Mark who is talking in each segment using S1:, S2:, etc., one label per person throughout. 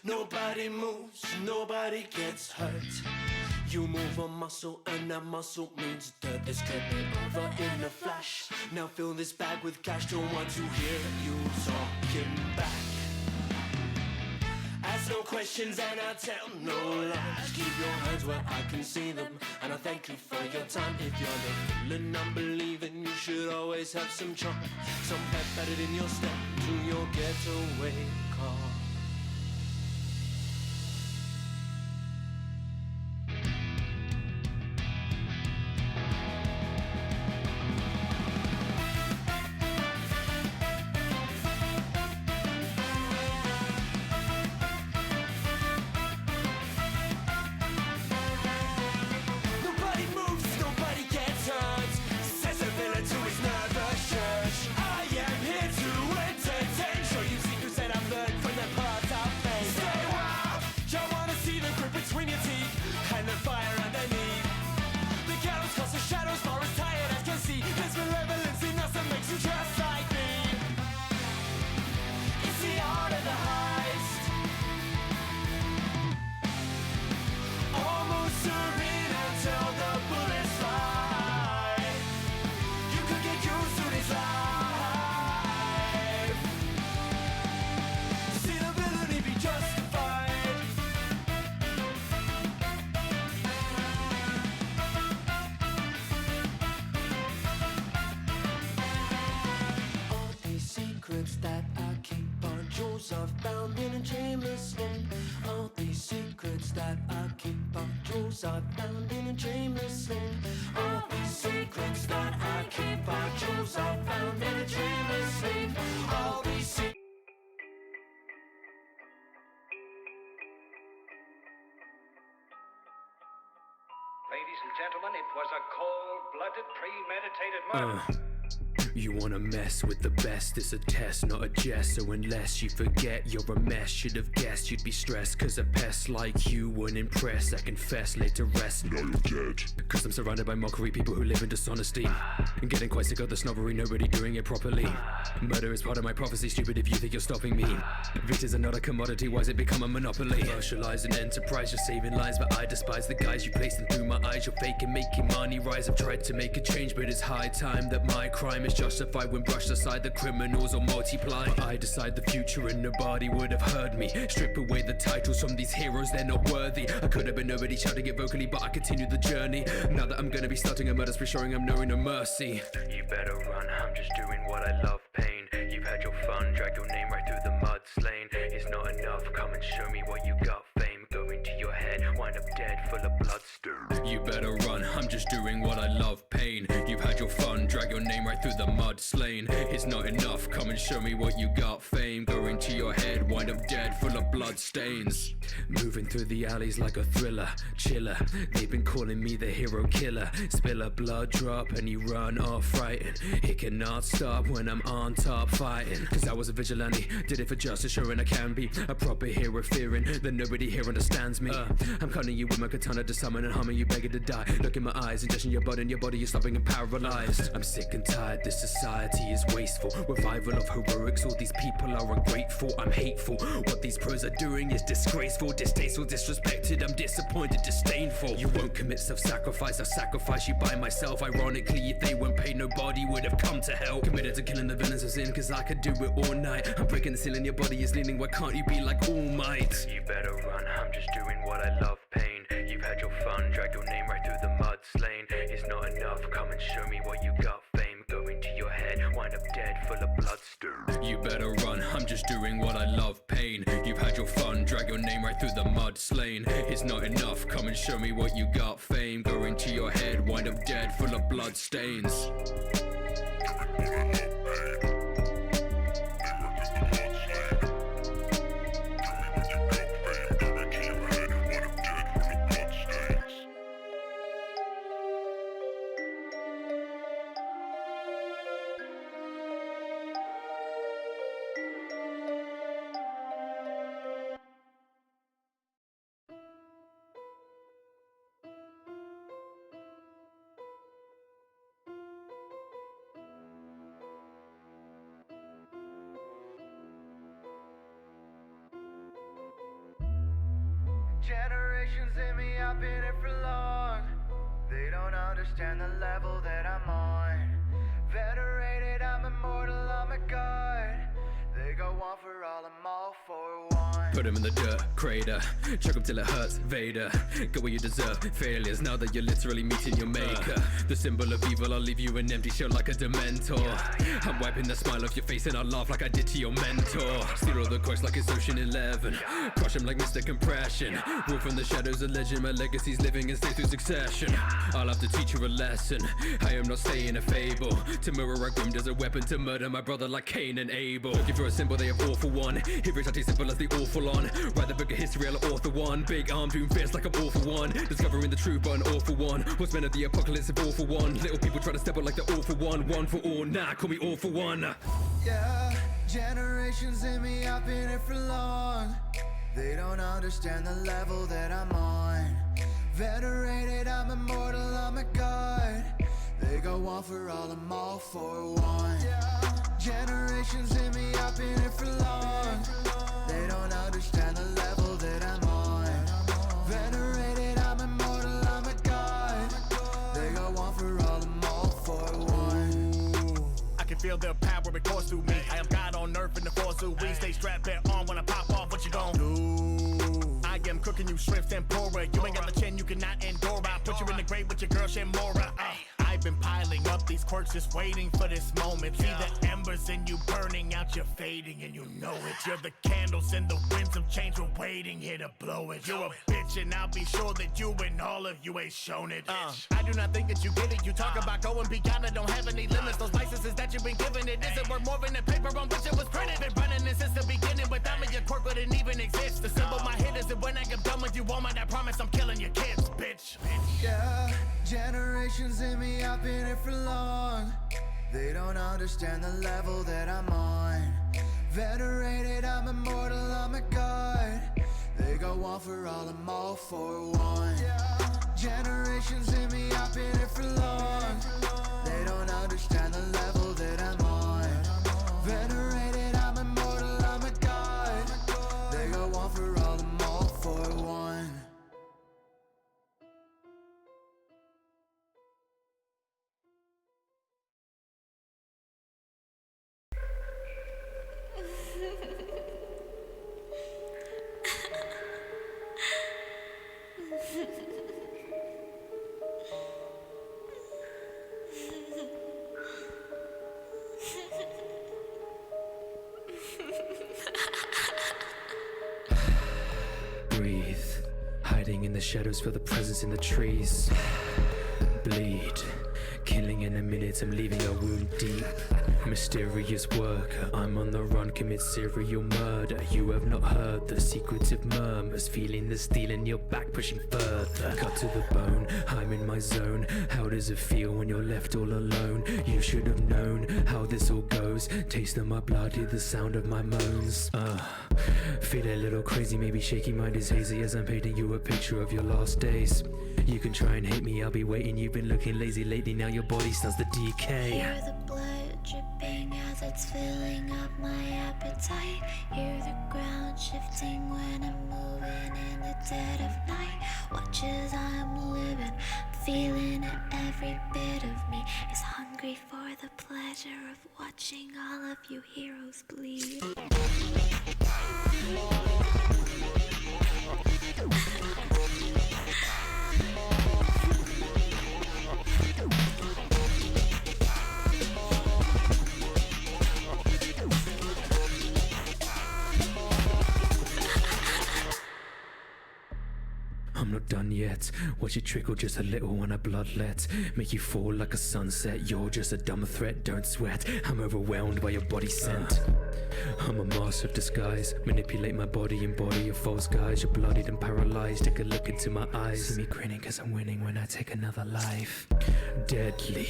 S1: Nobody moves, nobody gets hurt. You move a muscle and that muscle means dirt. This could be over in a flash. Now fill this bag with cash. Don't want to hear you talking back. Ask no questions and I tell no lies. Keep your hands where I can see them, and I thank you for your time. If you're the feeling I'm believing, you should always have some charm, some pep added in your step to your getaway car. That I keep are jewels I've found in a chainless link. All these secrets that I keep are jewels I've found in a chainless link. All these secrets that I keep are jewels I've found in a chainless link. All these secrets.
S2: Ladies and gentlemen, it was a cold-blooded, premeditated murder.
S3: You wanna mess with the best, it's a test, not a jest. So unless you forget you're a mess, should have guessed you'd be stressed. Cause a pest like you wouldn't impress. I confess, laid to rest, now you're dead. Cause I'm surrounded by mockery, people who live in dishonesty, and getting quite sick of the snobbery, nobody doing it properly. Murder is part of my prophecy, stupid if you think you're stopping me. Victors are not a commodity, why's it become a monopoly? Commercialized an enterprise, you're saving lives, but I despise the guys you placing through my eyes. You're faking, making money rise. I've tried to make a change, but it's high time that my crime is justified when brushed aside. The criminals will multiply. I decide the future and nobody would have heard me. Strip away the titles from these heroes, they're not worthy. I could have been nobody shouting it vocally, but I continue the journey. Now that I'm gonna be starting a murder spree, showing I'm knowing no mercy. You better run, I'm just doing what I love, pain. You've had your fun, drag your name right through the mud, slain. It's not enough, come and show me what you got, fame. Go into your head, wind up dead, full of bloodstone. You better run, I'm just doing what I love, pain. You've had your fun, drag your name right through the mud, slain. It's not enough, come and show me what you got, fame. Go into your head, wind up dead, full of blood stains. Moving through the alleys like a thriller, chiller. They've been calling me the hero killer. Spill a blood drop and you run off frightened. It cannot stop when I'm on top fighting. Cause I was a vigilante, did it for justice, showing I can be a proper hero, fearing that nobody here understands me. I'm cutting you with my katana to summon and humming you begging to die. Look in my eyes, ingesting your body and your body is stopping and paralyzed. I'm sick and tired, this society is wasteful. Revival of heroics, all these people are ungrateful. I'm hateful, what these pros are doing is disgraceful. Distasteful, disrespected, I'm disappointed, disdainful. You won't commit self-sacrifice, I'll sacrifice you by myself. Ironically, if they weren't paid, nobody would have come to help. Committed to killing the villains of sin, cause I could do it all night. I'm breaking the ceiling, your body is leaning, why can't you be like All Might? You better run, I'm just doing what I love, pain. You've had your fun, drag your name right through the mud, slain. It's not enough, come and show me what you got, fame. Go into your head, wind up dead, full of bloodstone. You better run, I'm just doing what I love, pain. You've had your fun, drag your name right through the mud, slain. It's not enough, come and show me what you got, fame. Go into your head, wind up dead, full of blood stains.
S4: Generations in me, I've been here for long. They don't understand the level that I'm on. Venerated, I'm immortal, I'm a god. They go one for all for one.
S3: Put him in the dirt, crater, choke him till it hurts, Vader. Get what you deserve, failures, now that you're literally meeting your maker. The symbol of evil, I'll leave you an empty shell like a dementor. I'm wiping the smile off your face and I'll laugh like I did to your mentor. Steal all the quirks like it's Ocean 11, crush him like Mr. Compression. Rule from the shadows, a legend, my legacy's living and stay through succession. I'll have to teach you a lesson, I am not staying a fable. To mirror I groomed as a weapon to murder my brother like Cain and Abel. Looking for a symbol, they have all for one. Heroes are too simple as the awful on. Write the book of history, I'll author one. Big arm, doing fierce like I'm all for one. Discovering the truth, but an awful one. What's meant of the apocalypse of all for one. Little people try to step out like the all for one. One for all, nah, call me all for one.
S4: Yeah, generations in me, I've been here for long. They don't understand the level that I'm on. Venerated, I'm immortal, I'm a god. They go one for all for one. Generations in me, I've been here for long. They don't understand the level that I'm on. Venerated, I'm immortal, I'm a god. They go one for all for one.
S5: I can feel their power, it course through me. I am God on earth in the force of we. Stay strapped there on when I pop off, what you gon' do? I am cooking you shrimp tempura. You ain't got the chin, you cannot endure. I put you in the grave with your girl Shamora. I've been piling up these quirks, just waiting for this moment. See the embers in you burning out, you're fading and you know it. You're the candles in the winds of change, we're waiting here to blow it. You're a bitch and I'll be sure that you and all of you ain't shown it. I do not think that you get it. You talk about going beyond, I don't have any limits. Those licenses that you've been given, it isn't worth more than the paper on which it was printed. Been running this since the beginning, without me your quirk wouldn't even exist. The symbol my hit is that when I get done with you, woman, I promise I'm killing your kids, bitch.
S4: Yeah, generations in me, I've been here for long. They don't understand the level that I'm on. Venerated, I'm immortal, I'm a god. They go one for all for one. Generations in me, I've been here for long. They don't understand the level that I'm on. Venerated, I'm immortal, I'm a god. They go one for all for one.
S3: Breathe, hiding in the shadows, feel the presence in the trees. Bleed, killing in a minute, I'm leaving a wound deep. Mysterious worker, I'm on the run, commit serial murder. You have not heard the secretive murmurs, feeling the steel in your back, pushing further. Cut to the bone, I'm in my zone. How does it feel when you're left all alone? You should have known how this all goes. Taste of my blood, hear the sound of my moans. Feel a little crazy, maybe shaky, mind is hazy as I'm painting you a picture of your last days. You can try and hate me, I'll be waiting. You've been looking lazy lately, now your body starts to decay.
S6: Hear the blood dripping as it's filling up my appetite. Hear the ground shifting when I'm moving in the dead of night. Watch as I'm living, feeling it, every bit of me is hungry for the pleasure of watching all of you heroes bleed.
S3: I'm not done yet. Watch it trickle just a little when I bloodlet. Make you fall like a sunset. You're just a dumb threat, don't sweat. I'm overwhelmed by your body scent. I'm a master of disguise. Manipulate my body and body of false guys. You're bloodied and paralyzed. Take a look into my eyes. See me grinning cause I'm winning when I take another life. Deadly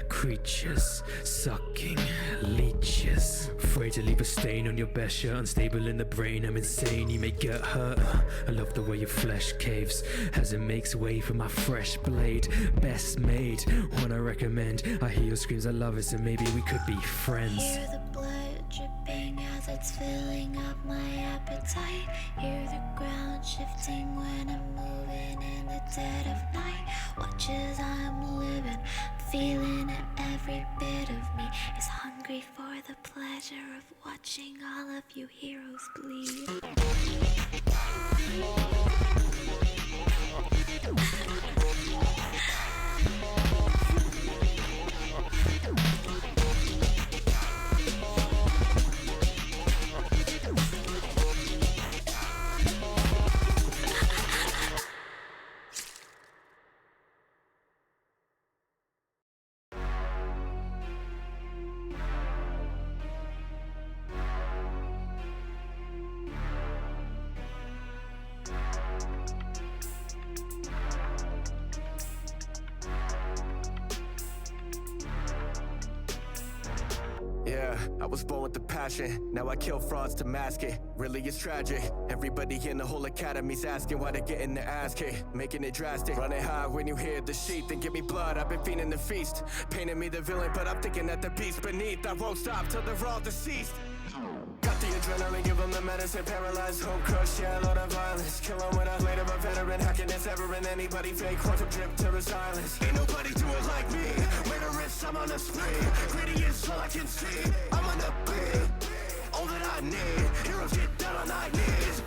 S3: creatures, sucking leeches. Afraid to leave a stain on your best shirt. Unstable in the brain, I'm insane. You may get hurt. I love the way your flesh caves as it makes way for my fresh blade. Best made, one I recommend. I hear your screams, I love it, so maybe we could be friends.
S6: Hear the blood dripping as it's filling up my appetite. Hear the ground shifting when I'm moving in the dead of night. Watch as I'm living, feeling it. Every bit of me is hungry for the pleasure of watching all of you heroes bleed.
S7: Yeah, I was born with the passion. Now I kill frauds to mask it. Really, it's tragic. Everybody in the whole academy's asking why they getting their ass kicked. Making it drastic. Running high when you hear the sheet. Then give me blood, I've been feeding the feast. Painting me the villain, but I'm thinking that the beast beneath. I won't stop till they're all deceased. Got the adrenaline, give them the medicine. Paralyzed, hope crush, yeah, a lot of violence. Kill them with a blade of a veteran. Hacking this ever in anybody fake. Quantum drip to his silence. Ain't nobody do it like me. Murderous, I'm on a spree. Greedy is all I can see. I'm on the beat. All that I need. Heroes get down on our knees.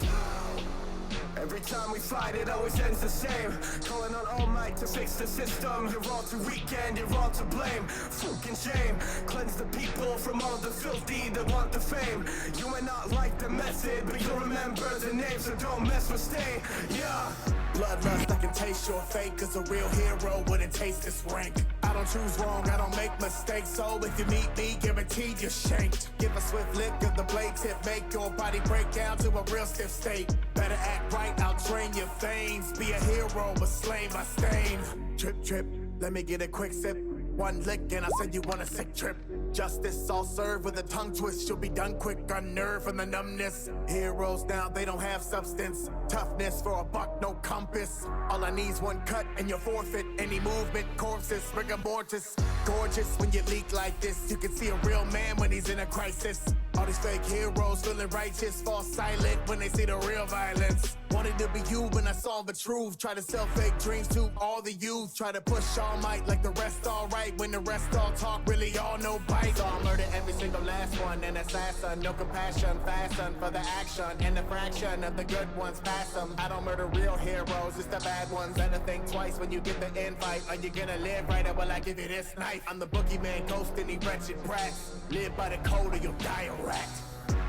S7: Every time we fight, it always ends the same. Calling on all might to fix the system. You're all too weak and you're all to blame. Fucking shame. Cleanse the people from all the filthy that want the fame. You may not like the method, but you'll remember the name, so don't mess with stay. Yeah.
S5: Bloodlust, I can taste your fate, cause a real hero wouldn't taste this rank. I don't choose wrong, I don't make mistakes, so if you meet me, guaranteed you're shanked. Give a swift lick of the blade tip, make your body break down to a real stiff state. Better act right, I'll drain your veins. Be a hero, but slain by stain. Trip, trip, let me get a quick sip. One lick and I said you want a sick trip. Justice I'll serve with a tongue twist. You'll be done quick, unnerved from the numbness. Heroes now, they don't have substance. Toughness for a buck, no compass. All I need's one cut and you forfeit. Any movement, corpses, rigor mortis. Gorgeous when you leak like this. You can see a real man when he's in a crisis. All these fake heroes feeling righteous, fall silent when they see the real violence. Wanted to be you when I saw the truth. Try to sell fake dreams to all the youth. Try to push all might like the rest all right. When the rest all talk, really all no bite. So I murder every single last one. An assassin, no compassion. Fasten for the action. And the fraction of the good ones pass them. I don't murder real heroes, it's the bad ones. Better think twice when you get the invite. Are you gonna live right or will I give you this knife? I'm the boogeyman, ghost any wretched brats. Live by the code or you'll die a rat.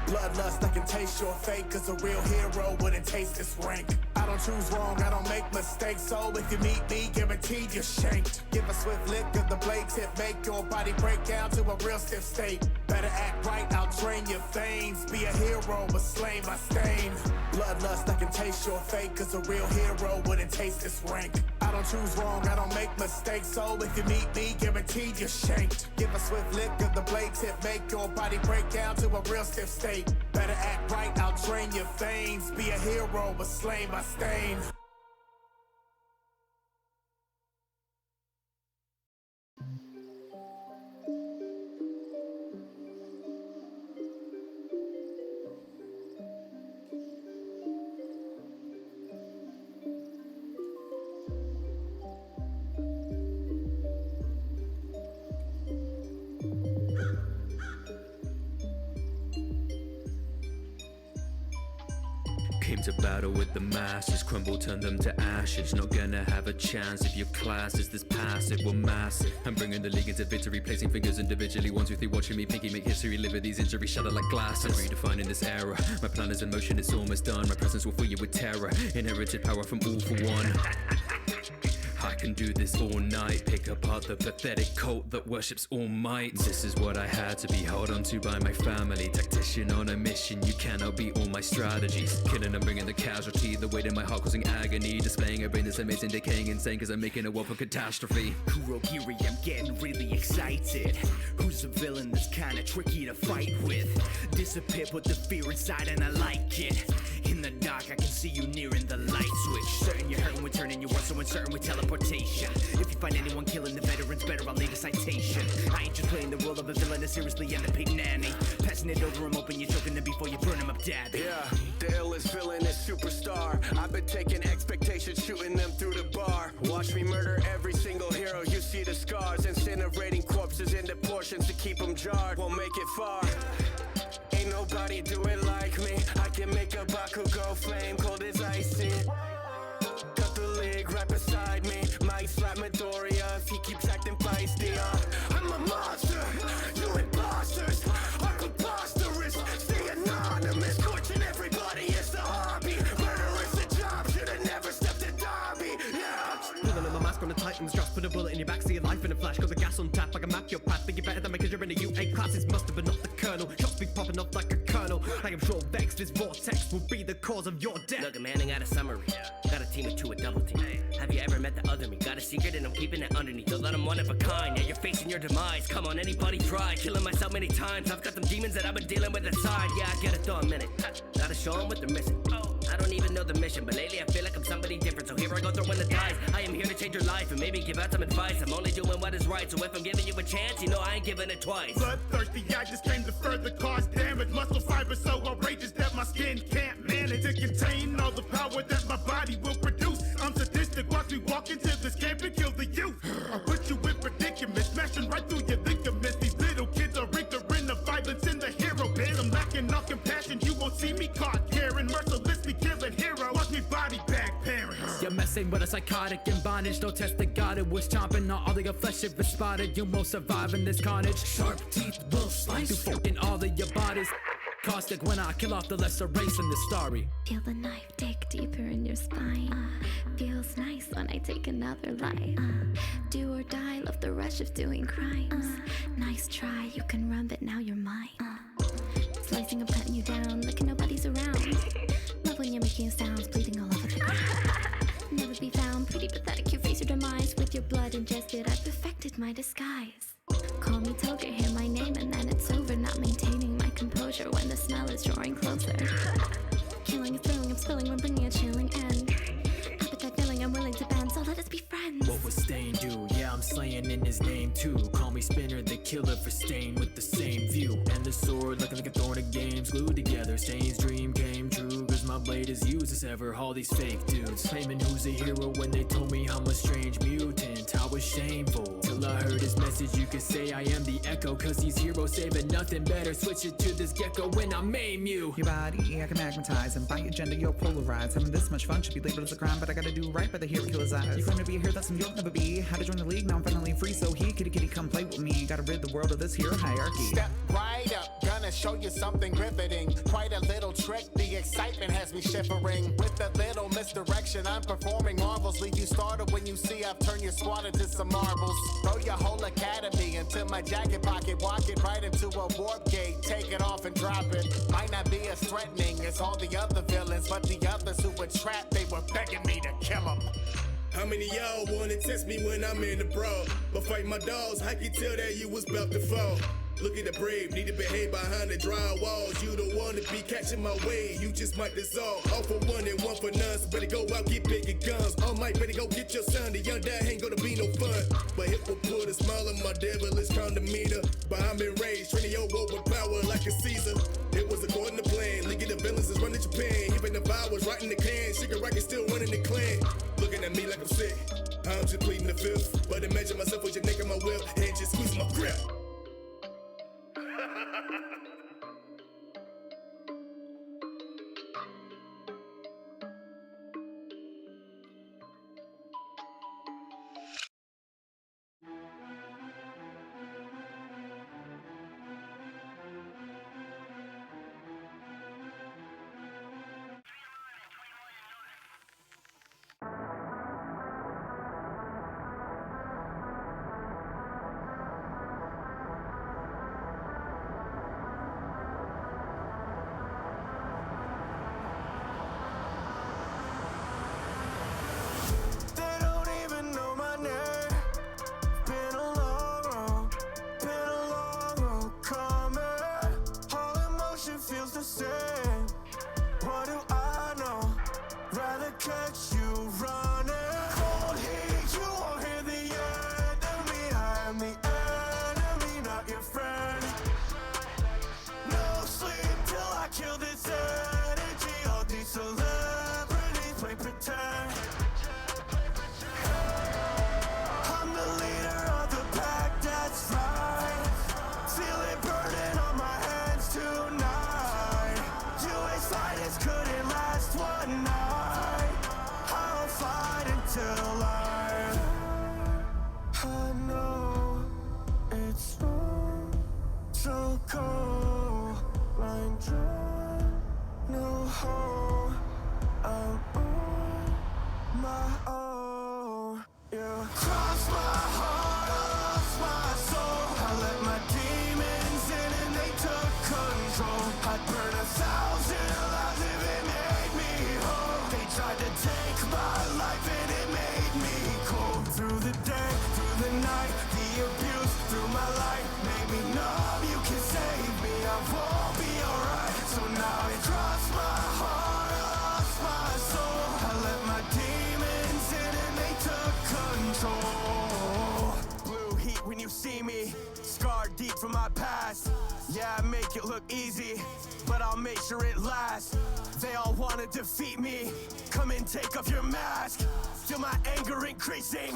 S5: Bloodlust, I can taste your fate, cause a real hero wouldn't taste this rank. I don't choose wrong, I don't make mistakes, so if you meet me, guaranteed you're shanked. Give a swift lick of the blade tip, make your body break down to a real stiff state. Better act right, I'll drain your veins. Be a hero, but slain by stain. Bloodlust, I can taste your fate, cause a real hero wouldn't taste this rank. I don't choose wrong, I don't make mistakes, so if you meet me, guaranteed you're shanked. Give a swift lick of the blade tip, make your body break down to a real stiff state. Better act right, I'll drain your veins. Be a hero, but slain by stain.
S3: Came to battle with the masses, crumble, turn them to ashes. Not gonna have a chance if your class is this passive. We're massive. I'm bringing the league into victory, placing fingers individually. 1, 2, 3, watching me pinky make history. Live with these injuries, shatter like glasses. Redefining this era. My plan is in motion, it's almost done. My presence will fill you with terror. Inherited power from all for one. I can do this all night. Pick apart the pathetic cult that worships all might. This is what I had to be held onto by my family. Tactician on a mission, you cannot beat all my strategies. Killing and bringing the casualty, the weight in my heart causing agony. Displaying a brain that's amazing, decaying insane, cause I'm making a world for catastrophe.
S8: Kurogiri, I'm getting really excited. Who's a villain that's kinda tricky to fight with? Disappear, put the fear inside and I like it. In the dark, I can see you nearing the light switch. Certain you're hurting, we're turning you on, so uncertain with teleportation. If you find anyone killing the veterans, better I'll leave a citation. I ain't just playing the role of a villain, I seriously end up hating nanny. passing it over him open, you're choking them before you burn him up dead.
S7: Yeah, the illest villain is superstar. I've been taking expectations, shooting them through the bar. Watch me murder every single hero, you see the scars. Incinerating corpses into portions to keep them jarred. Won't make it far. Ain't nobody do it like me. I can make a Baku go flame, cold as icy. Got the league right beside me. Might slap Midoriya if he keeps acting feisty. I'm a monster, you imposters are preposterous. Stay anonymous, torching everybody is the hobby. Murder is the job, should've never stepped to Derby. Yeah.
S9: Pulling on the mask on the Titans, just put a bullet in your back, see your life in a flash. Got the gas on tap, I can map your path. Think you're better than me cause you're in the UA classes. Must have been not the colonel, shots be popping off like a kernel. I am sure vexed, this vortex will be the cause of your death.
S10: Look, I'm handing out a summary. Got a team of two, a double team. Have you ever met the other me? Got a secret and I'm keeping it underneath. You'll let I'm one of a kind. Yeah, you're facing your demise. Come on, anybody try. Killing myself many times. I've got them demons that I've been dealing with inside. Yeah, I get it, though, a minute. Gotta show them what they're missing. I don't even know the mission, but lately I feel like I'm somebody different. So here I go throwing the dice. I am here to change your life and maybe give out some advice. I'm only doing what is right, so if I'm giving you a chance, you know I ain't giving it twice.
S5: Bloodthirsty, I just came to further cause damage. Muscle fibers so outrageous that my skin can't manage to contain all the power that my body will produce. I'm sadistic, watch me walk into this camp and kill the youth. I'll put you in predicaments, smashing right through your ligaments. These little kids are ignorant of violence in the hero biz. I'm lacking all compassion, you won't see me caught caring. Mercilessly killing heroes, watch me body bag parents.
S9: You're messing with a psychotic in bondage. No test that God it was chomping on all of your flesh if it's spotted. You won't survive in this carnage. Sharp teeth will slice through fucking all of your bodies. Caustic when I kill off the lesser race in the starry.
S6: Feel the knife dig deeper in your spine. Feels nice when I take another life. Do or die, love the rush of doing crimes. Nice try, you can run, but now you're mine. Slicing, I'm cutting you down, like nobody's around. Love when you're making sounds, bleeding all over the ground. Never be found, pretty pathetic, you face your demise. With your blood ingested, I perfected my disguise. Call me Toger, hear my name, and then it's over. Not maintaining my composure when the smell is drawing closer. Killing is thrilling, I'm spilling, we're bringing a chilling end. Appetite filling, I'm willing to bend, so let us be friends.
S3: What was Stain do? Yeah, I'm slaying in his name too. Call me Spinner, the killer for Stain with the same view. And the sword looking like a thorn of games glued together. Stain's dream came true, cause my blade is used to sever all these fake dudes. Claiming who's a hero when they told me I'm a strange mutant. I was shameful, till I heard his message. You could say I am the echo, cause these heroes saving nothing better. Switch it to this gecko when I maim you.
S11: Your body, I can magnetize, and by your gender you're polarized. Having this much fun should be labeled as a crime, but I gotta do right by the hero killer's eyes. You claim to be a hero that some you'll never be. How to join the league, now I'm finally free, so he, kitty kitty, come play with me. Gotta rid the world of this hero hierarchy.
S12: Step right up, gonna show you something riveting. Quite a little trick, the excitement has me shivering. With a little misdirection, I'm performing marvels. Leave you startled when you see I've turned your squad into some marbles. Throw your whole academy into my jacket pocket. Walk it right into a warp gate. Take it off and drop it. Might not be as threatening as all the other villains, but the others who were trapped, they were begging me to kill them.
S5: How many y'all wanna test me when I'm in the brawl? But fight my dogs, I can tell that you was about to fall. Look at the brave, need to behave behind the drywalls. You don't wanna be catching my way, you just might dissolve. All for one and one for none, so better go out, get bigger guns. All might better go get your son, the young dad ain't gonna be no fun. But it will put a smile on my devilish condometer. But I'm enraged, training your overpower like a Caesar. It was according to plan, League of the Villains is running Japan. Even if I was writing the can, Sugar Rocket still running the clan. Looking at me like I'm sick, I'm just pleading the fifth. But imagine myself with your neck on my whip and just squeeze my grip.
S4: my own. Yeah. Cross my heart, I lost my soul. I let my demons in and they took control. I'd burn 1,000 lives if it made me whole. They tried to take my life and it made me cold. Through the day, through the night, the abuse through my life made me numb. You can save me, I won't be alright. So now I cross my heart, I lost my soul. I let my demons in and they took control. Blue heat when you see me, scarred deep from my past. Yeah, I make it look easy, but I'll make sure it lasts. They all wanna defeat me. Come and take off your mask. Feel my anger increasing.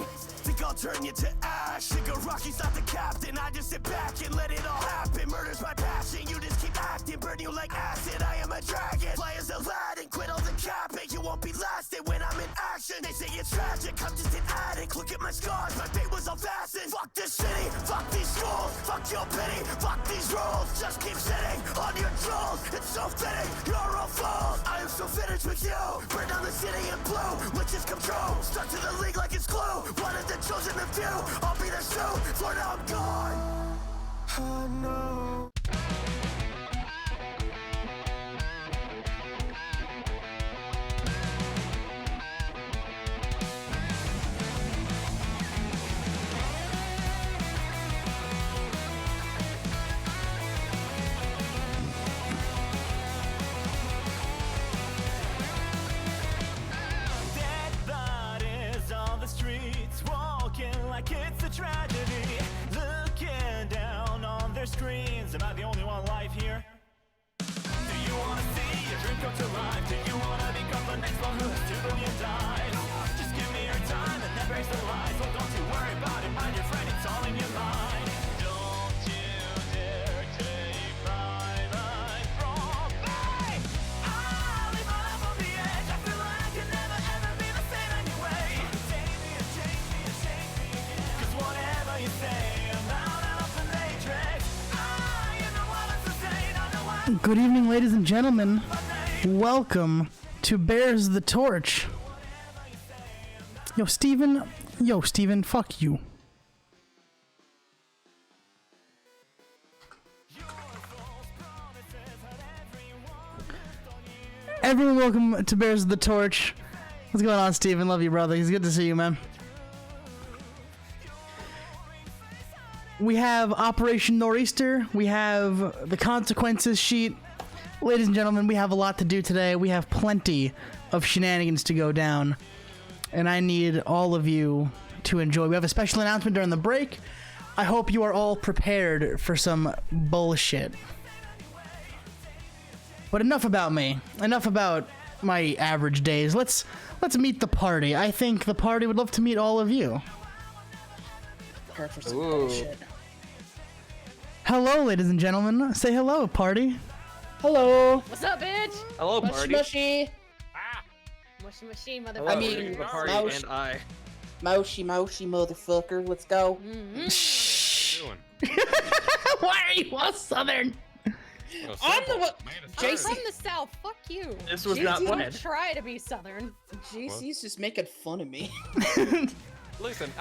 S4: Think I'll turn you to ash. Think a Rocky's not the captain. I just sit back and let it all happen. Murder's my passion. You just keep acting. Burn you like acid. I am a dragon. Fly as Aladdin. Quit all the capping. You won't be lasting when I'm in action. They say it's tragic. I'm just an addict. Look at my scars. My fate was all fastened. Fuck this city. Fuck these schools. Fuck your pity. Fuck these rules. Just keep sitting on your trolls. It's so fitting. You're all fools. I am so finished with you. Burn down the city in blue. Witches control. Stuck to the league like it's glue. One of the chosen the few. I'll be the shoe. For now I'm gone. I know.
S13: Like it's a tragedy, looking down on their screens. Am I the only one alive here? Do you wanna see your dream come to life? Do you wanna become the next one who has 2 billion dimes? Just give me your time and embrace the lies. Well, don't you worry about it, mind your friend, it's all in your mind. Don't you dare take my life from me. I live my life on the edge. I feel like I can never ever be the same anyway. Take me and change me and change me. Whatever you say, I'm out of the matrix. I am the one that's insane. I know I.
S14: Good evening, ladies and gentlemen. Welcome to Bears the Torch. Yo, Steven, fuck you. Everyone, welcome to Bears the Torch. What's going on, Steven? Love you, brother. It's good to see you, man. We have Operation Nor'easter. We have the consequences sheet. Ladies and gentlemen, we have a lot to do today. We have plenty of shenanigans to go down. And I need all of you to enjoy. We have a special announcement during the break. I hope you are all prepared for some bullshit. But enough about me. Enough about my average days. Let's meet the party. I think the party would love to meet all of you.
S15: Prepare for some bullshit.
S14: Hello, ladies and gentlemen. Say hello, party.
S15: Hello.
S16: What's up, bitch?
S17: Hello, party.
S15: Mushy.
S16: Mushy, mushy, motherfucker.
S17: Hello,
S15: I mean,
S17: the party
S15: mousy,
S17: and I.
S15: mousy, motherfucker. Let's go.
S16: Mm-hmm.
S17: Shh. What are you doing?
S14: Why are you all southern?
S15: I'm the one.
S16: I'm from the south. Fuck you.
S17: This was
S15: JC,
S17: not
S16: Don't
S17: planned.
S16: try to be southern.
S15: JC's just making fun of me.
S18: Listen,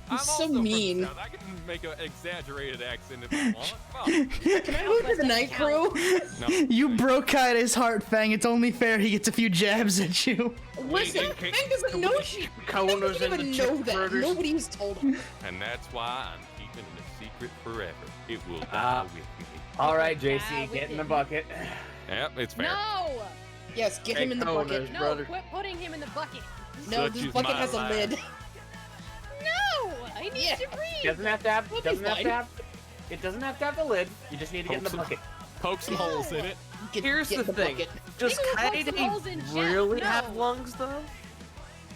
S15: He's
S18: I'm
S15: so
S18: also
S15: mean.
S18: from the South. I can make an exaggerated accent if I want. Well,
S15: Can I move to the night crew?
S18: no.
S14: You broke Kaide's heart, Fang. It's only fair he gets a few jabs at you.
S15: Listen, Fang doesn't know she. Fang doesn't even know that. Nobody's told her.
S18: And that's why I'm keeping it a secret forever. It will die with me.
S17: All right, JC, get in the bucket.
S18: Yep, it's fair.
S16: No!
S15: Yes, get him in the bucket.
S16: No,
S17: brother.
S16: quit putting him in the bucket.
S15: No,
S18: Such
S15: this
S18: is
S15: bucket
S18: my
S15: has a
S18: life.
S15: lid.
S16: No! I need to breathe.
S17: Doesn't have to have.
S15: We'll be
S17: Doesn't have
S15: fine.
S17: to have. It doesn't have to have the lid. You just need to get in the bucket.
S18: Poke some holes in it.
S17: Here's
S15: Get
S17: the thing.
S15: bucket.
S17: Does
S16: Maybe we'll poke some
S17: Kaide
S16: holes in Jeff.
S17: really
S16: No.
S17: have lungs though?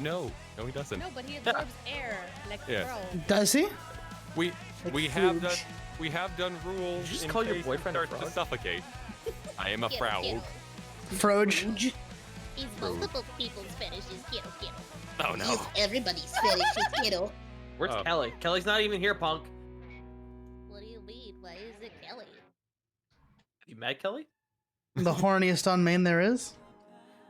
S18: No, he doesn't.
S16: No, but he absorbs air like a
S18: Yeah.
S16: crow.
S14: Does he?
S18: We have done rules.
S17: Did you just
S18: in
S17: call your
S18: case
S17: boyfriend a
S18: he starts to
S17: frog?
S18: suffocate. I am a frog.
S14: Froge.
S6: He's multiple people's fetishes, kiddo, kiddo.
S18: Oh no.
S6: He's everybody's fetishes, kiddo.
S17: Where's Kelly? Kelly's not even here, punk.
S6: What do you mean? Why is it Kelly?
S17: You met Kelly?
S14: The horniest on main there is.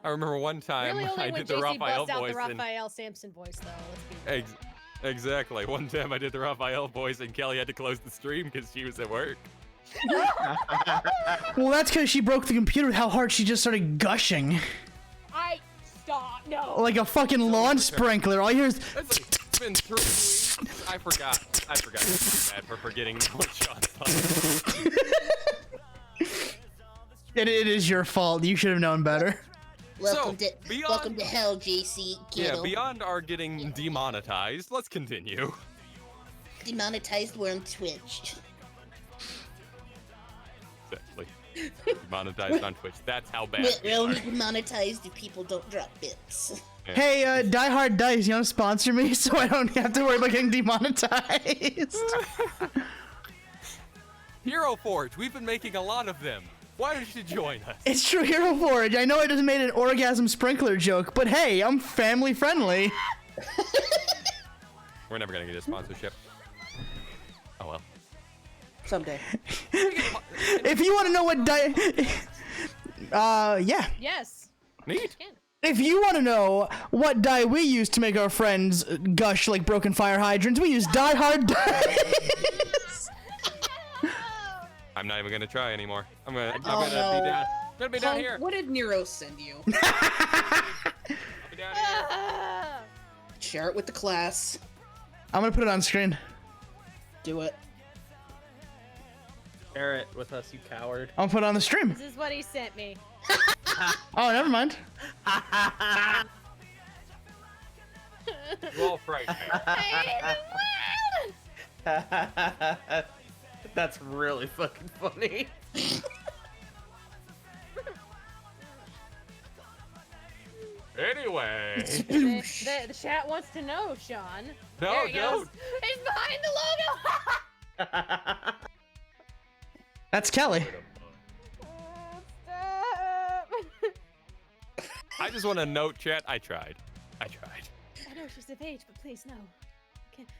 S18: I remember one time
S16: Really only
S18: I
S16: when
S18: did the
S16: JC
S18: Raphael
S16: busts out
S18: voice.
S16: the
S18: And
S16: Raphael Sampson voice, though. Let's be real.
S18: exactly. One time I did the Raphael voice and Kelly had to close the stream because she was at work.
S14: Well, that's because she broke the computer with how hard she just started gushing.
S16: Stop, no.
S14: Like a fucking lawn sprinkler. All you hear is...
S18: It's been 3 weeks. I forgot. I forgot. Bad for forgetting what Sean's like.
S14: It is your fault. You should have known better.
S19: Welcome to hell, JC.
S18: Yeah, beyond our getting demonetized, let's continue.
S19: Demonetized, we're on Twitch.
S18: Exactly. Demonetized on Twitch. That's how bad
S19: We're only demonetized if people don't drop bits.
S14: Hey, Die Hard Dice, you want to sponsor me so I don't have to worry about getting demonetized?
S18: Hero Forge, we've been making a lot of them. Why don't you join us?
S14: It's true, Hero Forge. I know I just made an orgasm sprinkler joke, but hey, I'm family friendly.
S18: We're never gonna get a sponsorship. Oh well.
S15: Someday.
S14: If you want to know what yeah.
S16: Yes.
S18: Neat.
S14: If you want to know what dye we use to make our friends gush like broken fire hydrants, we use Die Hard Dice.
S18: I'm not even gonna try anymore. I'm gonna be down. I'm gonna be down here.
S15: What did Nero send you?
S18: I'll be down here.
S15: Share it with the class.
S14: I'm gonna put it on screen.
S15: Do it.
S17: Share it with us, you coward.
S14: I'll put it on the stream.
S16: This is what he sent me.
S14: Oh, never mind.
S18: You all frightened me.
S17: That's really fucking funny.
S18: Anyway.
S16: The chat wants to know, Sean.
S18: No,
S16: there he
S18: don't.
S16: goes. He's behind the logo.
S14: That's Kelly.
S18: I just want to note, chat, I tried.
S16: I know she's of age, but please no.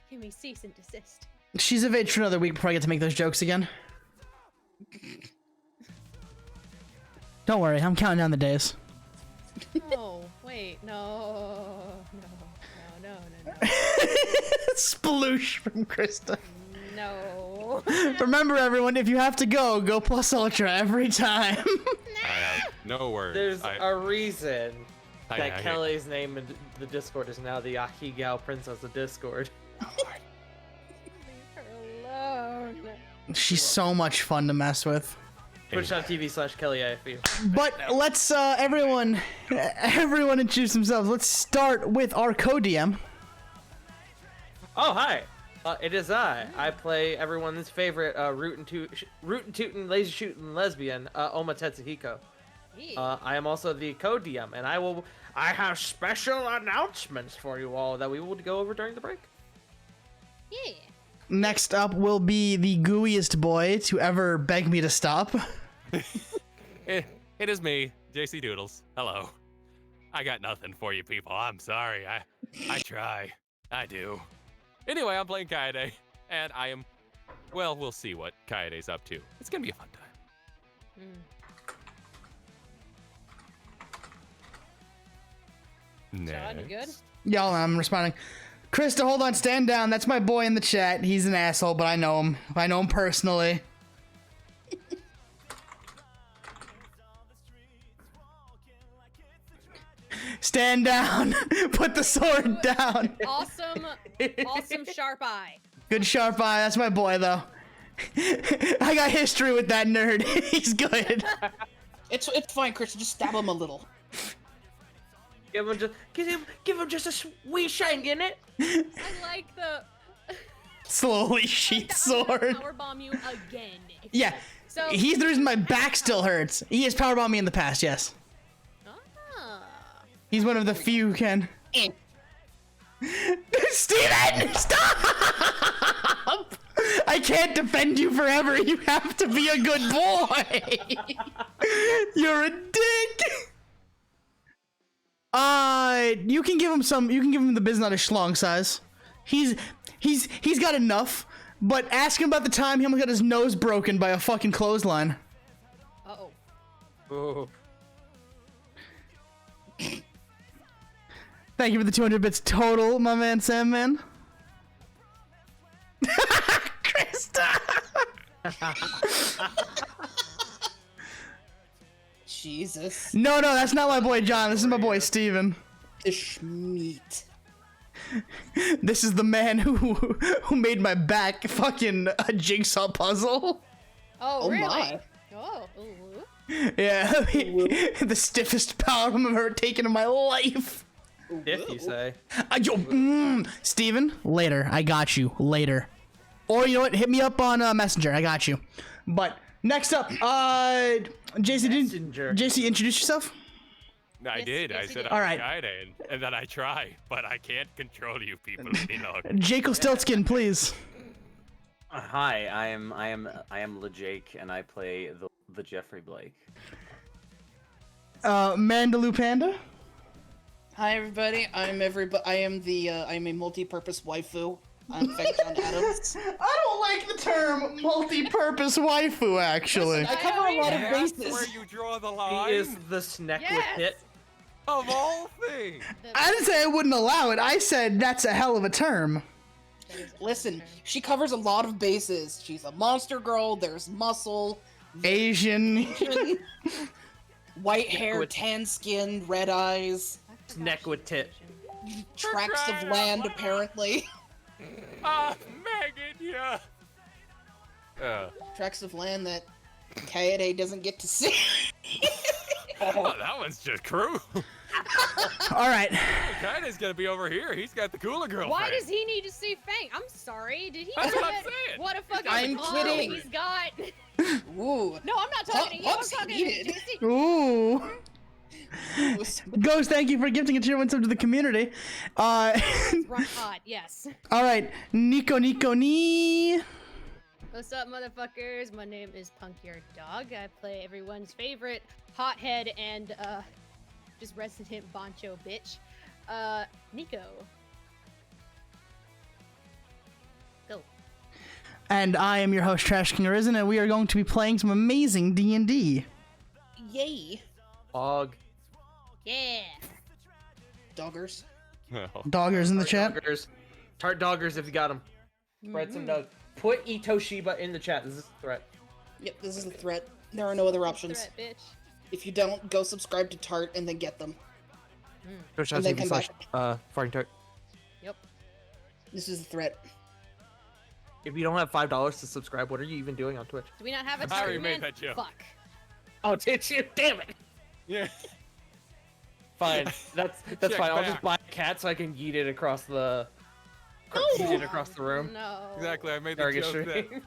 S16: Can we cease and desist?
S14: She's of age for another week before I get to make those jokes again. Don't worry, I'm counting down the days.
S16: Oh, wait, no.
S14: Sploosh from Krista.
S16: No.
S14: Remember, everyone, if you have to go plus ultra every time.
S18: I have no words.
S17: There's a reason that
S18: I-
S17: Kelly's name in the Discord is now the Ahigao Princess of Discord.
S16: Alone.
S14: She's so much fun to mess with.
S17: Twitch.tv/KellyAFU.
S14: But let's everyone introduce themselves. Let's start with our co-DM.
S17: Oh, hi. It is I. I play everyone's favorite rootin' tootin' lazy shootin' lesbian, Oma Tetsuhiko. I am also the co-DM, and I have special announcements for you all that we will go over during the break.
S16: Yeah.
S14: Next up will be the gooeyest boy to ever beg me to stop.
S18: It is me, JC Doodles. Hello. I got nothing for you people. I'm sorry. I try. I do. Anyway, I'm playing Kaede, and I am... Well, we'll see what Kaede's up to. It's gonna be a fun time.
S16: Sean, you good?
S14: Y'all, I'm responding. Krista, hold on, stand down. That's my boy in the chat. He's an asshole, but I know him. I know him personally. Stand down. Put the sword down.
S16: Awesome sharp eye.
S14: Good sharp eye. That's my boy, though. I got history with that nerd. He's good.
S15: It's fine, Chris. Just stab him a little.
S17: Give him just a wee shank in it.
S16: I like the
S14: Slowly sheath sword.
S16: powerbomb you again.
S14: Yeah.
S16: So
S14: He's the reason my back still hurts. He has powerbombed me in the past, yes. He's one of the few who can. Steven! Stop! I can't defend you forever. You have to be a good boy. You're a dick. You can give him some. You can give him the biz, not a schlong size. He's got enough. But ask him about the time he almost got his nose broken by a fucking clothesline.
S16: Uh-oh.
S17: Oh.
S14: Thank you for the 200 bits total, my man Sandman. Krista!
S15: Jesus.
S14: No, that's not my boy John. This is my boy Steven.
S15: The Schmeat.
S14: This is the man who made my back fucking a jigsaw puzzle.
S16: Oh, really?
S15: My.
S16: Oh, ooh.
S14: Yeah, the stiffest power I've ever taken in my life.
S17: If you say.
S14: Steven, later. I got you. Later. Or you know what? Hit me up on Messenger. I got you. But next up, JC, introduce yourself.
S18: I did. I said
S14: All
S18: I'm
S14: right.
S18: Kaide, and then I try, but I can't control you people any longer.
S14: Jacob Stiltskin, please.
S20: Hi, I am LeJake, and I play the Jeffrey Blake.
S14: Mandaloo Panda.
S15: Hi everybody. I am a multi-purpose waifu. I'm John Adams.
S14: I don't like the term multi-purpose waifu. Actually,
S15: I cover a lot of
S18: That's
S15: bases.
S18: where you draw the line.
S17: He is the snack with hit.
S18: Of all things.
S14: I didn't say I wouldn't allow it. I said that's a hell of a term.
S15: Listen, she covers a lot of bases. She's a monster girl. There's muscle.
S14: Asian.
S15: White hair, tan skin, red eyes.
S17: Neck with tit.
S15: Tracts of land, apparently.
S18: Megan, yeah.
S15: Tracts of land that Kaede doesn't get to see.
S18: Oh, that one's just cruel.
S14: All right.
S18: Kaide's gonna be over here. He's got the cooler girlfriend.
S16: Why does he need to see Fang? I'm sorry. Did he?
S18: That's what I'm
S16: get-
S18: saying.
S16: What a fucking
S15: I'm
S16: arm
S15: kidding.
S16: he's got.
S15: Ooh.
S16: No, I'm not talking to you. I'm
S15: Hugs
S16: talking
S15: needed.
S16: to JC.
S14: Ooh. Ghost, thank you for gifting a tier 1 sub to the community.
S16: Rock hot, yes.
S14: All right, Nico Nee.
S16: What's up, motherfuckers? My name is Punk Your Dog. I play everyone's favorite hothead and just resident boncho bitch, Nico. Go.
S14: And I am your host, Trash King Arisen, and we are going to be playing some amazing D&D.
S15: Yay.
S17: Dog.
S16: Yeah.
S15: Doggers.
S14: Doggers in the chat.
S17: Tart doggers if you got them. Spread some dog. Put Itoshiba in the chat. This is a threat.
S15: Yep, this is a threat. There are no other options.
S16: Threat, bitch.
S15: If you don't, go subscribe to Tart and then get them. And then come back.
S17: Farting tart.
S16: Yep.
S15: This is a threat.
S17: If you don't have $5 to subscribe, what are you even doing on Twitch?
S16: Do we not have a
S18: I already
S16: Tart
S18: made
S16: man?
S18: that joke.
S16: Fuck.
S17: Oh, did you? Damn it.
S18: Yeah.
S17: Fine. That's
S18: Check
S17: fine. I'll
S18: back.
S17: just buy a cat so I can yeet it across the. Yeet it across the room.
S16: No.
S18: Exactly. I made the
S17: Target
S18: joke
S17: stream.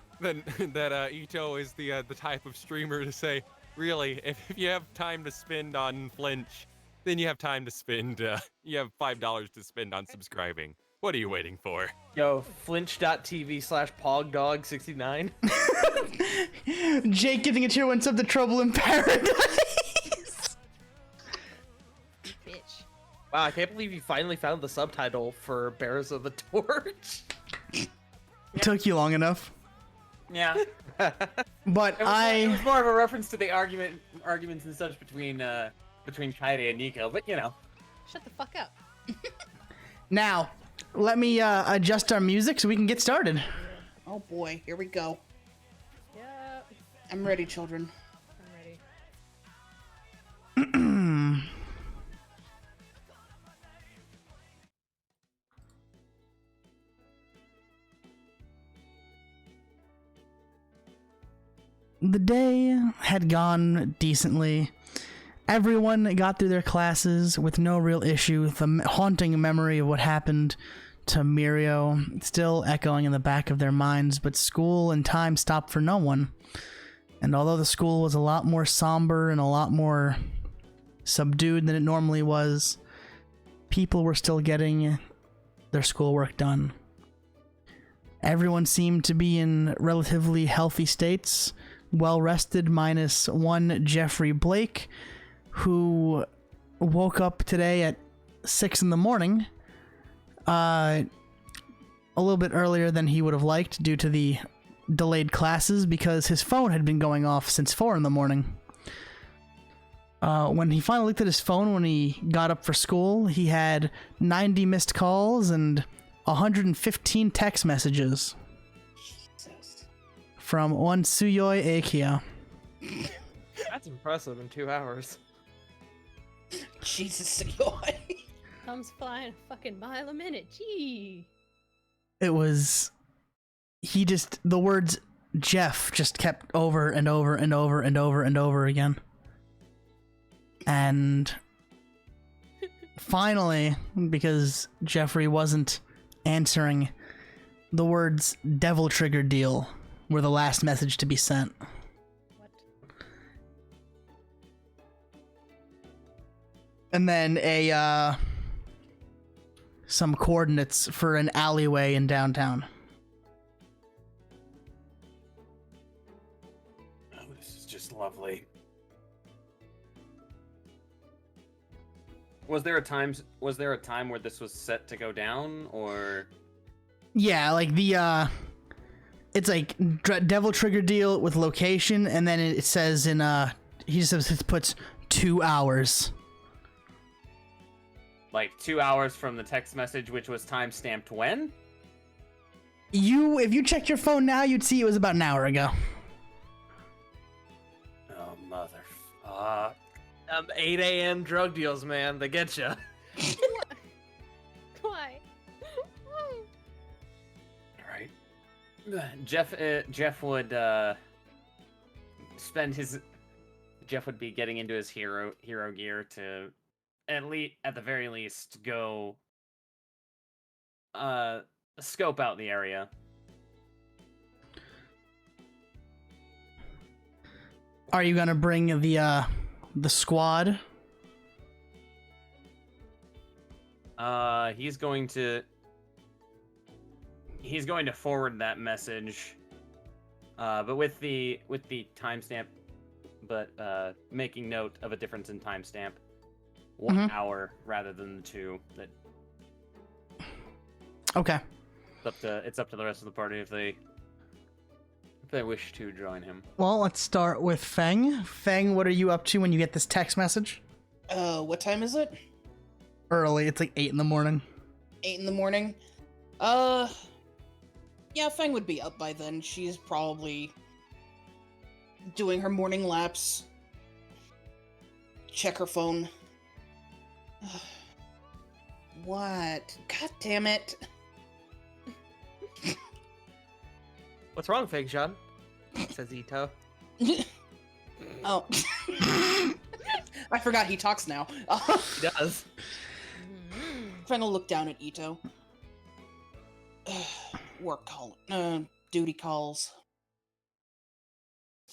S18: that Ito is the type of streamer to say, really, if you have time to spend on Flinch, then you have time to spend. You have $5 to spend on subscribing. What are you waiting for?
S17: Yo, flinch.tv/pogdog69.
S14: Jake giving a tier 1 sub to Trouble in Paradise.
S16: Bitch.
S17: Wow, I can't believe you finally found the subtitle for Bearers of the Torch.
S14: Took you long enough.
S20: Yeah.
S14: But
S20: It was more of a reference to the arguments and such between Kaede and Nico, but you know.
S16: Shut the fuck up.
S14: Now, let me adjust our music so we can get started.
S15: Oh boy, here we go.
S16: Yep.
S15: I'm ready, children.
S16: I'm ready.
S14: The day had gone decently. Everyone got through their classes with no real issue. The haunting memory of what happened to Mirio still echoing in the back of their minds, but school and time stopped for no one. And although the school was a lot more somber and a lot more subdued than it normally was, people were still getting their schoolwork done. Everyone seemed to be in relatively healthy states, well rested, minus one Jeffrey Blake, who woke up today at 6 in the morning, a little bit earlier than he would have liked due to the delayed classes because his phone had been going off since 4 in the morning. When he finally looked at his phone when he got up for school, he had 90 missed calls and 115 text messages.
S15: Jesus.
S14: From one Suyoi Akia.
S17: That's impressive in 2 hours.
S15: Jesus, Suyoi.
S16: Comes flying a fucking mile a minute. Gee.
S14: It was... the words Jeff just kept over and over and over and over and over again. And finally, because Jeffrey wasn't answering, the words Devil Trigger Deal were the last message to be sent.
S16: What?
S14: And then some coordinates for an alleyway in downtown.
S20: Oh, this is just lovely. Was there a time where this was set to go down, or?
S14: Yeah, like it's like Devil Trigger Deal with location, and then it says he just puts 2 hours.
S20: Like 2 hours from the text message, which was time-stamped when?
S14: If you checked your phone now, you'd see it was about an hour ago.
S20: Oh, motherfucker.
S17: 8 a.m. drug deals, man. They get you.
S16: Why?
S20: Right. Jeff would Jeff would be getting into his hero gear to at the very least go scope out the area.
S14: Are you gonna bring the squad?
S20: He's going to forward that message, but with the timestamp, but making note of a difference in timestamp, 1 hour rather than the 2. That
S14: okay.
S20: It's up to the rest of the party if they wish to join him.
S14: Well, let's start with Feng. Feng, what are you up to when you get this text message?
S15: What time is it?
S14: Early. It's like 8 in the morning.
S15: 8 in the morning? Yeah, Feng would be up by then. She's probably doing her morning laps. Check her phone. What? God damn it.
S17: What's wrong, Fake John? Says Ito.
S15: Oh. I forgot he talks now.
S17: He does.
S15: Feng will look down at Ito. Work call. Duty calls.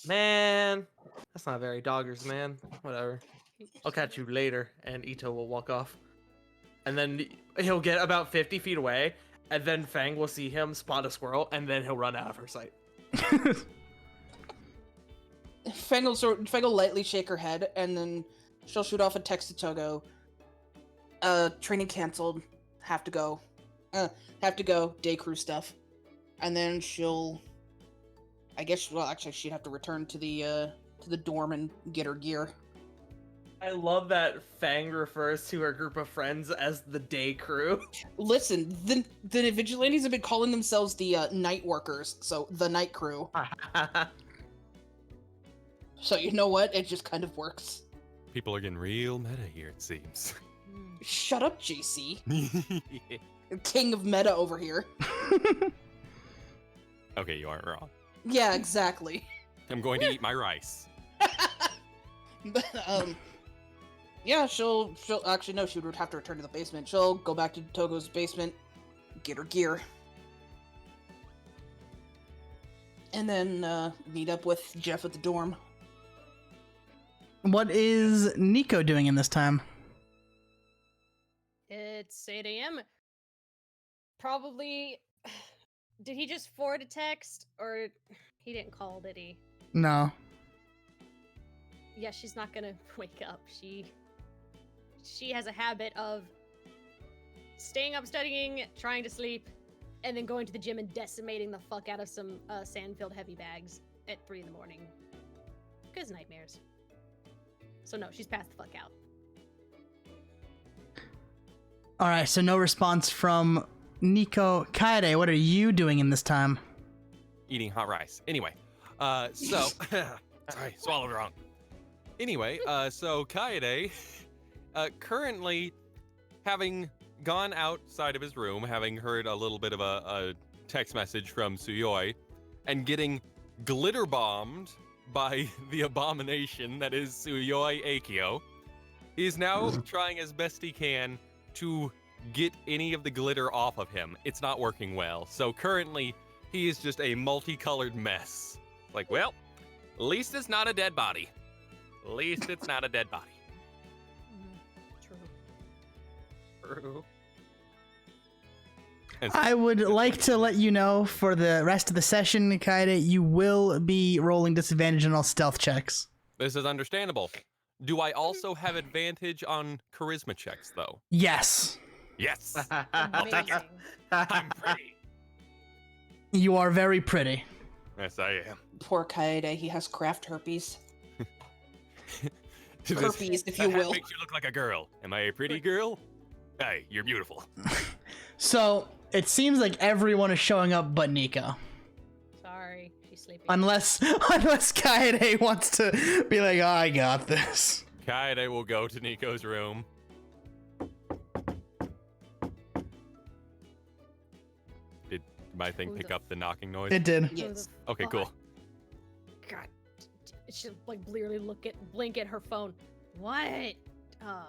S17: Man, that's not very doggers, man. Whatever. I'll catch you later, and Ito will walk off. And then he'll get about 50 feet away, and then Fang will see him spot a squirrel, and then he'll run out of her sight.
S15: Fang will lightly shake her head, and then she'll shoot off a text to Togo. Training canceled. Have to go. Day crew stuff. And then she'll... actually she'd have to return to the dorm and get her gear.
S17: I love that Fang refers to her group of friends as the day crew.
S15: Listen, the vigilantes have been calling themselves the night workers, so the night crew. So you know what? It just kind of works.
S18: People are getting real meta here, it seems.
S15: Shut up, JC. King of meta over here.
S18: Okay, you aren't wrong.
S15: Yeah, exactly.
S18: I'm going to eat my rice.
S15: But, yeah, she'll actually no, she would have to return to the basement. She'll go back to Togo's basement, get her gear, and then meet up with Jeff at the dorm.
S14: What is Nico doing in this time?
S16: It's 8 a.m. Probably. Did he just forward a text, or he didn't call? Did he?
S14: No.
S16: Yeah, she's not gonna wake up. She has a habit of staying up studying, trying to sleep, and then going to the gym and decimating the fuck out of some sand-filled heavy bags at 3 in the morning. 'Cause nightmares. So no, she's passed the fuck out.
S14: All right, so no response from Nico. Kaede, what are you doing in this time?
S18: Eating hot rice. Anyway, sorry, swallowed wrong. Anyway, so Kaede, currently having gone outside of his room, having heard a little bit of a text message from Suyoi, and getting glitter bombed by the abomination that is Suyoi Akio, he is now trying as best he can to get any of the glitter off of him. It's not working well. So currently, he is just a multicolored mess. Like, well, at least it's not a dead body. At least it's not a dead body. True.
S14: I would like to let you know for the rest of the session, Kaede, you will be rolling disadvantage on all stealth checks.
S18: This is understandable. Do I also have advantage on charisma checks, though?
S14: Yes.
S18: Yes. I'll take it. I'm pretty.
S14: You are very pretty.
S18: Yes, I am.
S15: Poor Kaede, he has craft herpes.
S18: This-
S15: Herpes, if you
S18: that hat
S15: will.
S18: makes you look like a girl. Am I a pretty girl? Hey, you're beautiful.
S14: So it seems like everyone is showing up but Nico.
S16: Sorry, she's sleeping.
S14: Unless Kaede wants to be like, oh, I got this.
S18: Kaede will go to Nico's room. Did my thing pick up the knocking noise?
S14: It did.
S16: Yes.
S18: Okay, cool.
S16: God, she like blink at her phone. What? Oh,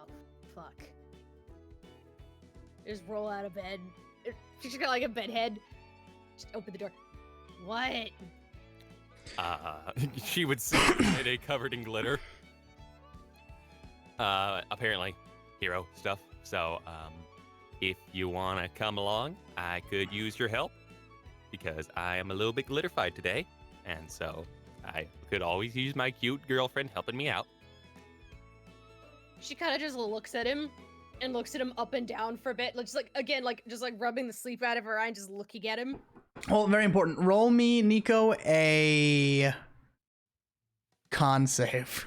S16: fuck. Just roll out of bed. She's got like a bed head. Just open the door. What?
S18: She would see Kaede covered in glitter. Apparently, hero stuff. So, if you want to come along, I could use your help because I am a little bit glitterified today, and so I could always use my cute girlfriend helping me out.
S16: She kind of just looks at him and looks at him up and down for a bit. Just like again, just rubbing the sleep out of her eye and just looking at him.
S14: Well, very important. Roll me, Nico, a con save.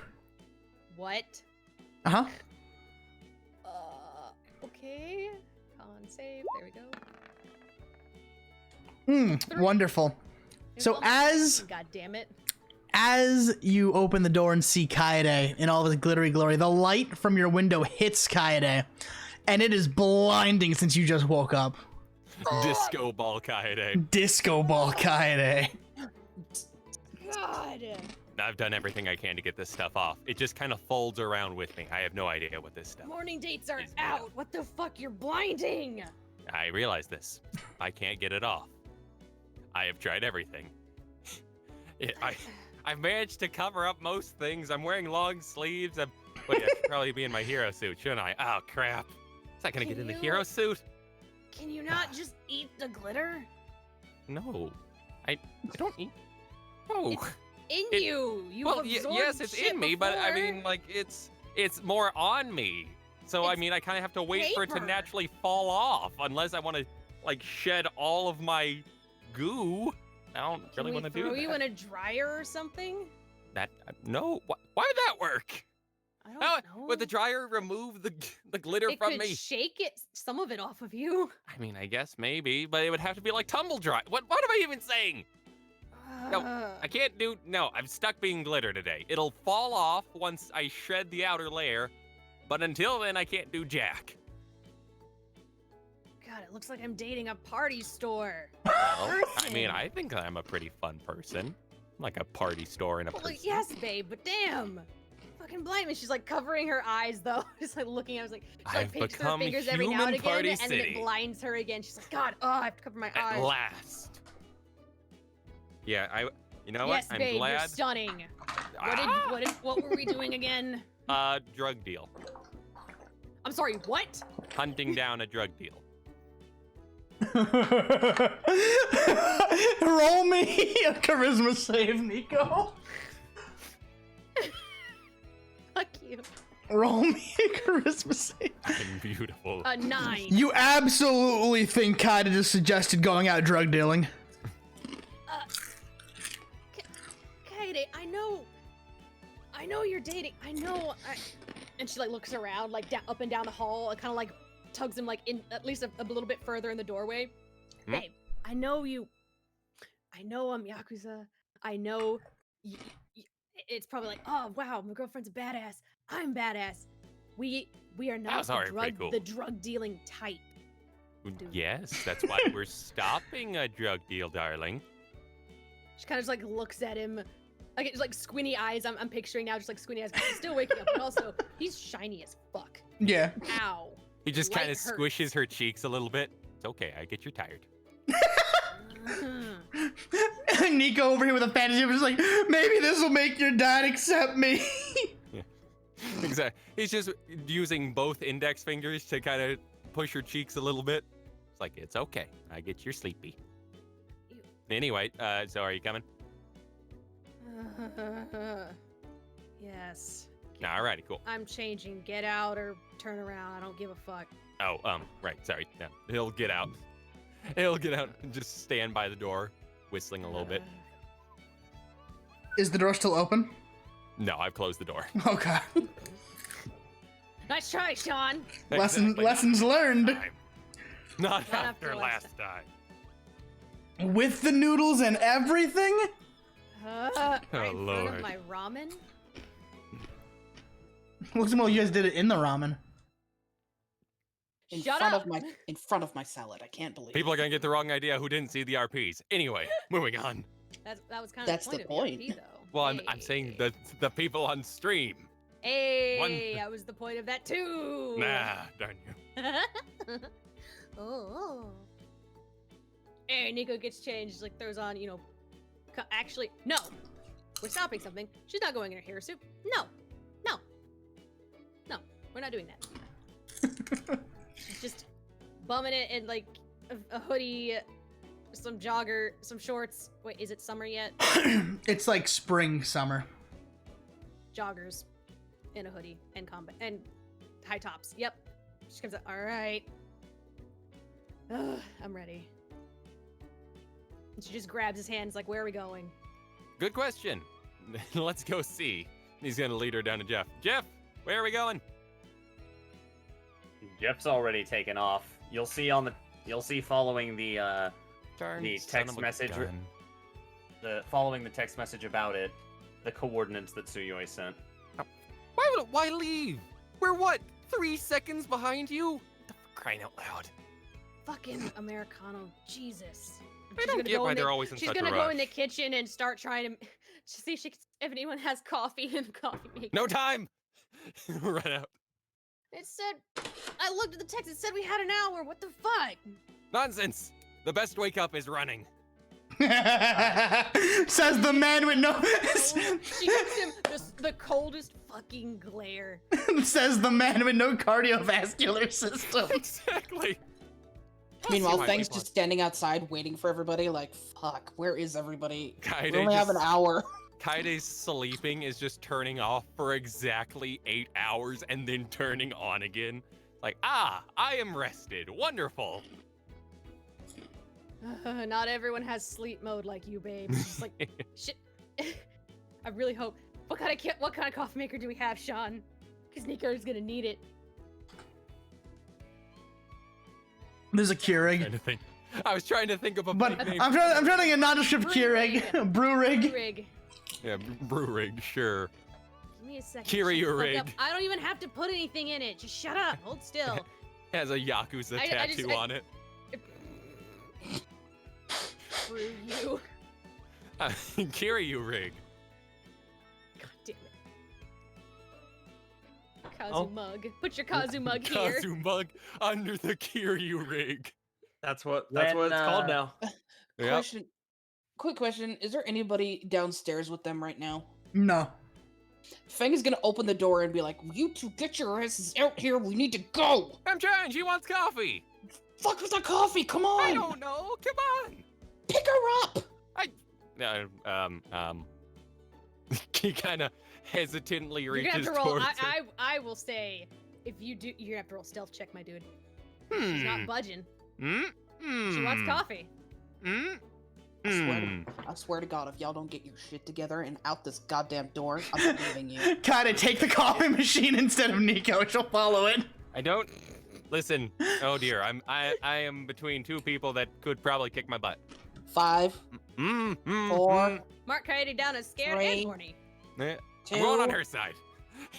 S16: What?
S14: Uh-huh.
S16: Okay. Con save. There we go.
S14: Wonderful. So
S16: God damn it.
S14: as you open the door and see Kaede in all of his glittery glory, the light from your window hits Kaede, and it is blinding since you just woke up.
S18: Disco ball Kaede.
S14: Disco ball Kaede.
S16: God.
S18: I've done everything I can to get this stuff off. It just kind of folds around with me. I have no idea what this stuff.
S16: Morning dates are out. What the fuck? You're blinding.
S18: I realize this. I can't get it off. I have tried everything. I've managed to cover up most things. I'm wearing long sleeves. I should probably be in my hero suit, shouldn't I? Oh, crap. Is that going to get in the hero suit?
S16: Can you not just eat the glitter?
S18: No. I don't eat. No.
S16: In you. You
S18: well,
S16: absorbed
S18: yes, it's
S16: shit
S18: in me, but I
S16: before.
S18: mean, like, it's more on me. So, I mean, I kind of have to wait for it to
S16: paper.
S18: naturally fall off, unless I want to, like, shed all of my goo. I don't really want to do
S16: Throw
S18: that.
S16: you in a dryer or something?
S18: That no. Why would that work?
S16: I don't know.
S18: Would the dryer remove the glitter
S16: It
S18: from
S16: could
S18: me?
S16: shake it, some of it off of you.
S18: I mean, I guess maybe, but it would have to be like tumble dry. What am I even saying? No, I can't do. No, I'm stuck being glitter today. It'll fall off once I shred the outer layer, but until then, I can't do jack.
S16: God, it looks like I'm dating a party store.
S18: Well, I mean, I think I'm a pretty fun person. Like a party store in a
S16: Well,
S18: person.
S16: yes, babe, but damn. Fucking blind me. She's like covering her eyes though. Just like looking. I was like, she like
S18: I've
S16: pinches her
S18: become
S16: fingers every now and
S18: human party
S16: again, and then it
S18: city.
S16: blinds her again. She's like, God, I have to cover my eyes.
S18: At last. Yeah, you know
S16: Yes,
S18: what? I'm
S16: babe, you're
S18: glad.
S16: stunning. What were we doing again?
S18: Drug deal.
S16: I'm sorry, what?
S18: Hunting down a drug deal.
S14: Roll me a charisma save, Nico.
S16: Fuck you.
S14: Roll me a charisma save.
S18: I'm beautiful.
S16: 9.
S14: You absolutely think Kaede just suggested going out drug dealing.
S16: Kaede, I I know you're dating. I know. And she like looks around, like up and down the hall, and kind of like tugs him like in at least a little bit further in the doorway. Hey, I know you. I know I'm Yakuza. I know. It's probably like, oh wow, my girlfriend's a badass. I'm badass. We are not the drug dealing type. Dude.
S18: Yes, that's why we're stopping a drug deal, darling.
S16: She kind of just like looks at him, like it's like squinty eyes. I'm picturing now, just like squinty eyes. He's still waking up, but also he's shiny as fuck.
S14: Yeah.
S16: Ow.
S18: He just kind of squishes her cheeks a little bit. It's okay, I get you're tired.
S14: Nico over here with a fantasy, just like, maybe this will make your dad accept me.
S18: Yeah. Exactly. He's just using both index fingers to kind of push her cheeks a little bit. It's like, it's okay. I get you're sleepy.
S16: Ew.
S18: Anyway, so are you coming?
S16: Yes.
S18: Alrighty, cool.
S16: I'm changing. Get out or turn around. I don't give a fuck.
S18: Oh, right. Sorry. Yeah, he'll get out. He'll get out and just stand by the door, whistling a little bit.
S14: Is the door still open?
S18: No, I've closed the door.
S14: Okay.
S16: Nice try, Sean.
S14: Lessons learned.
S18: Not after last time.
S14: With the noodles and everything?
S16: Right in front of my ramen?
S14: Looks like you guys did it in the ramen.
S15: In front of my salad. I can't believe.
S18: People are gonna get the wrong idea who didn't see the RPs. Anyway, moving on.
S16: That was kind of the point. Of the RP, though.
S18: Well, I'm saying the people on stream.
S16: Hey, that was the point of that too.
S18: Nah, darn you.
S16: Oh. Hey, Nico gets changed. Like throws on, actually, no. We're stopping something. She's not going in her hero suit. No, we're not doing that. She's just bumming it in like a hoodie, some jogger, some shorts. Wait, is it summer yet?
S14: It's like spring, summer.
S16: Joggers in a hoodie and combat and high tops. Yep. She comes out. All right. Ugh, I'm ready. And she just grabs his hands like, where are we going?
S18: Good question. Let's go see. He's gonna lead her down to Jeff. Jeff, where are we going?
S20: Jeff's already taken off. You'll see following the text message. Following the text message about it, the coordinates that Tsuyoi sent.
S18: Why leave? We're what? 3 seconds behind you? Crying out loud.
S16: Fucking Americano. Jesus.
S18: I don't get why they're always in such a rush.
S16: She's gonna go in the kitchen and start trying to see if anyone has coffee in the coffee maker.
S18: No time! Run out.
S16: It said, I looked at the text, it said we had an hour. What the fuck?
S18: Nonsense. The best wake up is running.
S14: Says the man with no...
S16: She gives him the coldest fucking glare.
S14: Says the man with no cardiovascular system.
S18: Exactly.
S15: Meanwhile, Fang's just standing outside waiting for everybody like, fuck, where is everybody?
S18: Kaede
S15: we only have an hour.
S18: Kaide's sleeping is just turning off for exactly 8 hours and then turning on again. Like, I am rested. Wonderful.
S16: Not everyone has sleep mode like you, babe. It's like, shit. I really hope. What kind of coffee maker do we have, Sean? Because Nico's gonna need it.
S14: There's a Keurig.
S18: I was trying to think of a
S14: but
S18: name.
S14: I'm trying to get nondescript Keurig. Brew rig.
S18: Yeah, brew rig, sure.
S16: Give me a second.
S18: Kiryu rig.
S16: I don't even have to put anything in it. Just shut up. Hold still.
S18: Has a Yakuza tattoo on it.
S16: Screw you.
S18: Kiryu rig.
S16: God damn it. Kazu mug. Put your Kazu mug here.
S18: Kazu mug under the Kiryu rig.
S17: That's what it's called now.
S15: Quick question. Is there anybody downstairs with them right now?
S14: No.
S15: Fang is gonna open the door and be like, you two get your asses out here. We need to go.
S18: I'm trying. She wants coffee.
S15: Fuck with the coffee. Come on.
S18: I don't know. Come on.
S15: Pick her up.
S18: He kind of hesitantly reaches
S16: you're gonna have to roll.
S18: towards her.
S16: I will say, if you do, you're gonna have to roll stealth check, my dude. She's not budging. She wants coffee.
S15: I swear to God, if y'all don't get your shit together and out this goddamn door, I'm not leaving you.
S14: Kinda take the coffee machine instead of Nico. She'll follow it.
S18: I don't listen. Oh dear, I am between two people that could probably kick my butt.
S15: 5, 4.
S16: Mark Coyote down is scared
S15: 3,
S16: and horny.
S18: I'm
S15: 2,
S18: going on her side.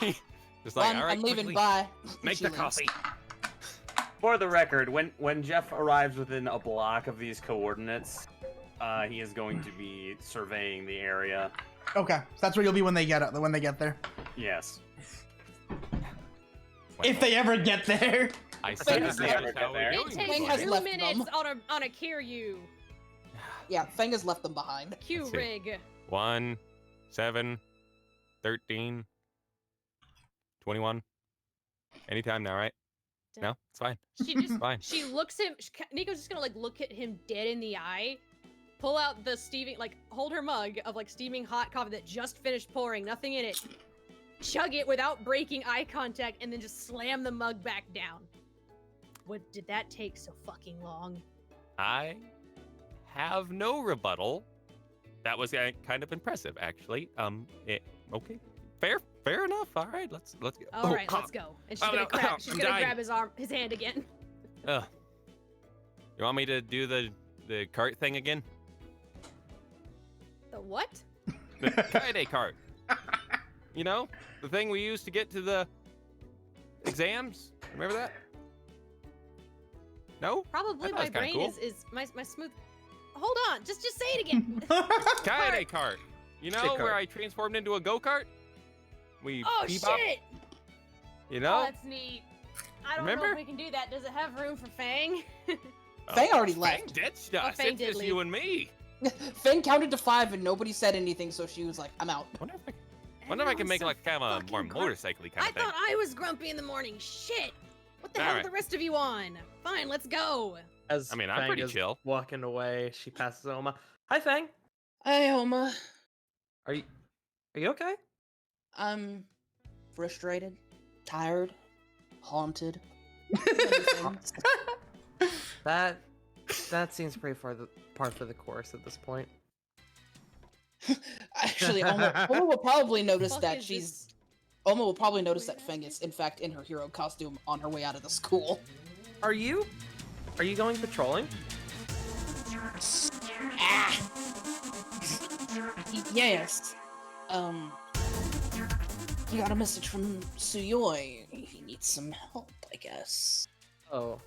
S18: Just like,
S15: 1,
S18: all right,
S15: I'm leaving.
S18: quickly,
S15: Bye.
S18: Make
S15: She
S18: the
S15: leaves.
S18: coffee.
S20: For the record, when Jeff arrives within a block of these coordinates, he is going to be surveying the area.
S14: Okay, so that's where you'll be when they get there.
S20: Yes.
S14: If they ever get there.
S18: I
S20: said
S18: this
S20: they
S18: is
S20: ever
S18: how
S20: get
S18: we're
S20: there.
S18: doing
S16: It
S18: this.
S16: takes
S15: has
S16: 2
S15: left
S16: minutes
S15: them.
S16: on a Kiryu.
S15: Yeah, Fang has left them behind.
S16: Q rig.
S18: 1, 7, 13, 21. Anytime now, right? No, it's fine.
S16: She just
S18: Fine.
S16: she looks him. Nico's just gonna like look at him dead in the eye, pull out the steaming hold her mug of steaming hot coffee that just finished pouring, nothing in it, chug it without breaking eye contact, and then just slam the mug back down. What did that take so fucking long?
S18: I have no rebuttal. That was kind of impressive, actually. Okay, fair enough. All right, let's go.
S16: All right, let's go. And she's gonna grab his hand again.
S18: You want me to do the cart thing again?
S16: The what?
S18: The Kaede cart. You know, the thing we used to get to the exams. Remember that? No?
S16: Probably
S18: That
S16: my
S18: was kinda
S16: brain
S18: cool.
S16: is my smooth. Hold on, just say it again.
S18: Kaede cart. You know,
S17: Shit
S18: where
S17: cart.
S18: I transformed into a go-kart? We
S16: Oh
S18: bebop,
S16: shit!
S18: you know?
S16: Oh, that's neat. I don't know
S18: Remember?
S16: if we can do that. Does it have room for Fang?
S15: Fang already
S18: Fang
S15: left.
S18: ditched us.
S16: Fang
S18: It's
S16: did
S18: just
S16: leave.
S18: you and me.
S15: Fang counted to 5 and nobody said anything, so she was like, I'm out.
S18: Wonder if I can make like kind of a more motorcycle-y kind
S16: I
S18: of thing.
S16: thought I was grumpy in the morning. Shit! What the hell
S18: Alright.
S16: are the rest of you on? Fine, let's go.
S17: As
S18: I mean, I'm
S17: Fang
S18: pretty
S17: is
S18: chill.
S17: walking away, she passes Oma. Hi, Fang.
S15: Hey, Oma.
S17: Are you okay?
S15: I'm frustrated, tired, haunted.
S17: That seems pretty far par for the course at this point.
S15: Actually, Oma will probably notice
S16: Fuck
S15: that
S16: is
S15: she's. Oma will probably notice that Fang is, in fact, in her hero costume on her way out of the school.
S17: Are you going patrolling?
S15: Yes. We got a message from Suyoi. He needs some help, I guess.
S17: Oh.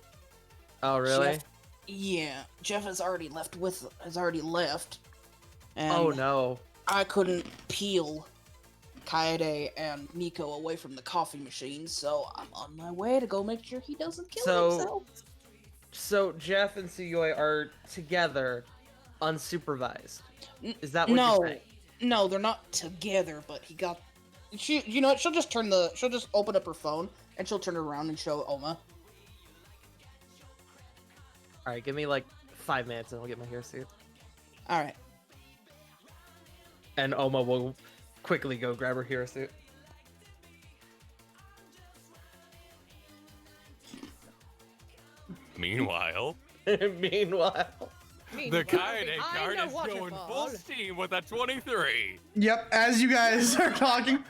S17: Oh, really?
S15: Jeff has already left. And
S17: Oh no.
S15: I couldn't peel Kaede and Nico away from the coffee machine, so I'm on my way to go make sure he doesn't kill himself.
S17: So Jeff and Suyoi are together, unsupervised. Is that what
S15: No,
S17: you're saying?
S15: no, they're not together. But he got. You know what? She'll just open up her phone and she'll turn it around and show Oma.
S17: All right, give me like 5 minutes and I'll get my hero suit.
S15: All right.
S17: And Oma will quickly go grab her hero suit.
S18: Meanwhile,
S17: the
S18: Kaede cart is going full steam with a 23.
S14: Yep, as you guys are talking.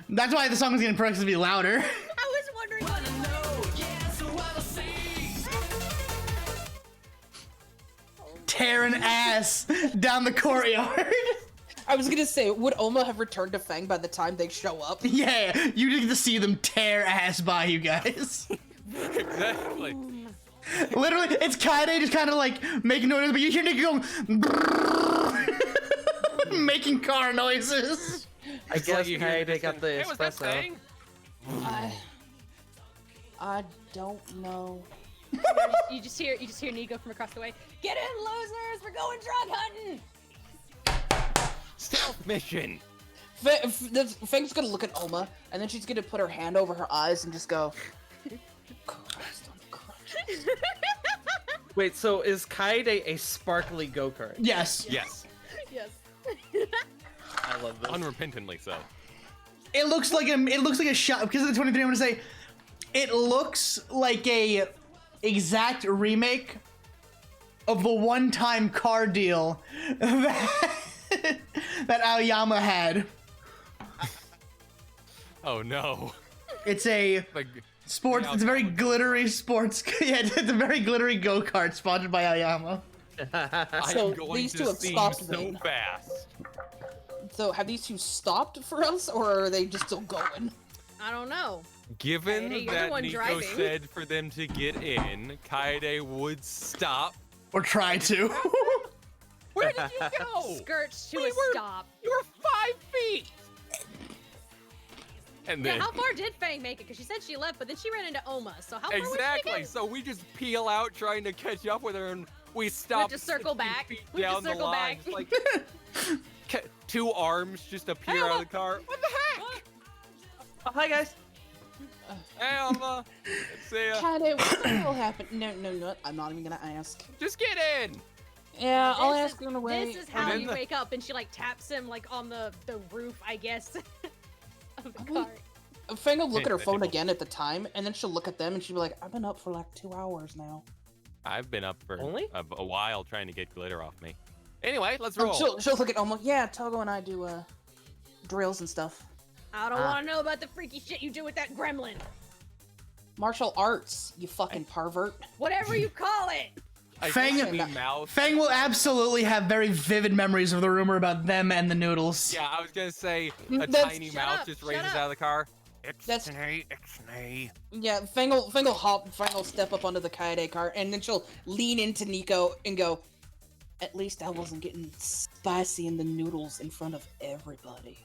S14: That's why the song is getting progressively louder.
S16: I was wondering.
S14: Tearing ass down the courtyard.
S15: I was gonna say, would Oma have returned to Fang by the time they show up?
S14: Yeah, you get to see them tear ass by you guys.
S18: Exactly.
S14: Literally, it's Kaede just kind of like making noises, but you hear Nick going making car noises.
S17: I guess Kaede got the espresso.
S15: I don't know.
S16: You just hear Nico from across the way. Get in, losers! We're going drug hunting.
S18: Stealth mission.
S15: Fang's gonna look at Oma, and then she's gonna put her hand over her eyes and just go.
S17: Wait, so is Kaede a sparkly go-kart?
S14: Yes.
S18: Yes.
S16: Yes.
S17: I love this.
S18: Unrepentantly so.
S14: It looks like a shot because of the 23. I'm gonna say, it looks like a exact remake of the one-time car deal that Aoyama had.
S18: Oh no.
S14: It's a sports. It's a very glittery sports. Yeah, it's a very glittery go-kart sponsored by Aoyama.
S15: So these two have stopped
S18: so
S15: me.
S18: fast.
S15: So have these two stopped for us, or are they just still going?
S16: I don't know.
S18: Given
S16: Hey, you're the
S18: that
S16: one
S18: Nico
S16: driving.
S18: said for them to get in, Kaede would stop.
S14: Or try to.
S18: Where did you go?
S16: Skirts to
S18: We
S16: a
S18: were-
S16: stop.
S18: You were 5 feet. And
S16: Yeah,
S18: then
S16: how far did Fang make it? Because she said she left, but then she ran into Oma. So how far
S18: exactly.
S16: was she
S18: So we just peel out trying to catch up with her, and we
S16: We have
S18: stop.
S16: to circle
S18: 60
S16: back.
S18: feet
S16: We have
S18: down
S16: to circle
S18: the line.
S16: back.
S18: Just like two arms just appear out of the car. What the heck?
S17: Oh, hi guys.
S18: Hey, Alma. See ya.
S15: Kaede, what the hell happened? No, I'm not even gonna ask.
S18: Just get in.
S15: Yeah, I'll
S16: This
S15: ask her in a way.
S16: This is how you wake up, and she like taps him like on the roof, I guess, of the car.
S15: Fang will look at her phone again at the time, and then she'll look at them and she'll be like, I've been up for like 2 hours now.
S18: I've been up for
S17: Only?
S18: a while trying to get glitter off me. Anyway, let's roll.
S15: She'll look at Oma. Yeah, Togo and I do drills and stuff.
S16: I don't want to know about the freaky shit you do with that gremlin.
S15: Martial arts, you fucking pervert.
S16: Whatever you call it.
S14: Fang will absolutely have very vivid memories of the rumor about them and the noodles.
S18: Yeah, I was gonna say a
S15: That's-
S18: tiny
S15: Shut
S18: mouth
S15: up,
S18: just
S15: shut
S18: raises
S15: up.
S18: out of the car.
S15: That's-
S18: Ixnay.
S15: Yeah, Fang will hop, Fang will step up onto the Kaede cart, and then she'll lean into Nico and go, at least I wasn't getting spicy in the noodles in front of everybody.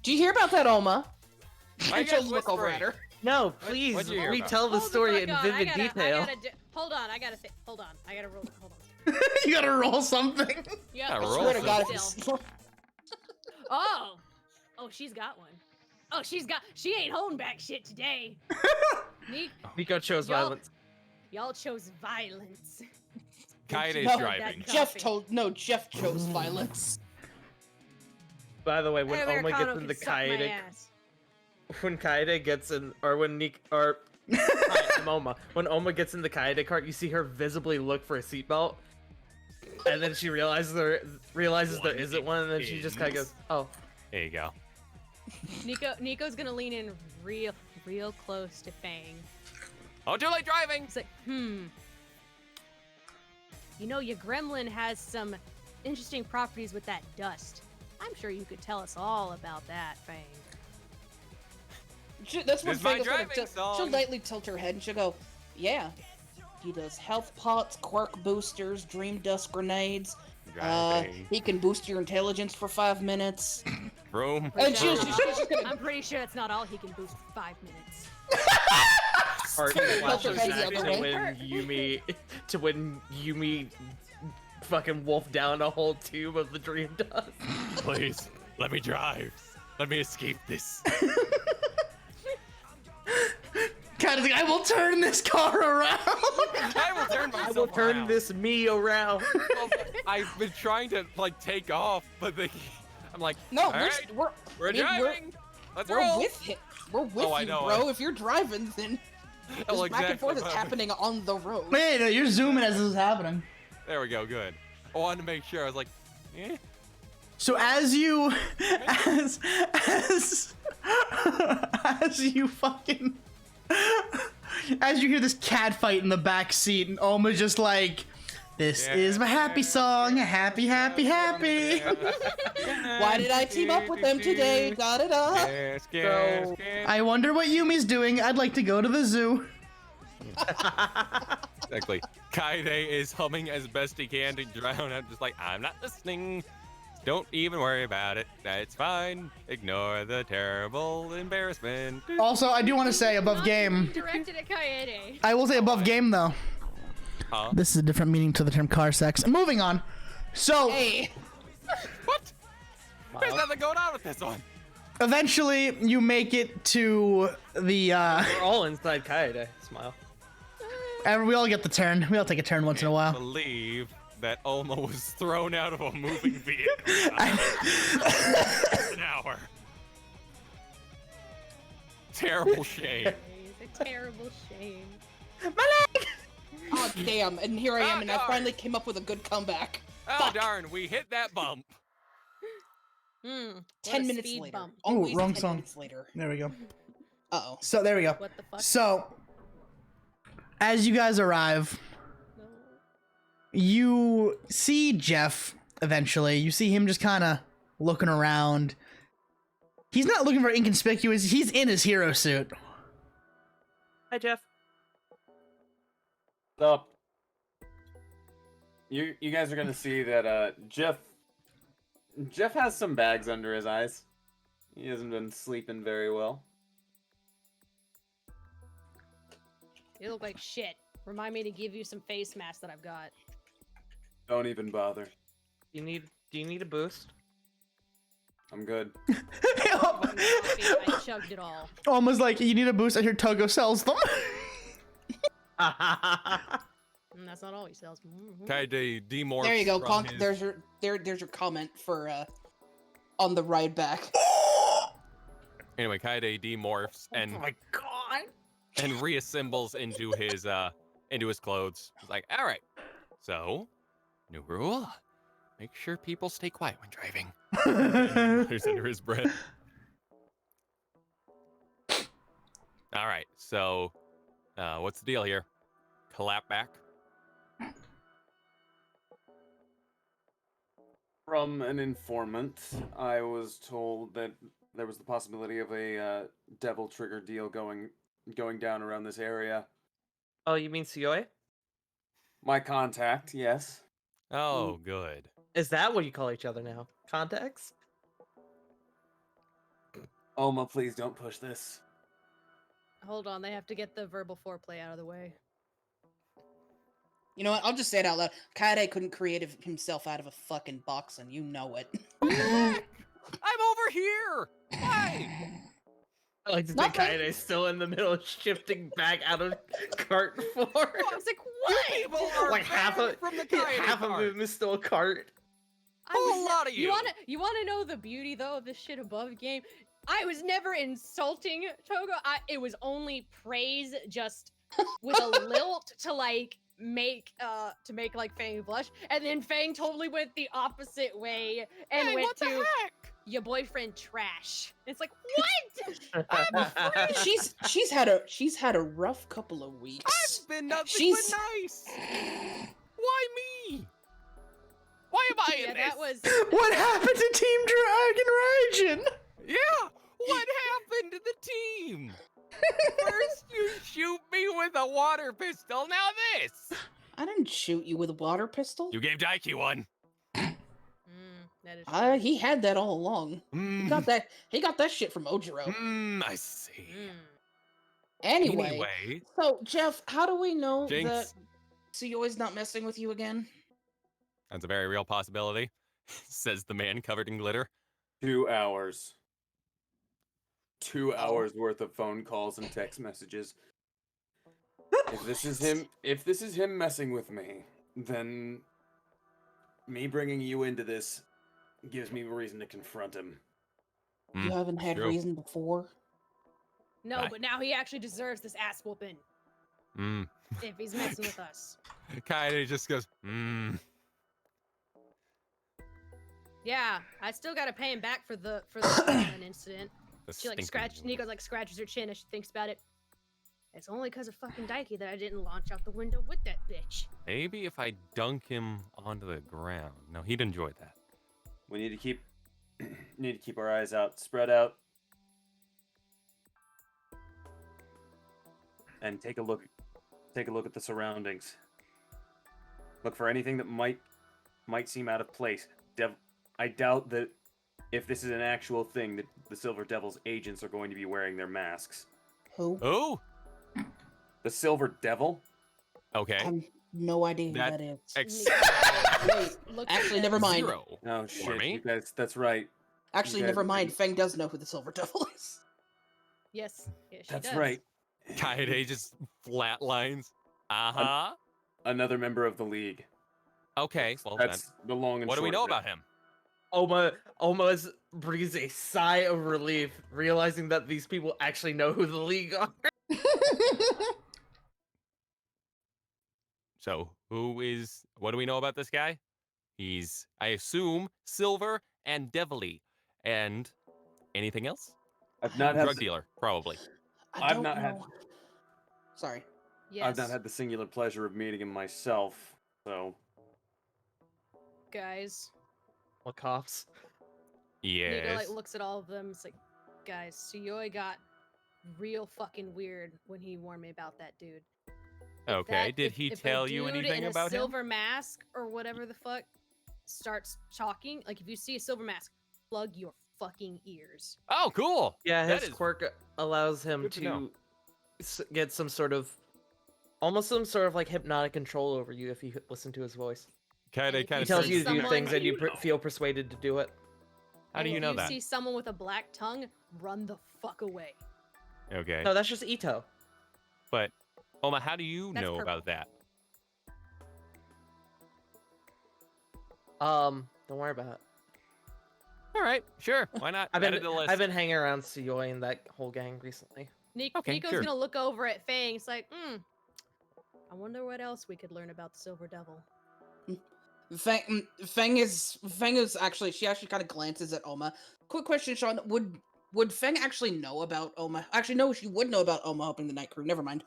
S15: Do you hear about that, Oma?
S18: Why
S15: And
S18: you
S15: she'll
S18: guys
S15: look over
S18: whispering?
S15: at her.
S17: No, please
S18: what'd you hear about?
S17: retell the
S16: Hold
S17: story
S16: fuck
S17: in
S16: on,
S17: vivid
S16: I
S17: detail.
S16: hold on, I gotta think. Hold on, I gotta roll. Hold on.
S14: You gotta roll something.
S16: Yeah,
S18: I
S15: I swear to God, if
S16: still. Oh, she's got one. Oh, she ain't holding back shit today.
S17: Nico chose
S16: Y'all-
S17: violence.
S16: Y'all chose violence.
S18: Kaide's
S15: No,
S18: driving.
S15: Jeff chose violence.
S17: By the way, when
S16: Hey,
S17: Oma
S16: Americano
S17: gets into
S16: can suck my
S17: Kaede,
S16: ass.
S17: when Kaede gets in, or when hi, I'm Oma. When Oma gets in the Kaede cart, you see her visibly look for a seatbelt, and then she realizes there isn't one, and then she just kind of goes, "Oh."
S18: There you go.
S16: Nico's gonna lean in real close to Fang.
S18: Oh, too late driving.
S16: He's like, You know, your gremlin has some interesting properties with that dust. I'm sure you could tell us all about that, Fang.
S15: That's what
S18: This is my
S15: Fang will sort of
S18: driving song.
S15: she'll lightly tilt her head and she'll go, yeah. He does health pots, quirk boosters, dream dust grenades.
S18: Driving.
S15: He can boost your intelligence for 5 minutes.
S18: Room.
S15: And
S16: I'm pretty sure it's not all he can boost for 5 minutes.
S17: Art
S15: Tilt her
S17: flashes
S15: head the
S17: back
S15: other
S17: to
S15: way.
S17: when Yumi fucking wolfed down a whole tube of the dream dust.
S18: Please, let me drive. Let me escape this.
S14: Kind of like, I will turn this car around.
S18: I will turn
S17: I
S18: myself
S17: will turn
S18: around.
S17: this me around.
S18: Well, I've been trying to like take off, but I'm like,
S15: No,
S18: all right, we're
S15: I mean,
S18: driving. Let's
S15: we're
S18: roll.
S15: with him. We're with
S18: Oh, I
S15: you,
S18: know,
S15: bro. If you're driving, then this
S18: Oh,
S15: back and forth is
S18: exactly.
S15: happening on the road.
S14: Wait, no, you're zooming as this is happening.
S18: There we go. Good. I wanted to make sure. I was like, eh.
S14: So as you, as you fucking, as you hear this cat fight in the back seat, and Oma's just like, "This is my happy song, happy, happy, happy."
S15: Why did I team up with them today? Da da da.
S14: So, I wonder what Yumi's doing. I'd like to go to the zoo.
S18: Exactly. Kaede is humming as best he can to drown out. Just like, I'm not listening. Don't even worry about it. It's fine. Ignore the terrible embarrassment.
S14: Also, I do want to say above game.
S16: Directed at Kaede.
S14: I will say above game though.
S18: Huh?
S14: This is a different meaning to the term car sex. Moving on. So.
S15: Hey.
S18: What? There's nothing going on with this one.
S14: Eventually, you make it to the.
S17: We're all inside Kaede. Smile.
S14: And we all get the turn. We all take a turn once in a while.
S18: Believe that Oma was thrown out of a moving vehicle. An hour. Terrible shame.
S16: It's a terrible shame.
S14: My leg!
S15: Oh, damn. And here I am, and I finally came up with a good comeback.
S18: Oh, darn. We hit that bump.
S15: 10 minutes later.
S16: Bump.
S15: Always
S14: wrong
S15: 10
S14: song.
S15: minutes later.
S14: There we go.
S15: Uh-oh.
S14: So there we go.
S16: What the fuck?
S14: So as you guys arrive, you see Jeff eventually. You see him just kind of looking around. He's not looking for inconspicuous. He's in his hero suit.
S17: Hi, Jeff.
S20: Up. You guys are gonna see that Jeff has some bags under his eyes. He hasn't been sleeping very well.
S16: You look like shit. Remind me to give you some face masks that I've got.
S20: Don't even bother.
S17: Do you need a boost?
S20: I'm good.
S16: I chugged it all.
S14: Almost like you need a boost. I hear Togo sells them.
S16: That's not all he sells.
S18: Kaide demorphs.
S15: There you go.
S18: from his-
S15: There's your comment for on the ride back.
S18: Anyway, Kaide demorphs and
S14: Oh my god.
S18: and reassembles into his clothes. He's like, all right, so new rule: make sure people stay quiet when driving. There's under his breath. All right, so what's the deal here? Clap back.
S20: From an informant, I was told that there was the possibility of a devil trigger deal going down around this area.
S17: Oh, you mean Sioy?
S20: My contact, yes.
S18: Oh, good.
S17: Is that what you call each other now? Contacts?
S20: Oma, please don't push this.
S16: Hold on, they have to get the verbal foreplay out of the way.
S15: You know what? I'll just say it out loud. Kaede couldn't create himself out of a fucking box, and you know it.
S18: I'm over here. Why?
S17: I like to think Kaide's still in the middle of shifting back out of cart 4.
S16: I was like, what?
S18: People are
S17: Like half of
S18: from the
S17: half of him is still a cart.
S18: Whole lot of you.
S16: You wanna know the beauty though of this shit above game? I was never insulting Togo. It was only praise, just with a lilt to make like Fang blush, and then Fang totally went the opposite way and
S18: Hey,
S16: went
S18: what the
S16: to
S18: heck?
S16: your boyfriend trash. It's like, what?
S18: I'm afraid.
S15: She's had a rough couple of weeks.
S18: I've been nothing but nice. Why me? Why am I in this?
S16: That was
S14: What happened to Team Dragon Raijin?
S18: Yeah. What happened to the team? First you shoot me with a water pistol, now this.
S15: I didn't shoot you with a water pistol.
S18: You gave Daiki one.
S16: That is
S15: He had that all along. He got that shit from Ojiro.
S18: I see.
S15: Anyway, so Jeff, how do we know
S18: Jinx.
S15: that Sioy's not messing with you again?
S18: That's a very real possibility, says the man covered in glitter.
S20: 2 hours. 2 hours worth of phone calls and text messages. If this is him messing with me, then me bringing you into this gives me a reason to confront him.
S15: You haven't had reason before.
S16: no, but now he actually deserves this ass whooping if he's messing with us.
S18: Kaede just goes,
S16: Yeah, I still gotta pay him back for the an incident.
S18: The
S16: She
S18: stinking
S16: Nico scratches her chin as she thinks about it. It's only because of fucking Daiki that I didn't launch out the window with that bitch.
S18: Maybe if I dunk him onto the ground. No, he'd enjoy that.
S20: We need to keep our eyes out, spread out, and take a look at the surroundings. Look for anything that might seem out of place. I doubt that if this is an actual thing that the Silver Devil's agents are going to be wearing their masks.
S15: Who?
S18: Oh,
S20: the Silver Devil?
S18: Okay.
S15: I have no idea who that is. Wait, actually, never mind.
S20: Oh shit, you guys, that's right.
S15: Actually,
S20: You guys-
S15: never mind. Fang does know who the Silver Devil is.
S16: Yes, she
S20: That's
S16: does.
S20: right.
S18: Kaede just flatlines. Uh-huh.
S20: Another member of the League.
S18: Okay, well,
S20: That's the long and
S18: what do we
S20: short
S18: know
S20: of it.
S18: about him?
S17: Oma's breathes a sigh of relief, realizing that these people actually know who the League are.
S18: So, what do we know about this guy? He's, I assume, silver and devilly. And anything else?
S20: I've not had
S18: drug dealer, probably.
S20: I've not had.
S15: Sorry.
S16: Yes.
S20: I've not had the singular pleasure of meeting him myself, so.
S16: Guys.
S17: What coughs?
S18: Yes.
S16: Nico like looks at all of them. It's like, guys, Suyoi got real fucking weird when he warned me about that dude.
S18: Okay. Did he tell you anything about him?
S16: If a silver mask or whatever the fuck starts talking, like if you see a silver mask, plug your fucking ears.
S18: Oh, cool.
S17: Yeah,
S18: That
S17: his
S18: is
S17: quirk allows him
S18: good to know.
S17: to get some sort of like hypnotic control over you if you listen to his voice.
S18: Kaede kind
S17: He
S18: of
S17: tells you to do
S16: someone-
S17: things and you feel persuaded to do it.
S18: How do you
S16: If
S18: know
S16: you
S18: that?
S16: see someone with a black tongue, run the fuck away.
S18: Okay.
S17: No, that's just Ito.
S18: But, Oma, how do you
S16: That's
S18: know
S16: purple.
S18: about that?
S17: Don't worry about it.
S18: All right, sure. Why not?
S17: I've
S18: Add it to the list.
S17: been hanging around Suyoi and that whole gang recently.
S18: Okay,
S16: Nico's
S18: sure.
S16: gonna look over at Fang. It's like, I wonder what else we could learn about the Silver Devil.
S15: Fang is actually, she actually kind of glances at Oma. Quick question, Sean, would Fang actually know about Oma? Actually, no, she would know about Oma helping the night crew. Never mind.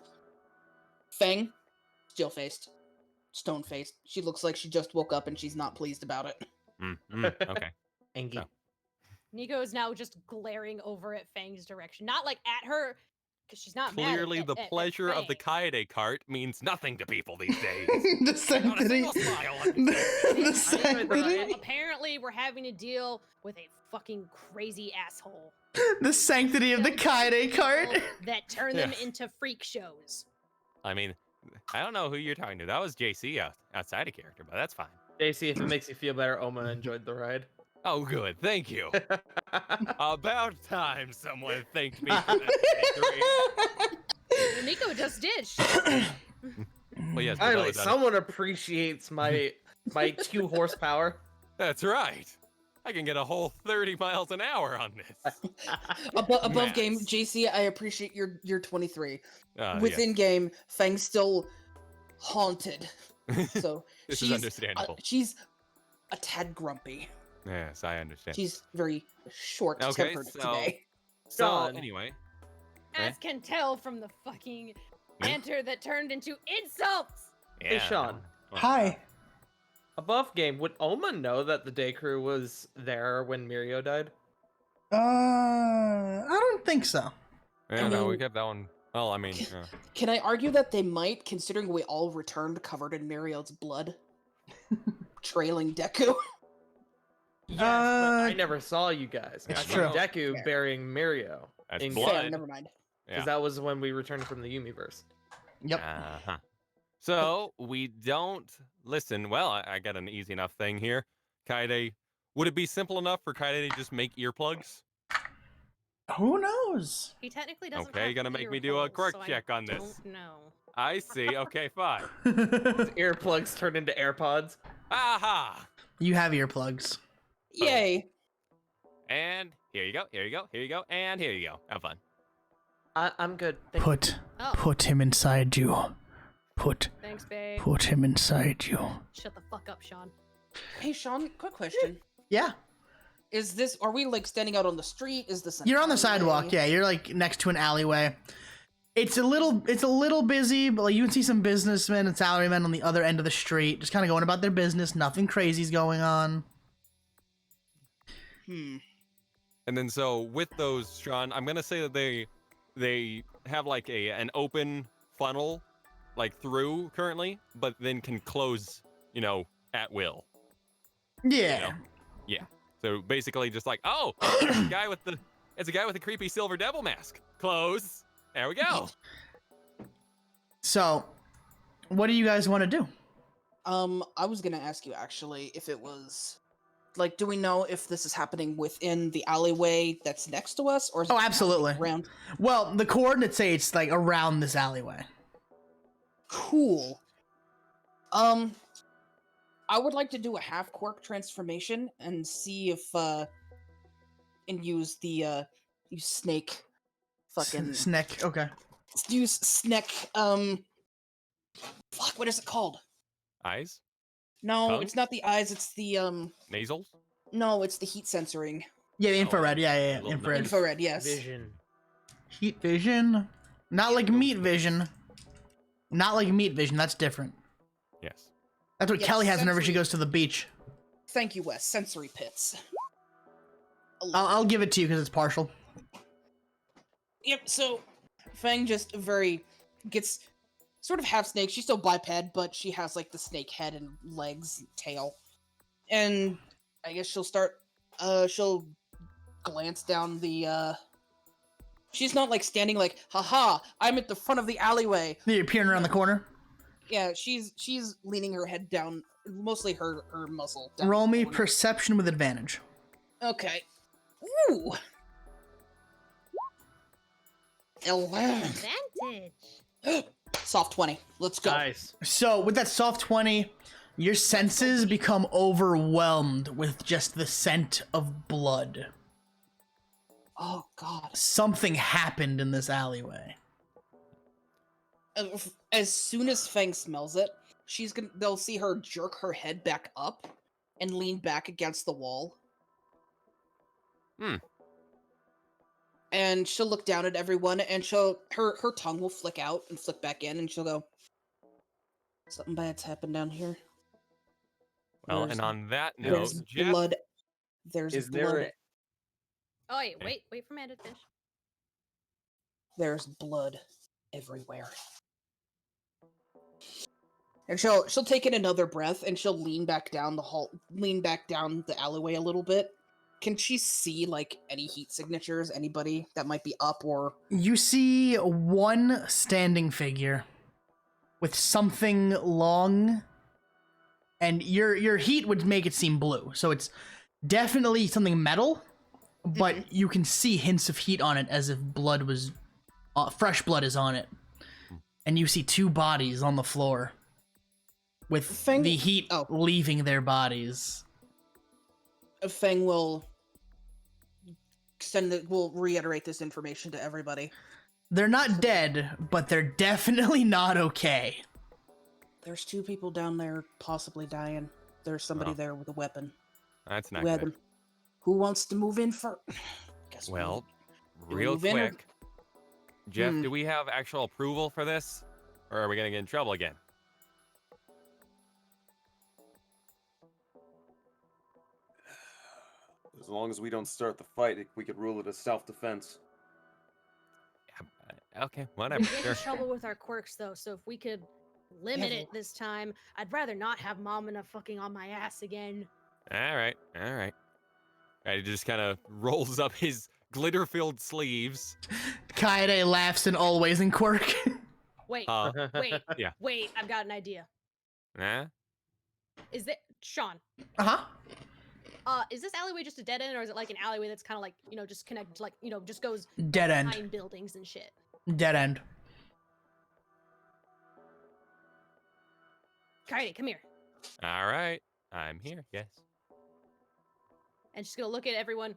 S15: Fang, steel-faced, stone-faced. She looks like she just woke up and she's not pleased about it.
S18: Okay.
S17: Angie.
S16: Nico is now just glaring over at Fang's direction, not like at her, because she's not mad
S18: Clearly,
S16: at,
S18: the
S16: at
S18: pleasure of the
S16: Fang.
S18: Kaede cart means nothing to people these days.
S14: The
S18: Not a
S14: sanctity.
S18: single smile on his face.
S14: The sanctity.
S16: Apparently, we're having to deal with a fucking crazy asshole
S14: The sanctity of the Kaede cart.
S16: that turn them
S18: Yeah.
S16: into freak shows.
S18: I mean, I don't know who you're talking to. That was JC outside of character, but that's fine.
S17: JC, if it makes you feel better, Oma enjoyed the ride.
S18: Oh, good. Thank you. About time someone thanked me for that.
S16: Nico just did.
S18: Well, yes, but that
S17: Finally,
S18: was
S17: someone appreciates my 2 horsepower.
S18: That's right. I can get a whole 30 miles an hour on this.
S15: Above game, JC, I appreciate your 23.
S18: Yes.
S15: Within game, Fang's still haunted. So
S18: This is understandable.
S15: She's a tad grumpy.
S18: Yes, I understand.
S15: She's very short-tempered today.
S18: So anyway,
S16: As can tell from the fucking banter that turned into insults.
S17: Hey, Sean.
S14: Hi.
S17: Above game, would Oma know that the day crew was there when Mirio died?
S14: I don't think so.
S18: Yeah, no, we kept that one. Well, I mean,
S15: Can I argue that they might, considering we all returned covered in Muriel's blood, trailing Deku?
S17: Yes, but I never saw you guys. I
S14: It's
S17: saw
S14: true.
S17: Deku burying Mirio.
S18: That's
S17: in
S18: blood.
S15: Fair, never mind.
S17: Because that was when we returned from the Yumiverse.
S14: Yep.
S18: Uh-huh. So we don't listen. Well, I got an easy enough thing here. Kaede, would it be simple enough for Kaede to just make earplugs?
S14: Who knows?
S16: He technically doesn't.
S18: Okay,
S16: have
S18: you're gonna make
S16: ear
S18: me do a
S16: holes,
S18: quirk
S16: so
S18: check on this.
S16: Don't know.
S18: I see. Okay, fine.
S17: Earplugs turned into AirPods.
S18: Aha!
S14: You have earplugs.
S15: Yay!
S18: And here you go. Here you go. Here you go. And here you go. Have fun.
S17: I'm good.
S14: Put him inside you.
S16: Thanks, babe.
S14: Put him inside you.
S16: Shut the fuck up, Sean.
S15: Hey, Sean, quick question.
S14: Yeah.
S15: Are we like standing out on the street? Is this an
S14: You're on the
S15: alleyway?
S14: sidewalk. Yeah, you're like next to an alleyway. It's a little busy, but like you can see some businessmen and salarymen on the other end of the street, just kind of going about their business. Nothing crazy's going on.
S18: And then so with those, Sean, I'm gonna say that they have like an open funnel like through currently, but then can close, at will.
S14: Yeah.
S18: Yeah. So basically just like, oh, it's a guy with the creepy silver devil mask. Close. There we go.
S14: So, what do you guys want to do?
S15: I was gonna ask you actually if it was like, do we know if this is happening within the alleyway that's next to us, or is
S14: Oh,
S15: it
S14: absolutely.
S15: around?
S14: Well, the coordinates say it's like around this alleyway.
S15: Cool. I would like to do a half quirk transformation and see if and use the use snake fucking
S14: Snake. Okay.
S15: use snake fuck, what is it called?
S18: Eyes?
S15: No,
S18: Tongue?
S15: it's not the eyes. It's the
S18: Nasals?
S15: No, it's the heat censoring.
S14: Yeah, the infrared. Yeah.
S17: Little
S14: Infrared.
S15: Infrared, yes.
S17: Vision.
S14: Heat vision. Not like meat vision. Not like meat vision. That's different.
S18: Yes.
S14: That's what
S15: Yes,
S14: Kelly has whenever she
S15: sensory-
S14: goes to the beach.
S15: Thank you, Wes. Sensory pits.
S14: I'll give it to you because it's partial.
S15: Yep. So, Fang just gets sort of half snake. She's still biped, but she has like the snake head and legs, and tail, and I guess she'll start. She'll glance down the. She's not like standing like, haha, I'm at the front of the alleyway.
S14: You're peering around the corner.
S15: Yeah, she's leaning her head down, mostly her muscle. Down
S14: Roll
S15: the
S14: me
S15: corner.
S14: perception with advantage.
S15: Okay. Ooh. 11.
S16: Advantage.
S15: Soft 20. Let's go.
S17: Nice.
S14: So with that soft 20, your senses become overwhelmed with just the scent of blood.
S15: Oh God.
S14: Something happened in this alleyway.
S15: As soon as Fang smells it, they'll see her jerk her head back up and lean back against the wall. And she'll look down at everyone, and her tongue will flick out and flick back in, and she'll go, "Something bad's happened down here."
S18: Well,
S15: There's-
S18: and on that
S15: there's
S18: note, Jeff,
S15: blood. There's
S20: Is
S15: blood.
S20: there
S16: Oh wait for Amanda to finish.
S15: There's blood everywhere. And she'll take in another breath, and she'll lean back down the alleyway a little bit. Can she see like any heat signatures, anybody that might be up or?
S14: You see one standing figure with something long, and your heat would make it seem blue, so it's definitely something metal, but you can see hints of heat on it as if blood was fresh blood is on it. And you see two bodies on the floor with the heat leaving their bodies.
S15: Fang will will reiterate this information to everybody.
S14: They're not dead, but they're definitely not okay.
S15: There's two people down there possibly dying. There's somebody there with a weapon.
S18: that's not
S15: Who had
S18: good.
S15: them- Who wants to move in first?
S18: Well,
S15: Do we
S18: real
S15: move in or-
S18: quick, Jeff, do we have actual approval for this, or are we gonna get in trouble again?
S2: As long as we don't start the fight, we could rule it as self-defense.
S18: Okay, whatever.
S16: We get
S18: Sure.
S16: in trouble with our quirks though, so if we could limit it this time, I'd rather not have Mom fucking on my ass again.
S18: All right. He just kind of rolls up his glitter-filled sleeves.
S14: Kaede laughs in always in quirk.
S16: Wait,
S18: Yeah.
S16: wait, I've got an idea.
S18: Nah.
S16: Is that Sean?
S14: Uh-huh.
S16: Is this alleyway just a dead end, or is it like an alleyway that's kind of like, just connected, like, just goes
S14: Dead end.
S16: behind buildings and shit?
S14: Dead end.
S16: Kaede, come here.
S18: All right. I'm here. Yes.
S16: And she's gonna look at everyone.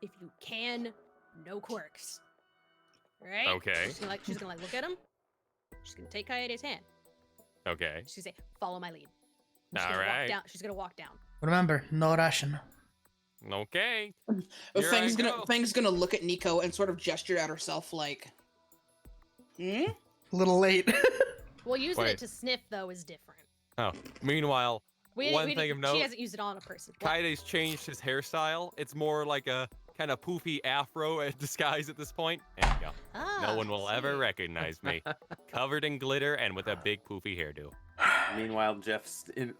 S16: If you can, no quirks. Right?
S18: Okay.
S16: She's gonna look at him. She's gonna take Kaede's hand.
S18: Okay.
S16: She's gonna say, "Follow my lead."
S18: All right.
S16: She's gonna walk down.
S14: Remember, no rushing.
S18: Okay.
S15: Fang's gonna look at Nico and sort of gesture at herself like,
S14: A little late.
S16: Well, using
S18: Wait.
S16: it to sniff though is different.
S18: Oh, meanwhile, one thing of note,
S16: She hasn't used it on a person. What?
S18: Kaede's changed his hairstyle. It's more like a kind of poofy afro disguise at this point. There you go. No one will ever recognize me. Covered in glitter and with a big poofy hairdo.
S2: Meanwhile, Jeff's in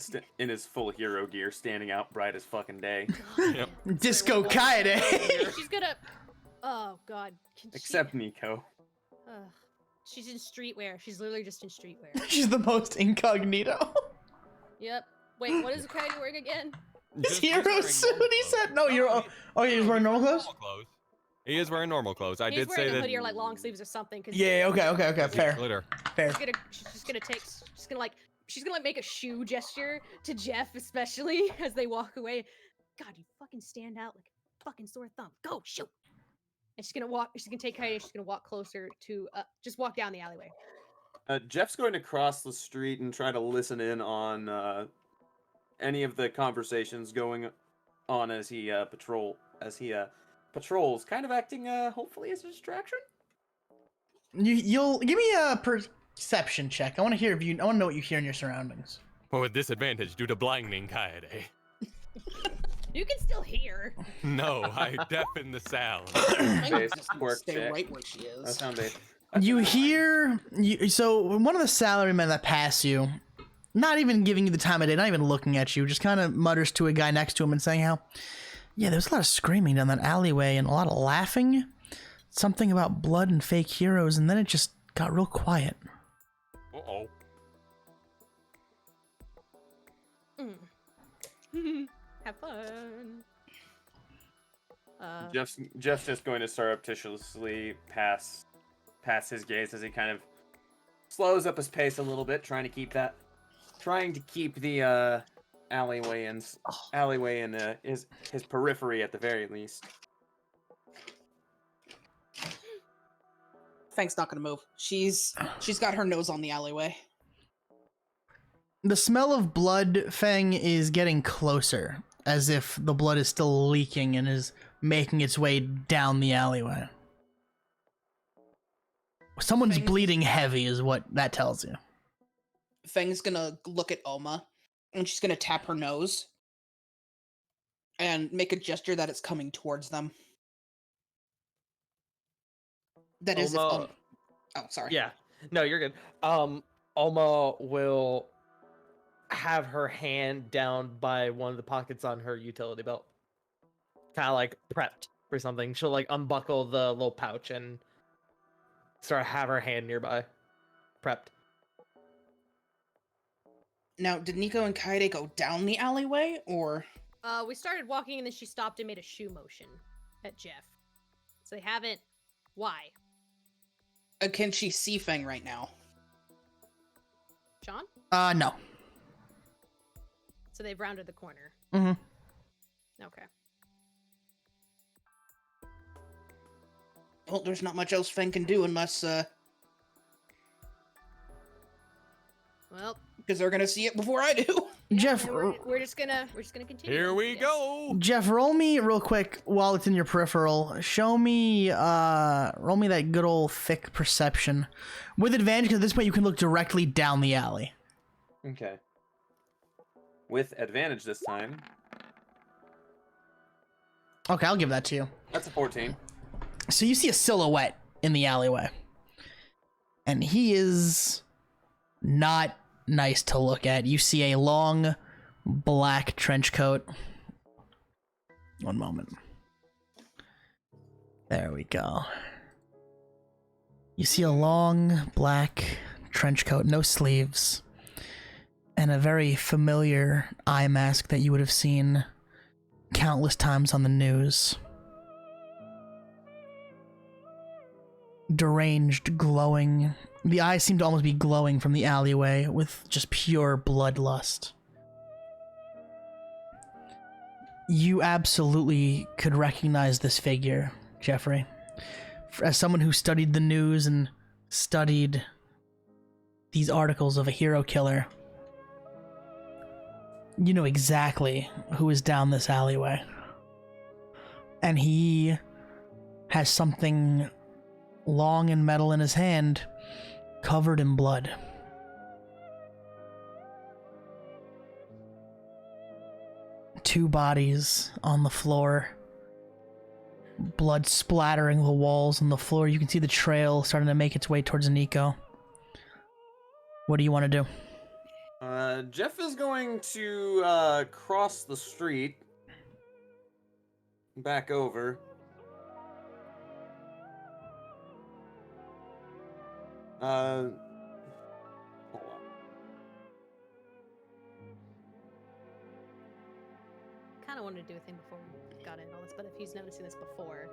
S2: his full hero gear, standing out bright as fucking day.
S18: Yep.
S14: Disco Kaede.
S16: She's gonna. Oh God.
S2: Except Nico.
S16: She's in streetwear. She's literally just in streetwear.
S14: She's the most incognito.
S16: Yep. Wait, what is Kaede wearing again?
S14: His hero suit, he said. No, you're. Oh, he's wearing normal clothes?
S18: He is wearing normal clothes. I
S16: He's
S18: did say
S16: wearing a
S18: that.
S16: hoodie or like long sleeves or something. Cause
S14: Yeah, okay. Fair.
S18: Glitter.
S14: Fair.
S16: She's gonna make a shoe gesture to Jeff, especially as they walk away. God, you fucking stand out like a fucking sore thumb. Go shoot. And she's gonna take Kaede. She's gonna walk closer to just walk down the alleyway.
S2: Jeff's going to cross the street and try to listen in on any of the conversations going on as he patrols, kind of acting hopefully as a distraction.
S14: You'll give me a perception check. I want to know what you hear in your surroundings.
S18: Well, with disadvantage due to blinding Kaede.
S16: You can still hear.
S18: No, I deafen the sound.
S15: Stay right where she is.
S14: You hear so one of the salarymen that pass you, not even giving you the time of day, not even looking at you, just kind of mutters to a guy next to him and saying how, yeah, there's a lot of screaming down that alleyway and a lot of laughing. Something about blood and fake heroes, and then it just got real quiet.
S18: Uh-oh.
S16: Have fun.
S2: Jeff's just going to surreptitiously pass his gaze as he kind of slows up his pace a little bit, trying to keep the alleyway in his periphery at the very least.
S15: Fang's not gonna move. She's got her nose on the alleyway.
S14: The smell of blood, Fang, is getting closer, as if the blood is still leaking and is making its way down the alleyway. Someone's bleeding heavy is what that tells you.
S15: Fang's gonna look at Oma, and she's gonna tap her nose and make a gesture that it's coming towards them. That is
S17: Oma,
S15: oh, sorry.
S17: Yeah. No, you're good. Oma will have her hand down by one of the pockets on her utility belt. Kind of like prepped for something. She'll like unbuckle the little pouch and have her hand nearby. Prepped.
S15: Now, did Nico and Kaede go down the alleyway, or?
S16: We started walking and then she stopped and made a shoe motion at Jeff. So they haven't... Why?
S15: Can she see Fang right now?
S16: Sean?
S14: No.
S16: So they've rounded the corner.
S14: Mm-hmm.
S16: Okay.
S15: Well, there's not much else Fang can do unless,
S16: Well...
S15: Because they're gonna see it before I do.
S14: Jeff...
S16: We're just gonna continue.
S18: Here we go!
S14: Jeff, roll me real quick while it's in your peripheral. Roll me that good old thick perception. With advantage, because at this point you can look directly down the alley.
S2: Okay. With advantage this time.
S14: Okay, I'll give that to you.
S2: That's a 14.
S14: So you see a silhouette in the alleyway. And he is not nice to look at. You see a long black trench coat. One moment. There we go. You see a long black trench coat, no sleeves, and a very familiar eye mask that you would have seen countless times on the news. Deranged, glowing. The eyes seem to almost be glowing from the alleyway with just pure bloodlust. You absolutely could recognize this figure, Jeffrey. As someone who studied the news and studied these articles of a hero killer, you know exactly who is down this alleyway. And he has something long and metal in his hand, covered in blood. Two bodies on the floor. Blood splattering the walls and the floor. You can see the trail starting to make its way towards Nico. What do you want to do?
S2: Jeff is going to cross the street back over. Hold on.
S16: Kind of wanted to do a thing before we got in all this, but if he's noticing this before.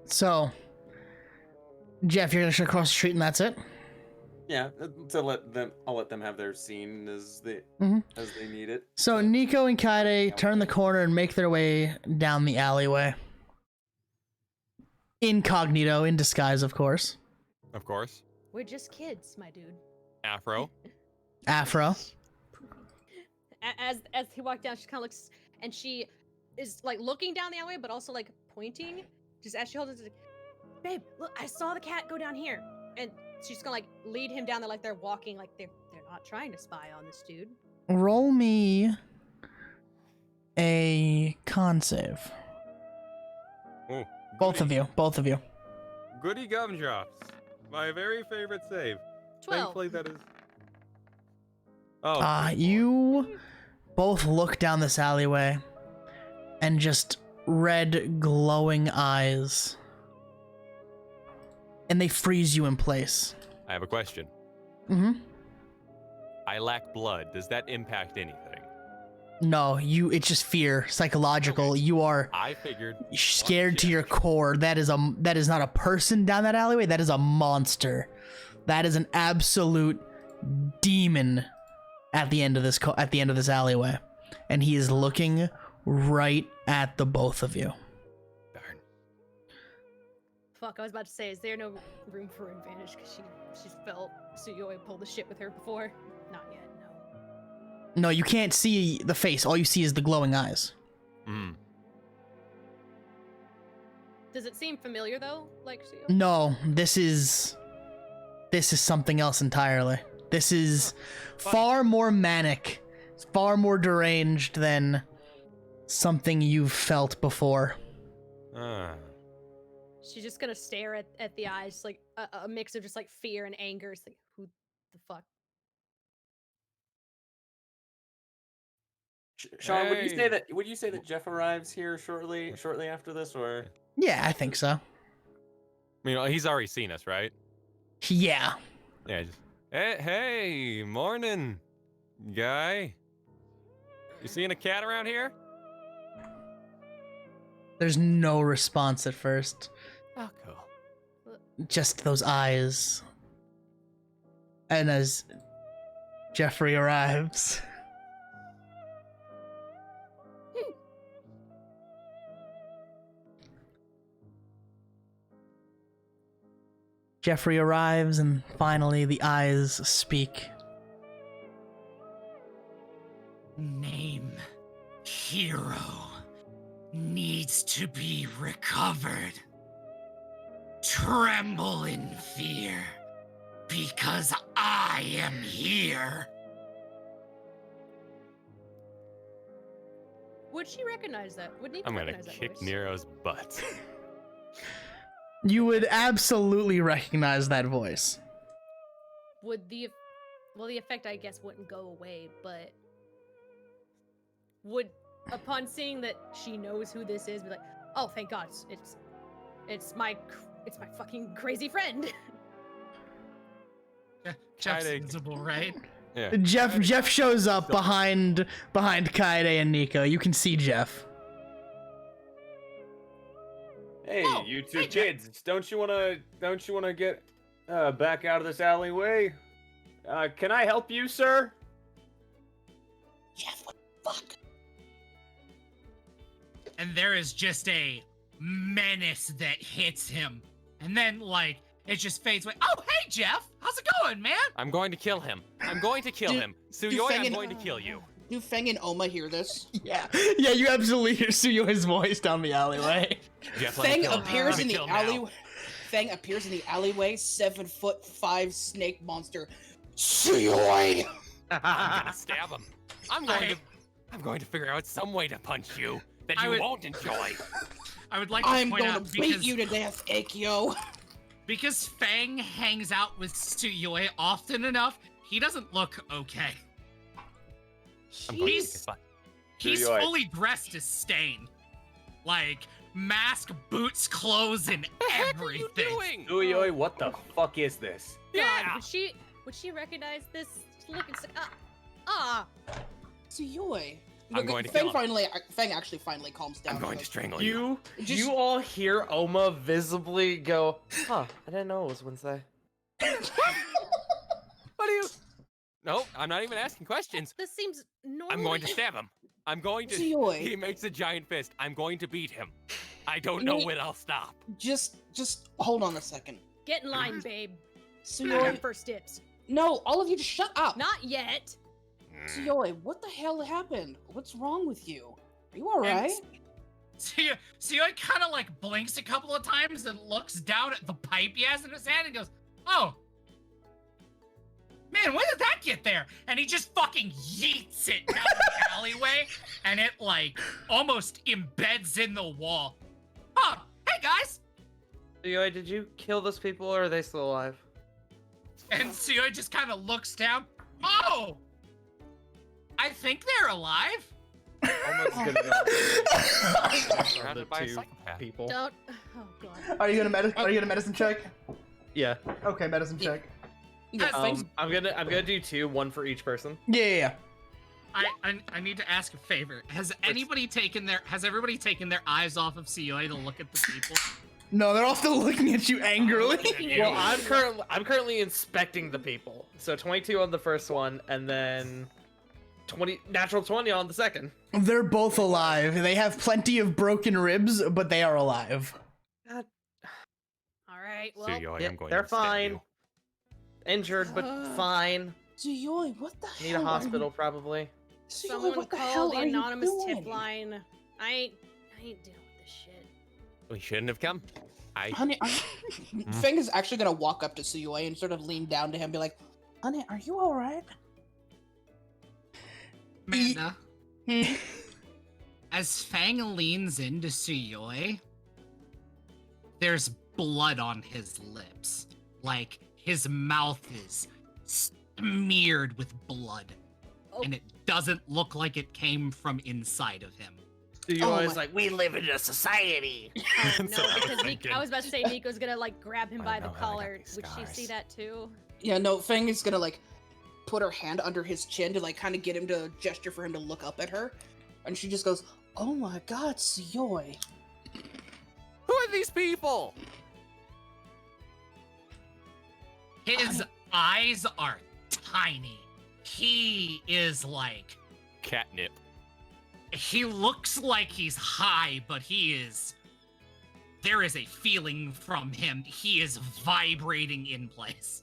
S14: So, Jeff, you're gonna cross the street and that's it?
S2: Yeah, I'll let them have their scene as they need it.
S14: So Nico and Kaede turn the corner and make their way down the alleyway. Incognito, in disguise, of course.
S18: Of course.
S16: We're just kids, my dude.
S18: Afro.
S14: Afro.
S16: As he walked down, she kind of looks, and she is like looking down the alleyway, but also like pointing, just as she holds it. Like, babe, look, I saw the cat go down here, and she's gonna like lead him down there, like they're walking, like they're not trying to spy on this dude.
S14: Roll me a con save.
S19: Oh,
S14: Both of you.
S19: Goody gumdrops. My very favorite save.
S16: 12.
S19: Thankfully, that is. Oh.
S14: You both look down this alleyway and just red glowing eyes, and they freeze you in place.
S18: I have a question.
S14: Mm-hmm.
S18: I lack blood. Does that impact anything?
S14: No, it's just fear, psychological. You are
S18: I figured
S14: scared to your core. That is not a person down that alleyway. That is a monster. That is an absolute demon at the end of this alleyway, and he is looking right at the both of you.
S18: Darn.
S16: Fuck, I was about to say, is there no room for advantage because she's felt Suyoi pull the shit with her before? Not yet, no.
S14: No, you can't see the face. All you see is the glowing eyes.
S16: Does it seem familiar though, like Suyoi?
S14: No, this is something else entirely. This is far more manic, far more deranged than something you've felt before.
S16: She's just gonna stare at the eyes, like a mix of just like fear and anger. It's like, who the fuck?
S2: Sean, would you say that Jeff arrives here shortly after this, or?
S14: Yeah, I think so.
S18: He's already seen us, right?
S14: Yeah.
S18: Yeah. Hey, morning, guy. You seeing a cat around here?
S14: There's no response at first.
S18: Oh, cool.
S14: Just those eyes. And as Jeffrey arrives, Jeffrey arrives, and finally the eyes speak.
S8: Name Hero needs to be recovered. Tremble in fear, because I am here.
S16: Would she recognize that? Would Nico
S18: I'm gonna
S16: recognize that
S18: kick
S16: voice?
S18: Nero's butt.
S14: You would absolutely recognize that voice.
S16: Would the effect, I guess, wouldn't go away, but would, upon seeing that she knows who this is, be like, oh, thank God, it's my fucking crazy friend.
S21: Jeff's invisible, right?
S18: Yeah.
S14: Jeff shows up behind Kaede and Nico. You can see Jeff.
S2: Hey, you two kids! Don't you wanna get back out of this alleyway? Can I help you, sir?
S19: Jeff, what the fuck?
S21: And there is just a menace that hits him, and then it just fades away. Oh, hey Jeff, how's it going, man?
S18: I'm going to kill him. I'm going to kill him. Suyoi, I'm going to kill you.
S15: Do Feng and Oma hear this?
S14: Yeah, you absolutely hear Suyoi's voice down the alleyway.
S15: Feng appears in the alleyway. Feng appears in the alleyway. 7'5" snake monster. Suyoi.
S18: I'm gonna stab him. I'm going to figure out some way to punch you that you won't enjoy.
S21: I would like to
S15: I'm
S21: point
S15: gonna
S21: out
S15: beat you to death, Akio.
S21: Because Fang hangs out with Suyoi often enough, he doesn't look okay. He's fully dressed as Stain. Mask, boots, clothes, and everything.
S18: What are you doing?
S2: Suyoi, what the fuck is this?
S16: Yeah. Would she recognize this look? It's like,
S15: Suyoi.
S18: I'm going to kill him.
S15: Feng actually finally calms down.
S18: I'm going to strangle you.
S17: You all hear Oma visibly go, huh, I didn't know it was Wednesday.
S18: What are you? Nope, I'm not even asking questions.
S16: This seems normal.
S18: I'm going to stab him. I'm going to.
S15: Suyoi.
S18: He makes a giant fist. I'm going to beat him. I don't know when I'll stop.
S15: Just hold on a second.
S16: Get in line, babe.
S15: Suyoi,
S16: I have first dibs.
S15: No, all of you just shut up.
S16: Not yet.
S15: Suyoi, what the hell happened? What's wrong with you? Are you alright?
S21: Suyoi kind of like blinks a couple of times and looks down at the pipe he has in his hand and goes, "Oh, man, when did that get there?" And he just fucking yeets it down the alleyway, and it like almost embeds in the wall. Oh, hey guys!
S17: Suyoi, did you kill those people, or are they still alive?
S21: And Suyoi just kind of looks down. Oh, I think they're alive.
S17: Almost good enough.
S18: Surrounded by a psychopath.
S17: People.
S16: Don't. Oh god.
S14: Are you gonna medicine check?
S17: Yeah.
S14: Okay, medicine check.
S17: I'm gonna do 2, 1 for each person.
S14: Yeah.
S21: I need to ask a favor. Has everybody taken their eyes off of Suyoi to look at the people?
S14: No, they're all still looking at you angrily.
S17: Well, I'm currently inspecting the people. So 22 on the first one, and then natural 20 on the second.
S14: They're both alive. They have plenty of broken ribs, but they are alive.
S16: All right. Well,
S18: Suyoi, I'm going
S17: They're
S18: to stab
S17: fine.
S18: you.
S17: Injured, but fine.
S15: Suyoi, what the hell?
S17: Need a hospital, probably.
S16: someone
S15: what the
S16: call
S15: hell
S16: the
S15: are you
S16: anonymous
S15: doing?
S16: tip line. I ain't dealing with this shit.
S18: We shouldn't have come.
S15: Honey, Feng is actually gonna walk up to Suyoi and sort of lean down to him and be like, "Honey, are you alright?"
S21: Amanda, as Fang leans into Suyoi, there's blood on his lips. Like, his mouth is smeared with blood. And it doesn't look like it came from inside of him.
S17: Suyoi is like, we live in a society.
S16: Oh, no, because I was about to say Nico's gonna like grab him by the collar. Would she see that too?
S15: Yeah, no, Feng is gonna like put her hand under his chin to like kind of get him to gesture for him to look up at her. And she just goes, "Oh my god, Suyoi.
S18: Who are these people?"
S21: His eyes are tiny. He is like...
S18: Catnip.
S21: He looks like he's high, but he is... There is a feeling from him. He is vibrating in place.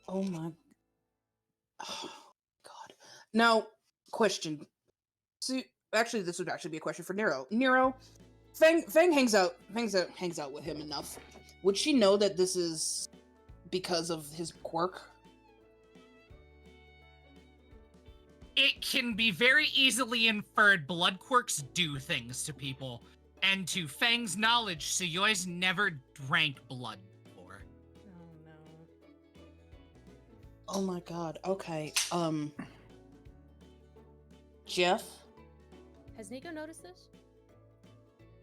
S15: Oh my... Oh, God. Now, question. So, actually, this would actually be a question for Nero. Nero, Feng hangs out with him enough. Would she know that this is because of his quirk?
S21: It can be very easily inferred blood quirks do things to people. And to Fang's knowledge, Suyoi's never drank blood before.
S16: Oh no.
S15: Oh my god, okay. Jeff?
S16: Has Nico noticed this?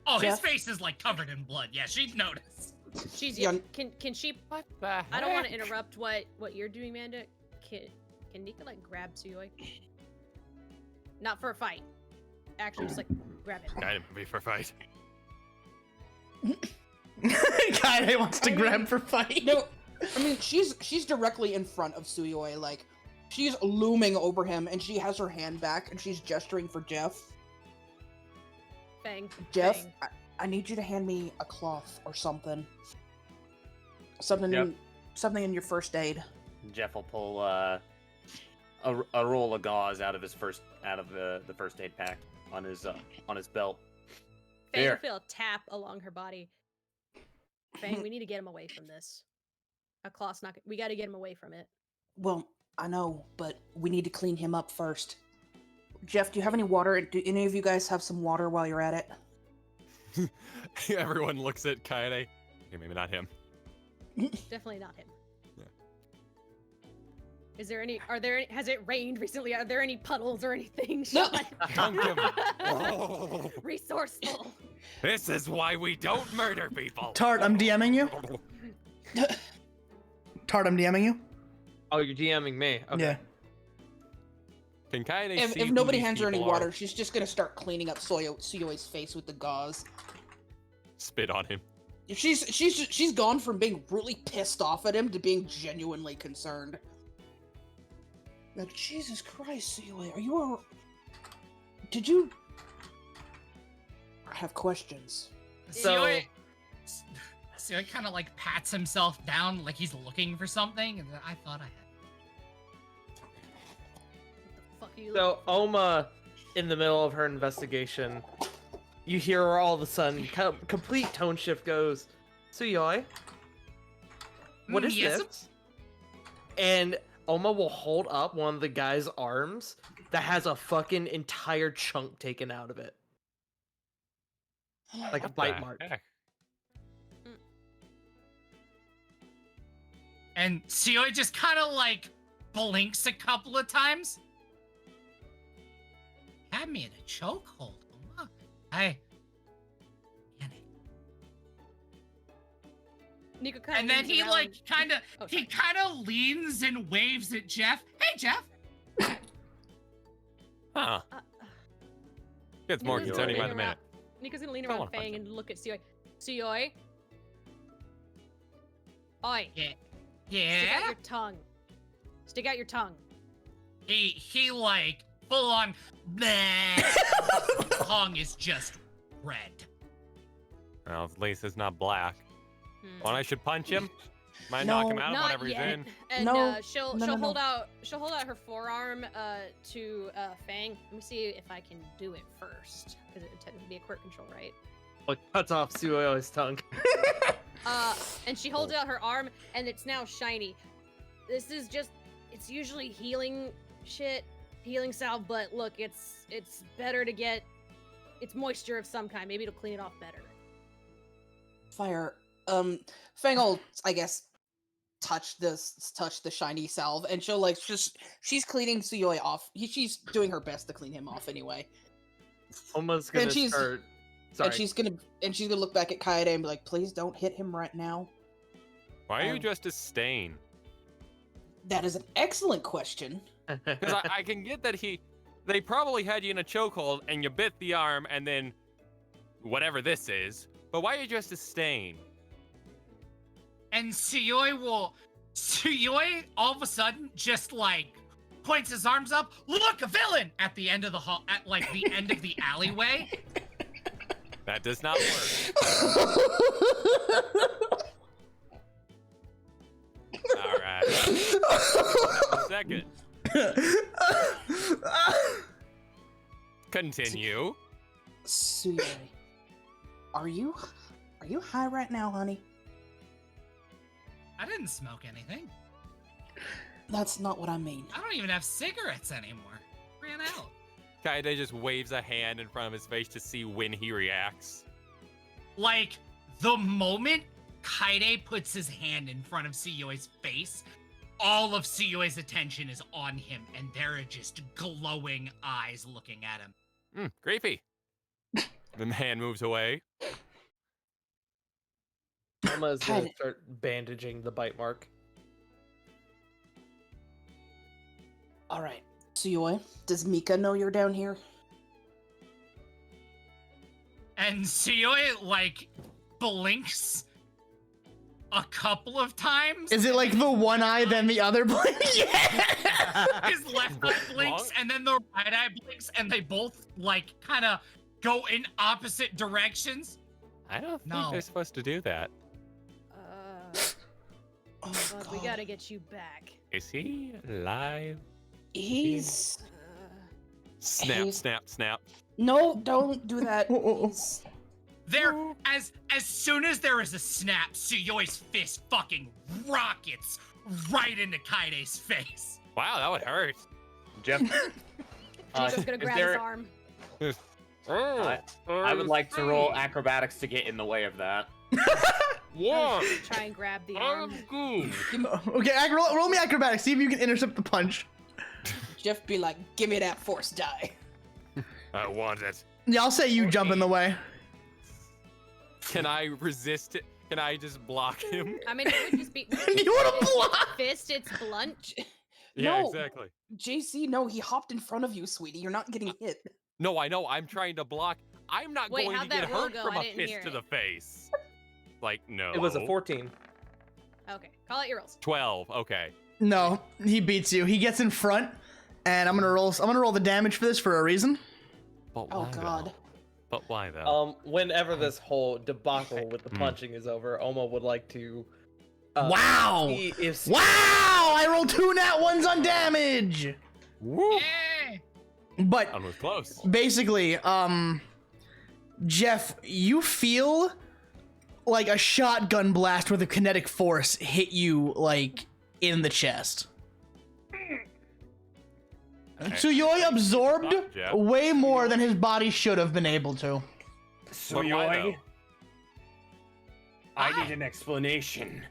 S21: Oh,
S15: Jeff?
S21: his face is like covered in blood. Yeah, she'd notice.
S16: She's
S15: Yeah.
S16: Can she?
S18: What the
S16: I don't want to interrupt what you're doing, Amanda. Can Nico like grab Suyoi? Not for a fight. Actually, just like grab him.
S18: Guide him be for fight.
S14: Kaede wants to grab for fight.
S15: No, I mean, she's directly in front of Suyoi, like, she's looming over him, and she has her hand back, and she's gesturing for Jeff.
S16: Bang.
S15: Jeff,
S16: Bang.
S15: I need you to hand me a cloth or something. Something in your first aid.
S20: Jeff will pull a roll of gauze out of the first aid pack on his belt.
S16: Fang will
S20: Here.
S16: feel a tap along her body. Fang, we need to get him away from this. A cloth's not. We got to get him away from it.
S15: Well, I know, but we need to clean him up first. Jeff, do you have any water? Do any of you guys have some water while you're at it?
S18: Everyone looks at Kaede. Okay, maybe not him.
S16: Definitely not him.
S18: Yeah.
S16: Is there any? Has it rained recently? Are there any puddles or anything?
S15: No.
S18: Dunk him.
S16: Resourceful.
S18: This is why we don't murder people.
S14: Tart, I'm DMing you. Tart, I'm DMing you.
S17: Oh, you're DMing me. Okay.
S14: Yeah.
S18: Can Kaede see
S15: If
S18: who
S15: nobody
S18: these
S15: hands her any
S18: people are?
S15: water, she's just gonna start cleaning up Suyoi's face with the gauze.
S18: Spit on him.
S15: She's gone from being really pissed off at him to being genuinely concerned. Like, Jesus Christ, Suyoi, are you Did you... I have questions.
S17: So
S21: Suyoi kind of like pats himself down like he's looking for something, and I thought I had.
S16: Fuck you.
S17: So Oma, in the middle of her investigation, you hear her all of a sudden, complete tone shift goes, Suyoi, what is
S21: Yes?
S17: this? And Oma will hold up one of the guy's arms that has a fucking entire chunk taken out of it. Like a bite mark.
S21: And Suyoi just kind of like blinks a couple of times. Had me in a chokehold.
S16: Nico kinda
S21: And then
S16: leans
S21: he
S16: around.
S21: like kind of
S16: Oh,
S21: he kind of leans and waves at Jeff. Hey, Jeff.
S18: Huh. Gets more
S16: Nico's gonna
S18: concerning by
S16: lean
S18: the minute.
S16: around- Nico's gonna lean
S18: Don't
S16: around
S18: wanna punch
S16: Fang and look at Suyoi. Suyoi? Oi.
S21: Yeah.
S16: Stick out your tongue. Stick out your tongue.
S21: He like full on tongue is just red.
S18: Well, at least it's not black.
S16: Hmm.
S18: Well, I should punch him. Might knock him out
S16: Not
S18: whenever he's
S16: yet.
S18: in.
S16: And
S15: No.
S16: she'll
S15: No, no,
S16: hold
S15: no.
S16: out her forearm to Fang. Let me see if I can do it first, because it would technically be a quirk control, right?
S17: Like cuts off Suyoi's tongue.
S16: And she holds out her arm, and it's now shiny. This is it's usually healing shit, healing salve, but look, it's better to get, it's moisture of some kind. Maybe it'll clean it off better.
S15: Fire. Fang will, I guess, touch the shiny salve, and she'll like she's cleaning Suyoi off. She's doing her best to clean him off anyway.
S17: Oma's gonna
S15: And she's-
S17: start. Sorry.
S15: And she's gonna look back at Kaede and be like, "Please don't hit him right now."
S18: Why are you just a stain?
S15: That is an excellent question.
S18: Because I can get that they probably had you in a chokehold and you bit the arm and then whatever this is. But why are you just a stain?
S21: And Suyoi all of a sudden just like points his arms up. Look, a villain at the end of the hall, at like the end of the alleyway.
S18: That does not work. All right. Second. Continue.
S15: Suyoi, are you high right now, honey?
S21: I didn't smoke anything.
S15: That's not what I mean.
S21: I don't even have cigarettes anymore. Ran out.
S18: Kaede just waves a hand in front of his face to see when he reacts.
S21: Like, the moment Kaede puts his hand in front of Suyoi's face, all of Suyoi's attention is on him, and there are just glowing eyes looking at him.
S18: Creepy. The man moves away.
S17: Oma's gonna start bandaging the bite mark.
S15: All right, Suyoi, does Mika know you're down here?
S21: And Suyoi, like, blinks a couple of times.
S14: Is it like the one eye, then the other blink? Yeah!
S21: His left eye blinks, and then the right eye blinks, and they both, like, kind of go in opposite directions.
S18: I don't think they're supposed to do that.
S16: But we gotta get you back.
S18: Is he alive?
S15: He's...
S18: Snap,
S15: he's-
S18: snap, snap.
S15: No, don't do that.
S21: There, as soon as there is a snap, Suyoi's fist fucking rockets right into Kaide's face.
S18: Wow, that would hurt.
S2: Jeff.
S16: Nico's gonna grab his arm.
S2: I would like to roll acrobatics to get in the way of that.
S18: Yeah.
S16: Try and grab the arm.
S14: Okay, roll me acrobatics. See if you can intercept the punch.
S15: Jeff be like, "Give me that force die."
S18: I want it.
S14: Yeah, I'll say you jump in the way.
S18: Can I resist it? Can I just block him?
S16: I mean, it would just be.
S14: You wanna block?
S16: Fist, it's blunt.
S18: Yeah,
S15: No.
S18: exactly.
S15: JC, no, he hopped in front of you, sweetie. You're not getting hit.
S18: No, I know. I'm trying to block. I'm not
S16: Wait,
S18: going to
S16: how'd
S18: get
S16: that roll
S18: hurt
S16: go?
S18: from
S16: I
S18: a
S16: didn't
S18: fist
S16: hear
S18: to
S16: it.
S18: the face. Like, no.
S17: It was a 14.
S16: Okay, call out your rolls.
S18: 12. Okay.
S14: No, he beats you. He gets in front, and I'm gonna roll the damage for this for a reason.
S18: But
S15: Oh
S18: why,
S15: God.
S18: though? But why though?
S17: Whenever this whole debacle with the punching is over, Oma would like to.
S14: Wow!
S17: See if
S14: Wow! I rolled 2 nat 1s on damage.
S18: Woo!
S14: But
S18: Almost close.
S14: basically, Jeff, you feel like a shotgun blast with a kinetic force hit you like in the chest. Tsuyoi absorbed way more than his body should have been able to.
S2: Tsuyoi, I need an explanation.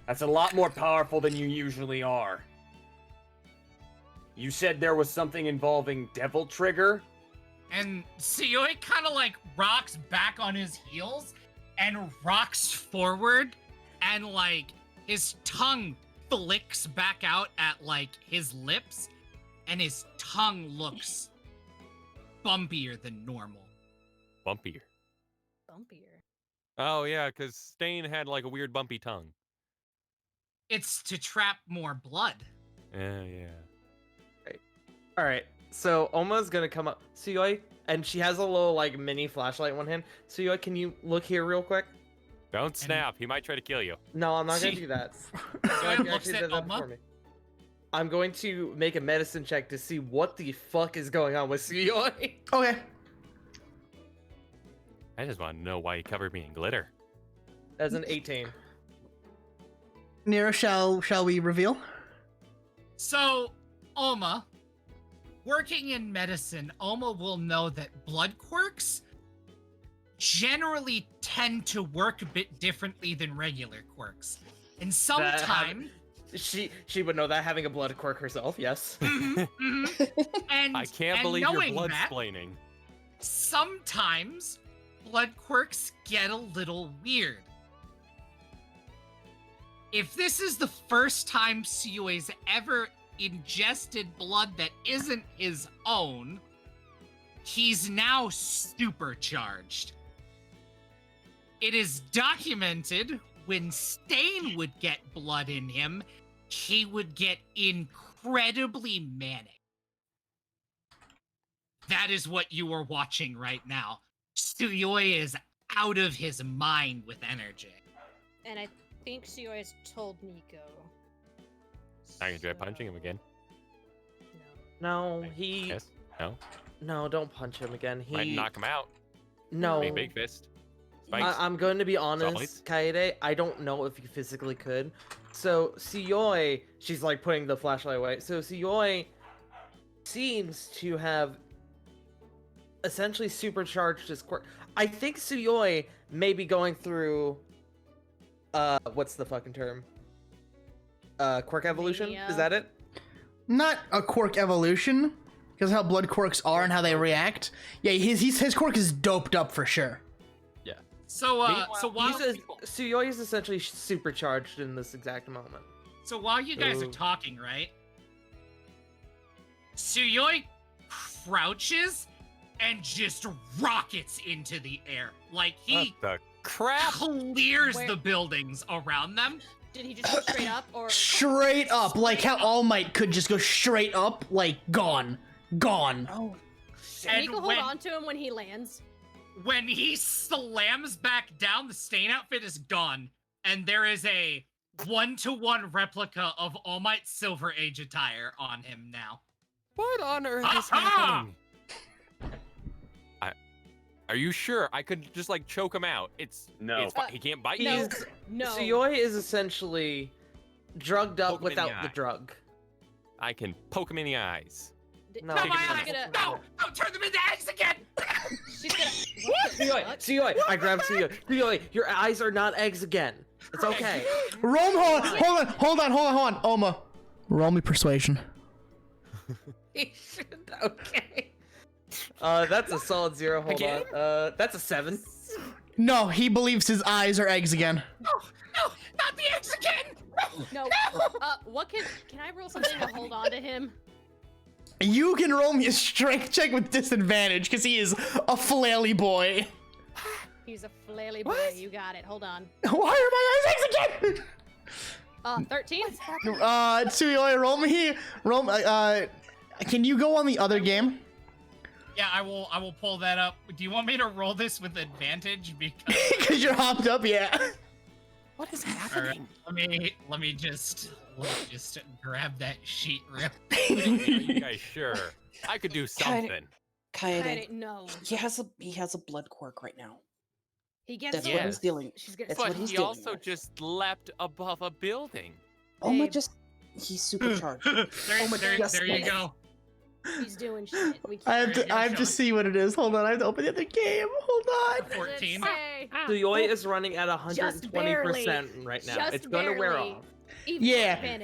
S2: That's a lot more powerful than you usually are. You said there was something involving Devil Trigger?
S21: And Tsuyoi kind of like rocks back on his heels and rocks forward, and like his tongue flicks back out at like his lips, and his tongue looks bumpier than normal.
S18: Bumpier.
S16: Bumpier.
S18: Oh yeah, because Stain had like a weird bumpy tongue.
S21: It's to trap more blood.
S18: Yeah.
S17: Right. All right. So Oma's gonna come up, Tsuyoi, and she has a little like mini flashlight in one hand. Tsuyoi, can you look here real quick?
S18: Don't snap. He might try to kill you.
S17: No, I'm not gonna do that.
S21: Tsuyoi looks
S17: Actually
S21: at
S17: did that
S21: Oma.
S17: before me. I'm going to make a medicine check to see what the fuck is going on with Tsuyoi.
S14: Okay.
S18: I just want to know why he covered me in glitter.
S17: That's an 18.
S14: Nero, shall we reveal?
S21: So, Oma, working in medicine, Oma will know that blood quirks generally tend to work a bit differently than regular quirks. And sometimes...
S17: She would know that, having a blood quirk herself, yes.
S21: And
S18: I can't
S21: and
S18: believe you're
S21: knowing
S18: blood
S21: that,
S18: splaining.
S21: sometimes blood quirks get a little weird. If this is the first time Tsuyui's ever ingested blood that isn't his own, he's now supercharged. It is documented when Stain would get blood in him, he would get incredibly manic. That is what you are watching right now. Tsuyoi is out of his mind with energy.
S16: And I think Tsuyoi has told Nico.
S18: I can try punching him again.
S17: No, he...
S18: Yes? No?
S17: No, don't punch him again. He...
S18: Might knock him out.
S17: No.
S18: Big fist. Spikes.
S17: I'm going to be
S18: Saw blades.
S17: honest, Kaede, I don't know if you physically could. So, Tsuyoi, she's like putting the flashlight away. So, Tsuyoi seems to have essentially supercharged his quirk. I think Tsuyoi may be going through, what's the fucking term? Quirk evolution?
S16: Mania.
S17: Is that it?
S14: Not a quirk evolution, because how blood quirks are and how they react. Yeah, his quirk is doped up for sure.
S17: Yeah.
S21: So while
S17: Tsuyoi is essentially supercharged in this exact moment.
S21: So while you guys are
S17: Ooh.
S21: talking, right? Tsuyoi crouches and just rockets into the air. Like he
S18: What the crap?
S21: clears
S16: Where-
S21: the buildings around them.
S16: Did he just go straight up or
S14: Straight up, like how All Might could just go straight up, like gone.
S16: Can
S21: And
S16: Nico hold
S21: when-
S16: on to him when he lands?
S21: When he slams back down, the Stain outfit is gone, and there is a 1-to-1 replica of All Might's Silver Age attire on him now.
S18: What on earth is
S21: Aha!
S18: happening? Are you sure? I could just like choke him out.
S2: No.
S18: He can't bite
S16: No.
S18: you.
S16: No.
S17: Tsuyoi is essentially drugged up
S18: Poke him in the
S17: without the
S18: eye.
S17: drug.
S18: I can poke him in the eyes.
S17: No,
S21: No,
S18: Take
S21: my
S18: him
S21: eyes!
S18: in.
S21: No! Don't turn them into eggs again!
S16: She's gonna.
S17: Tsuyoi, I grabbed Tsuyoi. Tsuyoi, your eyes are not eggs again. It's okay.
S14: Hold on, Oma. Roll me persuasion.
S17: Okay. That's a solid 0. Hold
S18: Again?
S17: on. That's a 7.
S14: No, he believes his eyes are eggs again.
S21: No, not the eggs again!
S16: No. What can I roll something to hold on to him?
S14: You can roll me a strength check with disadvantage because he is a flaily boy.
S16: He's a flaily boy. You got it. Hold on.
S14: Why are my eyes eggs again?
S16: 13.
S14: Tsuyoi, roll. Can you go on the other game?
S21: I will pull that up. Do you want me to roll this with advantage?
S14: Because you're hopped up, yeah.
S21: What is happening? Right, let me just grab that sheet real.
S18: You guys sure? I could do something.
S15: Kaede,
S16: no.
S15: He has a blood quirk right now.
S16: He gets
S15: That's what he's dealing. That's
S18: But
S15: what he's
S18: he
S15: dealing
S18: also
S15: with.
S18: just leapt above a building.
S15: Oma he's supercharged.
S21: there you go.
S16: He's doing shit.
S14: I have to see what it is. Hold on, I have to open the other game. Hold on.
S21: 14.
S17: Suyoi is running at 120% right now.
S16: Just
S17: It's gonna wear
S16: barely.
S17: off.
S14: Yeah,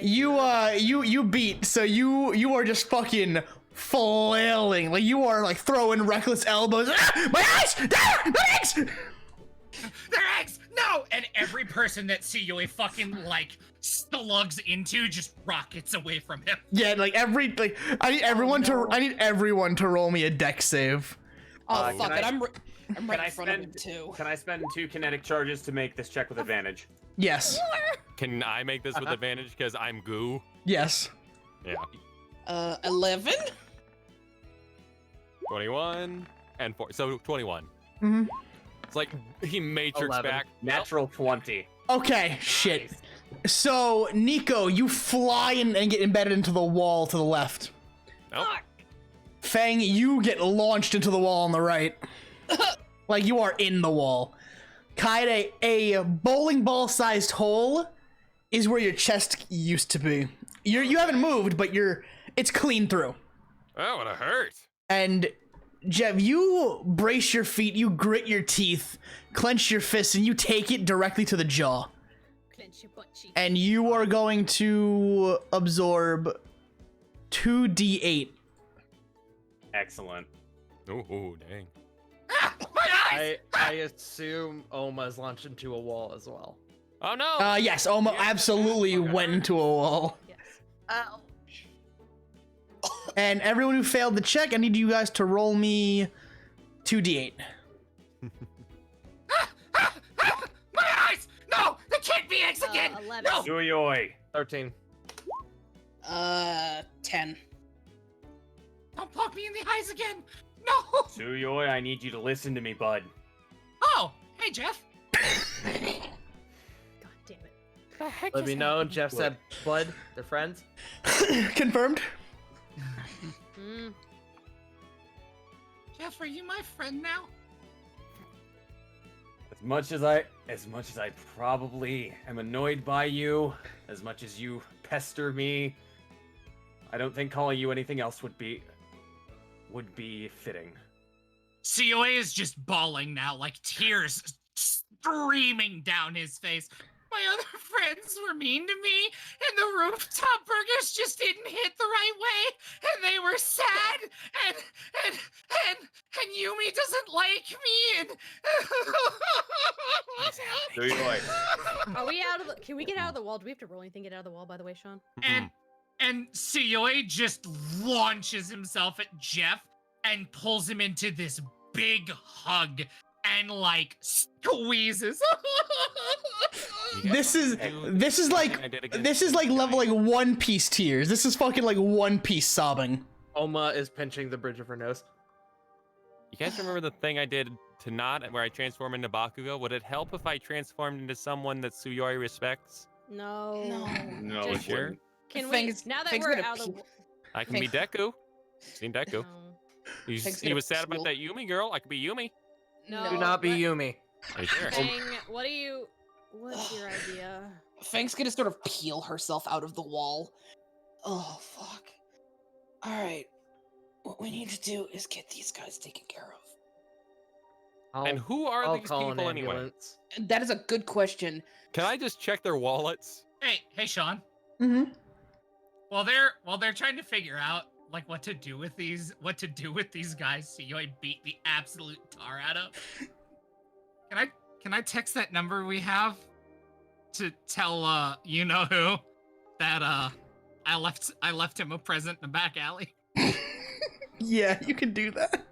S14: you beat. So you are just fucking flailing. Like you are like throwing reckless elbows. Ah, my eyes! Ah, my eggs!
S21: They're eggs! No! And every person that Suyoi fucking like slugs into just rockets away from him.
S14: Yeah, like I need everyone to roll me a dex save.
S15: Oh fuck it! I'm
S20: Can
S15: right
S20: I
S15: in front of him
S20: spend
S15: too.
S20: Can I spend 2 kinetic charges to make this check with advantage?
S14: Yes.
S18: Can I make this with advantage because I'm goo?
S14: Yes.
S18: Yeah.
S15: 11.
S18: 21 and 4. So 21.
S14: Mm-hmm.
S18: It's like he matrix
S20: 11.
S18: back.
S20: Natural 20.
S14: Okay, shit. So, Nico, you fly and get embedded into the wall to the left.
S18: Nope.
S14: Fang, you get launched into the wall on the right. Like you are in the wall. Kaede, a bowling ball-sized hole is where your chest used to be. You haven't moved, but it's clean through.
S18: Oh, what a hurt.
S14: And Jev, you brace your feet, you grit your teeth, clench your fists, and you take it directly to the jaw.
S16: Clench your butt cheek.
S14: And you are going to absorb 2d8.
S20: Excellent.
S18: Ooh, dang.
S17: I assume Oma's launched into a wall as well.
S18: Oh no!
S14: Yes, Oma absolutely went into a wall.
S16: Yes.
S14: Ow. And everyone who failed the check, I need you guys to roll me 2d8.
S21: My eyes! No! There can't be eggs again!
S16: 11.
S21: No!
S20: Suyoi.
S17: 13.
S15: 10.
S21: Don't poke me in the eyes again! No!
S20: Suyoi, I need you to listen to me, bud.
S21: Oh! Hey, Jeff!
S16: God damn it.
S21: The heck
S17: Let me know. Jeff said, "Bud, they're friends."
S14: Confirmed.
S21: Jeff, are you my friend now?
S20: As much as I probably am annoyed by you, as much as you pester me, I don't think calling you anything else would be fitting.
S21: Suyoi is just bawling now, like tears streaming down his face. My other friends were mean to me, and the rooftop burgers just didn't hit the right way, and they were sad, and Yumi doesn't like me, and
S16: Are we out of the... Can we get out of the wall? Do we have to roll anything to get out of the wall, by the way, Sean?
S21: and Suyoi just launches himself at Jeff and pulls him into this big hug and like squeezes.
S14: This is like level like One Piece tears. This is fucking like One Piece sobbing.
S17: Oma is pinching the bridge of her nose.
S18: You guys remember the thing I did to Nya-t where I transformed into Bakugo? Would it help if I transformed into someone that Suyoi respects?
S16: No.
S20: No,
S16: Just-
S18: Sure.
S16: Can we...
S15: Fang's-
S16: Now that
S15: Fang's
S16: we're
S15: gonna
S16: out of the...
S15: puke.
S18: I can be Deku. Seen Deku.
S15: Fang's
S18: He
S15: gonna
S18: was sad about
S15: puke.
S18: that Yumi girl. I could be Yumi.
S16: No.
S17: Do not be
S16: let-
S17: Yumi.
S18: Are you sure?
S16: Fang, what's your idea?
S15: Fang's gonna sort of peel herself out of the wall. Oh, fuck. Alright. What we need to do is get these guys taken care of.
S18: And who are
S17: I'll
S18: these
S17: call
S18: people
S17: an
S18: anyway?
S17: ambulance.
S15: That is a good question.
S18: Can I just check their wallets?
S21: Hey, Sean.
S14: Mm-hmm.
S21: While they're trying to figure out like what to do with these guys, Suyoi beat the absolute tar out of. Can I text that number we have to tell you know who that I left him a present in the back alley?
S14: Yeah, you can do that.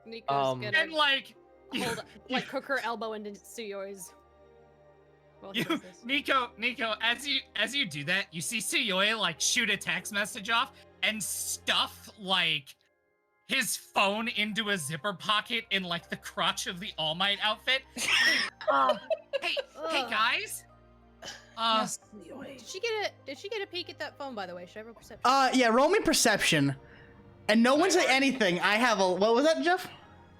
S16: Nico's gonna
S21: and like
S16: cook her elbow into Suyoi's.
S21: Nico, as you do that, you see Suyoi like shoot a text message off and stuff like his phone into a zipper pocket in like the crotch of the All Might outfit. Hey guys.
S16: Did she get a peek at that phone, by the way? Should I roll perception?
S14: Yeah, roll me perception. And no one say anything. I have a, what was that, Jeff?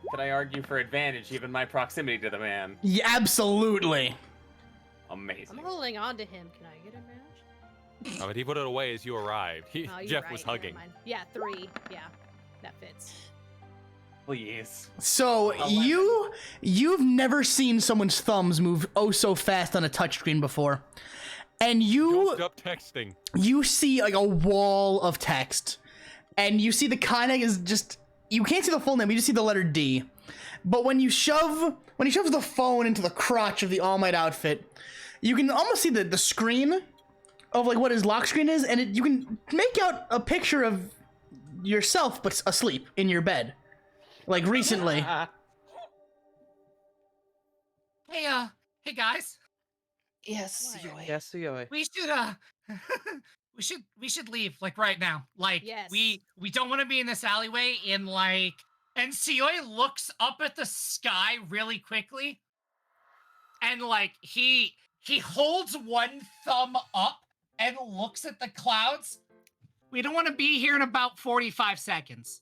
S20: Could I argue for advantage given my proximity to the man?
S14: Yeah, absolutely.
S20: Amazing.
S16: I'm holding on to him. Can I get advantage?
S18: Oh, but he put it away as you arrived.
S16: Oh, you're
S18: Jeff
S16: right,
S18: was
S16: never
S18: hugging.
S16: mind. Yeah, 3. Yeah, that fits.
S20: Please.
S14: So you've never seen someone's thumbs move oh so fast on a touchscreen before. And you
S18: Up texting.
S14: You see like a wall of text. And you see the Kainag is just, you can't see the full name, you just see the letter D. But when he shoves the phone into the crotch of the All Might outfit, you can almost see the screen of like what his lock screen is, and you can make out a picture of yourself but asleep in your bed. Like recently.
S21: Hey guys.
S15: Yes,
S17: Yes, Suyoi.
S21: We should leave like right now. Like we don't want to be in this alleyway in like. And Suyoi looks up at the sky really quickly, and like he holds one thumb up and looks at the clouds. We don't want to be here in about 45 seconds.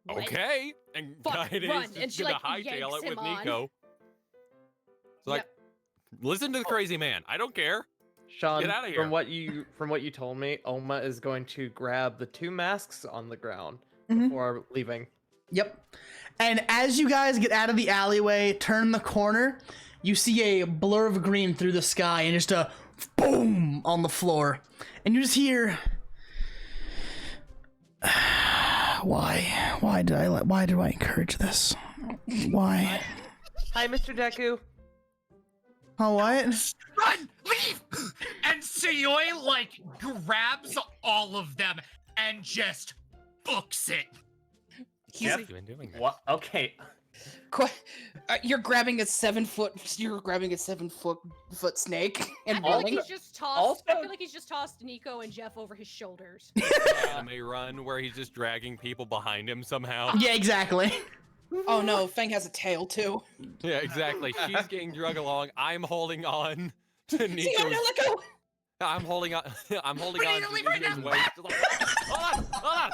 S18: Okay. And Kaede
S16: run.
S18: is
S16: And
S18: just
S16: she,
S18: gonna
S16: like,
S18: hightail
S16: yanks
S18: it with
S16: him on.
S18: Nico. So, like, listen to the crazy man. I don't care.
S17: Sean,
S18: Get out of here.
S17: from what you told me, Oma is going to grab the 2 masks on the ground
S14: Mhm.
S17: before leaving.
S14: Yep. And as you guys get out of the alleyway, turn the corner, you see a blur of green through the sky and just a boom on the floor. And you just hear, why do I encourage this? Why?
S17: Hi, Mr. Deku.
S14: Oh, what?
S21: Run! Leave! And Suyoi like grabs all of them and just books it.
S20: Yep. What? Okay.
S15: You're grabbing a 7-foot snake and
S16: I feel like
S15: running.
S16: he's just tossed. I feel like he's just tossed Nico and Jeff over his shoulders.
S18: Anime run where he's just dragging people behind him somehow.
S14: Yeah, exactly.
S15: Oh no, Fang has a tail too.
S18: Yeah, exactly. She's getting drug along. I'm holding on to
S15: See,
S18: Nico's.
S15: I'm gonna let go.
S18: I'm holding on. I'm holding
S15: We
S18: on
S15: need to
S18: to
S15: leave right
S18: Nico's
S15: now.
S18: waist. Hold on.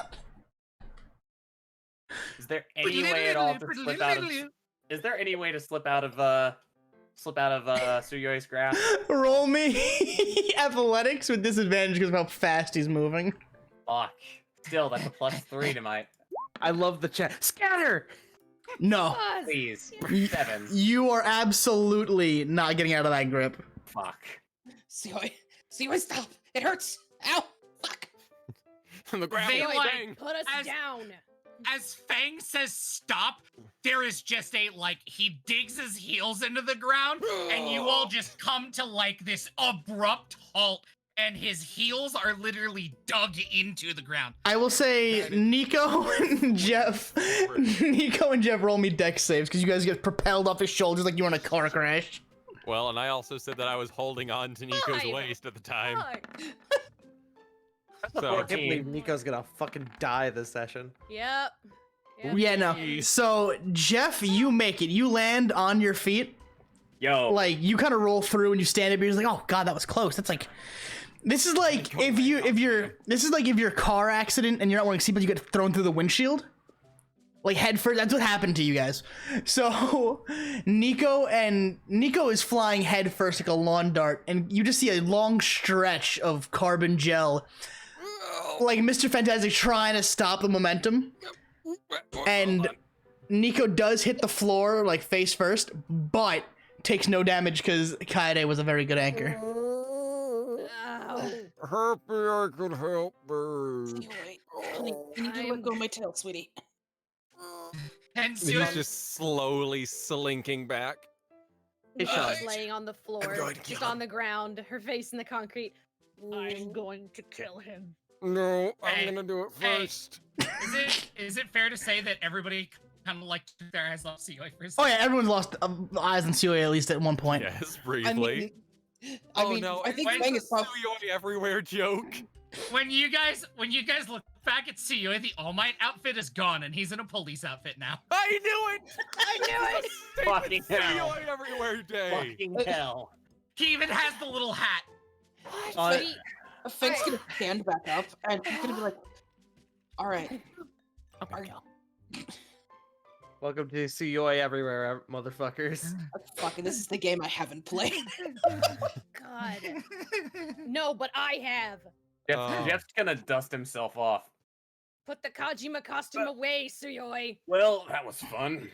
S20: Is there any way at all to slip out of? Is there any way to slip out of Suyoi's grasp?
S14: Roll me athletics with disadvantage because of how fast he's moving.
S20: Fuck. Still, that's a +3 to my.
S17: I love the chat. Scatter!
S14: No.
S20: Please.
S14: Y-
S20: 7.
S14: You are absolutely not getting out of that grip.
S20: Fuck.
S15: Suyoi, stop! It hurts! Ow!
S18: From the ground.
S21: They like
S16: Put us down.
S21: As Fang says stop, there is just a like he digs his heels into the ground and you all just come to like this abrupt halt and his heels are literally dug into the ground.
S14: I will say Nico and Jeff roll me dex saves because you guys get propelled off his shoulders like you were in a car crash.
S18: Well, and I also said that I was holding on to Nico's waist at the time. So
S17: I can't believe Nico's gonna fucking die this session.
S16: Yep.
S14: Yeah, no. So Jeff, you make it. You land on your feet.
S20: Yo.
S14: Like you kind of roll through and you stand up. You're just like, oh god, that was close. That's like, this is like if your car accident and you're not wearing seatbelt, you get thrown through the windshield. Like head first. That's what happened to you guys. So Nico is flying head first like a lawn dart, and you just see a long stretch of carbon gel. Like Mr. Fantastic trying to stop the momentum. And Nico does hit the floor like face first, but takes no damage because Kaede was a very good anchor.
S18: Happy I could help me.
S15: Honey, you need to let go of my tail, sweetie.
S21: And
S18: He's just slowly slinking back.
S16: Nico's laying on the floor, just on the ground, her face in the concrete. I'm going to kill him.
S18: No, I'm gonna do it first.
S21: Is it fair to say that everybody kind of like took their eyes off Suyoi for a
S14: Oh
S21: second?
S14: yeah, everyone's lost eyes on Suyoi at least at one point.
S18: Yes, briefly.
S15: I think
S18: no,
S15: Fang is probably
S18: Suyoi everywhere joke.
S21: When you guys look back at Suyoi, the All Might outfit is gone, and he's in a police outfit now.
S18: I knew it!
S16: I knew it!
S2: Fucking hell.
S18: Suyoi everywhere day.
S2: Fucking hell.
S21: He even has the little hat.
S15: Fang's gonna stand back up, and he's gonna be like, "Alright.
S17: Welcome to Suyoi everywhere, motherfuckers.
S15: Fucking, this is the game I haven't played."
S16: God. No, but I have.
S2: Jeff's gonna dust himself off.
S16: Put the Kajima costume away, Suyoi.
S2: Well, that was fun.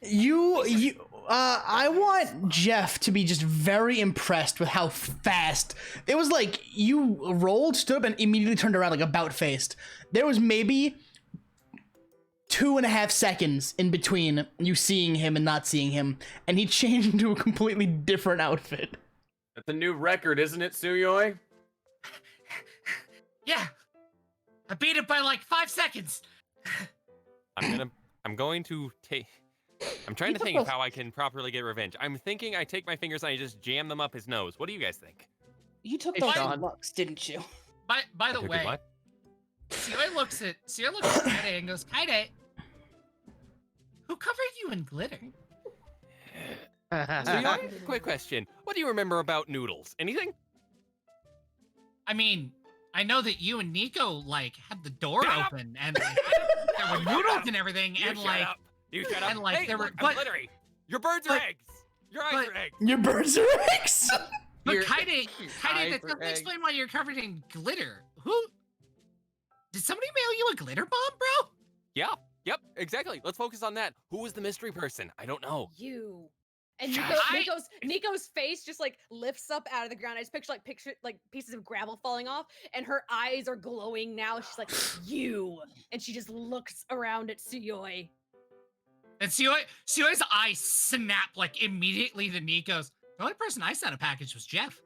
S14: I want Jeff to be just very impressed with how fast it was. Like, you rolled, stood up, and immediately turned around like about faced. There was maybe 2.5 seconds in between you seeing him and not seeing him, and he changed into a completely different outfit.
S2: That's a new record, isn't it, Suyoi?
S21: Yeah, I beat it by like 5 seconds.
S18: I'm going to take. I'm trying to think of how I can properly get revenge. I'm thinking I take my fingers and I just jam them up his nose. What do you guys think?
S15: You took those looks, didn't you?
S21: By the
S18: I took
S21: way,
S18: what?
S21: Suyoi looks at Kaede and goes, "Kaede, who covered you in glitter?"
S18: Suyoi, quick question. What do you remember about noodles? Anything?
S21: I mean, I know that you and Nico like had the door open and like, there were noodles and everything, and like
S18: You shut up.
S21: and like
S18: Hey,
S21: there were
S18: look, I'm glittery. Your birds are eggs. Your eyes are eggs.
S14: Your birds are eggs.
S21: But
S18: Your
S21: Kaede,
S18: eyes
S21: that
S18: are
S21: doesn't
S18: eggs.
S21: explain why you're covered in glitter. Who? Did somebody mail you a glitter bomb, bro?
S18: Yeah. Yep. Exactly. Let's focus on that. Who was the mystery person? I don't know.
S16: You. And
S18: Shut
S16: Nico's face just like lifts up out of the ground. I just picture like pieces of gravel falling off, and her eyes are glowing now. She's like, "You," and she just looks around at Suyoi.
S21: And Suyoi's eyes snap like immediately to Nico's. The only person I sent a package was Jeff.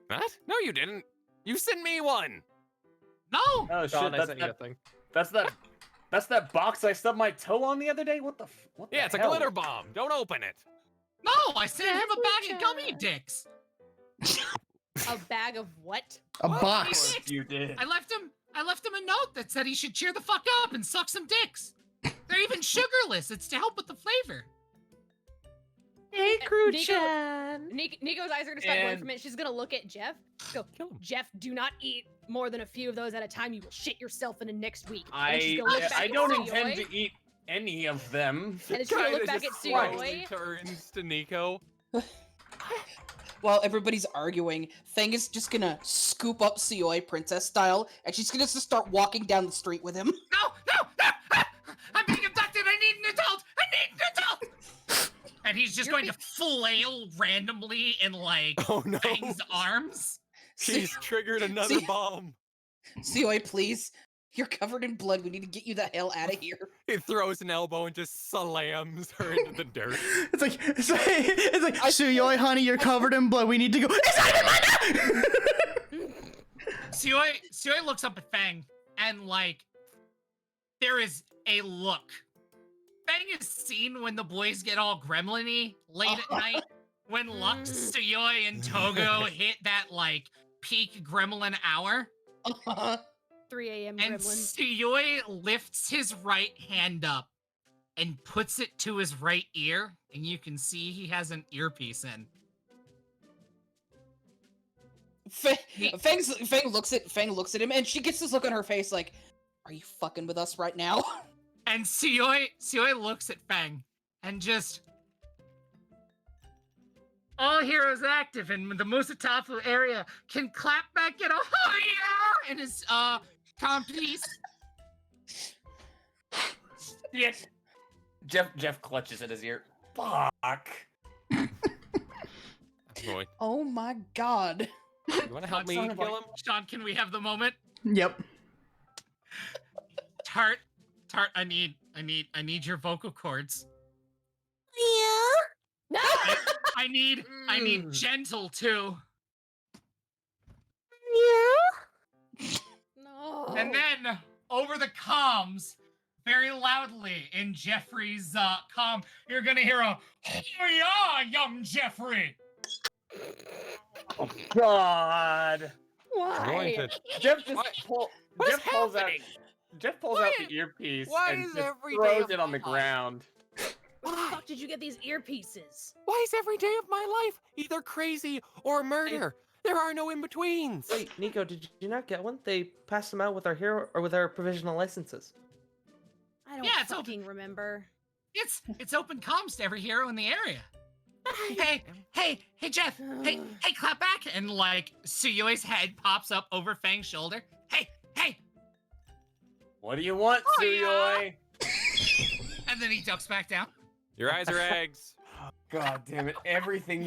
S18: What? No, you didn't. You sent me one.
S21: No.
S2: Oh shit!
S17: Sean, I sent you a thing.
S2: That's that box I stubbed my toe on the other day. What the? What the
S18: Yeah, it's a
S2: hell?
S18: glitter bomb. Don't open it.
S21: No, I sent him a bag of gummy dicks.
S16: A bag of what?
S14: A box.
S2: You did.
S21: I left him a note that said he should cheer the fuck up and suck some dicks. They're even sugarless. It's to help with the flavor.
S16: Hey, Nico's eyes are gonna stop going from it. She's gonna look at Jeff. Go, Jeff, do not eat more than a few of those at a time. You will shit yourself in the next week. And then she's gonna look back
S2: I
S16: at
S2: don't
S16: Suyoi,
S2: intend to eat any of them.
S16: And then she's gonna look
S18: Kinda
S16: back at
S18: just slightly
S16: Suyoi.
S18: turns to Nico.
S15: While everybody's arguing, Fang is just gonna scoop up Suyoi princess style, and she's gonna just start walking down the street with him.
S21: No! I'm being abducted! I need an adult! And he's just going to flail randomly in like Fang's arms.
S18: She's triggered another bomb.
S15: Suyoi, please. You're covered in blood. We need to get you the hell out of here.
S18: He throws an elbow and just slams her into the dirt.
S14: It's like Suyoi, honey, you're covered in blood. We need to go. It's not even my
S21: Suyoi looks up at Fang and like there is a look. Fang is seen when the boys get all gremlin-y late at night. When Lux, Suyoi, and Togo hit that like peak gremlin hour.
S16: 3 a.m.
S21: And
S16: gremlin.
S21: Suyoi lifts his right hand up and puts it to his right ear, and you can see he has an earpiece in.
S15: Fang looks at him, and she gets this look on her face like, "Are you fucking with us right now?"
S21: And Suyoi looks at Fang and just, all heroes active in the Musatafu area can clap back at a oh yeah in his calm piece.
S2: Yes. Jeff clutches at his ear. Fuck.
S18: Boy.
S15: Oh my god.
S18: You wanna help me kill him?
S21: Sean, can we have the moment?
S14: Yep.
S21: Tart, I need your vocal cords.
S16: Yeah.
S21: I need gentle too.
S16: Yeah. No.
S21: And then over the comms, very loudly in Jeffrey's comm, you're gonna hear a "Oh yeah, young Jeffrey."
S2: Oh God.
S16: Why?
S2: Jeff just
S18: What is
S2: Jeff pulls out.
S18: happening?
S2: Jeff pulls
S18: Why
S2: out
S18: is-
S2: the earpiece
S18: why
S2: and
S18: is
S2: just
S18: every day
S2: throws
S18: of
S2: it on the
S18: my life-
S2: ground.
S16: Where the fuck did you get these earpieces?
S18: Why is every day of my life either crazy or murder? There are no in-betweens.
S17: Wait, Nico, did you not get one? They passed them out with our hero or with our provisional licenses.
S16: I don't
S21: Yeah, it's
S16: fucking remember.
S21: It's open comms to every hero in the area. hey, Jeff. Hey, clap back. And like Tsuyoi's head pops up over Fang's shoulder. Hey.
S2: What do you want,
S21: Oh, yeah.
S2: Tsuyoi?
S21: And then he ducks back down.
S18: Your eyes are eggs.
S2: God damn it! Everything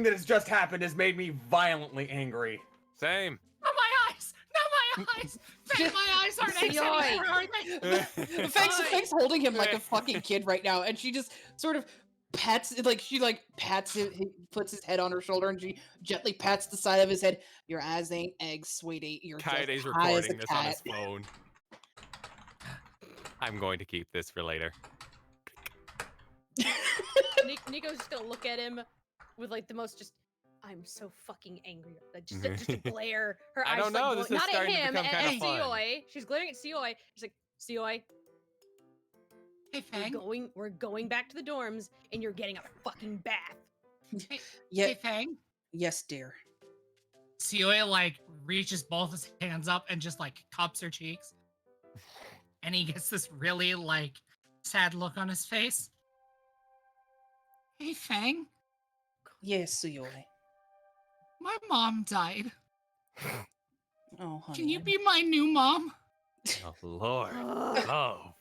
S2: that has just happened has made me violently angry.
S18: Same.
S21: Not my eyes. Fang, my eyes aren't eggs anymore, are they?
S15: Fang's holding him like a fucking kid right now, and she just sort of pats him, he puts his head on her shoulder, and she gently pats the side of his head. Your eyes ain't eggs, sweetie. You're
S18: Kaide's
S15: just high as a
S18: recording this on his
S15: cat.
S18: phone. I'm going to keep this for later.
S16: Nico's just gonna look at him with like the most just. I'm so fucking angry. Like just a glare. Her
S18: I
S16: eyes
S18: don't
S16: like,
S18: know, this is
S16: not at
S18: starting to
S16: him,
S18: become
S16: at
S18: kinda fun.
S16: Tsuyoi. She's glaring at Tsuyoi. She's like, Tsuyoi,
S21: Hey, Fang.
S16: we're going back to the dorms, and you're getting a fucking bath.
S21: Hey, Fang.
S15: Yes, dear.
S21: Tsuyoy like reaches both his hands up and just like cups her cheeks. And he gets this really like sad look on his face. Hey, Fang.
S15: Yes, Tsuyoi.
S21: My mom died.
S15: Oh, honey.
S21: Can you be my new mom?
S18: Oh, Lord. Oh.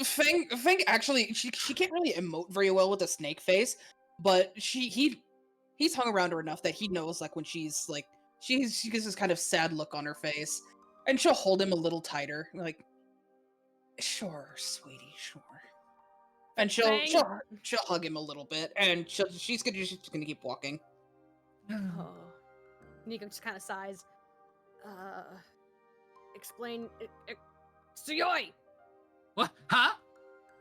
S15: Fang actually, she can't really emote very well with a snake face, but he's hung around her enough that he knows like when she's like she gets this kind of sad look on her face, and she'll hold him a little tighter, like, sure, sweetie, sure. And she'll hug him a little bit, and she's gonna keep walking.
S16: Oh. Nico just kind of sighs. Explain. Tsuyoi!
S21: What? Huh?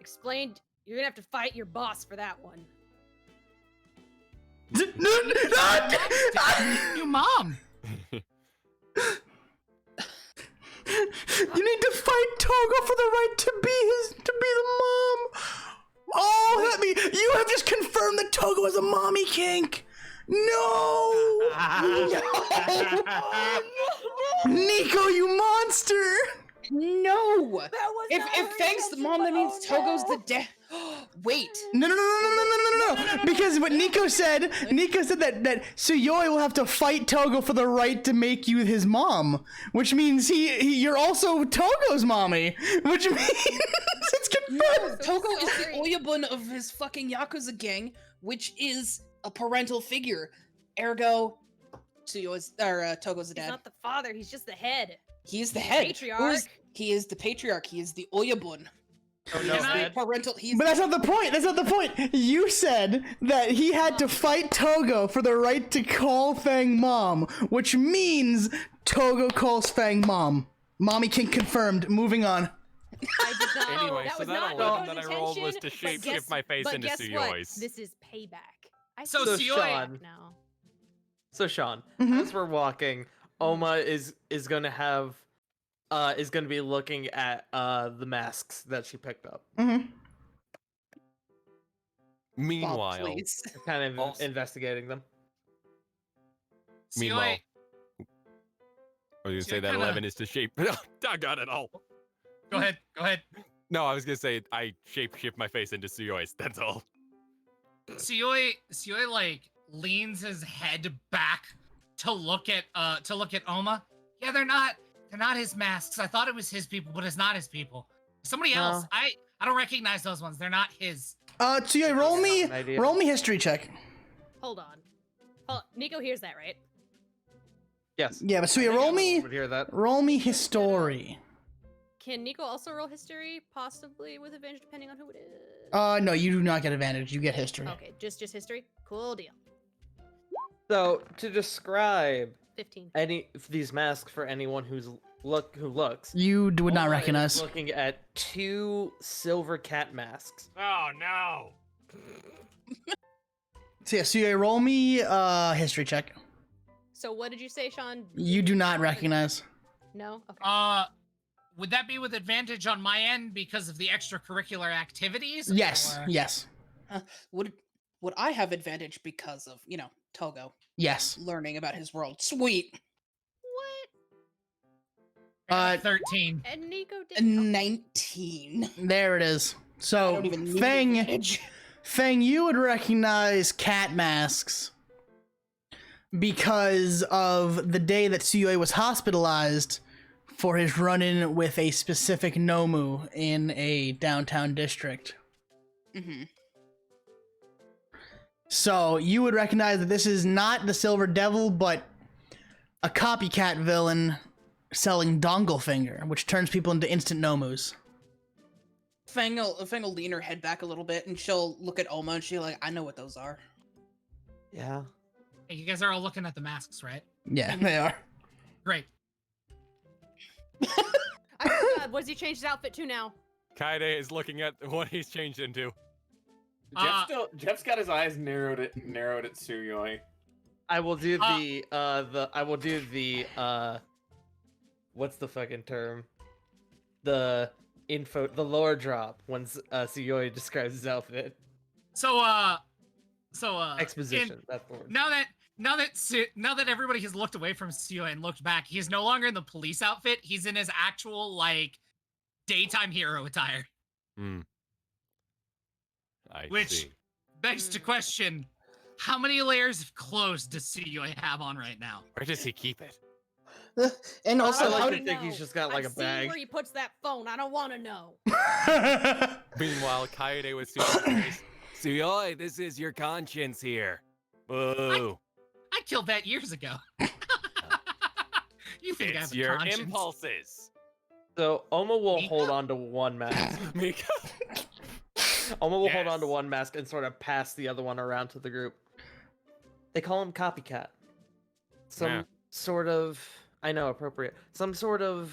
S16: Explained. You're gonna have to fight your boss for that one.
S21: New mom.
S14: You need to fight Togo for the right to be the mom. Oh, let me. You have just confirmed that Togo is a mommy kink. No. Nico, you monster.
S15: No. If Fang's the mom, that means Togo's the dad. Wait.
S14: No. Because what Nico said that Tsuyoi will have to fight Togo for the right to make you his mom, which means you're also Togo's mommy, which means it's confirmed.
S15: No, Togo is the Oyabun of his fucking Yakuza gang, which is a parental figure. Ergo, Togo's the dad.
S16: He's not the father. He's just the head.
S15: He's the head.
S16: Patriarch.
S15: He is the patriarch. He is the Oyabun.
S17: Oh,
S15: He
S17: no,
S15: is the
S17: man.
S15: parental.
S14: But that's not the point. That's not the point. You said that he had to fight Togo for the right to call Fang mom, which means Togo calls Fang mom. Mommy kink confirmed. Moving on.
S16: I did not.
S18: Anyway,
S16: that
S18: so
S16: was
S18: that
S16: not
S18: 11
S16: Nico's
S18: that I rolled was to
S16: intention, but
S18: shape-shift my face
S16: but
S18: into
S16: guess
S18: Tsuyoi's.
S16: what? This is payback. I
S21: So
S16: see
S21: Tsuyoi-
S16: payback now.
S17: So Sean, as we're walking, Oma is gonna have is gonna be looking at the masks that she picked up.
S18: Meanwhile,
S17: kind of investigating them.
S18: Meanwhile, I was gonna say that
S21: kinda-
S18: 11 is to shape. I got it all.
S21: Go ahead.
S18: No, I was gonna say I shape shift my face into Tsuyoi's. That's all.
S21: Tsuyoy like leans his head back to look at Oma. Yeah, they're not his masks. I thought it was his people, but it's not his people. Somebody else. I don't recognize those ones. They're not his.
S14: Tsuyoi, roll me history check.
S16: Hold on. Nico hears that, right?
S17: Yes.
S14: Yeah, but Tsuyoi, roll me history.
S16: Can Nico also roll history, possibly with advantage, depending on who it is?
S14: No, you do not get advantage. You get history.
S16: Okay, just history. Cool deal.
S17: So to describe
S16: 15.
S17: any of these masks for anyone who looks,
S14: You would not
S17: Oma is
S14: recognize.
S17: looking at 2 silver cat masks.
S18: Oh no!
S14: So yeah, Tsuyoi, roll me history check.
S16: So what did you say, Sean?
S14: You do not recognize.
S16: No. Okay.
S21: Would that be with advantage on my end because of the extracurricular activities?
S14: Yes.
S21: or-
S14: Yes.
S15: Would I have advantage because of Togo
S14: Yes.
S15: learning about his world? Sweet.
S21: I got 13.
S16: And Nico did
S15: 19.
S14: There it is. So,
S15: don't even need
S14: Fang,
S15: advantage.
S14: Fang, you would recognize cat masks because of the day that Tsuyoi was hospitalized for his run-in with a specific Nomu in a downtown district.
S15: Mm-hmm.
S14: So, you would recognize that this is not the Silver Devil, but a copycat villain selling Dongle Finger, which turns people into instant Nomus.
S15: Fang will lean her head back a little bit, and she'll look at Oma, and she'll like, I know what those are.
S17: Yeah.
S21: Hey, you guys are all looking at the masks, right?
S14: Yeah, they are.
S21: Great.
S16: What does he change his outfit to now?
S18: Kaede is looking at what he's changed into.
S2: Jeff's got his eyes narrowed at Tsuyoi.
S17: I will do the what's the fucking term? The lore drop when Tsuyoi describes his outfit.
S21: So
S17: Exposition. That's the word.
S21: Now that everybody has looked away from Tsuyoi and looked back, he's no longer in the police outfit. He's in his actual daytime hero attire. Which begs to question, how many layers of clothes does Tsuyoi have on right now?
S18: Where does he keep it?
S15: And also,
S17: I
S15: how
S17: like to think he's just got like a
S16: I've seen
S17: bag.
S16: where he puts that phone. I don't want to know.
S18: Meanwhile, Kaede was Tsuyoi, this is your conscience here. Boo.
S21: I killed that years ago. You think I
S18: It's
S21: have a
S18: your
S21: conscience?
S18: impulses.
S17: So Oma will hold on to one mask.
S18: Mika.
S17: Oma will hold on to one mask and sort of pass the other one around to the group. They call him Copycat. Some sort of, I know, appropriate. Some sort of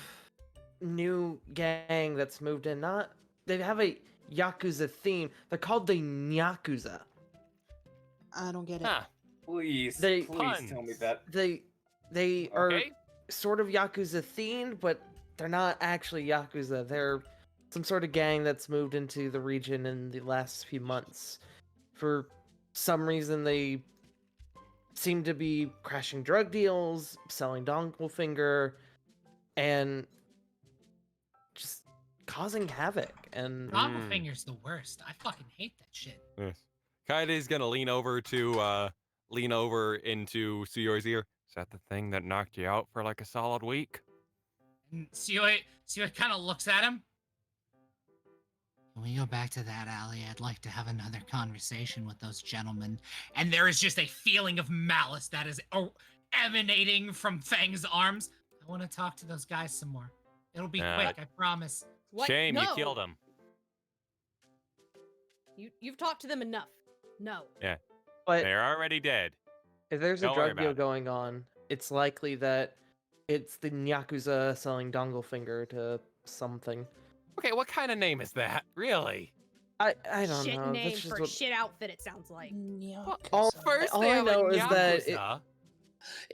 S17: new gang that's moved in. They have a Yakuza theme. They're called the Nyakuza.
S15: I don't get it.
S2: Please tell me that.
S17: They are sort of Yakuza themed, but they're not actually Yakuza. They're some sort of gang that's moved into the region in the last few months. For some reason, they seem to be crashing drug deals, selling Dongle Finger, and just causing havoc. And
S21: Dongle Finger's the worst. I fucking hate that shit.
S18: Kaede's gonna lean over into Tsuyoi's ear. Is that the thing that knocked you out for like a solid week?
S21: And Tsuyoi kind of looks at him. When we go back to that alley, I'd like to have another conversation with those gentlemen. And there is just a feeling of malice that is emanating from Fang's arms. I want to talk to those guys some more. It'll be quick, I promise.
S16: What?
S18: Shame
S16: No.
S18: you killed him.
S16: You've talked to them enough. No.
S18: Yeah.
S17: But
S18: they're already dead.
S17: if there's
S18: Don't
S17: a
S18: worry
S17: drug deal
S18: about it.
S17: going on, it's likely that it's the Nyakuza selling Dongle Finger to something.
S18: Okay, what kind of name is that? Really?
S17: I don't
S16: Shit
S17: know.
S16: name
S17: That's just
S16: for
S17: what...
S16: shit outfit. It sounds like.
S17: all
S18: First, they
S17: I
S18: have a
S17: know is that
S18: Yakuza.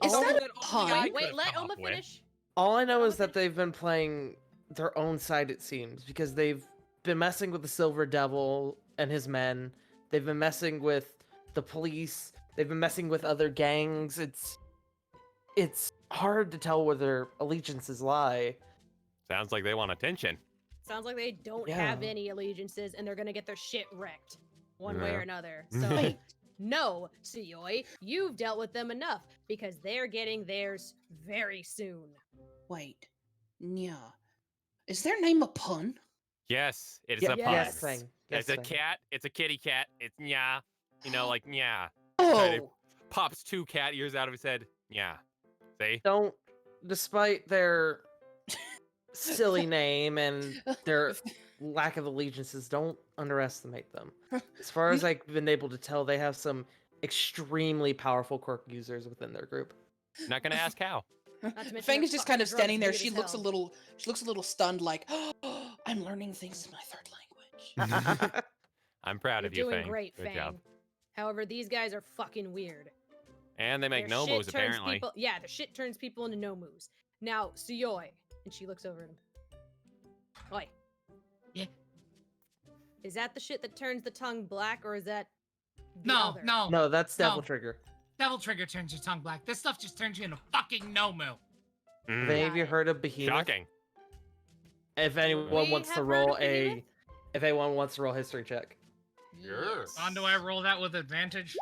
S15: Is
S17: all-
S15: that a pun?
S16: Wait, let Oma finish.
S17: all I know is that they've been playing their own side, it seems, because they've been messing with the Silver Devil and his men. They've been messing with the police. They've been messing with other gangs. It's hard to tell where their allegiances lie.
S18: Sounds like they want attention.
S16: Sounds like they don't
S17: Yeah.
S16: have any allegiances, and they're gonna get their shit wrecked, one way
S18: Yeah.
S16: or another. So, no, Tsuyoi, you've dealt with them enough because they're getting theirs very soon.
S15: Wait, Nya. Is their name a pun?
S18: Yes, it's
S17: Yeah,
S18: a pun.
S17: yes, thing.
S18: It's a cat. It's a kitty cat. It's Nya. You know, like Nya.
S15: Oh,
S18: Pops two cat ears out of his head. Nya. See?
S17: Don't, despite their silly name and their lack of allegiances, don't underestimate them. As far as I've been able to tell, they have some extremely powerful quirk users within their group.
S18: Not gonna ask how.
S16: Not to mention
S15: Fang
S16: their
S15: is just
S16: fucking
S15: kind of
S16: drugs
S15: standing there.
S16: weird
S15: She
S16: as
S15: looks a
S16: hell.
S15: little stunned, like, oh, I'm learning things in my third language.
S18: I'm proud
S16: You're
S18: of you,
S16: doing
S18: Fang.
S16: great,
S18: Good
S16: Fang.
S18: job.
S16: However, these guys are fucking weird.
S18: And they make
S16: Their
S18: nomos
S16: shit turns
S18: apparently.
S16: People, yeah, their shit turns people into nomus. Now, Suyoi, and she looks over at him. Oi.
S21: Yeah.
S16: Is that the shit that turns the tongue black, or is that the
S21: No,
S16: other?
S21: no.
S17: No, that's Devil
S21: No.
S17: Trigger.
S21: Devil Trigger turns your tongue black. This stuff just turns you into fucking Nomu.
S17: Have any of you heard of Behemoth?
S18: Shocking.
S17: If anyone
S16: We
S17: wants to
S16: have heard
S17: roll
S16: of Behemoth?
S17: if anyone wants to roll a history check.
S18: Sure.
S21: On, do I roll that with advantage?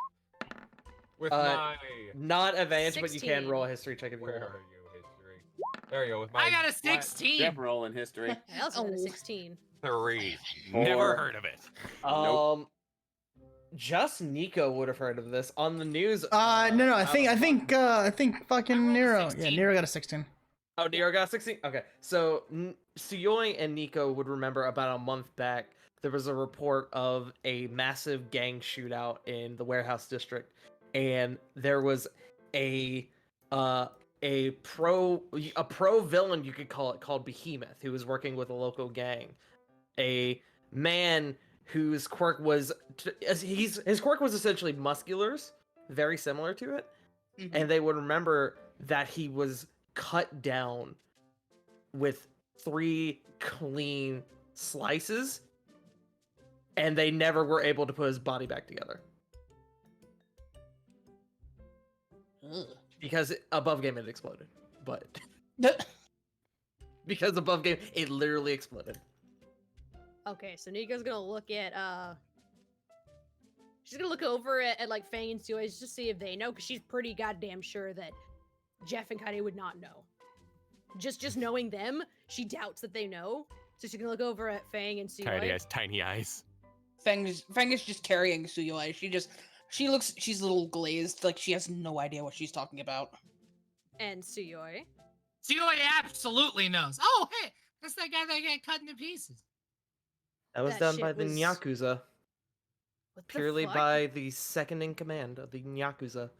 S19: With
S17: Not advantage, but you can
S16: 16.
S17: roll a history check if you
S19: Where
S17: want.
S19: are you, history? There you go. With my
S21: I got a 16.
S20: Dep roll in history.
S16: I also got a 16.
S18: 3.
S20: Four.
S18: Never heard of it.
S20: Nope.
S17: Just Nico would have heard of this on the news.
S14: No, I think fucking Nero. Yeah, Nero got a 16.
S17: Oh, Nero got 16? Okay. So, Suyoi and Nico would remember about a month back, there was a report of a massive gang shootout in the warehouse district. And there was a pro villain, you could call it, called Behemoth, who was working with a local gang. A man whose quirk was, his quirk was essentially musculars, very similar to it.
S15: Mm-hmm.
S17: And they would remember that he was cut down with 3 clean slices, and they never were able to put his body back together.
S15: Ugh.
S17: Because above game it exploded. But because above game it literally exploded.
S16: Okay, so Nico's gonna look at she's gonna look over at like Fang and Suyoi just to see if they know, because she's pretty goddamn sure that Jeff and Kaede would not know. Just knowing them, she doubts that they know. So she's gonna look over at Fang and Suyoi.
S18: Kaede has tiny eyes.
S15: Fang is just carrying Suyoi. She's a little glazed, like she has no idea what she's talking about.
S16: And Suyoi.
S21: Suyoi absolutely knows. Oh, hey, that's that guy that got cut into pieces.
S17: That was
S16: That
S17: done
S16: shit
S17: by the
S16: was-
S17: Yakuza.
S16: What the
S17: Purely
S16: fuck?
S17: by the second in command of the Yakuza,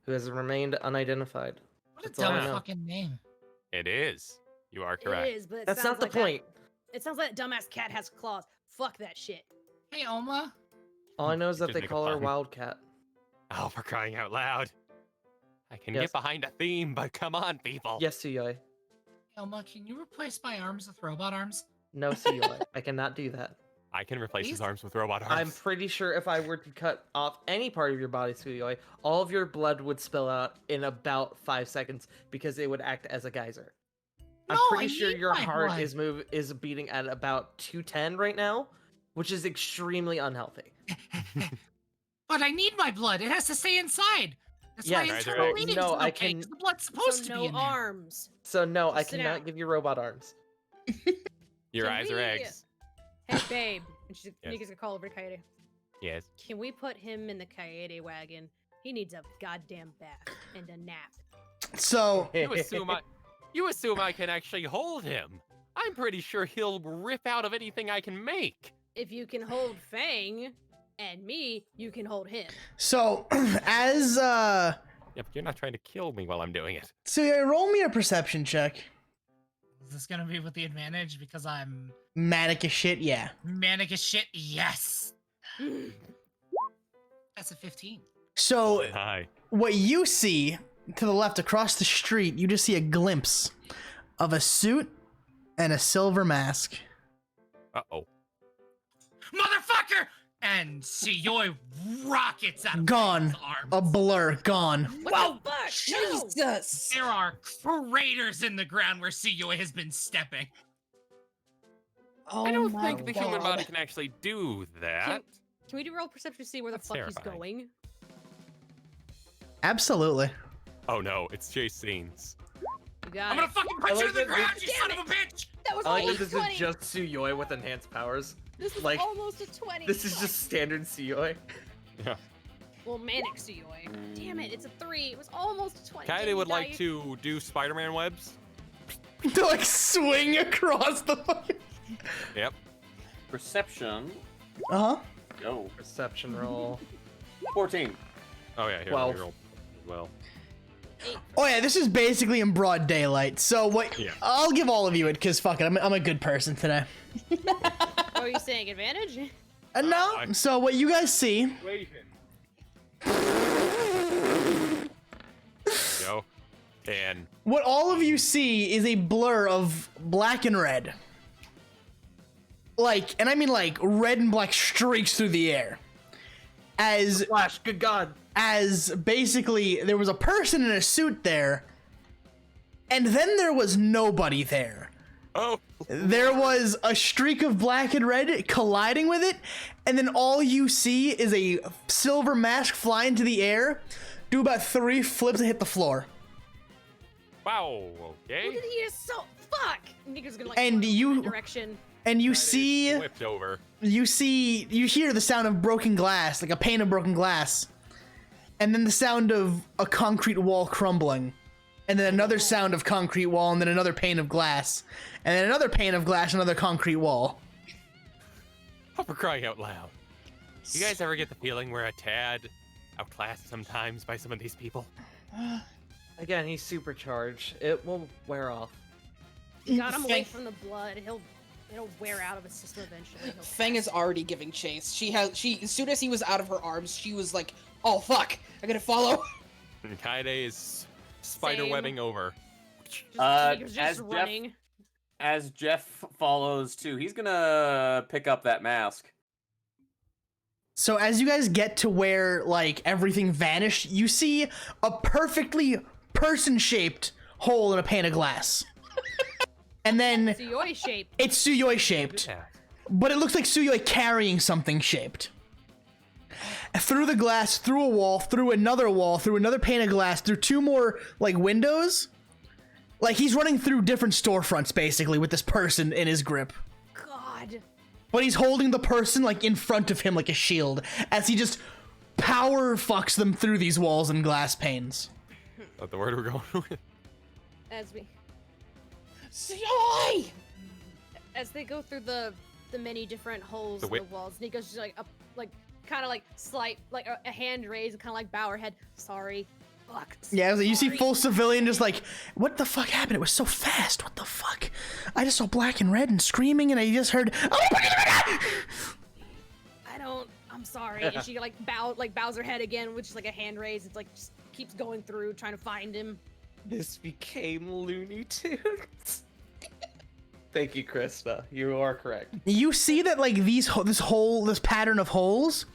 S17: who has remained unidentified.
S21: What a
S17: That's all I
S21: dumb
S17: know.
S21: fucking name.
S18: It is. You are correct.
S16: It is, but it
S17: That's
S16: sounds
S17: not the
S16: like that-
S17: point.
S16: It sounds like that dumbass cat has claws. Fuck that shit.
S21: Hey, Oma.
S17: All I know is that
S18: Just
S17: they
S18: make a
S17: call her
S18: pun.
S17: Wildcat.
S18: Oh, for crying out loud. I can
S17: Yes.
S18: get behind a theme, but come on, people.
S17: Yes, Suyoi.
S21: Hey, Oma, can you replace my arms with robot arms?
S17: No, Suyoi. I cannot do that.
S18: I can replace his
S21: Please?
S18: arms with robot arms.
S17: I'm pretty sure if I were to cut off any part of your body, Suyoi, all of your blood would spill out in about 5 seconds because it would act as a geyser. I'm
S21: No,
S17: pretty
S21: I
S17: sure
S21: need
S17: your
S21: my
S17: heart
S21: blood.
S17: is beating at about 210 right now, which is extremely unhealthy.
S21: But I need my blood. It has to stay inside. That's why
S17: Yes,
S21: internal
S17: so
S21: readings
S17: no,
S21: is
S17: I
S21: okay,
S17: can-
S21: 'cause the blood's supposed
S16: So
S21: to
S16: no
S21: be in there.
S16: arms.
S17: So no, I
S16: Just sit
S17: cannot
S16: down.
S17: give you robot arms.
S18: Your
S16: Can
S18: eyes are
S16: we-
S18: eggs.
S16: Hey, babe. And she's
S18: Yes.
S16: Nico's gonna call over to Kaede.
S18: Yes.
S16: Can we put him in the Kaede wagon? He needs a goddamn bath and a nap.
S14: So
S18: You assume I can actually hold him. I'm pretty sure he'll rip out of anything I can make.
S16: If you can hold Fang and me, you can hold him.
S14: So as
S18: Yeah, but you're not trying to kill me while I'm doing it.
S14: so yeah, roll me a perception check.
S21: Is this gonna be with the advantage because I'm
S14: Manic as shit, yeah.
S21: manic as shit? Yes. That's a 15.
S14: So
S18: Hi.
S14: what you see to the left across the street, you just see a glimpse of a suit and a silver mask.
S18: Uh-oh.
S21: Motherfucker! And Suyoi rockets out of
S14: Gone.
S21: Fang's arms.
S14: A blur, gone.
S16: What the fuck?
S15: Jesus!
S21: There are craters in the ground where Suyoi has been stepping.
S15: Oh
S18: I don't
S15: my
S18: think the human
S15: God.
S18: body can actually do that.
S16: Can we do roll perception to see where the
S18: That's
S16: fuck
S18: terrifying.
S16: he's going?
S14: Absolutely.
S18: Oh no, it's chase scenes.
S16: You got
S21: I'm
S16: it.
S21: gonna fucking
S17: I
S21: punch you
S17: like
S21: in the
S17: that
S21: ground,
S17: this-
S21: you son of a bitch!
S16: That was
S17: I like
S16: almost
S17: that this
S16: 20.
S17: is just Suyoi with enhanced powers.
S16: This was
S17: like,
S16: almost a 20.
S17: This is just standard Suyoi.
S18: Yeah.
S16: Well, manic Suyoi. Damn it, it's a 3. It was almost a 20.
S18: Kaede
S16: Didn't
S18: would
S16: you
S18: like
S16: die?
S18: to do Spider-Man webs.
S14: To like swing across the fucking.
S18: Yep.
S20: Perception.
S14: Uh huh.
S20: Go.
S17: Perception roll.
S20: 14.
S18: Oh yeah, here,
S17: 12.
S18: let me roll as well.
S14: Oh yeah, this is basically in broad daylight. So what?
S18: Yeah.
S14: I'll give all of you it, cause fuck it, I'm a good person today.
S16: What were you saying? Advantage?
S14: No. So what you guys see?
S18: Go. Can.
S14: What all of you see is a blur of black and red. Like, and I mean like red and black streaks through the air. As
S17: Flash, good God.
S14: As basically there was a person in a suit there, and then there was nobody there.
S18: Oh.
S14: There was a streak of black and red colliding with it, and then all you see is a silver mask fly into the air, do about 3 flips and hit the floor.
S18: Wow. Okay.
S16: Look at he is so fuck. Nigga's gonna like
S14: And
S16: run
S14: you-
S16: that direction.
S14: And you see,
S18: Whipped over.
S14: you hear the sound of broken glass, like a pane of broken glass, and then the sound of a concrete wall crumbling, and then another sound of concrete wall, and then another pane of glass, and then another pane of glass, another concrete wall.
S18: Oh, for crying out loud. You guys ever get the feeling we're a tad outclassed sometimes by some of these people?
S17: Again, he's supercharged. It will wear off.
S16: Got him away from the blood. It'll wear out of his system eventually.
S15: Feng is already giving chase. She as soon as he was out of her arms, she was like, "Oh fuck, I gotta follow."
S18: And Kaede is spider webbing over.
S16: Just running.
S20: As Jeff follows too, he's gonna pick up that mask.
S14: So as you guys get to where like everything vanished, you see a perfectly person-shaped hole in a pane of glass. And then
S16: Suyoi shaped.
S14: it's Suyoi shaped, but it looks like Suyoi carrying something shaped. Through the glass, through a wall, through another pane of glass, through 2 more like windows. Like he's running through different storefronts basically with this person in his grip.
S16: God.
S14: But he's holding the person like in front of him like a shield as he just power fucks them through these walls and glass panes.
S18: That's the word we're going with.
S16: As they go through the many different holes
S18: The
S16: in the walls, Nico's just like up, like kind of like slight, like a hand raised, kind of like bow her head. Sorry, fuck.
S14: Yeah, I was like, you see
S16: sorry."
S14: full civilian just like, what the fuck happened? It was so fast. What the fuck? I just saw black and red and screaming, and I just heard.
S16: I'm sorry. And she bows her head again, which is like a hand raise. It's like just keeps going through, trying to find him.
S17: This became Looney Tunes. Thank you, Krista. You are correct.
S14: You see that like this pattern of holes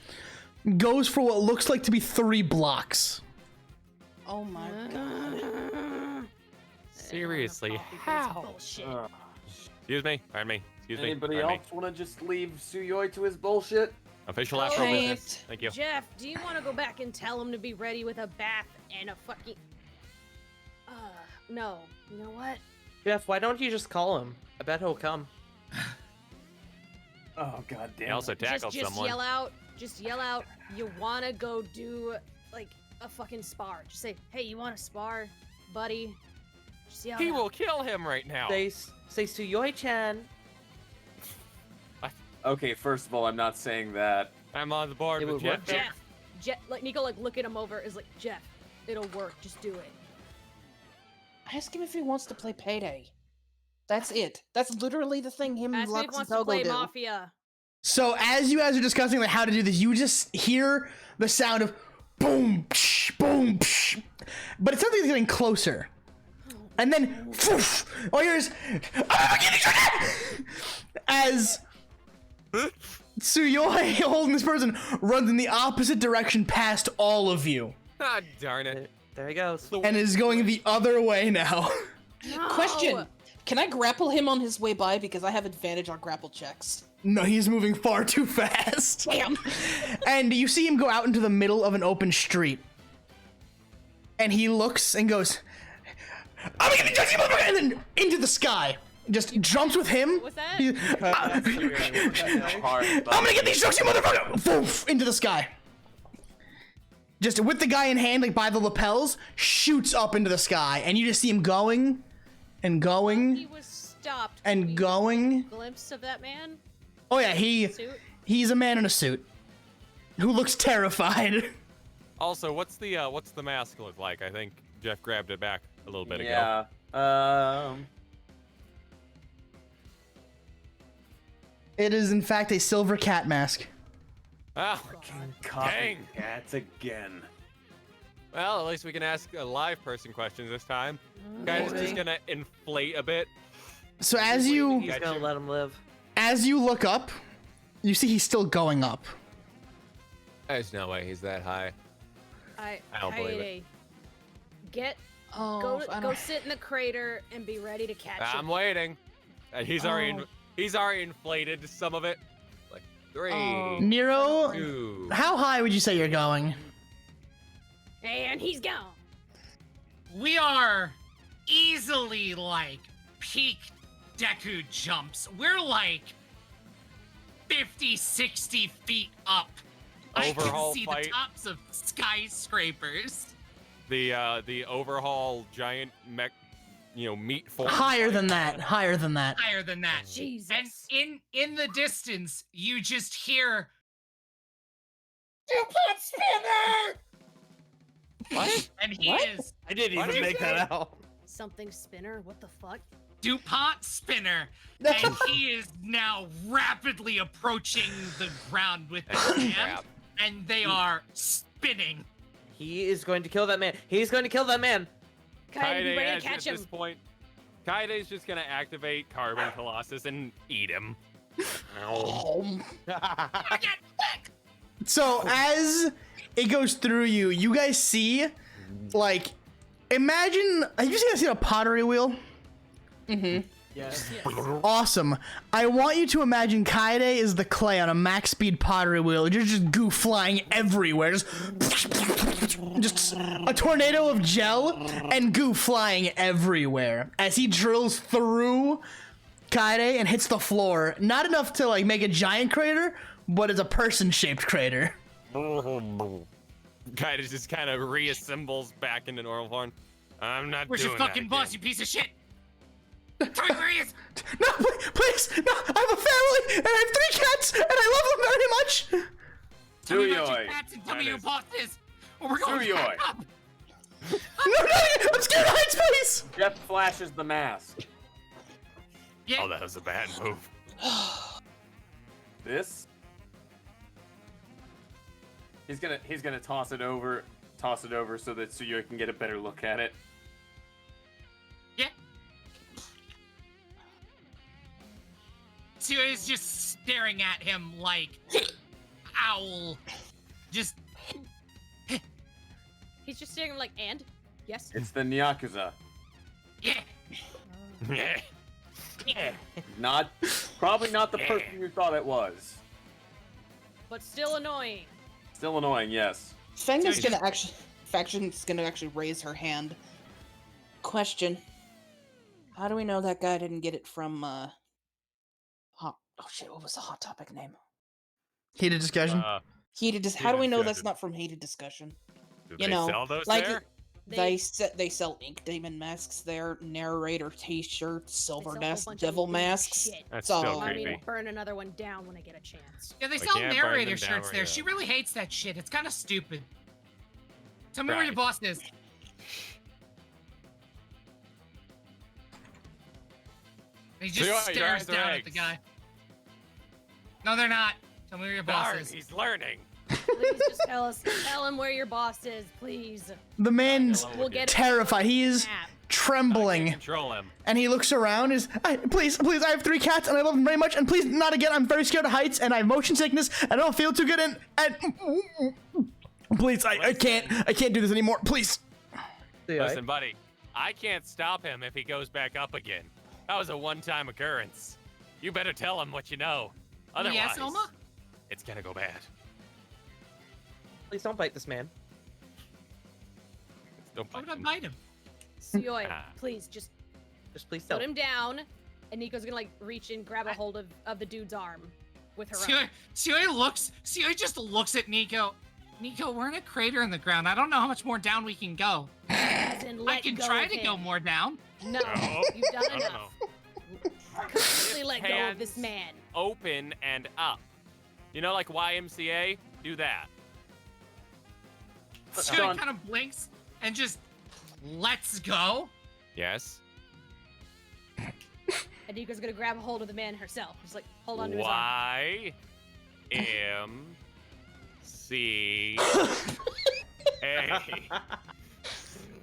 S14: goes for what looks like to be 3 blocks.
S15: Oh my god.
S18: Seriously, how? Excuse me. Pardon me. Excuse me.
S20: Anybody
S18: Pardon
S20: else want to just leave Suyoi to his bullshit?
S18: Official Afro business. Thank you.
S16: Jeff, do you want to go back and tell him to be ready with a bath and a fucking... no. You know what?
S17: Jeff, why don't you just call him? I bet he'll come.
S20: Oh god damn.
S18: He also tackled
S16: just
S18: someone.
S16: Just yell out, you want to go do, like, a fucking spar. Just say, hey, you want to spar, buddy? Just yell
S18: He
S16: out.
S18: will kill him right now.
S17: Say Suyoi-chan.
S20: Okay, first of all, I'm not saying that.
S18: I'm on the board with Jeff.
S16: Jeff, like, Nico, like, looking him over is like, Jeff, it'll work. Just do it.
S15: Ask him if he wants to play Payday. That's it. That's literally the thing him and
S16: Ask me if he
S15: Lux
S16: wants
S15: and
S16: to play
S15: Togo do.
S16: Mafia.
S14: So as you guys are discussing like how to do this, you just hear the sound of boom, psh, boom, psh, but it sounds like it's getting closer. And then, poof, all you hear is, as Suyoi holding this person runs in the opposite direction past all of you.
S18: Ah, darn it.
S17: There he goes.
S14: And is going the other way now.
S15: Question. Can I grapple him on his way by because I have advantage on grapple checks?
S14: No, he's moving far too fast.
S15: Damn.
S14: And you see him go out into the middle of an open street. And he looks and goes, I'm gonna get you, motherfucker! And then into the sky. Just jumps with him.
S16: What's that?
S14: I'm gonna get these drugs, you motherfucker! Foof, into the sky. Just with the guy in hand, like by the lapels, shoots up into the sky. And you just see him going and going.
S16: He was stopped.
S14: And going.
S16: Glimpse of that man.
S14: Oh yeah, he's a man in a suit who looks terrified.
S18: Also, what's the mask look like? I think Jeff grabbed it back a little bit ago.
S20: Yeah.
S14: It is in fact a silver cat mask.
S18: Ah,
S20: Copying cats again.
S18: Well, at least we can ask a live person questions this time. Guy's just gonna inflate a bit.
S14: So as you
S17: He's gonna let him live.
S14: As you look up, you see he's still going up.
S18: There's no way he's that high. I don't believe it.
S16: Go sit in the crater and be ready to catch him.
S18: I'm waiting. He's already inflated some of it. Like 3.
S14: Nero,
S18: 2.
S14: how high would you say you're going?
S16: And he's gone.
S21: We are easily like peak Deku jumps. We're like 50, 60 feet up.
S18: Overhaul
S21: I can see
S18: fight.
S21: the tops of skyscrapers.
S18: The overhaul giant mech, meat form.
S14: Higher than that. Higher than that.
S21: Higher than that.
S16: Jesus.
S21: And in the distance, you just hear
S12: DuPont spinner!
S17: What?
S21: And he is
S17: I didn't even make that out.
S16: Something spinner? What the fuck?
S21: DuPont spinner, and he is now rapidly approaching the ground with his hand, and they are spinning.
S17: He is going to kill that man. He's going to kill that man.
S16: Kaede, be ready to catch
S18: at
S16: him.
S18: this point, Kaide's just gonna activate Carbon Colossus and eat him.
S14: So as it goes through you, you guys see, like, imagine, have you guys seen a pottery wheel?
S15: Mm-hmm.
S17: Yes.
S14: Awesome. I want you to imagine Kaede is the clay on a max speed pottery wheel. Just goo flying everywhere. Just a tornado of gel and goo flying everywhere as he drills through Kaede and hits the floor. Not enough to like make a giant crater, but it's a person-shaped crater.
S18: Kaide just kind of reassembles back into normal form. I'm not
S21: Where's
S18: doing
S21: your
S18: that
S21: fucking
S18: again.
S21: boss, you piece of shit? Tell me where he is.
S14: No, please, no, I have a family and I have 3 cats and I love them very much.
S21: Tell me about your cats and tell me who your boss is, or we're going to back up.
S14: No, I'm scared of heights, please.
S20: Jeff flashes the mask.
S21: Yeah.
S18: Oh, that was a bad move.
S20: This. He's gonna toss it over so that Tsuyo can get a better look at it.
S21: Yeah. Tsuyo is just staring at him like owl. Just
S16: He's just staring like, and? Yes?
S20: It's the Nyakuza.
S21: yeah.
S18: Yeah.
S20: Probably not the person you thought it was.
S16: But still annoying.
S20: Still annoying, yes.
S15: Faction's gonna actually raise her hand. Question. How do we know that guy didn't get it from oh shit, what was the Hot Topic name?
S14: Heated discussion.
S15: How do we know that's not from Heated Discussion?
S18: Do they sell those
S15: like
S18: there?
S15: they sell Ink Demon masks there, narrator t-shirts, Silver
S16: They sell a whole
S15: Nest
S16: bunch of
S15: Devil
S16: weird
S15: masks.
S16: shit.
S18: That's
S15: so,
S18: still
S16: I
S18: creepy.
S16: mean, burn another one down when I get a chance.
S21: Yeah, they
S18: We
S21: sell
S18: can't burn
S21: narrator
S18: them down
S21: shirts
S18: where
S21: there.
S18: you're
S21: She
S18: at.
S21: really hates that shit. It's kind of stupid. Tell me where your
S18: Right.
S21: boss is. He just
S18: Tsuyo, your
S21: stares
S18: eyes are
S21: down at the
S18: eggs.
S21: guy. No, they're not. Tell me where your boss
S18: Darn,
S21: is.
S18: he's learning.
S16: Please just tell him where your boss is, please.
S14: The man's
S16: We'll get
S14: terrified. He is
S16: map.
S14: trembling.
S18: Control him.
S14: And he looks around, please, I have 3 cats and I love them very much, and please, not again, I'm very scared of heights, and I have motion sickness, and I don't feel too good, and please, I can't do this anymore, please.
S18: Listen, buddy, I can't stop him if he goes back up again. That was a one-time occurrence. You better tell him what you know. Otherwise,
S21: Yes, Oma?
S18: it's gonna go bad.
S17: Please don't bite this man.
S18: Don't
S21: Why would I bite him?
S16: Suyoi, please, just
S17: please
S16: put him down, and Nico's gonna like reach and grab a hold of the dude's arm with her own.
S21: Suyoi just looks at Nico. Nico, we're in a crater in the ground. I don't know how much more down we can go.
S16: As in,
S21: I
S16: let
S21: can
S16: go
S21: try
S16: of
S21: to go
S16: him.
S21: more down.
S16: No, you've done enough. Completely let go of this man.
S18: Open and up. You know, like YMCA? Do that.
S21: Suyoi kind of blinks and just lets go.
S18: Yes.
S16: And Nico's gonna grab a hold of the man herself. Just like hold on to his arm.
S18: YMCA.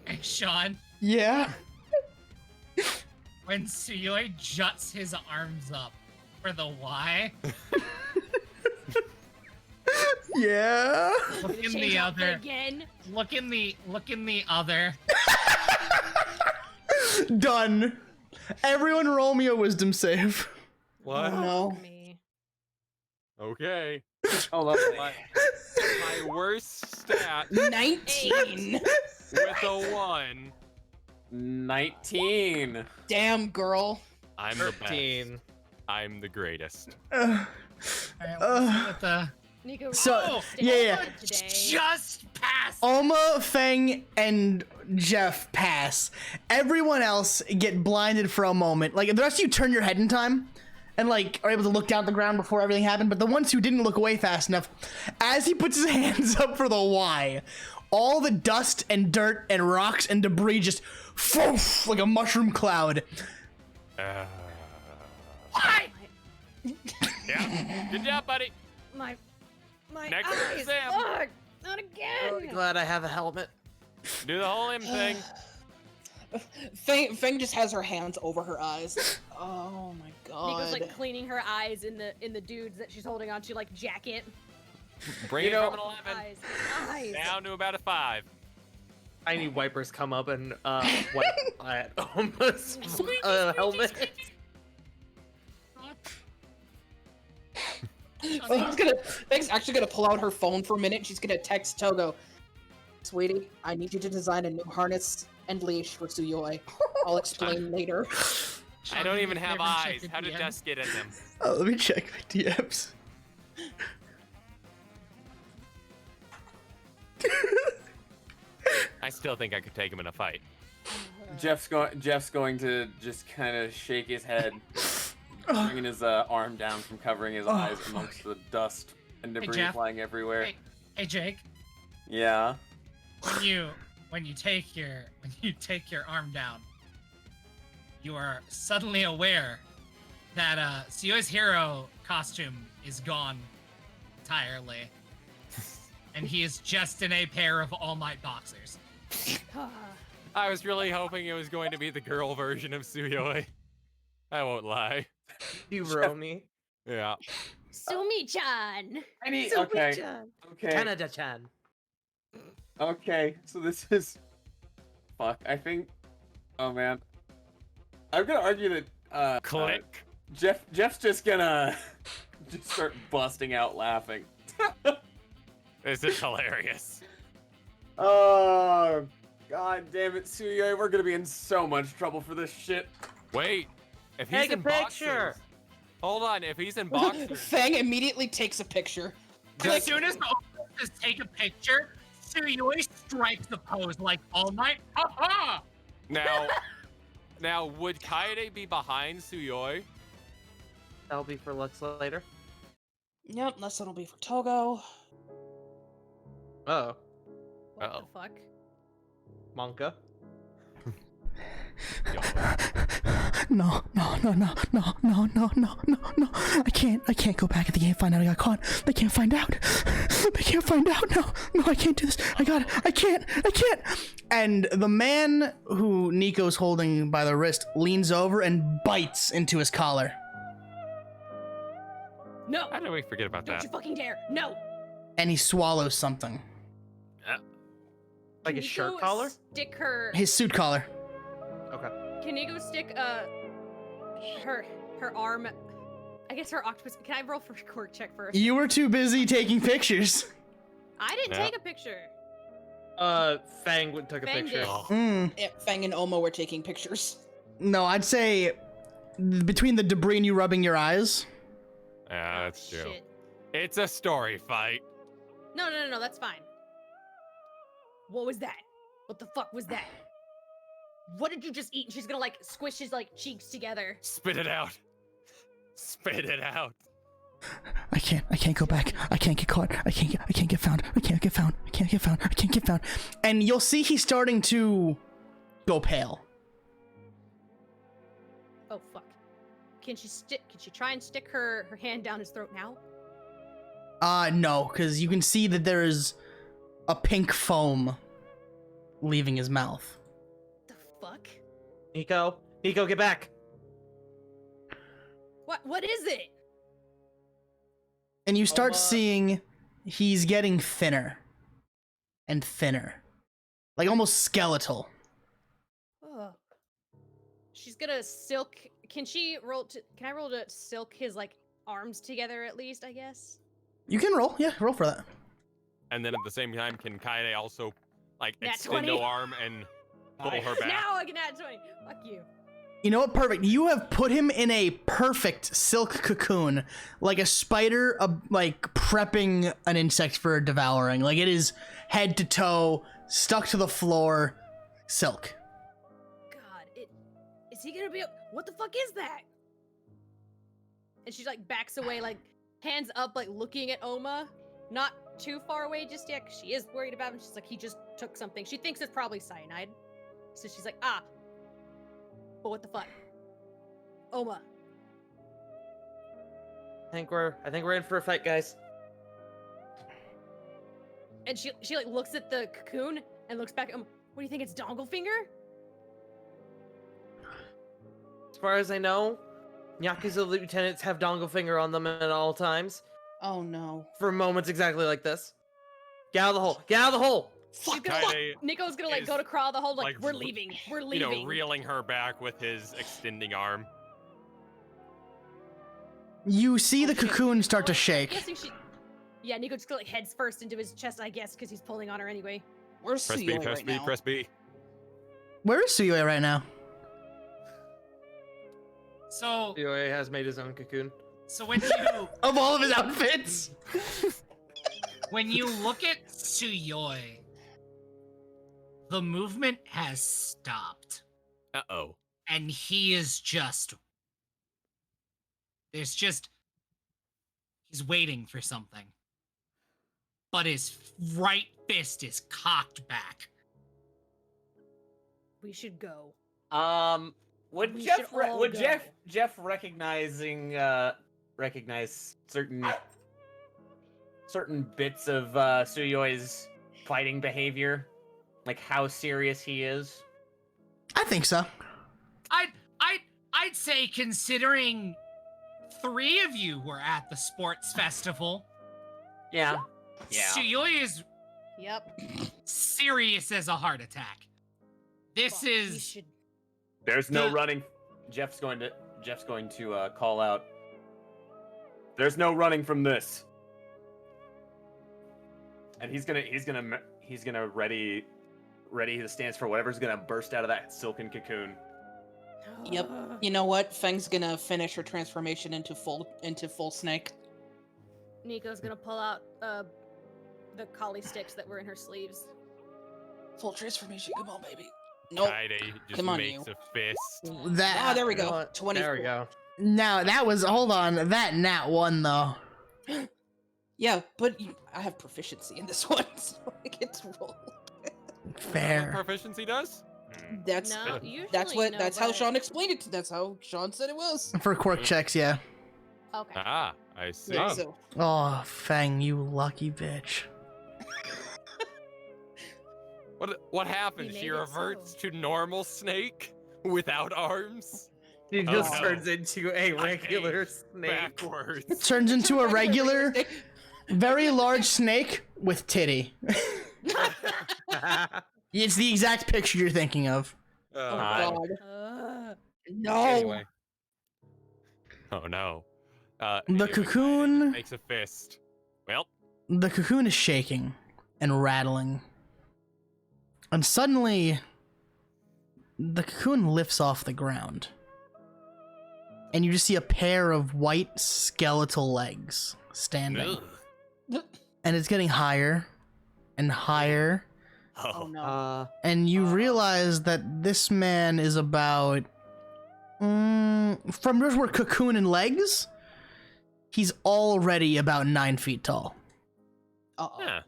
S21: Hey, Sean.
S14: Yeah.
S21: When Suyoi juts his arms up for the Y,
S14: Yeah.
S21: look in
S16: Change
S21: the
S16: outfit
S21: other.
S16: again.
S21: Look in the other.
S14: Done. Everyone roll me a wisdom save.
S18: What?
S15: Oh no.
S18: Okay.
S2: Oh, lovely.
S18: My worst stat
S15: 19.
S18: with a 1.
S2: 19.
S15: Damn, girl.
S18: I'm the best. I'm the greatest.
S21: Alright, let's see what the.
S16: Nico,
S14: So, yeah.
S21: Just pass.
S14: Oma, Feng, and Jeff pass. Everyone else get blinded for a moment. Like, the rest of you turn your head in time and, like, are able to look down at the ground before everything happened. But the ones who didn't look away fast enough, as he puts his hands up for the Y, all the dust and dirt and rocks and debris just foof, like a mushroom cloud.
S21: Why?
S18: Yeah. Good job, buddy.
S16: My
S18: Next
S16: eyes.
S18: exam.
S16: Fuck, not again.
S17: Glad I have a helmet.
S18: Do the whole M thing.
S15: Feng just has her hands over her eyes. Oh my god.
S16: Nico's like cleaning her eyes in the dudes that she's holding onto, like jacket.
S18: Bring it from an 11
S16: Eyes.
S18: down to about a 5.
S17: Tiny wipers come up and wipe at Oma's helmet.
S15: Feng's actually gonna pull out her phone for a minute. She's gonna text Togo. Sweetie, I need you to design a new harness and leash for Suyoi. I'll explain later.
S18: I don't even have eyes. How did dust get in them?
S14: Oh, let me check my DMs.
S18: I still think I could take him in a fight.
S2: Jeff's going to just kind of shake his head, bringing his arm down from covering his eyes amongst the dust and debris
S21: Jeff.
S2: flying everywhere.
S21: Hey, Jake.
S2: Yeah.
S21: When you take your arm down, you are suddenly aware that Suyoi's hero costume is gone entirely, and he is just in a pair of All Might boxers.
S18: I was really hoping it was going to be the girl version of Suyoi. I won't lie.
S17: You roll me.
S18: Yeah.
S16: Sumi-chan.
S2: Okay.
S17: Canada-chan.
S2: Okay, so this is... Fuck, I think... Oh, man. I'm gonna argue that,
S18: Click.
S2: Jeff's just gonna... just start busting out laughing.
S18: This is hilarious.
S2: Oh, god damn it, Suyoi, we're gonna be in so much trouble for this shit.
S18: Wait, if he's
S17: Take a
S18: in
S17: picture.
S18: boxers... Hold on, if he's in boxers...
S15: Feng immediately takes a picture.
S21: As soon as the says take a picture, Suyoi strikes the pose like All Might. Ha
S18: Now, would Kaede be behind Suyoi?
S17: That'll be for Lux later.
S15: Yep, that's what'll be for Togo.
S17: Oh.
S16: What the fuck?
S17: Monka.
S14: No. I can't go back. They can't find out I got caught. They can't find out. No, I can't do this. I can't. And the man who Nico's holding by the wrist leans over and bites into his collar.
S16: No.
S18: How did we forget about
S16: Don't
S18: that?
S16: you fucking dare. No.
S14: And he swallows something.
S17: Like a shirt collar?
S16: Stick her.
S14: His suit collar.
S17: Okay.
S16: Can you go stick her arm? I guess her octopus. Can I roll for a quirk check first?
S14: You were too busy taking pictures.
S16: I didn't take a picture.
S17: Fang took a
S16: Fang
S17: picture.
S16: did.
S15: Yeah, Feng and Omo were taking pictures.
S14: No, I'd say between the debris and you rubbing your eyes.
S18: Yeah, that's true.
S16: Shit.
S18: It's a story fight.
S16: No, that's fine. What was that? What the fuck was that? What did you just eat? And she's gonna like squish his like cheeks together.
S18: Spit it out. Spit it out.
S14: I can't go back. I can't get caught. I can't get found. I can't get found. And you'll see he's starting to go pale.
S16: Oh fuck. Can she try and stick her hand down his throat now?
S14: No, because you can see that there is a pink foam leaving his mouth.
S16: Fuck.
S17: Nico, get back.
S16: What is it?
S14: And you start seeing he's getting thinner and thinner, like almost skeletal.
S16: Ugh. She's gonna silk. Can I roll to silk his like arms together at least? I guess.
S14: You can roll, yeah, roll for that.
S18: And then at the same time, can Kaede also like
S16: Nat
S18: extend
S16: 20.
S18: her arm and pull her back?
S16: Now I can add 20. Fuck you.
S14: You know what? Perfect. You have put him in a perfect silk cocoon, like a spider, like prepping an insect for devouring. Like it is head to toe, stuck to the floor, silk.
S16: God, is he gonna be? What the fuck is that? And she like backs away, like hands up, like looking at Oma, not too far away just yet, 'cause she is worried about him. She's like, he just took something. She thinks it's probably cyanide, so she's like, ah. But what the fuck? Oma.
S17: I think we're in for a fight, guys.
S16: And she like looks at the cocoon and looks back at him. What do you think? It's Dongle Finger?
S17: As far as I know, Yakuza lieutenants have dongle finger on them at all times.
S15: Oh no.
S17: For moments exactly like this. Get out of the hole! Get out of the hole!
S16: Fuck!
S18: Kaede
S16: Nico's gonna like
S18: is,
S16: go to crawl the hole. Like
S18: like,
S16: we're leaving. We're
S18: You
S16: leaving.
S18: know, reeling her back with his extending arm.
S14: You see the cocoon start to shake.
S16: Guessing she. Yeah, Nico just like heads first into his chest, I guess, because he's pulling on her anyway.
S15: Where's
S18: Press B,
S15: Suyoi
S18: press
S15: right
S18: B,
S15: now?
S18: press B.
S14: Where is Suyoi right now?
S21: So
S17: Suyoi has made his own cocoon.
S21: So when you
S14: Of all of his outfits.
S21: when you look at Suyoi, the movement has stopped.
S18: Uh-oh.
S21: And he is just he's waiting for something. But his right fist is cocked back.
S16: We should go.
S20: Would
S16: We
S20: Jeff
S16: should all
S20: would
S16: go.
S20: Jeff recognize certain bits of Suyoi's fighting behavior, like how serious he is?
S14: I think so.
S21: I'd say, considering 3 of you were at the sports festival.
S20: Yeah.
S21: Suyoi is
S16: Yep.
S21: serious as a heart attack. This is
S20: There's no running. Jeff's going to call out. There's no running from this. And he's gonna ready the stance for whatever's gonna burst out of that silken cocoon.
S15: Yep. You know what? Feng's gonna finish her transformation into full snake.
S16: Nico's gonna pull out the collie sticks that were in her sleeves.
S15: Full transformation. Come on, baby. Nope.
S18: Kaede just
S15: Come on,
S18: makes
S15: you.
S18: a fist.
S14: That.
S15: Oh, there we go.
S17: You know what?
S15: 24.
S17: There we go.
S14: Now that was hold on. That nat 1 though.
S15: Yeah, but I have proficiency in this one, so I get to roll.
S14: Fair.
S18: What proficiency does?
S15: That's
S16: No, usually
S15: that's how Sean explained it. That's how Sean said it was.
S14: For quirk checks, yeah.
S16: Okay.
S18: Ah, I see.
S15: Yeah, so
S14: Oh, Fang, you lucky bitch.
S18: What happens?
S16: made
S18: She
S16: it
S18: reverts to normal snake without arms?
S17: He just
S18: no.
S17: turns into a regular snake.
S18: Backwards.
S14: Turns into a regular, very large snake with titty. It's the exact picture you're thinking of.
S15: Oh god. No.
S18: Anyway. Oh no.
S14: The
S18: Anyway,
S14: cocoon.
S18: makes a fist. Well,
S14: The cocoon is shaking and rattling. And suddenly, the cocoon lifts off the ground. And you just see a pair of white skeletal legs standing. And it's getting higher and higher.
S15: Oh no.
S14: And you realize that this man is about... from just where cocoon and legs, he's already about 9 feet tall.
S15: Uh-oh.
S18: yeah.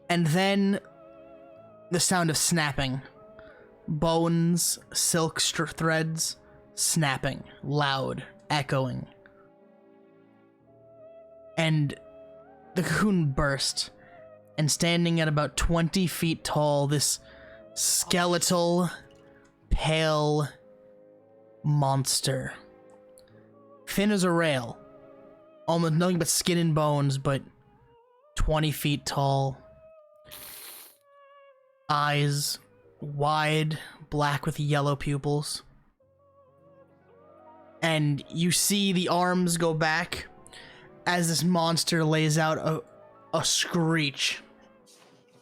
S14: And then the sound of snapping. Bones, silk threads, snapping, loud, echoing. And the cocoon burst, and standing at about 20 feet tall, this skeletal, pale monster. Thin as a rail. Almost nothing but skin and bones, but 20 feet tall. Eyes wide, black with yellow pupils. And you see the arms go back as this monster lays out a screech.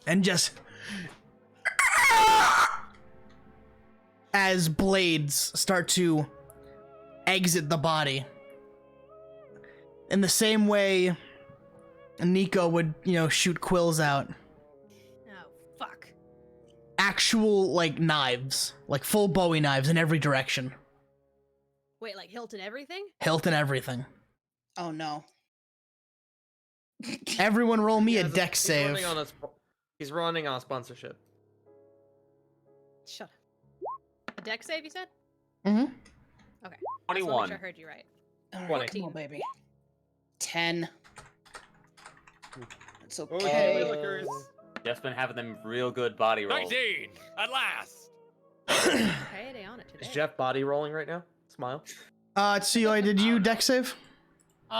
S14: And just... as blades start to exit the body. In the same way Nico would, shoot quills out.
S16: Oh, fuck.
S14: Actual, knives. Like, full Bowie knives in every direction.
S16: Wait, like hilt and everything?
S14: Hilt and everything.
S15: Oh, no.
S14: Everyone roll me a dex save.
S17: He's running on a sponsorship.
S16: Shut up. A dex save, you said?
S14: Mm-hmm.
S16: Okay.
S2: 21.
S16: I heard you right.
S15: All right, come on, baby. 10. It's okay.
S2: Okay. Jeff's been having them real good body rolls.
S18: 19! At last!
S16: Payday on it today.
S17: Is Jeff body rolling right now? Smile.
S14: Tsuyoi, did you dex save?
S1: Do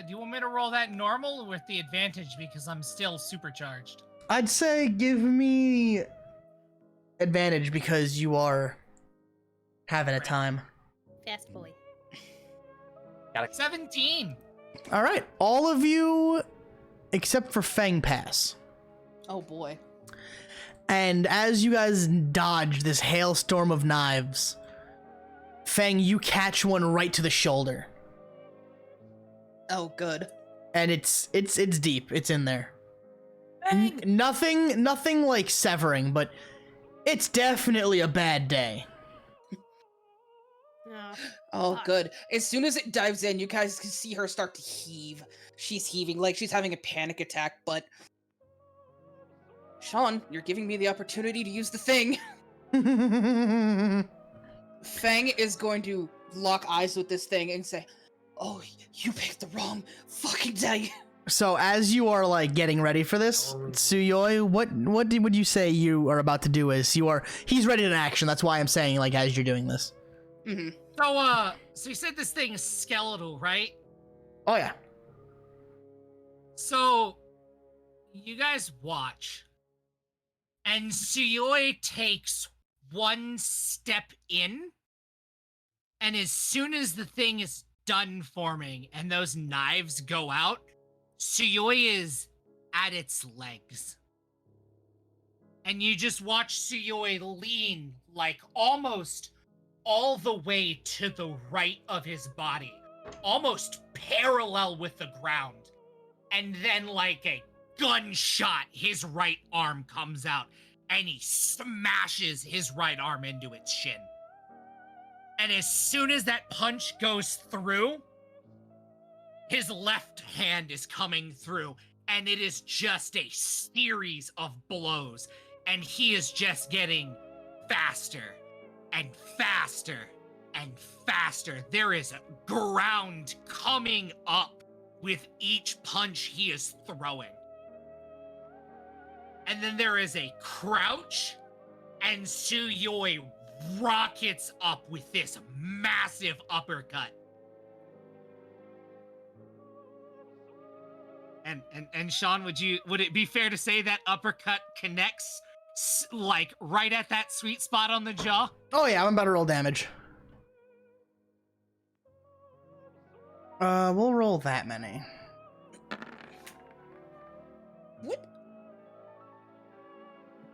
S1: you want me to roll that normal or with the advantage because I'm still supercharged?
S14: I'd say give me advantage because you are having a time.
S16: Fast boy.
S1: 17.
S14: All right, all of you except for Fang pass.
S15: Oh boy.
S14: And as you guys dodge this hailstorm of knives, Fang, you catch one right to the shoulder.
S15: Oh, good.
S14: And it's deep. It's in there. Nothing like severing, but it's definitely a bad day.
S15: Oh, good. As soon as it dives in, you guys can see her start to heave. She's heaving like she's having a panic attack, but... Sean, you're giving me the opportunity to use the thing. Fang is going to lock eyes with this thing and say, "Oh, you picked the wrong fucking day."
S14: So as you are getting ready for this, Tsuyoi, what would you say you are about to do? He's ready in action. That's why I'm saying as you're doing this.
S15: Mm-hmm.
S1: So you said this thing is skeletal, right?
S14: Oh yeah.
S1: So you guys watch, and Tsuyoi takes one step in, and as soon as the thing is done forming and those knives go out, Tsuyoi is at its legs. And you just watch Tsuyoi lean almost all the way to the right of his body, almost parallel with the ground. And then like a gunshot, his right arm comes out and he smashes his right arm into its shin. And as soon as that punch goes through, his left hand is coming through, and it is just a series of blows, and he is just getting faster and faster and faster. There is a ground coming up with each punch he is throwing. And then there is a crouch, and Tsuyoi rockets up with this massive uppercut. And Sean, would it be fair to say that uppercut connects right at that sweet spot on the jaw?
S14: Oh yeah, I'm about to roll damage. We'll roll that many.
S15: What?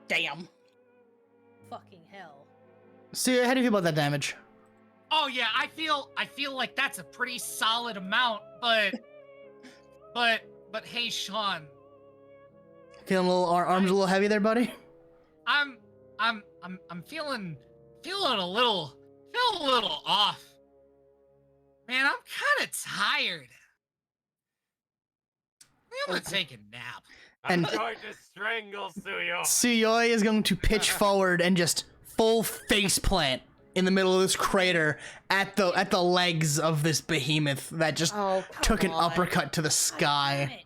S15: Damn.
S16: Fucking hell.
S14: See, how do you feel about that damage?
S1: Oh yeah, I feel like that's a pretty solid amount, but hey, Sean.
S14: Feeling a little arms a little heavy there, buddy?
S1: I'm feeling a little off. Man, I'm kind of tired. I'm gonna take a nap.
S18: I'm going to strangle Tsuyoi.
S14: Tsuyoi is going to pitch forward and just full face plant in the middle of this crater at the legs of this behemoth that just took an uppercut to the sky.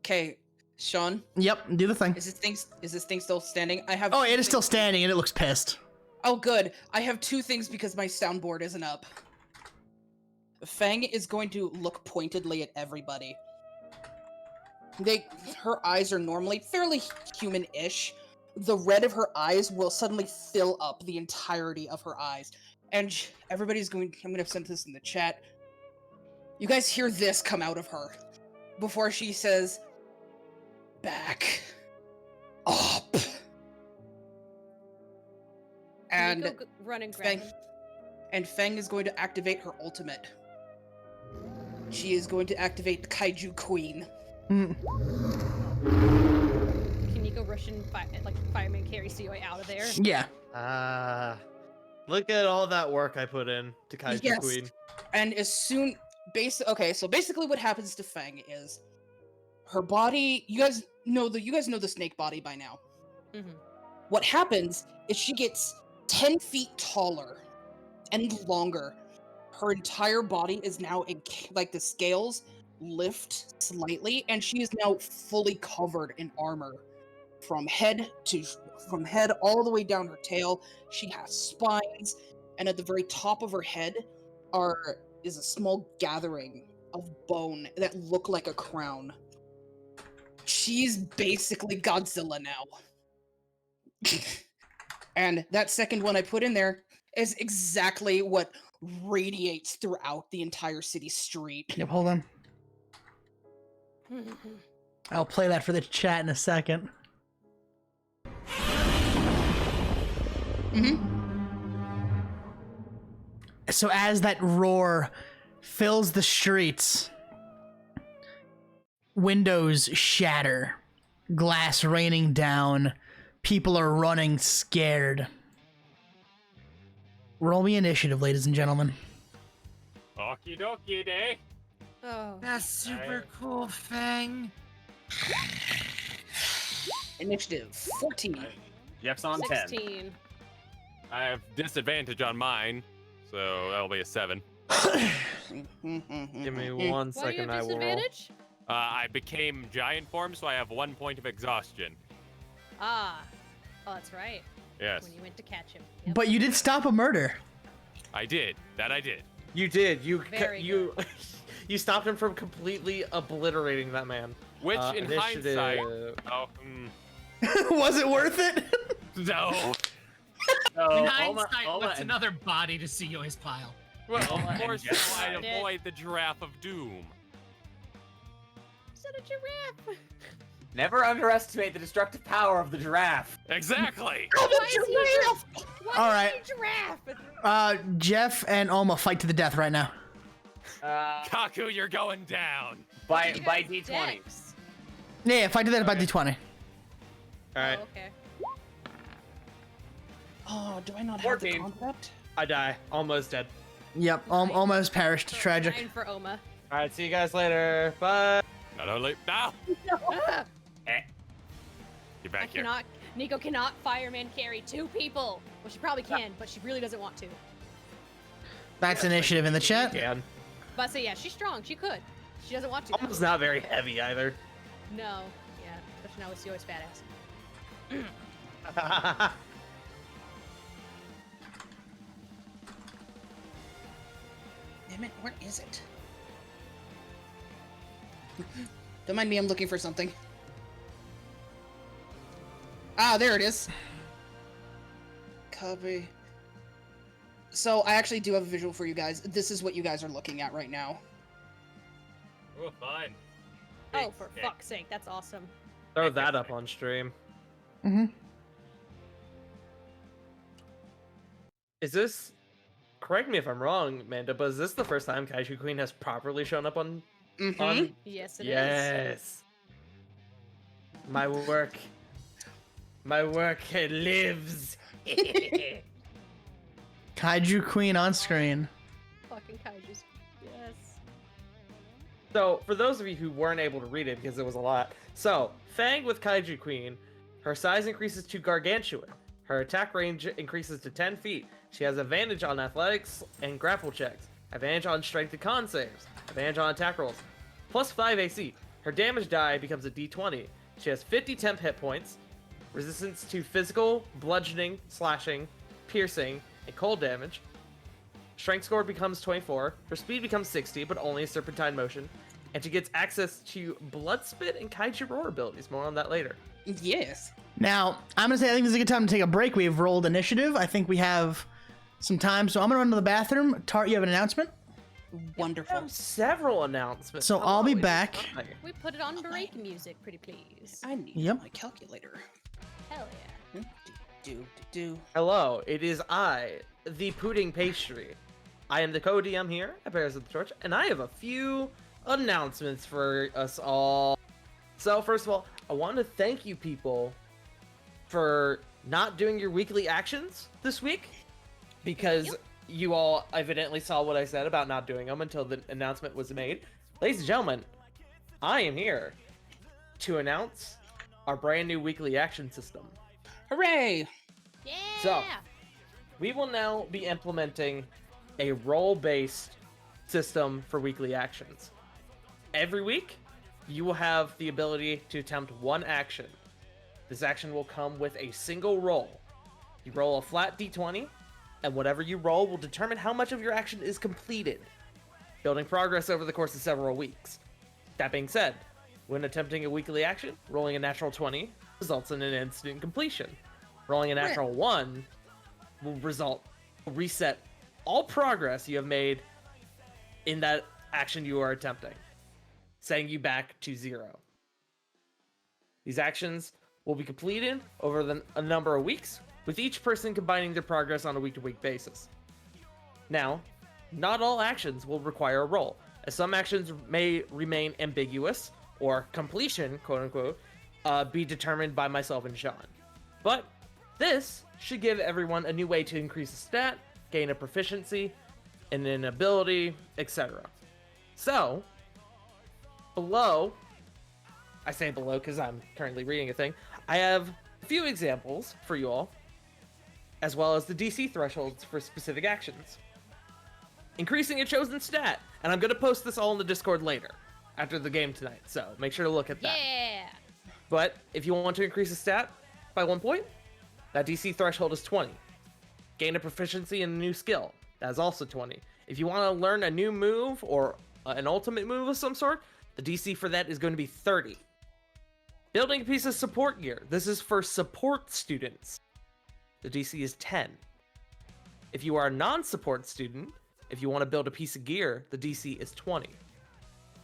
S15: Okay, Sean.
S14: Yep, do the thing.
S15: Is this thing still standing? I have.
S14: Oh, it is still standing, and it looks pissed.
S15: Oh, good. I have 2 things because my soundboard isn't up. Fang is going to look pointedly at everybody. Her eyes are normally fairly human-ish. The red of her eyes will suddenly fill up the entirety of her eyes. And everybody's going... I'm going to send this in the chat. You guys hear this come out of her before she says, "Back up." And
S16: Nico run and grab him.
S15: Fang is going to activate her ultimate. She is going to activate Kaiju Queen.
S16: Can Nico rush and fireman carry COA out of there?
S14: Yeah.
S17: Look at all that work I put in to Kaiju Queen.
S15: And as soon... Okay, so basically what happens to Fang is her body... You guys know the snake body by now.
S16: Mm-hmm.
S15: What happens is she gets 10 feet taller and longer. Her entire body is now like the scales lift slightly, and she is now fully covered in armor from head all the way down her tail. She has spines, and at the very top of her head is a small gathering of bone that look like a crown. She's basically Godzilla now. And that second one I put in there is exactly what radiates throughout the entire city street.
S14: Yep, hold on. I'll play that for the chat in a second. So as that roar fills the streets, windows shatter, glass raining down, people are running scared. Roll me initiative, ladies and gentlemen.
S18: Okie dokie day.
S16: Oh.
S21: That's super cool, Fang.
S15: Initiative 14.
S20: Jeff's on
S16: 16.
S18: I have disadvantage on mine, so that'll be a 7.
S17: Give me 1
S16: Why do you
S17: second,
S16: have
S17: I will roll.
S16: disadvantage?
S18: I became giant form, so I have 1 point of exhaustion.
S16: Ah. Oh, that's right.
S18: Yes.
S16: When you went to catch him.
S14: But you did stop a murder.
S18: I did. That I did.
S17: You did. You
S16: Very
S17: stopped him from completely obliterating that man.
S18: Which, in
S17: initiative-
S18: hindsight,
S14: Was it worth it?
S18: no.
S21: In hindsight, what's another body to COA's pile?
S18: Well, of course,
S20: Jeff
S18: so I'd
S16: did.
S18: avoid the giraffe of doom.
S16: Is that a giraffe?
S20: Never underestimate the destructive power of the giraffe.
S18: Exactly.
S16: Why is he a giraffe? Why
S14: All
S16: is
S14: right.
S16: he a giraffe?
S14: Jeff and Oma fight to the death right now.
S18: Kaku, you're going down.
S20: By
S16: You guys
S20: D20.
S16: dex.
S14: Yeah, fight to the death by D20.
S17: Alright,
S16: Oh, okay.
S15: Oh, do I not have the
S20: 14.
S15: concept?
S17: I die. Almost dead.
S14: Yep, almost perished.
S16: So
S14: Tragic.
S16: 9 for Oma.
S17: Alright, see you guys later. Bye.
S18: Not only now.
S16: Ah,
S18: Get back here.
S16: Nico cannot fireman carry 2 people. Well, she probably can, but she really doesn't want to.
S14: That's initiative in the chat.
S17: Can.
S16: But so yeah, she's strong. She could. She doesn't want to. though.
S17: Almost not very heavy either.
S16: No. Yeah. Especially now with CO's fat ass.
S15: Damn it, where is it? Don't mind me, I'm looking for something. Ah, there it is. Copy. So, I actually do have a visual for you guys. This is what you guys are looking at right now.
S18: Oh, fine.
S16: Oh, for fuck's sake, that's awesome.
S17: Throw that up on stream. Is this... Correct me if I'm wrong, Amanda, but is this the first time Kaiju Queen has properly shown up on... on...
S16: Yes, it is.
S17: Yes. My work lives.
S14: Kaiju Queen on screen.
S16: Fucking kaijus. Yes.
S17: So, for those of you who weren't able to read it because it was a lot, so Fang with Kaiju Queen, her size increases to gargantuan. Her attack range increases to 10 feet. She has advantage on athletics and grapple checks, advantage on strength and con saves, advantage on attack rolls, plus 5 AC. her damage die becomes a d20. She has 50 temp hit points, resistance to physical, bludgeoning, slashing, piercing, and cold damage. Strength score becomes 24. Her speed becomes 60, but only a serpentine motion. And she gets access to Blood Spit and Kaiju Roar abilities. More on that later.
S15: Yes.
S14: Now, I'm going to say I think this is a good time to take a break. We've rolled initiative. I think we have some time, so I'm going to run to the bathroom. Tart, you have an announcement?
S15: Wonderful.
S17: Several announcements.
S14: So I'll be back.
S16: We put it on break music, pretty please.
S15: I need
S14: Yep.
S15: my calculator.
S16: Hell yeah.
S17: Hello, it is I, the Pudding Pastry. I am the co-DM here at Bears of the Torch, and I have a few announcements for us all. So first of all, I want to thank you people for not doing your weekly actions this week, because you all evidently saw what I said about not doing them until the announcement was made. Ladies and gentlemen, I am here to announce our brand new weekly action system.
S15: Hooray!
S16: Yeah!
S17: So, we will now be implementing a role-based system for weekly actions. Every week, you will have the ability to attempt one action. This action will come with a single roll. You roll a flat d20, and whatever you roll will determine how much of your action is completed, building progress over the course of several weeks. That being said, when attempting a weekly action, rolling a natural 20 results in an instant completion. Rolling a natural 1 will reset all progress you have made in that action you are attempting, setting you back to 0. These actions will be completed over a number of weeks, with each person combining their progress on a week-to-week basis. Now, not all actions will require a roll, as some actions may remain ambiguous, or completion, quote-unquote, be determined by myself and Sean. But this should give everyone a new way to increase a stat, gain a proficiency, and an ability, etc. So, below, I say below because I'm currently reading a thing, I have a few examples for you all, as well as the DC thresholds for specific actions. Increasing a chosen stat, and I'm going to post this all in the Discord later, after the game tonight, so make sure to look at that.
S16: Yeah!
S17: But if you want to increase a stat by 1 point, that DC threshold is 20. Gain a proficiency in a new skill, that is also 20. If you want to learn a new move or an ultimate move of some sort, the DC for that is going to be 30. Building a piece of support gear, this is for support students. The DC is 10. If you are a non-support student, if you want to build a piece of gear, the DC is 20.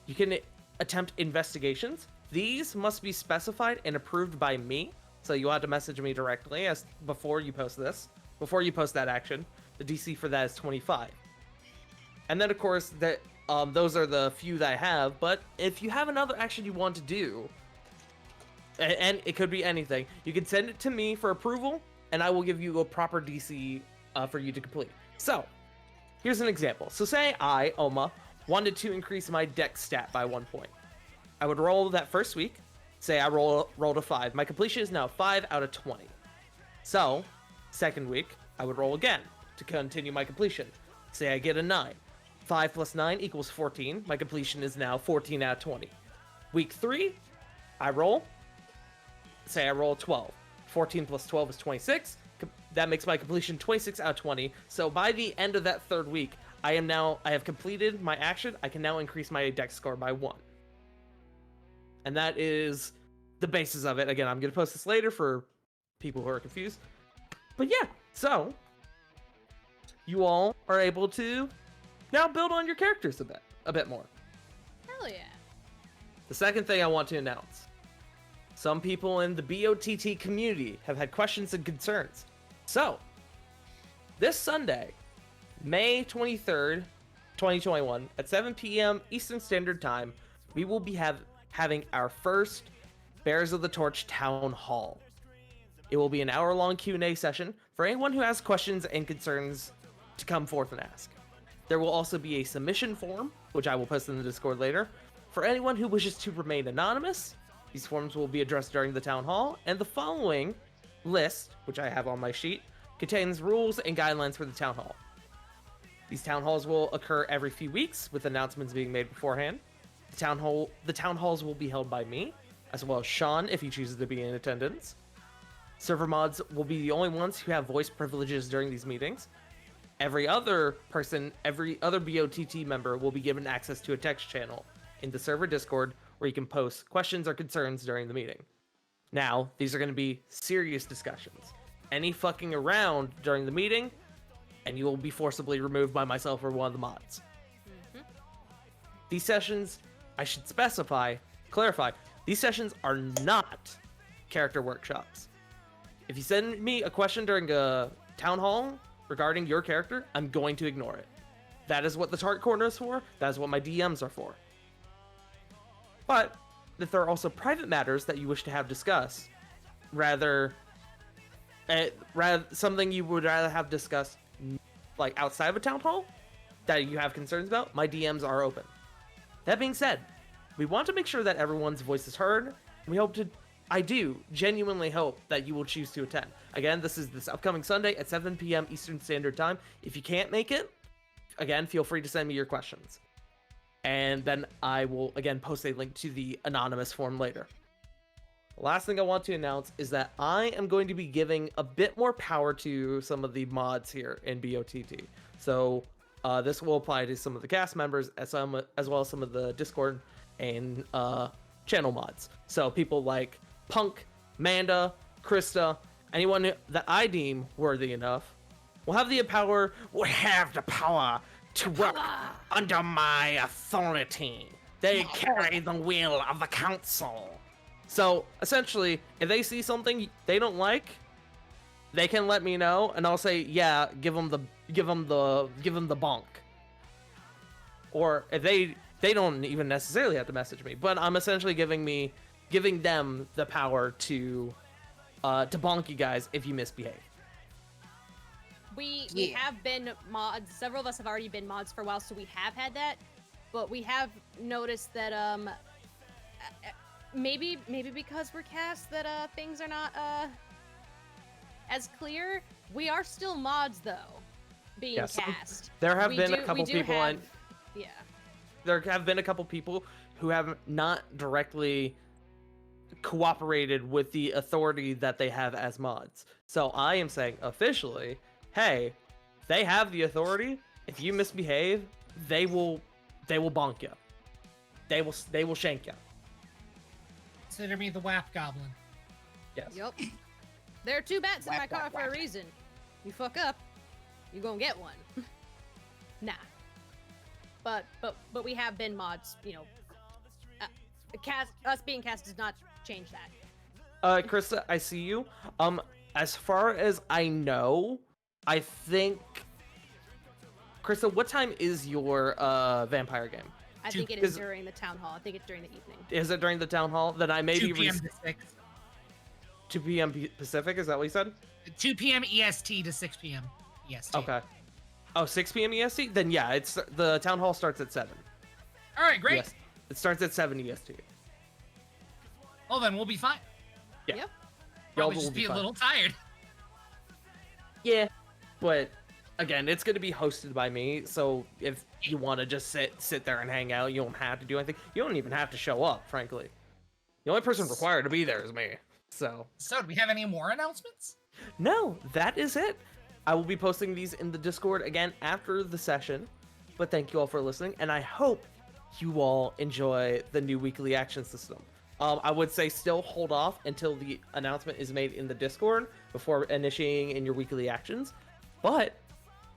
S17: You can attempt investigations. These must be specified and approved by me, so you'll have to message me directly before you post this. Before you post that action, the DC for that is 25. And then, of course, those are the few that I have, but if you have another action you want to do, and it could be anything, you can send it to me for approval, and I will give you a proper DC for you to complete. So, here's an example. So say I, Oma, wanted to increase my dex stat by 1 point. I would roll that first week. Say I rolled a 5. My completion is now 5 out of 20. So, second week, I would roll again to continue my completion. Say I get a 9. 5 plus 9 equals 14. My completion is now 14 out of 20. Week 3, I roll. Say I roll 12. 14 plus 12 is 26. That makes my completion 26 out of 20. So by the end of that third week, I have completed my action. I can now increase my dex score by 1. And that is the basis of it. Again, I'm going to post this later for people who are confused. But yeah, so you all are able to now build on your characters a bit more.
S16: Hell yeah.
S17: The second thing I want to announce. Some people in the BOTT community have had questions and concerns. So, this Sunday, May 23rd, 2021, at 7 p.m. Eastern Standard Time, we will be having our first Bears of the Torch Town Hall. It will be an hour-long Q&A session for anyone who has questions and concerns to come forth and ask. There will also be a submission form, which I will post in the Discord later, for anyone who wishes to remain anonymous. These forms will be addressed during the Town Hall, and the following list, which I have on my sheet, contains rules and guidelines for the Town Hall. These Town Halls will occur every few weeks, with announcements being made beforehand. The town halls will be held by me, as well as Sean if he chooses to be in attendance. Server mods will be the only ones who have voice privileges during these meetings. Every other BOTT member will be given access to a text channel in the server Discord where you can post questions or concerns during the meeting. Now, these are going to be serious discussions. Any fucking around during the meeting, and you will be forcibly removed by myself or one of the mods. These sessions, I should clarify, these sessions are not character workshops. If you send me a question during a town hall regarding your character, I'm going to ignore it. That is what the Tart Corner is for. That is what my DMs are for. But if there are also private matters that you wish to have discussed, rather something you would rather have discussed like outside of a town hall that you have concerns about, my DMs are open. That being said, we want to make sure that everyone's voice is heard. I do genuinely hope that you will choose to attend. Again, this is this upcoming Sunday at 7 p.m. Eastern Standard Time. If you can't make it, again, feel free to send me your questions. And then I will, again, post a link to the anonymous form later. The last thing I want to announce is that I am going to be giving a bit more power to some of the mods here in BOTT. So this will apply to some of the cast members as well as some of the Discord and channel mods. So people like Punk, Manda, Krista, anyone that I deem worthy enough will have the power to work under my authority. They carry the will of the council. So essentially, if they see something they don't like, they can let me know, and I'll say, yeah, give them the bonk. Or if they don't even necessarily have to message me, but I'm essentially giving them the power to bonk you guys if you misbehave.
S16: We have been mods. Several of us have already been mods for a while, so we have had that. But we have noticed that maybe because we're cast that things are not as clear. We are still mods though, being cast.
S17: There have been a couple people
S16: yeah.
S17: There have been a couple people who have not directly cooperated with the authority that they have as mods. So I am saying officially, hey, they have the authority. If you misbehave, they will bonk you. They will shank you.
S1: Consider me the WAP goblin.
S17: Yes.
S16: Yep. There are 2 bats in my car for a reason. You fuck up, you gonna get one. Nah. But we have been mods, you know. Us being cast does not change that.
S17: Krista, I see you. As far as I know, I think Krista, what time is your vampire game?
S16: I think it is during the town hall. I think it's during the evening.
S17: Is it during the town hall? Then I may
S1: 2
S17: be
S1: p.m. to 6.
S17: 2 p.m. Pacific, is that what you said?
S1: 2 p.m. EST to 6 p.m. EST.
S17: Okay. Oh, 6 p.m. EST? Then yeah, it's the town hall starts at 7.
S1: All right, great.
S17: Yes, it starts at 7 EST.
S1: Well, then we'll be fine.
S17: Yeah.
S16: Yep.
S1: Y'all
S17: will
S1: just be a
S17: fine.
S1: little tired.
S17: Yeah, but again, it's going to be hosted by me, so if you want to just sit there and hang out, you don't have to do anything. You don't even have to show up, frankly. The only person required to be there is me. So
S1: do we have any more announcements?
S17: No, that is it. I will be posting these in the Discord again after the session, but thank you all for listening, and I hope you all enjoy the new weekly action system. I would say still hold off until the announcement is made in the Discord before initiating in your weekly actions, but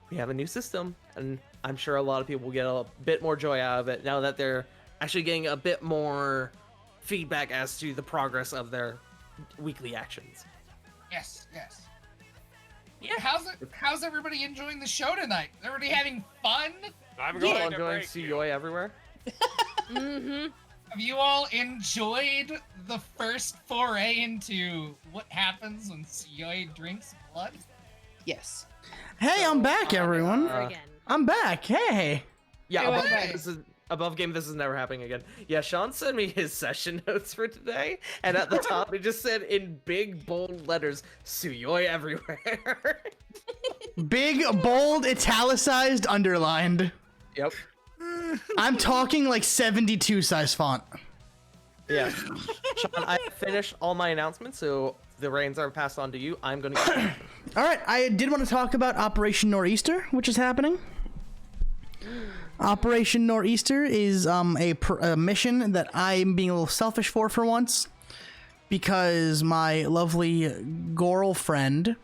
S17: we have a new system, and I'm sure a lot of people will get a bit more joy out of it now that they're actually getting a bit more feedback as to the progress of their weekly actions.
S1: Yes. Yeah, how's everybody enjoying the show tonight? Everybody having fun?
S18: I'm
S17: enjoying CUA everywhere.
S16: Mm-hmm.
S1: Have you all enjoyed the first foray into what happens when CUA drinks blood?
S15: Yes.
S14: Hey, I'm back, everyone. I'm back. Hey.
S17: Yeah, above game, this is never happening again. Yeah, Sean sent me his session notes for today, and at the top it just said in big bold letters, "Suyoi everywhere."
S14: Big, bold, italicized, underlined.
S17: Yep.
S14: I'm talking like 72 size font.
S17: Yeah. Sean, I finished all my announcements, so the reins are passed on to you. I'm going to...
S14: All right, I did want to talk about Operation Nor'easter, which is happening. Operation Nor'easter is a mission that I'm being a little selfish for once, because my lovely girlfriend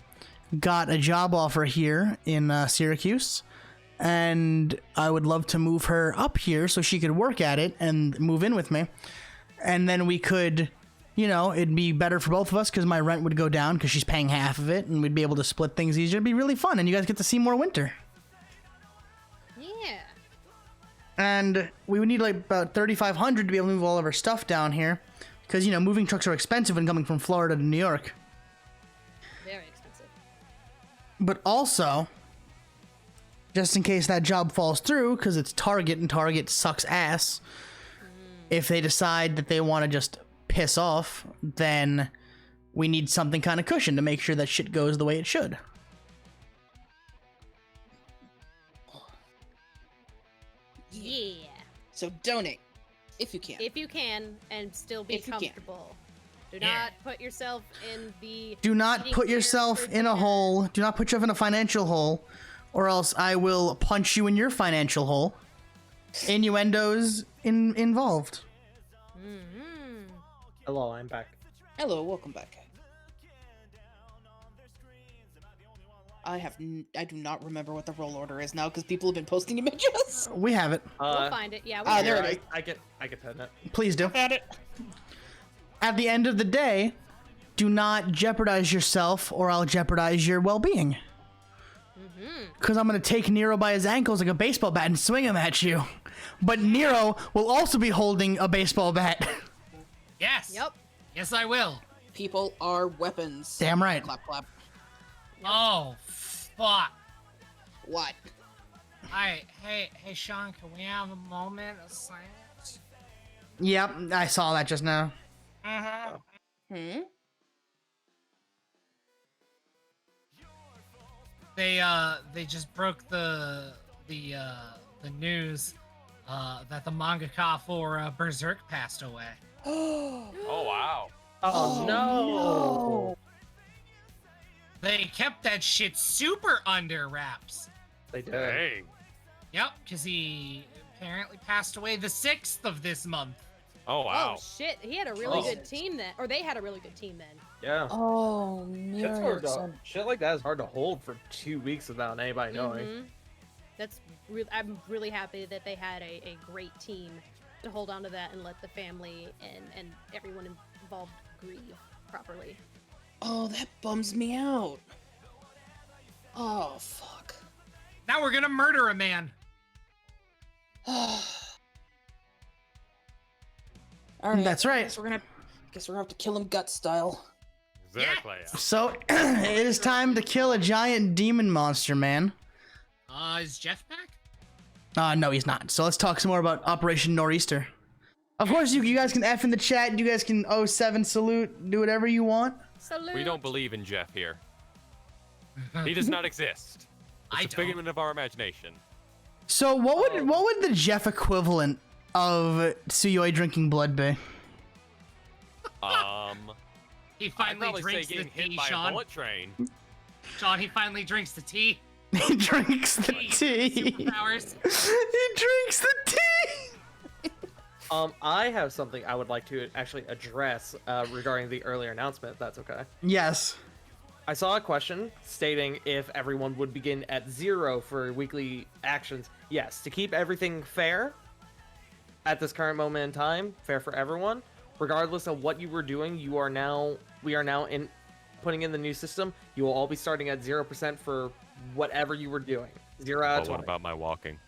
S14: got a job offer here in Syracuse, and I would love to move her up here so she could work at it and move in with me, and then we could, you know, it'd be better for both of us because my rent would go down because she's paying half of it, and we'd be able to split things easier. It'd be really fun, and you guys get to see more winter.
S16: Yeah.
S14: And we would need like about 3,500 to be able to move all of our stuff down here, because, you know, moving trucks are expensive when coming from Florida to New York.
S16: Very expensive.
S14: But also, just in case that job falls through, because it's Target and Target sucks ass, if they decide that they want to just piss off, then we need something kind of cushion to make sure that shit goes the way it should.
S16: Yeah.
S15: So donate, if you can.
S16: If you can, and still be
S15: If you can.
S16: comfortable. Do
S14: Yeah.
S16: not put yourself in the...
S14: Do not
S16: eating
S14: put
S16: chair
S14: yourself
S16: for
S14: in a hole. Do not put yourself in a financial hole, or else I will punch you in your financial hole. Innuendos involved.
S17: Hello, I'm back.
S15: Hello, welcome back. I do not remember what the roll order is now because people have been posting images.
S14: We have it.
S16: We'll find it. Yeah.
S15: Ah, there it is.
S17: I can pen it.
S14: Please do.
S15: Got it.
S14: At the end of the day, do not jeopardize yourself, or I'll jeopardize your well-being. Because I'm going to take Nero by his ankles like a baseball bat and swing him at you. But Nero will also be holding a baseball bat.
S1: Yes.
S16: Yep.
S1: Yes, I will.
S15: People are weapons.
S14: Damn right.
S15: Clap, clap.
S1: Oh, fuck.
S15: What?
S1: Hey, Sean, can we have a moment of silence?
S14: Yep, I saw that just now.
S15: Hmm?
S1: They just broke the news that the mangaka for Berserk passed away.
S18: Oh wow.
S17: Oh, no.
S1: They kept that shit super under wraps.
S17: They did.
S18: Dang.
S1: Yep, because he apparently passed away the 6th of this month.
S18: Oh wow.
S16: Oh shit, he had a really good team then, or they had a really good team then.
S17: Yeah.
S15: Oh,
S17: Shit's hard to, shit like that is hard to hold for 2 weeks without anybody knowing.
S16: That's I'm really happy that they had a great team to hold on to that and let the family and everyone involved grieve properly.
S15: Oh, that bums me out. Oh, fuck.
S1: Now we're gonna murder a man.
S15: All right,
S14: That's right.
S15: Guess we're gonna have to kill him gut style.
S18: Exactly.
S14: So, it is time to kill a giant demon monster, man.
S1: Is Jeff back?
S14: No, he's not. So let's talk some more about Operation Nor'easter. Of course, you guys can F in the chat. You guys can 07 salute. Do whatever you want.
S16: Salute.
S18: We don't believe in Jeff here. He does not exist. It's a figment of our imagination.
S14: So what would the Jeff equivalent of Tsuyoi drinking blood be?
S1: He
S18: I'd
S1: finally
S18: probably say
S1: drinks the
S18: getting hit
S1: tea,
S18: by a
S1: Sean.
S18: bullet train.
S1: Sean, he finally drinks the tea.
S14: He drinks the tea.
S1: Superpowers.
S14: He drinks the tea.
S17: I have something I would like to actually address regarding the earlier announcement, if that's okay.
S14: Yes.
S17: I saw a question stating if everyone would begin at 0 for weekly actions. Yes, to keep everything fair at this current moment in time, fair for everyone, regardless of what you were doing, we are now in putting in the new system. You will all be starting at 0% for whatever you were doing. 0 out of 20.
S18: What about my walking?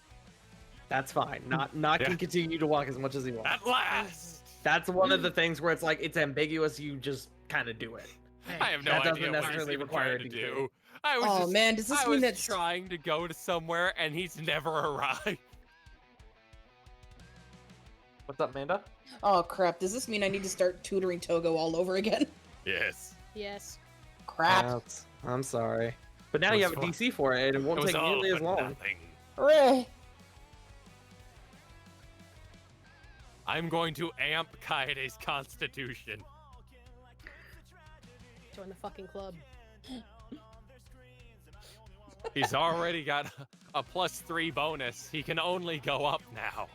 S17: That's fine. Not can continue to walk as much as you want.
S18: At last.
S17: That's one of the things where it's like it's ambiguous. You just kind of do it.
S18: I have no
S17: That
S18: idea
S17: doesn't
S18: what
S17: necessarily
S18: he's even
S17: require
S18: trying to
S17: it to
S18: do. I was
S15: Oh,
S18: just,
S15: man, does this
S18: I
S15: mean
S18: was
S15: that's-
S18: trying to go to somewhere and he's never arrived.
S17: What's up, Manda?
S15: Oh crap! Does this mean I need to start tutoring Togo all over again?
S18: Yes.
S16: Yes.
S15: Crap!
S17: I'm sorry, but now
S18: It
S17: you
S18: was
S17: have a
S18: fun.
S17: DC for it, and it won't
S18: It was
S17: take
S18: all
S17: nearly as
S18: for
S17: long.
S18: nothing.
S15: Hooray!
S18: I'm going to amp Kaede's constitution.
S16: Join the fucking club.
S18: He's already got a +3 bonus. He can only go up now.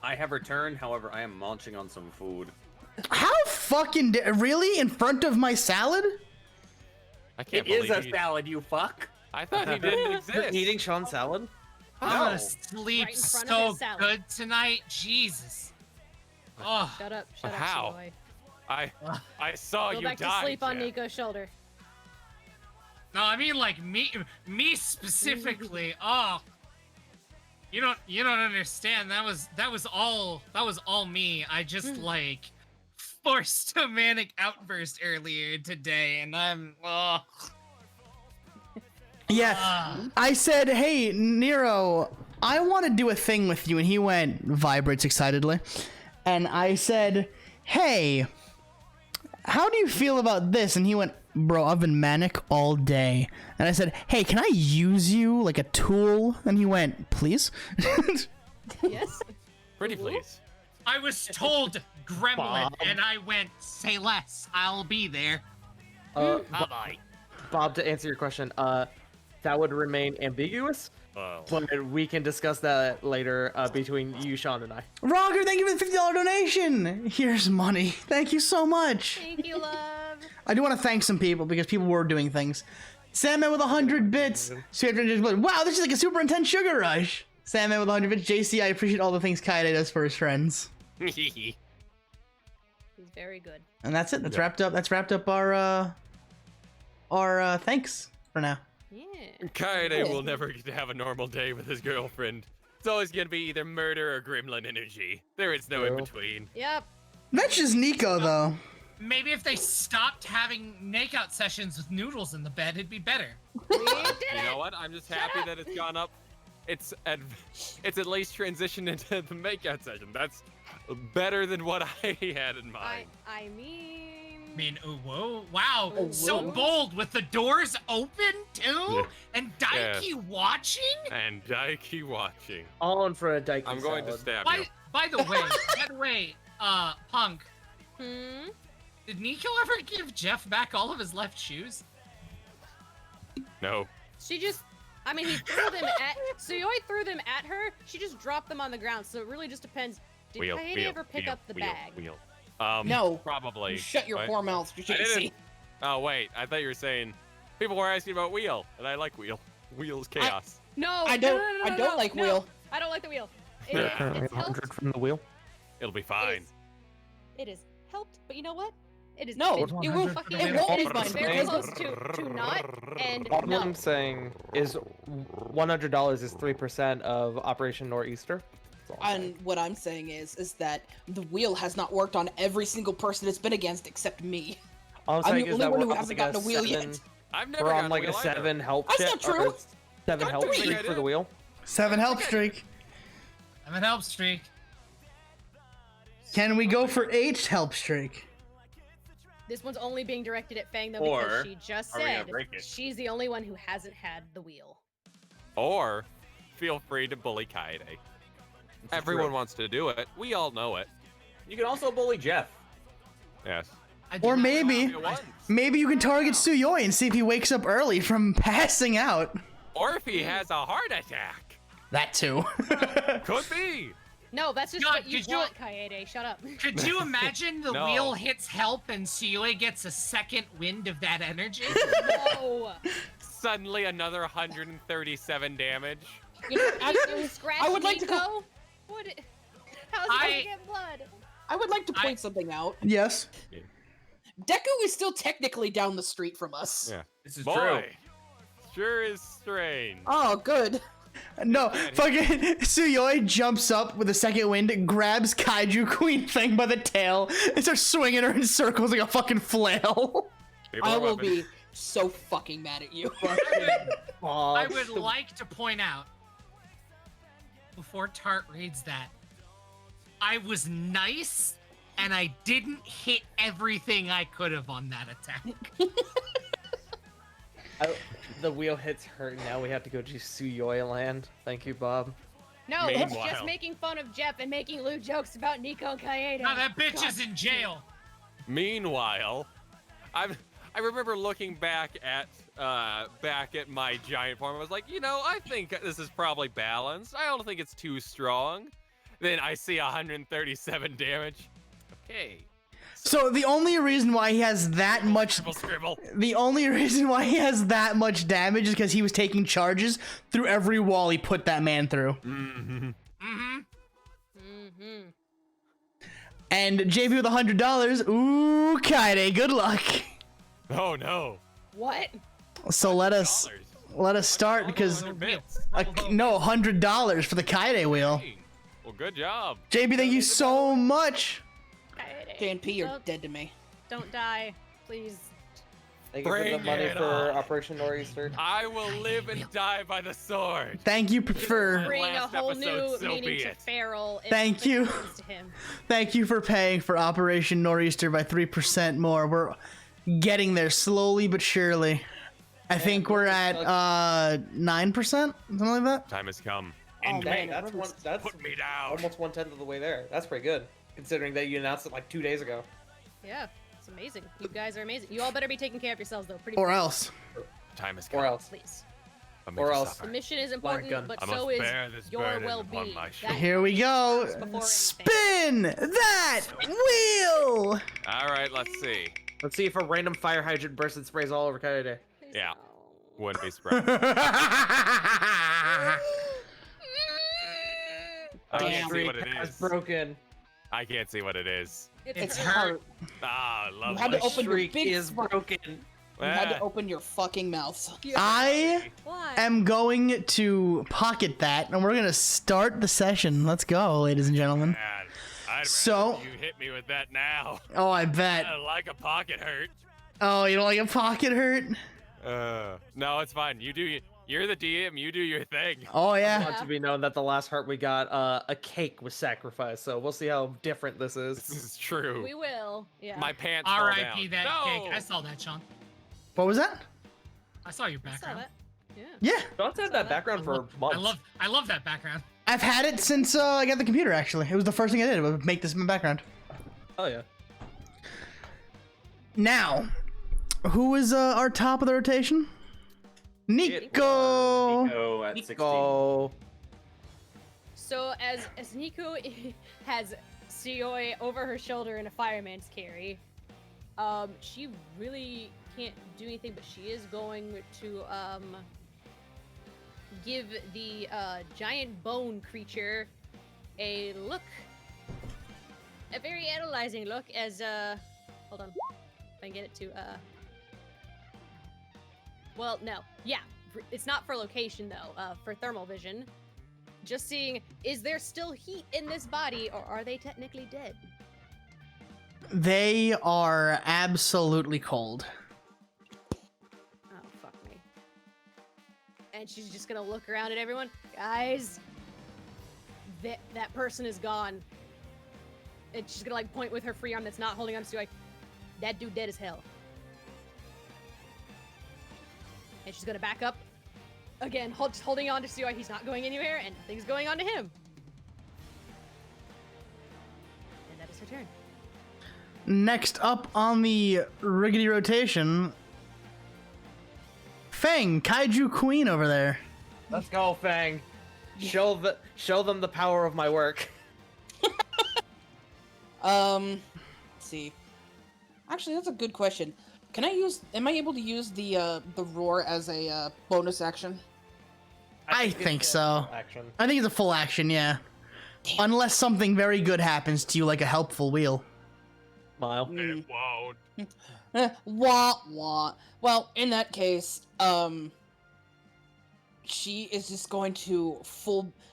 S2: I have returned, however, I am munching on some food.
S14: How fucking really in front of my salad?
S18: I can't
S2: It is
S18: believe
S2: a salad, you fuck.
S18: I thought he didn't
S17: You're
S18: exist.
S17: eating Sean's salad?
S21: I'm
S2: No.
S21: gonna sleep
S16: Right in front of
S21: so
S16: his salad.
S21: good tonight. Jesus. Oh,
S16: Shut up,
S18: How?
S16: Soy.
S18: I saw
S16: Go
S18: you
S16: back
S18: die.
S16: to sleep on
S18: Jeff.
S16: All shoulder.
S21: no, I mean like me specifically. Oh, you don't understand. That was all me. I just like forced a manic outburst earlier today, and I'm
S14: Yeah, I said, hey, Nero, I want to do a thing with you. And he went, vibrates excitedly. And I said, hey, how do you feel about this? And he went, bro, I've been manic all day. And I said, hey, can I use you like a tool? And he went, please?
S16: Yes.
S18: Pretty please.
S21: I was told gremlin, and I went, say less. I'll be there.
S18: Bye-bye.
S17: Bob, to answer your question, that would remain ambiguous, but we can discuss that later between you, Sean, and I.
S14: Roger, thank you for the $50 donation. Here's money. Thank you so much.
S16: Thank you, love.
S14: I do want to thank some people because people were doing things. Sandman with 100 bits. Wow, this is like a super intense sugar rush. Sandman with 100 bits. JC, I appreciate all the things Kaede does for his friends.
S16: He's very good.
S14: And that's it. That's wrapped up. That's wrapped up our thanks for now.
S16: Yeah.
S18: Kaede will never get to have a normal day with his girlfriend. It's always gonna be either murder or gremlin energy. There is no in between.
S16: Yep.
S14: That's just Nico, though.
S21: Maybe if they stopped having makeout sessions with noodles in the bed, it'd be better.
S18: You know what? I'm just happy that it's gone up. It's at least transitioned into the makeout session. That's better than what I had in mind.
S16: I mean,
S21: oh, whoa, wow,
S16: Oh,
S21: so
S16: whoa.
S21: bold with the doors open too,
S18: Yeah.
S21: and Daiki
S18: Yeah.
S21: watching.
S18: And Daiki watching.
S17: All in for a Daiki
S18: I'm going to
S17: salad.
S18: stab you.
S21: By the way, Punk. Did Nico ever give Jeff back all of his left shoes?
S18: No.
S16: she just, I mean, he threw them at, Suyoi threw them at her. She just dropped them on the ground. So it really just depends. Did Kaede ever pick up the bag?
S15: No.
S18: Probably.
S15: You shut your
S18: What?
S15: whore mouth,
S18: I
S15: JC.
S18: didn't. Oh wait, I thought you were saying people were asking about Wheel, and I like Wheel. Wheel's chaos.
S16: No,
S15: I
S16: no,
S15: don't-
S16: no, no,
S15: I
S16: no,
S15: don't
S16: no,
S15: like
S16: no.
S15: Wheel.
S16: I don't like the wheel.
S17: They're
S16: It's
S17: currently
S16: helped.
S17: 100 from the wheel.
S18: It'll be fine.
S16: It is helped, but you know what? It is
S15: No,
S16: it will
S15: it
S16: fucking
S15: won't
S16: it
S15: be
S16: is
S15: fine.
S16: very close to not and
S17: All
S16: no.
S17: I'm saying is $100 is 3% of Operation Nor'easter.
S15: And what I'm saying is that the wheel has not worked on every single person it's been against except me.
S17: All I'm
S15: I'm
S17: saying
S15: the
S17: is
S15: only
S17: that
S15: one
S17: we're
S15: who
S17: on
S15: hasn't
S17: like
S15: gotten a wheel
S17: 7
S15: yet.
S18: I've never
S17: We're on
S18: gotten
S17: like
S18: a
S17: a
S18: wheel either.
S17: 7 help
S15: That's
S17: check.
S15: not true.
S17: or 7
S15: Got
S17: help
S15: 3.
S17: streak for the wheel.
S14: 7 help streak.
S21: 7 help streak.
S14: Can we go for 8 help streak?
S16: This one's only being directed at Fang though
S2: Or
S16: because she just
S2: are we gonna
S16: said
S2: break it?
S16: she's the only one who hasn't had the wheel.
S18: Or feel free to bully Kaede. Everyone
S2: true.
S18: wants to do it. We all know it.
S2: You can also bully Jeff.
S18: Yes.
S14: Or maybe
S18: once.
S14: you can target Suyoi and see if he wakes up early from passing out.
S18: Or if he has a heart attack.
S14: That too.
S18: Could be.
S16: No, that's just
S21: God,
S16: what you
S21: could you-
S16: want, Kaede. Shut up.
S21: Could you imagine the
S18: No.
S21: wheel hits help and Suyoi gets a second wind of that energy?
S16: No.
S18: Suddenly another 137 damage.
S15: You know,
S16: You scratch
S15: I would like to
S16: Nico?
S15: go.
S16: What? How's he gonna get blood?
S15: I would like to point something out.
S14: Yes.
S15: Deku is still technically down the street from us.
S18: Yeah.
S2: This is
S18: Boy,
S2: true.
S18: sure is strange.
S15: Oh, good.
S14: No, fucking Suyoi jumps up with a second wind, grabs Kaiju Queen Thing by the tail, and starts swinging her in circles like a fucking flail.
S15: I will be so fucking mad at you.
S21: I would like to point out, before Tart reads that, I was nice and I didn't hit everything I could have on that attack.
S17: The wheel hits her. Now we have to go to Suyoi land. Thank you, Bob.
S16: No, it's
S18: Meanwhile.
S16: just making fun of Jeff and making lewd jokes about Nico and Kaede.
S1: Now that bitch
S16: God.
S1: is in jail.
S18: Meanwhile, I remember looking back at my giant farm. I was like, I think this is probably balanced. I don't think it's too strong. Then I see 137 damage. Okay.
S14: So the only reason why he has that much the only reason why he has that much damage is because he was taking charges through every wall he put that man through. And JP with $100. Ooh, Kaede, good luck.
S18: Oh no.
S16: What?
S14: So let us start because no $100 for the Kaede wheel.
S18: Well, good job.
S14: JP, thank you so much.
S15: JNP, you're dead to me.
S16: Don't die, please.
S17: Thank you for the money for Operation Nor'easter.
S18: I will live and die by the sword.
S14: Thank you for
S16: Bring a whole
S18: episode,
S16: new
S18: so
S16: meaning
S18: be
S16: to
S18: it.
S16: feral. if
S14: Thank
S16: it
S14: you.
S16: comes to him.
S14: Thank you for paying for Operation Nor'easter by 3% more. We're getting there slowly but surely. I think we're at 9%, something like that.
S18: Time has come.
S15: Oh,
S17: Dang,
S15: man,
S17: that's
S18: Put me down.
S17: almost 1/10 of the way there. That's pretty good, considering that you announced it like 2 days ago.
S16: Yeah, it's amazing. You guys are amazing. You all better be taking care of yourselves, though. Pretty
S14: Or
S16: much.
S14: else.
S18: Time has come.
S17: Or else.
S16: Please.
S18: I'll make
S17: Or
S18: you
S17: else.
S16: The
S18: suffer.
S16: mission is
S17: Blind
S16: important,
S17: gun.
S16: but
S18: I must
S16: so is
S18: bear this
S16: your
S18: burden
S16: well-being.
S18: upon my
S16: That
S14: Here we go.
S16: comes before
S14: Spin that wheel.
S18: All right, let's see.
S17: Let's see if a random fire hydrant bursts and sprays all over Kaede.
S18: Yeah. Wouldn't be surprised. I can't see what it
S17: It's
S18: is.
S17: broken.
S18: I can't see what it is.
S15: It's hurt.
S18: Ah,
S15: You
S18: lovely.
S15: had to open your
S17: Shriek
S15: big
S17: is
S15: mouth.
S17: broken.
S15: You had to open your fucking mouth.
S14: I am going to pocket that, and we're going to start the session. Let's go, ladies and gentlemen.
S18: Man, I'd
S14: So-
S18: rather you hit me with that now.
S14: Oh, I bet.
S18: I like a pocket hurt.
S14: Oh, you don't like a pocket hurt?
S18: No, it's fine. You're the DM. You do your thing.
S14: Oh,
S17: I
S14: yeah.
S17: want to be known that the last heart we got, a cake was sacrificed, so we'll see how different this is.
S18: This is true.
S16: We will. Yeah.
S18: My pants fall down.
S1: R.I.P. that
S18: No!
S1: cake. I saw that, Sean.
S14: What was that?
S1: I saw your
S16: I saw
S1: background.
S16: that. Yeah.
S14: Yeah.
S17: John's had that background for months.
S1: I love that background.
S14: I've had it since I got the computer, actually. It was the first thing I did, was make this my background.
S17: Oh, yeah.
S14: Now, who is our top of the rotation? Nico!
S20: Nico at 16.
S17: Go.
S16: So as Nico has Suyoi over her shoulder in a fireman's carry, she really can't do anything, but she is going to give the giant bone creature a look, a very analyzing look as hold on, if I can get it to well, no, yeah, it's not for location though, for thermal vision. Just seeing, is there still heat in this body, or are they technically dead?
S14: They are absolutely cold.
S16: Oh, fuck me. And she's just gonna look around at everyone. Guys, that person is gone. And she's gonna like point with her free arm that's not holding on to like, that dude dead as hell. And she's gonna back up. Again, just holding on to Suyoi. He's not going anywhere, and nothing's going on to him. And that is her turn.
S14: Next up on the riggedy rotation, Fang, Kaiju Queen over there.
S17: Let's go, Fang. Show them the power of my work.
S15: Let's see. Actually, that's a good question. Am I able to use the roar as a bonus action?
S14: I think so.
S17: Action.
S14: I think it's a full action, yeah. Unless something very good happens to you, like a helpful wheel.
S17: Mile.
S18: It won't.
S15: Wah wah. Well, in that case, she is just going to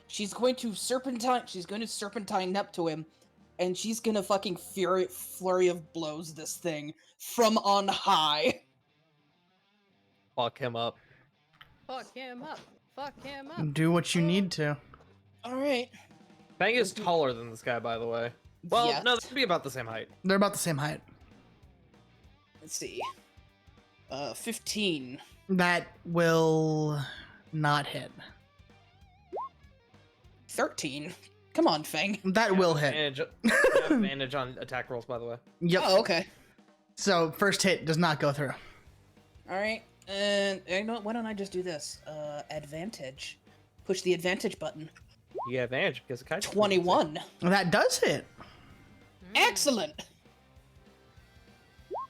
S15: she's going to serpentine up to him, and she's gonna fucking flurry of blows this thing from on high.
S17: Fuck him up.
S16: Fuck him up. Fuck him up.
S14: Do what you need to.
S15: Alright.
S17: Fang is taller than this guy, by the way. Well,
S15: Yes.
S17: no, they'd be about the same height.
S14: They're about the same height.
S15: Let's see. 15.
S14: That will not hit.
S15: 13. Come on, Fang.
S14: That will hit.
S17: Advantage on attack rolls, by the way.
S14: Yep.
S15: Oh, okay.
S14: So first hit does not go through.
S15: All right. And you know what? Why don't I just do this? Advantage. Push the advantage button.
S17: You get advantage because of Kaiju.
S15: 21.
S14: That does hit.
S15: Excellent.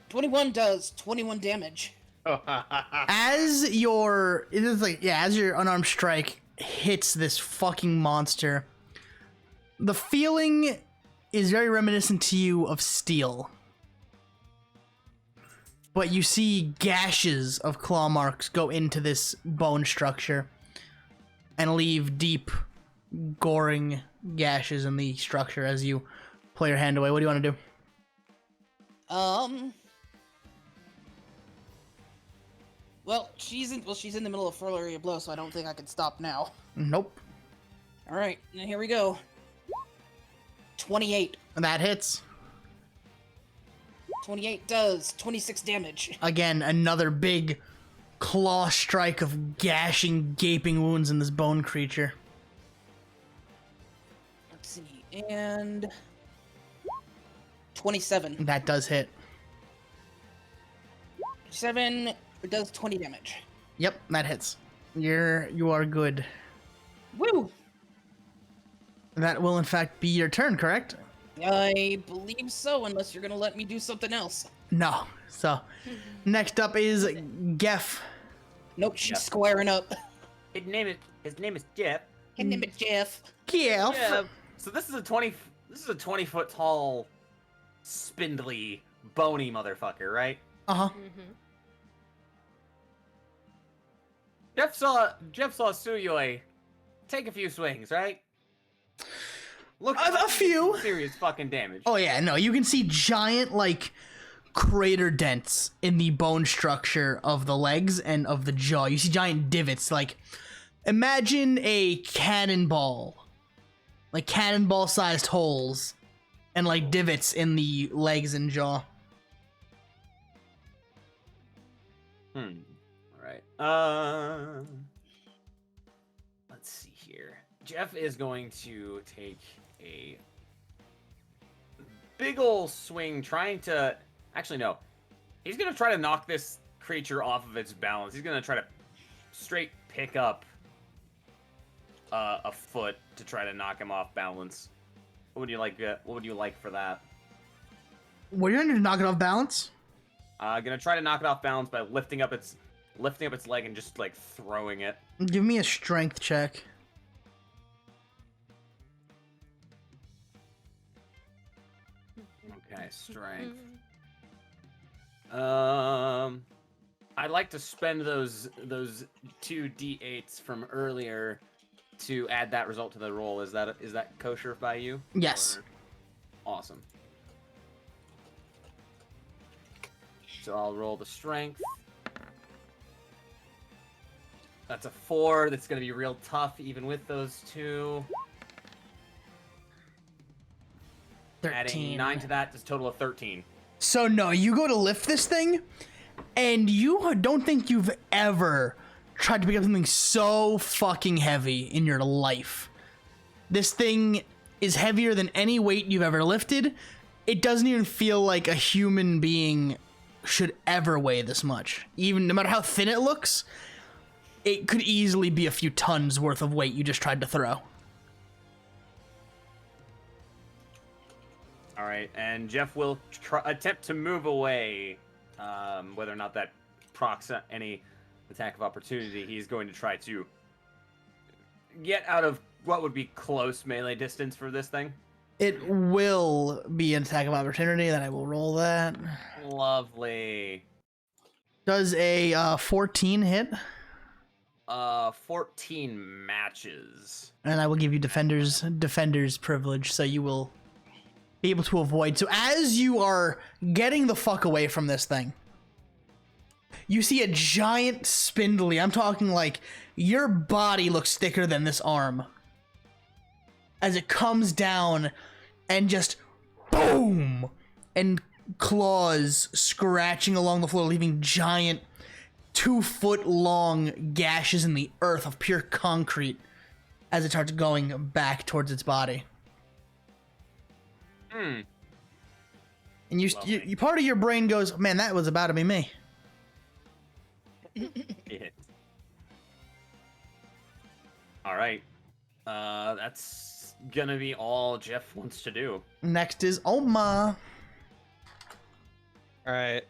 S15: 21 does 21 damage.
S14: As your unarmed strike hits this fucking monster, the feeling is very reminiscent to you of steel. But you see gashes of claw marks go into this bone structure and leave deep, goring gashes in the structure as you pull your hand away. What do you want to do?
S15: Well, she's in the middle of flurry of blow, so I don't think I can stop now.
S14: Nope.
S15: All right, now here we go. 28.
S14: That hits.
S15: 28 does 26 damage.
S14: Again, another big claw strike of gashing, gaping wounds in this bone creature.
S15: Let's see, and 27.
S14: That does hit.
S15: 7 does 20 damage.
S14: Yep, that hits. You are good.
S15: Woo!
S14: That will in fact be your turn, correct?
S15: I believe so, unless you're gonna let me do something else.
S14: No. So, next up is Geff.
S15: Nope, she's squaring up.
S20: His name is Jeff.
S15: His name is Jeff.
S14: Geff.
S20: Yeah. So this is a 20-foot tall, spindly, bony motherfucker, right?
S14: Uh-huh.
S20: Jeff saw Suyoi take a few swings, right? Look,
S14: a few
S20: serious fucking damage.
S14: Oh yeah, no, you can see giant like crater dents in the bone structure of the legs and of the jaw. You see giant divots. Like, imagine a cannonball, like cannonball-sized holes, and like divots in the legs and jaw.
S20: All right. Let's see here. Jeff is going to take a big ol' swing, trying to... Actually, no. He's going to try to knock this creature off of its balance. He's going to try to straight pick up a foot to try to knock him off balance. What would you like for that?
S14: What are you going to do to knock it off balance?
S20: Gonna try to knock it off balance by lifting up its leg and just like throwing it.
S14: Give me a strength check.
S20: Okay, strength. I'd like to spend those 2 d8s from earlier to add that result to the roll. Is that kosher by you?
S14: Yes.
S20: Awesome. So I'll roll the strength. That's a 4. That's going to be real tough even with those 2.
S14: 13.
S20: Adding 9 to that is a total of 13.
S14: So no, you go to lift this thing, and you don't think you've ever tried to pick up something so fucking heavy in your life. This thing is heavier than any weight you've ever lifted. It doesn't even feel like a human being should ever weigh this much. Even no matter how thin it looks, it could easily be a few tons worth of weight you just tried to throw.
S20: All right, and Jeff will attempt to move away. Whether or not that procs any attack of opportunity, he's going to try to get out of what would be close melee distance for this thing.
S14: It will be an attack of opportunity, then I will roll that.
S20: Lovely.
S14: Does a 14 hit?
S20: 14 matches.
S14: And I will give you defender's privilege, so you will be able to avoid. So as you are getting the fuck away from this thing, you see a giant spindly, I'm talking like your body looks thicker than this arm, as it comes down and just boom, and claws scratching along the floor, leaving giant 2-foot long gashes in the earth of pure concrete as it starts going back towards its body.
S2: Hmm.
S14: And you part of your brain goes, man, that was about to be me.
S20: Yeah. All right. That's gonna be all Jeff wants to do.
S14: Next is Oma.
S17: All right.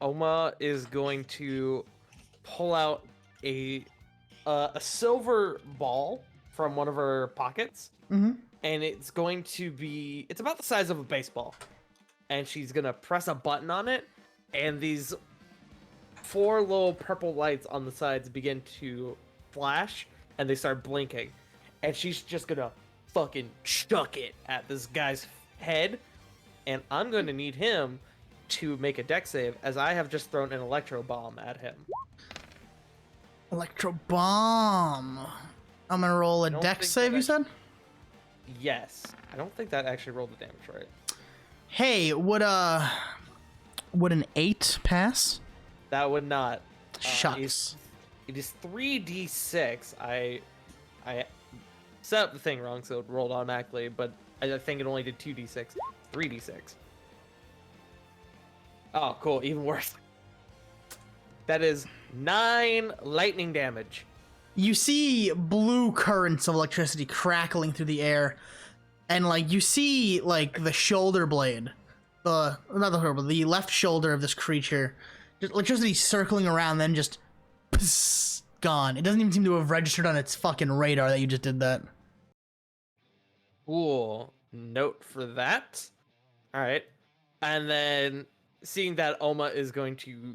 S17: Oma is going to pull out a silver ball from one of her pockets,
S14: Mm-hmm.
S17: and it's about the size of a baseball. And she's gonna press a button on it, and these 4 little purple lights on the sides begin to flash, and they start blinking. And she's just gonna fucking chuck it at this guy's head, and I'm gonna need him to make a dex save, as I have just thrown an electro bomb at him.
S14: Electro bomb. I'm gonna roll a dex save, you said?
S17: Yes. I don't think that actually rolled the damage right.
S14: Hey, would an 8 pass?
S17: That would not.
S14: Shucks.
S17: It is 3d6. I set up the thing wrong, so it rolled automatically, but I think it only did 2d6. 3d6. Oh, cool. Even worse. That is 9 lightning damage.
S14: You see blue currents of electricity crackling through the air, and like you see like the shoulder blade, not the shoulder blade, the left shoulder of this creature, just electricity circling around, then just pss, gone. It doesn't even seem to have registered on its fucking radar that you just did that.
S17: Cool. Note for that. All right. And then seeing that Oma is going to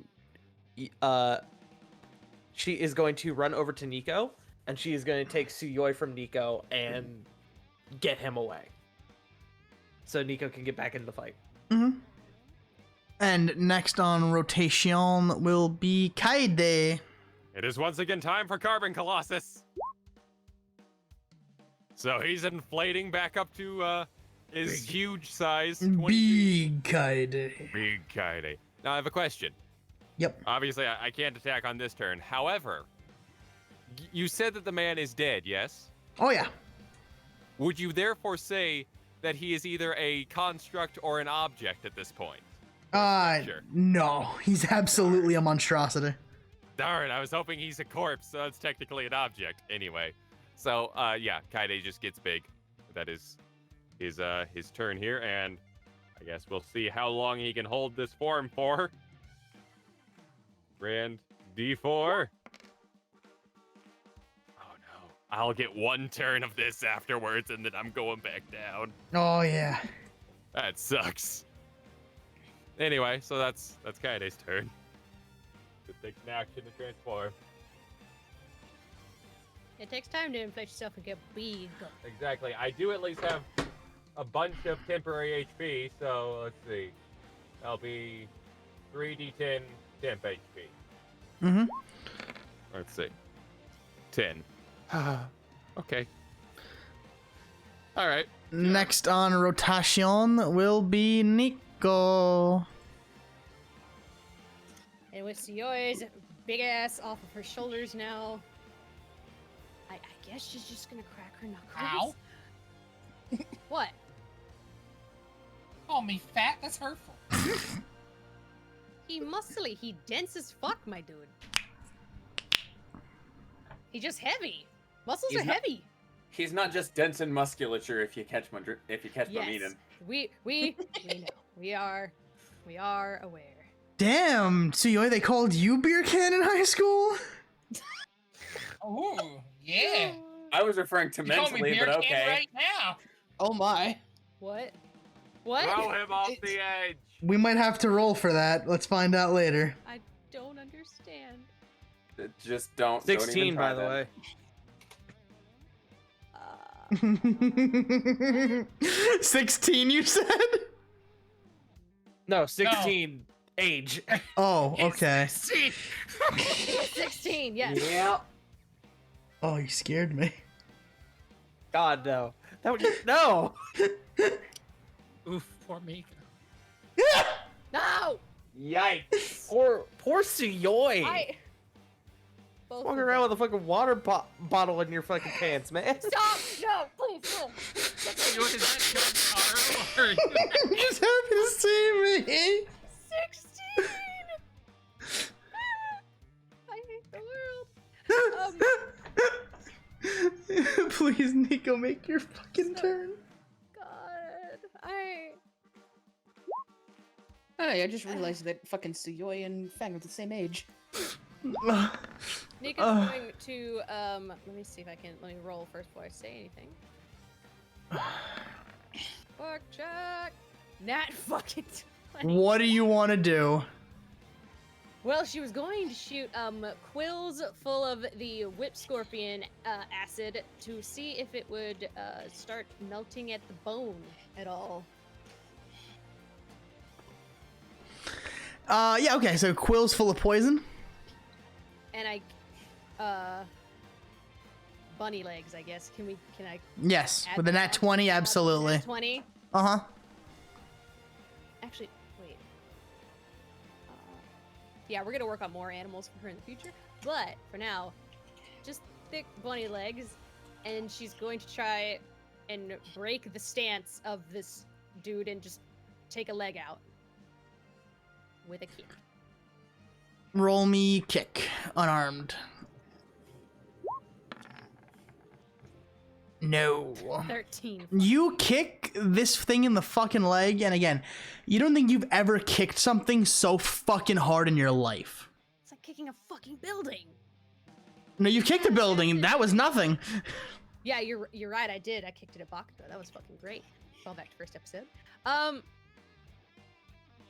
S17: she is going to run over to Nico, and she is going to take Suyoi from Nico and get him away, so Nico can get back into the fight.
S14: Mm-hmm. And next on rotation will be Kaide.
S18: It is once again time for Carbon Colossus. So he's inflating back up to his huge size. 20
S14: Big Kaide.
S18: Big Kaide. Now I have a question.
S14: Yep.
S18: Obviously, I can't attack on this turn. However, you said that the man is dead, yes?
S14: Oh, yeah.
S18: Would you therefore say that he is either a construct or an object at this point?
S14: No. He's absolutely a monstrosity.
S18: Darn, I was hoping he's a corpse, so it's technically an object. Anyway, so, yeah, Kaide just gets big. That is his turn here, and I guess we'll see how long he can hold this form for. Grand D4. Oh no. I'll get 1 turn of this afterwards, and then I'm going back down.
S14: Oh, yeah.
S18: That sucks. Anyway, so that's Kaide's turn. It takes an action to transform.
S16: It takes time to inflate yourself and get big.
S18: Exactly. I do at least have a bunch of temporary HP, so let's see. That'll be 3d10 temp HP.
S14: Mm-hmm.
S18: Let's see. 10. Okay. All right.
S14: Next on rotation will be Nico.
S16: And with Suyoi's big ass off of her shoulders now, I guess she's just gonna crack her knuckles.
S1: Ow.
S16: What?
S1: Call me fat? That's hurtful.
S16: He muscly. He dense as fuck, my dude. He's just heavy. Muscles are heavy.
S2: He's not just dense in musculature. If you catch my meaning.
S16: We know. We are aware.
S14: Damn, Tsuyoi, they called you beer can in high school?
S1: Oh, yeah.
S2: I was referring to
S1: You call me
S2: mentally,
S1: beer
S2: but
S1: can
S2: okay.
S1: right now.
S15: Oh my.
S16: What? What?
S18: Throw him off the edge.
S14: We might have to roll for that. Let's find out later.
S16: I don't understand.
S2: Just don't.
S17: 16,
S2: don't even try
S17: by the way.
S14: 16, you said?
S17: No, 16 age.
S14: Oh, okay.
S16: 16, yes.
S17: Yeah.
S14: Oh, you scared me.
S17: God, no. That would no.
S1: Oof, poor me.
S16: No!
S17: Yikes. Poor Suyoi.
S16: both.
S17: Walking around with a fucking water bottle in your fucking pants, man.
S16: Stop! No, please, no.
S21: What is that, John Carl? Or
S14: I'm just happy to see me.
S16: 16. I hate the world.
S14: Please, Nico, make your fucking turn.
S16: God,
S15: Hey, I just realized that fucking Suyoi and Fang are the same age.
S16: Nico's going to let me see if I can let me roll first before I say anything. Fuck check. Nat fucking 20.
S14: What do you want to do?
S16: Well, she was going to shoot quills full of the whip scorpion acid to see if it would start melting at the bone at all.
S14: Yeah, okay, so quills full of poison.
S16: And bunny legs, I guess. Can I?
S14: Yes,
S16: add
S14: with a nat 20, absolutely.
S16: Nat 20?
S14: Uh-huh.
S16: Actually, wait. Yeah, we're gonna work on more animals for her in the future. But for now, just thick bunny legs, and she's going to try and break the stance of this dude and just take a leg out with a kick.
S14: Roll me kick, unarmed. No.
S16: 13.
S14: You kick this thing in the fucking leg, and again, you don't think you've ever kicked something so fucking hard in your life.
S16: It's like kicking a fucking building.
S14: No, you kicked a building, and that was nothing.
S16: Yeah, you're right. I did. I kicked it at Bakugo. That was fucking great. Fall back to first episode.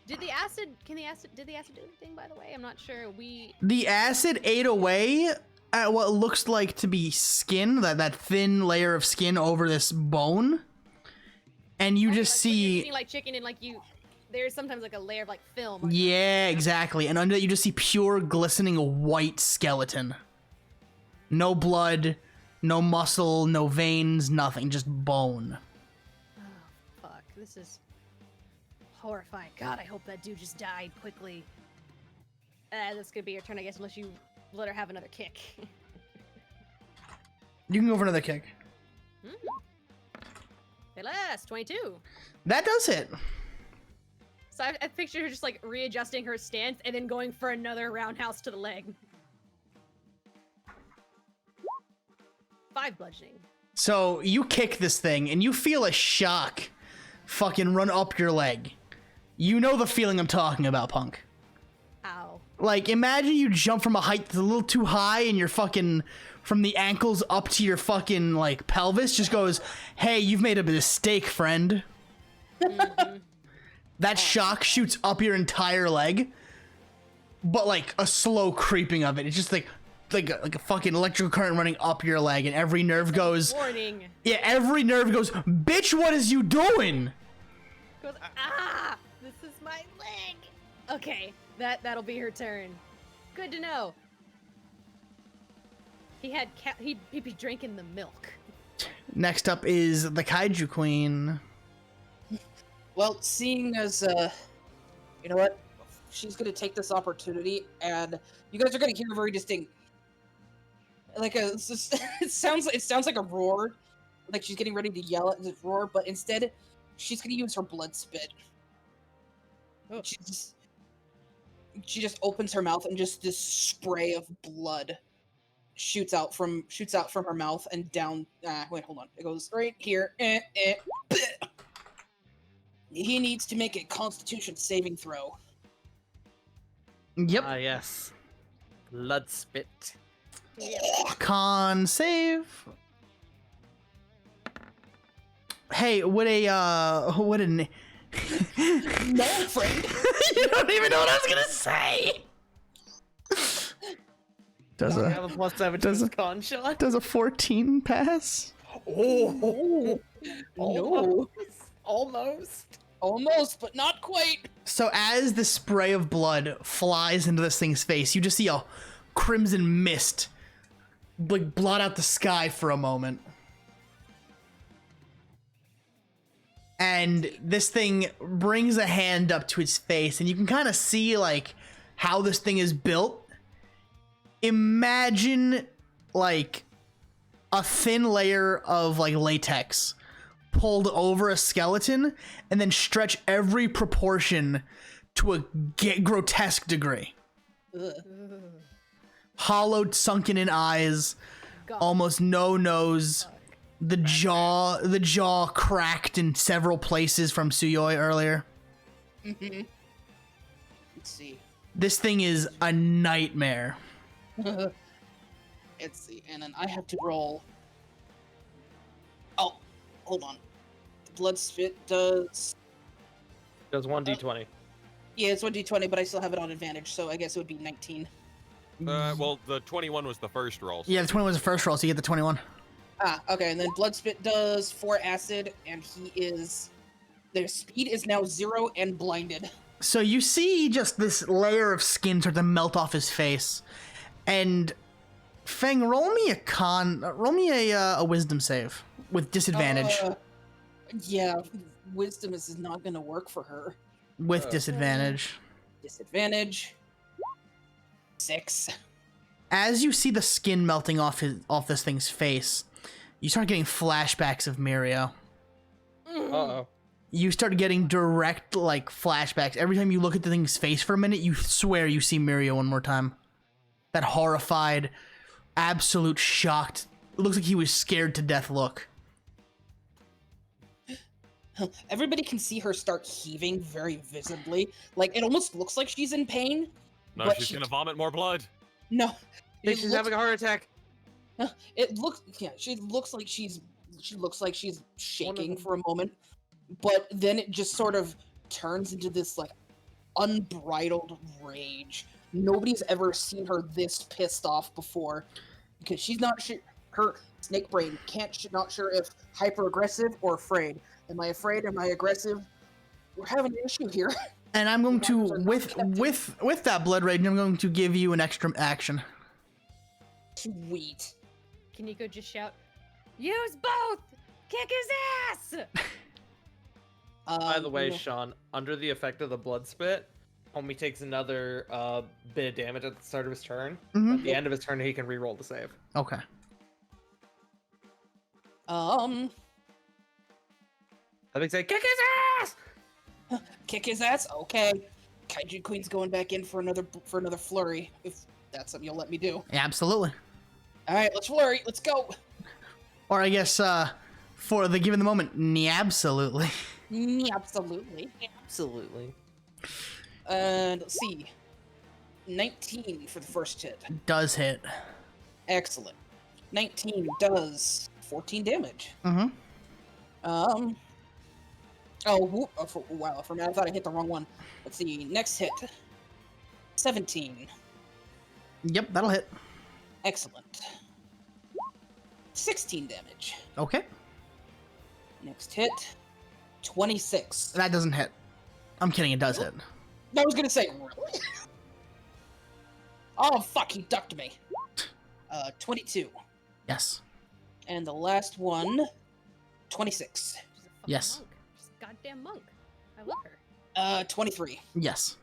S16: Did the acid do anything, by the way? I'm not sure.
S14: The acid ate away at what looks like to be skin, that thin layer of skin over this bone. And you just see...
S16: Eating like chicken and there's sometimes like a layer of like film.
S14: Yeah, exactly. And under that you just see pure glistening white skeleton. No blood, no muscle, no veins, nothing. Just bone.
S16: Oh, fuck. This is horrifying. God, I hope that dude just died quickly. That's gonna be your turn, I guess, unless you let her have another kick.
S14: You can go for another kick.
S16: Hey, last 22.
S14: That does hit.
S16: So I picture her just like readjusting her stance and then going for another roundhouse to the leg. 5 bludgeoning.
S14: So you kick this thing and you feel a shock fucking run up your leg. You know the feeling I'm talking about, punk.
S16: Ow.
S14: Like, imagine you jump from a height that's a little too high and you're fucking from the ankles up to your fucking like pelvis just goes, hey, you've made a mistake, friend. That shock shoots up your entire leg, but like a slow creeping of it. It's just like a fucking electrical current running up your leg, and every nerve goes.
S16: Warning.
S14: Yeah, every nerve goes. Bitch, what is you doing?
S16: Goes, this is my leg. Okay, that'll be her turn. Good to know. He'd be drinking the milk.
S14: Next up is the Kaiju Queen.
S15: Well, seeing as, you know what? She's gonna take this opportunity, and you guys are gonna hear a very distinct, like it sounds like a roar, like she's getting ready to yell at this roar, but instead, she's gonna use her blood spit.
S16: Oh.
S15: She just opens her mouth, and just this spray of blood shoots out from her mouth and down. Wait, hold on. It goes right here. He needs to make a Constitution saving throw.
S14: Yep.
S17: Ah, yes. Blood spit.
S14: Con save. Hey, what a
S15: No, friend.
S14: You don't even know what I was gonna say. Does
S17: I have a +7 to his con shot.
S14: Does a 14 pass?
S15: Oh, no. Almost, but not quite.
S14: So as the spray of blood flies into this thing's face, you just see a crimson mist like blot out the sky for a moment. And this thing brings a hand up to its face, and you can kind of see like how this thing is built. imagine like a thin layer of like latex pulled over a skeleton and then stretch every proportion to a grotesque degree.
S15: Ugh.
S14: Hollowed, sunken in eyes, almost no nose, the jaw cracked in several places from Suyoi earlier.
S15: Mm-hmm. Let's see.
S14: This thing is a nightmare.
S15: Let's see, and then I have to roll. Oh, hold on. The blood spit does
S17: 1d20.
S15: Yeah, it's 1d20, but I still have it on advantage, so I guess it would be 19.
S18: Well, the 21 was the first roll.
S14: Yeah, the 21 was the first roll, so you get the 21.
S15: Ah, okay, and then blood spit does 4 acid, and their speed is now 0 and blinded.
S14: So you see just this layer of skin start to melt off his face, and Feng, roll me a wisdom save with disadvantage.
S15: Yeah, wisdom is not going to work for her.
S14: With disadvantage.
S15: Disadvantage. 6.
S14: As you see the skin melting off this thing's face, you start getting flashbacks of Mirio.
S17: Uh-oh.
S14: You start getting direct like flashbacks. Every time you look at the thing's face for a minute, you swear you see Mirio one more time. That horrified, absolute shocked, it looks like he was scared to death look.
S15: Everybody can see her start heaving very visibly. Like, it almost looks like she's in pain.
S18: No,
S15: but
S18: she's gonna vomit more blood.
S15: No.
S17: She's having a heart attack.
S15: It looks, yeah, she looks like she's shaking for a moment. But then it just sort of turns into this, like, unbridled rage. Nobody's ever seen her this pissed off before. Because she's not sure, her snake brain not sure if hyper-aggressive or afraid. Am I afraid? Am I aggressive? We're having an issue here.
S14: And I'm going to, with that blood rage, I'm going to give you an extra action.
S15: Sweet.
S16: Can you go just shout, use both! Kick his ass!
S17: By the way, Sean, under the effect of the blood spit, homie takes another bit of damage at the start of his turn.
S14: Mhm.
S17: At the end of his turn, he can re-roll the save.
S14: Okay.
S17: I think say, kick his ass!
S15: Kick his ass? Okay. Kaiju Queen's going back in for another flurry, if that's something you'll let me do.
S14: Yeah, absolutely.
S15: Alright, let's flurry. Let's go.
S14: Or I guess, for the given the moment, absolutely.
S15: Absolutely.
S17: Absolutely.
S15: And let's see. 19 for the first hit.
S14: Does hit.
S15: Excellent. 19 does 14 damage.
S14: Mm-hmm.
S15: Oh, wow. For a minute, I thought I hit the wrong one. Let's see. Next hit. 17.
S14: Yep, that'll hit.
S15: Excellent. 16 damage.
S14: Okay.
S15: Next hit. 26.
S14: That doesn't hit. I'm kidding, it does hit.
S15: I was gonna say, really? Oh, fuck, he ducked me. 22.
S14: Yes.
S15: And the last one, 26.
S14: Yes.
S16: Monk. She's a goddamn monk. I love her.
S15: 23.
S14: Yes.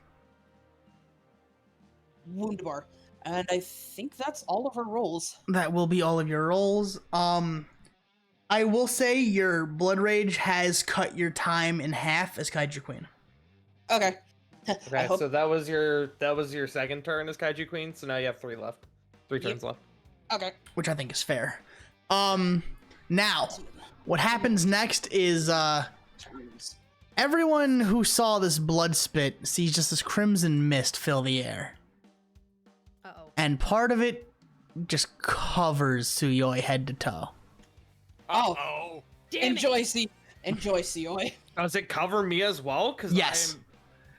S15: Wound bar. And I think that's all of her rolls.
S14: That will be all of your rolls. I will say your blood rage has cut your time in half as Kaiju Queen.
S15: Okay.
S17: Okay, so that was your second turn as Kaiju Queen, so now you have 3 left. 3 turns left.
S15: Okay.
S14: Which I think is fair. Now, what happens next is, everyone who saw this blood spit sees just this crimson mist fill the air.
S16: Uh-oh.
S14: And part of it just covers Suyoi head to toe.
S15: Oh. Enjoy, Suyoi.
S17: Does it cover me as well?
S14: Yes.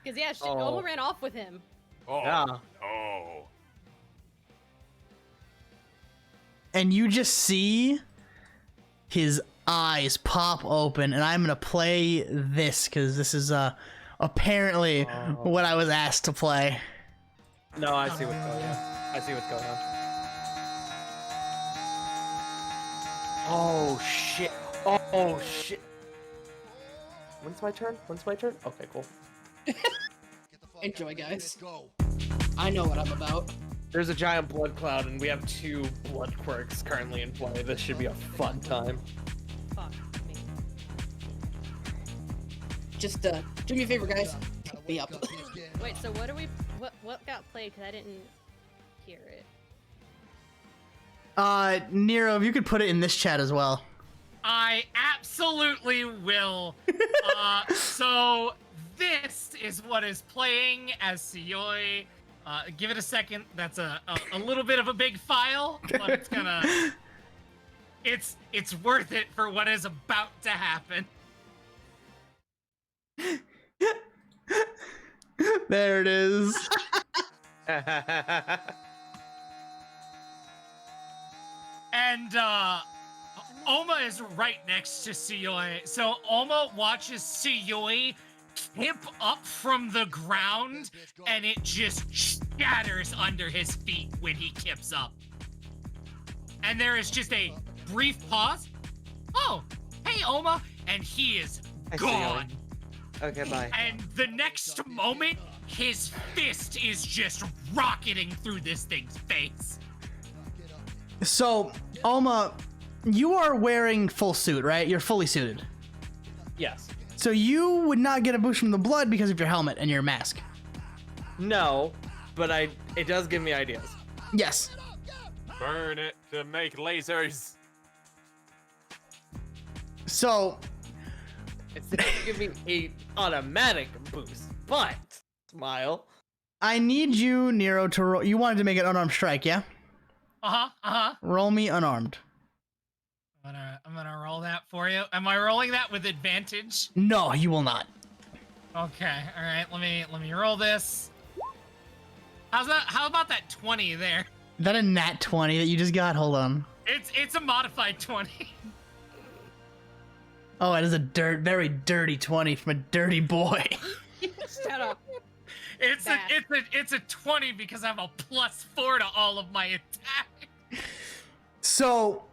S16: Because, yeah, Oma ran off with him.
S18: Oh.
S17: Yeah.
S18: Oh.
S14: And you just see his eyes pop open, and I'm gonna play this because this is apparently what I was asked to play.
S17: No, I see what's going on. I see what's going on. Oh shit! Oh shit! When's my turn? Okay, cool.
S15: Enjoy, guys. I know what I'm about.
S17: There's a giant blood cloud, and we have 2 blood quirks currently in play. This should be a fun time.
S16: Fuck me.
S15: Just do me a favor, guys. Pick me up.
S16: Wait, so what are we? What got played? Because I didn't hear it.
S14: Nero, if you could put it in this chat as well.
S1: I absolutely will. So this is what is playing as Suyoi. Give it a second. That's a little bit of a big file, but it's gonna. It's worth it for what is about to happen.
S14: There it is.
S1: And Oma is right next to Suyoi. So Oma watches Suyoi tip up from the ground, and it just shatters under his feet when he tips up. And there is just a brief pause. Oh, hey Oma, and he is gone.
S17: Okay, bye.
S1: And the next moment, his fist is just rocketing through this thing's face.
S14: So, Alma, you are wearing full suit, right? You're fully suited.
S17: Yes.
S14: So you would not get a boost from the blood because of your helmet and your mask.
S17: No, but it does give me ideas.
S14: Yes.
S18: Burn it to make lasers.
S14: So
S17: it's going to give me a automatic boost, but smile.
S14: I need you, Nero, to roll. You wanted to make an unarmed strike, yeah? Roll me unarmed.
S1: I'm gonna roll that for you. Am I rolling that with advantage?
S14: No, you will not.
S1: Okay, all right. Let me roll this. How's that? How about that 20 there?
S14: Is that a nat 20 that you just got? Hold on.
S1: It's a modified 20.
S14: Oh, it is a very dirty 20 from a dirty boy.
S16: Shut up.
S1: It's a 20 because I have a +4 to all of my attack.
S14: So,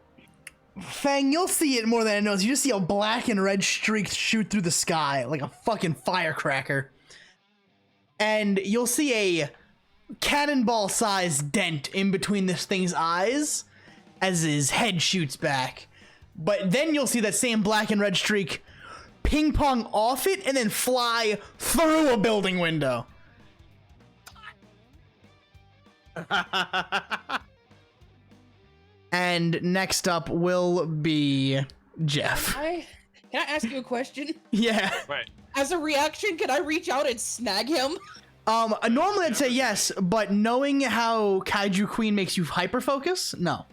S14: Fang, you'll see it more than I know. You just see a black and red streak shoot through the sky like a fucking firecracker. And you'll see a cannonball-sized dent in between this thing's eyes as his head shoots back. But then you'll see that same black and red streak ping pong off it and then fly through a building window. And next up will be Jeff.
S15: Can I ask you a question?
S14: Yeah.
S18: Right.
S15: As a reaction, can I reach out and snag him?
S14: Normally I'd say yes, but knowing how Kaiju Queen makes you hyper focus, no.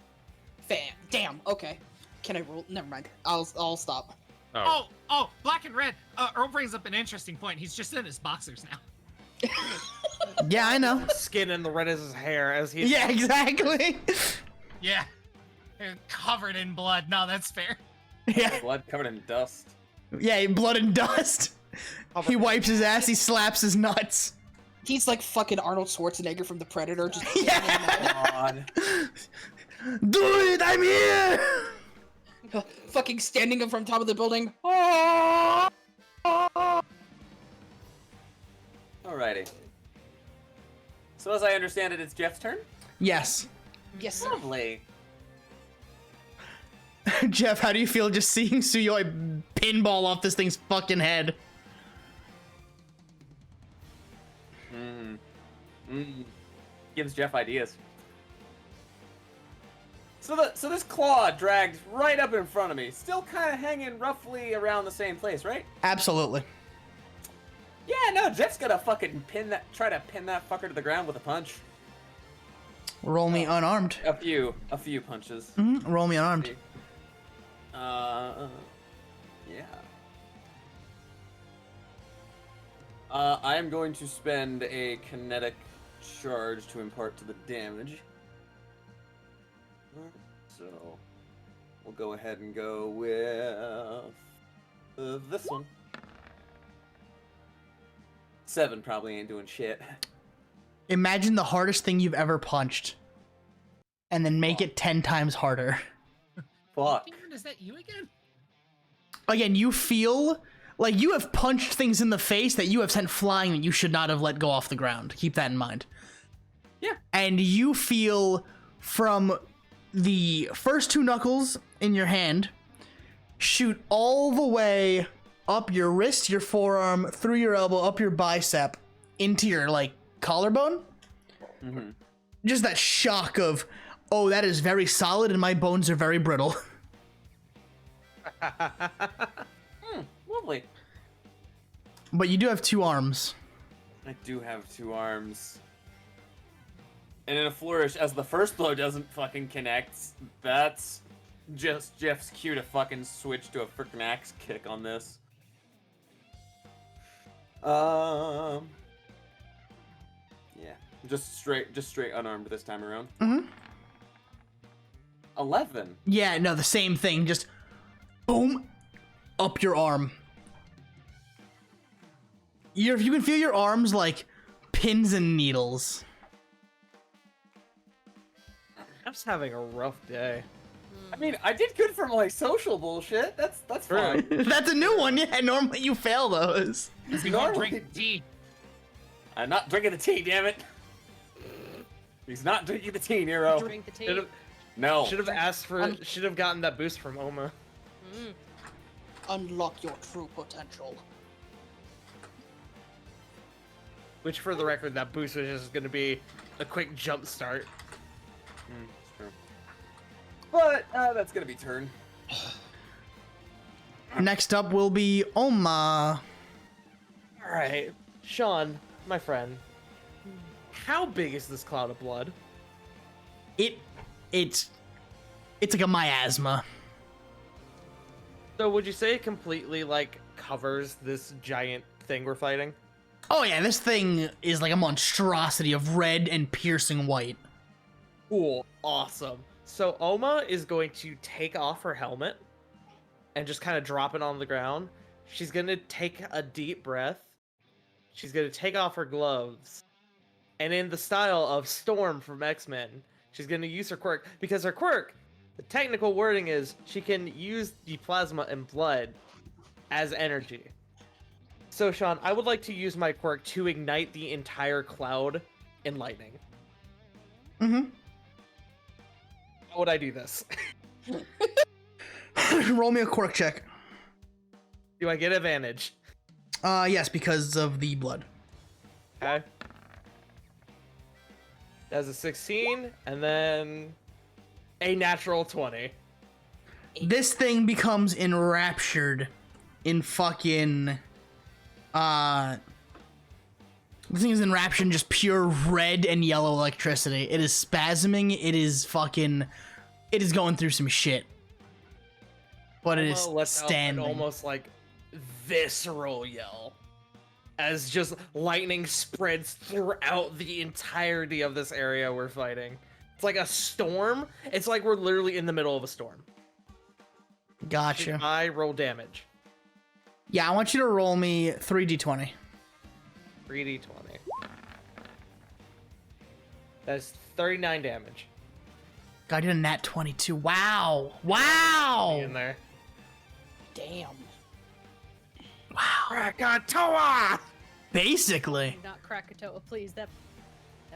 S15: Damn. Okay. Can I roll? Never mind. I'll stop.
S1: Oh, black and red. Earl brings up an interesting point. He's just in his boxers now.
S14: Yeah, I know.
S17: Skin and the red is his hair as he's.
S14: Yeah, exactly.
S1: Yeah. Covered in blood. No, that's fair.
S14: Yeah.
S2: Blood covered in dust.
S14: Yeah, blood and dust. He wipes his ass, he slaps his nuts.
S15: He's like fucking Arnold Schwarzenegger from The Predator. Just
S2: God.
S14: Do it, I'm here!
S15: Fucking standing up from top of the building.
S2: Alrighty. So as I understand it, it's Jeff's turn?
S14: Yes.
S15: Yes.
S2: Lovely.
S14: Jeff, how do you feel just seeing Suyoi pinball off this thing's fucking head?
S2: Gives Jeff ideas. So this claw dragged right up in front of me, still kind of hanging roughly around the same place, right?
S14: Absolutely.
S2: Yeah, no, Jeff's gonna fucking try to pin that fucker to the ground with a punch.
S14: Roll me unarmed.
S2: A few punches.
S14: Roll me unarmed.
S2: Yeah. I am going to spend a kinetic charge to impart to the damage. So, we'll go ahead and go with this one. 7 probably ain't doing shit.
S14: Imagine the hardest thing you've ever punched, and then make it 10 times harder.
S2: Fuck.
S1: Is that you again?
S14: Again, you feel like you have punched things in the face that you have sent flying that you should not have let go off the ground. Keep that in mind.
S2: Yeah.
S14: And you feel from the first 2 knuckles in your hand shoot all the way up your wrist, your forearm, through your elbow, up your bicep, into your, like, collarbone.
S2: Mm-hmm.
S14: Just that shock of, oh, that is very solid and my bones are very brittle.
S2: Lovely.
S14: But you do have 2 arms.
S2: I do have 2 arms. And in a flourish, as the first blow doesn't fucking connect, that's just Jeff's cue to fucking switch to a freaking axe kick on this. Yeah. Just straight unarmed this time around.
S14: Mm-hmm.
S2: 11.
S14: Yeah, no, the same thing. Just boom, up your arm. You can feel your arms like pins and needles.
S17: I'm just having a rough day.
S2: I mean, I did good for my social bullshit. That's fine.
S14: That's a new one. Yeah, normally you fail those.
S2: You don't drink
S21: tea.
S2: I'm not drinking the tea, damn it. He's not drinking the tea, Nero.
S16: Drink the tea.
S2: No.
S17: Should have asked for. Should have gotten that boost from Oma.
S15: Unlock your true potential.
S17: Which, for the record, that boost was just going to be a quick jump start.
S2: That's true. But that's gonna be turn.
S14: Next up will be Oma.
S17: All right, Sean, my friend. How big is this cloud of blood?
S14: It's like a miasma.
S17: So would you say it completely like covers this giant thing we're fighting?
S14: Oh yeah, this thing is like a monstrosity of red and piercing white.
S17: Cool, awesome. So Oma is going to take off her helmet and just kind of drop it on the ground. She's going to take a deep breath. She's going to take off her gloves. And in the style of Storm from X-Men, she's going to use her quirk. Because her quirk, the technical wording is, she can use the plasma and blood as energy. So Sean, I would like to use my quirk to ignite the entire cloud in lightning.
S14: Mm-hmm.
S17: How would I do this?
S14: Roll me a quirk check.
S17: Do I get advantage?
S14: Yes, because of the blood.
S17: Okay. That's a 16, and then a natural 20.
S14: This thing becomes enraptured in fucking this thing is enraptured in just pure red and yellow electricity. It is spasming, it is going through some shit. But it is standing.
S17: Almost like visceral yell as just lightning spreads throughout the entirety of this area we're fighting. It's like a storm. It's like we're literally in the middle of a storm.
S14: Gotcha.
S17: I roll damage.
S14: Yeah, I want you to roll me 3d20.
S17: 3d20. That's 39 damage.
S14: God, you did a nat 22. Wow. Wow.
S17: In there.
S15: Damn.
S14: Wow.
S17: Krakatoa!
S14: Basically.
S16: Not Krakatoa, please. That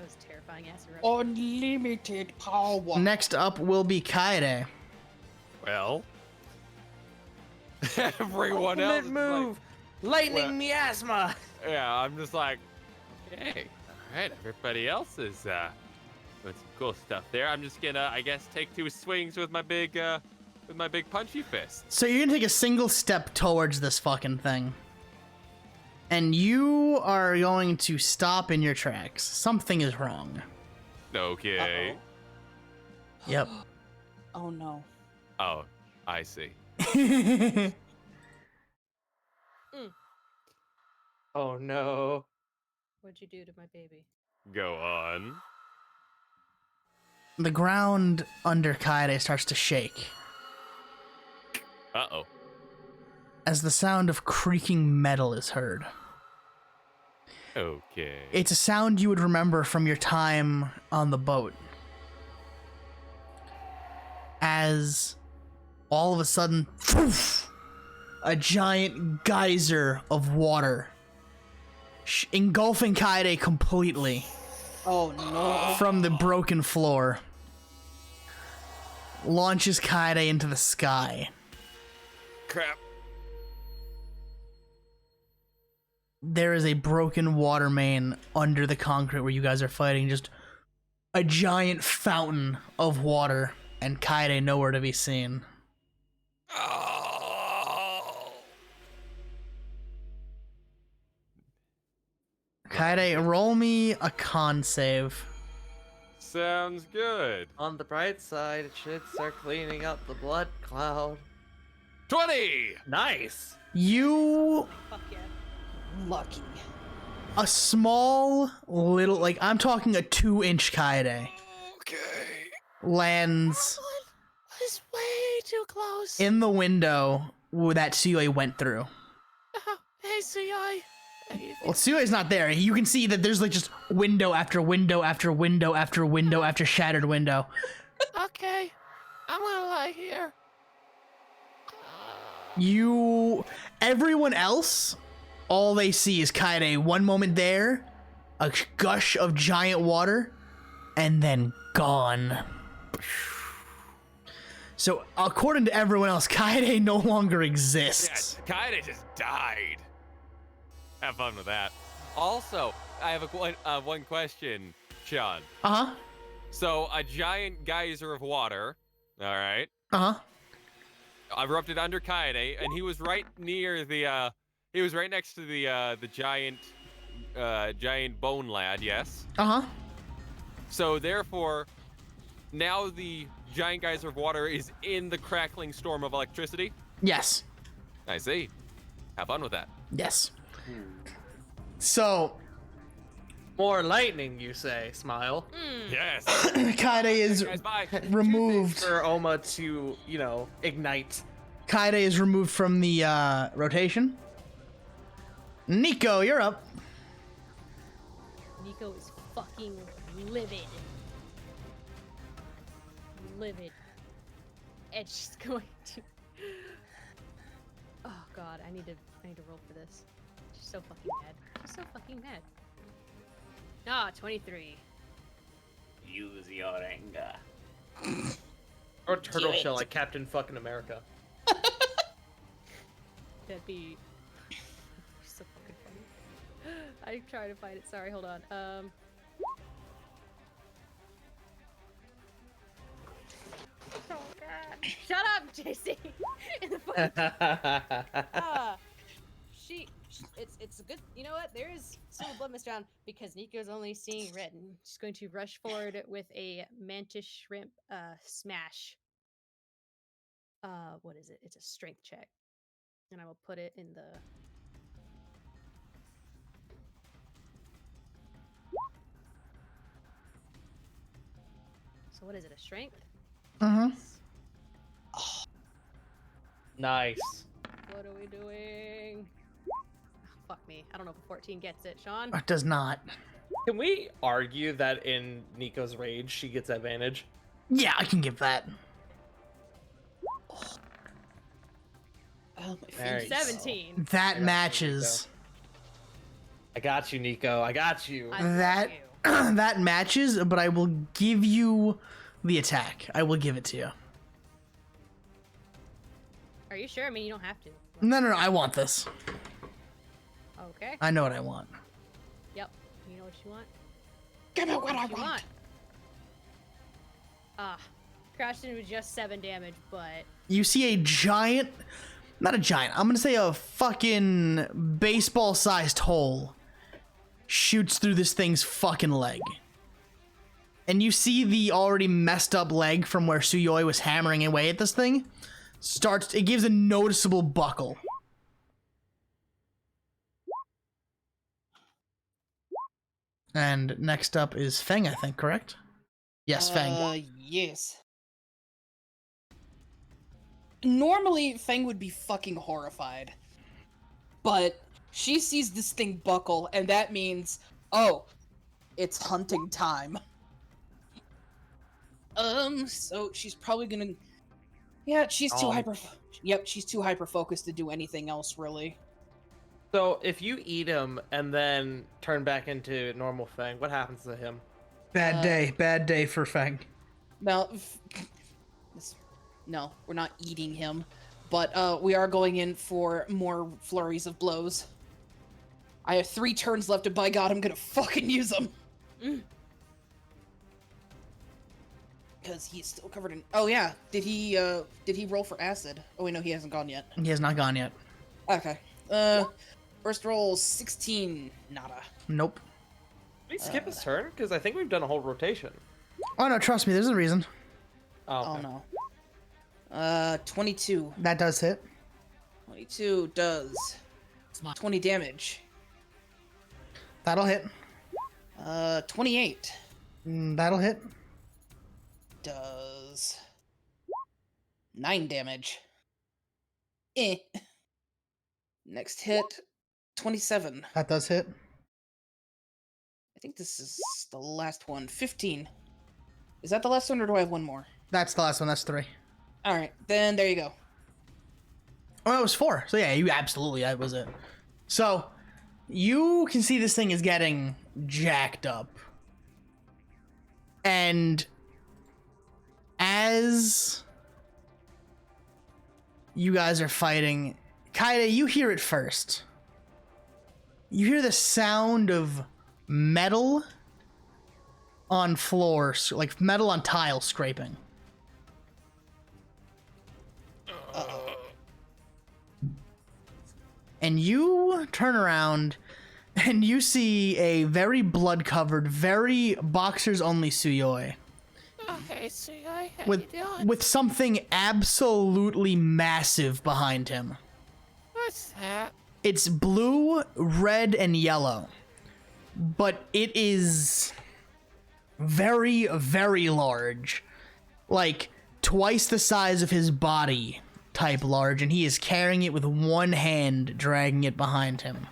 S16: was terrifying ass eruption.
S15: Unlimited power.
S14: Next up will be Kaede.
S18: Well, everyone else is
S17: move. Lightning miasma.
S18: Yeah, I'm just like, hey, all right, everybody else is doing some cool stuff there. I'm just gonna, I guess, take 2 swings with my big punchy fist.
S14: So you're gonna take a single step towards this fucking thing. And you are going to stop in your tracks. Something is wrong.
S18: Okay.
S14: Yep.
S15: Oh no.
S18: Oh, I see.
S17: Oh no.
S16: What'd you do to my baby?
S18: Go on.
S14: The ground under Kaede starts to shake
S18: Uh-oh.
S14: as the sound of creaking metal is heard.
S18: Okay.
S14: It's a sound you would remember from your time on the boat. As all of a sudden, poof, a giant geyser of water engulfing Kaede completely.
S15: Oh no.
S14: from the broken floor, launches Kaede into the sky.
S18: Crap.
S14: There is a broken water main under the concrete where you guys are fighting, just a giant fountain of water, and Kaede nowhere to be seen. Kaede, roll me a con save.
S18: Sounds good.
S17: On the bright side, it should start cleaning up the blood cloud.
S18: 20!
S17: Nice!
S14: You...
S16: Fuck yeah.
S15: Lucky.
S14: A small, little, like, I'm talking a 2-inch Kaede.
S18: Okay.
S14: Lands
S16: Was way too close.
S14: in the window that Suyoi went through.
S16: Hey, Suyoi.
S14: Well, Suyui's not there. You can see that there's like just window after window after window after window after shattered window.
S16: Okay. I'm gonna lie here.
S14: Everyone else, all they see is Kaede one moment there, a gush of giant water, and then gone. So, according to everyone else, Kaede no longer exists.
S18: Yeah, Kaede just died. Have fun with that. Also, I have one question, Sean.
S14: Uh-huh.
S18: So, a giant geyser of water, all right,
S14: Uh-huh.
S18: erupted under Kaede, and he was right near the, he was right next to the giant bone lad, yes?
S14: Uh-huh.
S18: So, therefore, now the giant geyser of water is in the crackling storm of electricity?
S14: Yes.
S18: I see. Have fun with that.
S14: Yes. So,
S17: more lightning, you say? Smile.
S18: Yes.
S14: Kaede is
S18: Guys, bye.
S14: removed.
S17: For Oma to, ignite.
S14: Kaede is removed from the rotation. Nico, you're up.
S16: Nico is fucking livid. Livid. And she's going to... Oh god, I need to roll for this. She's so fucking mad. She's so fucking mad. Ah, 23.
S20: Use your anger.
S17: Or turtle shell like Captain fucking America.
S16: That'd be so fucking funny. I'm trying to find it. Sorry, hold on. Oh god. Shut up, JC. In the fucking it's a good, you know what, there is some blood mist around because Nico's only seeing red and she's going to rush forward with a mantis shrimp smash. What is it? It's a strength check. And I will put it in the So what is it, a strength?
S14: Mm-hmm.
S17: Nice.
S16: What are we doing? Fuck me. I don't know if a 14 gets it. Sean?
S14: It does not.
S17: Can we argue that in Nico's rage, she gets advantage?
S14: Yeah, I can give that.
S15: Oh,
S17: There you go.
S16: 17.
S14: That matches.
S17: I got you, Nico. I got you.
S14: That that matches, but I will give you the attack. I will give it to you.
S16: Are you sure? I mean, you don't have to.
S14: No, I want this.
S16: Okay.
S14: I know what I want.
S16: Yep. You know what you want?
S15: Give me what I
S16: You
S15: want.
S16: Crashed into just 7 damage, but
S14: You see a giant, not a giant, I'm gonna say a fucking baseball-sized hole shoots through this thing's fucking leg. And you see the already messed up leg from where Suyoi was hammering away at this thing. It gives a noticeable buckle. And next up is Feng, I think, correct? Yes, Feng.
S15: Yes. Normally, Feng would be fucking horrified. But she sees this thing buckle, and that means, oh, it's hunting time. So she's probably gonna... Yeah, she's too Yep, she's too hyper-focused to do anything else, really.
S17: So if you eat him and then turn back into normal Fang, what happens to him?
S14: Bad day for Fang.
S15: No, no, we're not eating him, but we are going in for more flurries of blows. I have 3 turns left, and by God, I'm gonna fucking use them. Because he's still covered in. Oh yeah, did he roll for acid? Oh wait, no, he hasn't gone yet.
S14: He has not gone yet.
S15: Okay. First roll 16, nada.
S14: Nope.
S17: Did we skip his turn? Because I think we've done a whole rotation.
S14: Oh no, trust me, there's a reason.
S17: Oh, okay.
S15: no. 22.
S14: That does hit.
S15: 22 does 20 damage.
S14: That'll hit.
S15: 28
S14: That'll hit.
S15: does 9 damage. Next hit, 27.
S14: That does hit.
S15: I think this is the last one. 15. Is that the last one, or do I have one more?
S14: That's the last one. That's 3.
S15: All right, then there you go.
S14: Oh, that was 4. So yeah, you absolutely, that was it. So you can see this thing is getting jacked up. And as you guys are fighting, Kaide, you hear it first. You hear the sound of metal on floors, like metal on tile scraping. And you turn around and you see a very blood-covered, very boxers-only Suyoi.
S7: Oh, hey, Suyoi, how you doing?
S14: With something absolutely massive behind him.
S7: What's that?
S14: It's blue, red, and yellow. But it is very, very large. Like, twice the size of his body type large, and he is carrying it with one hand, dragging it behind him.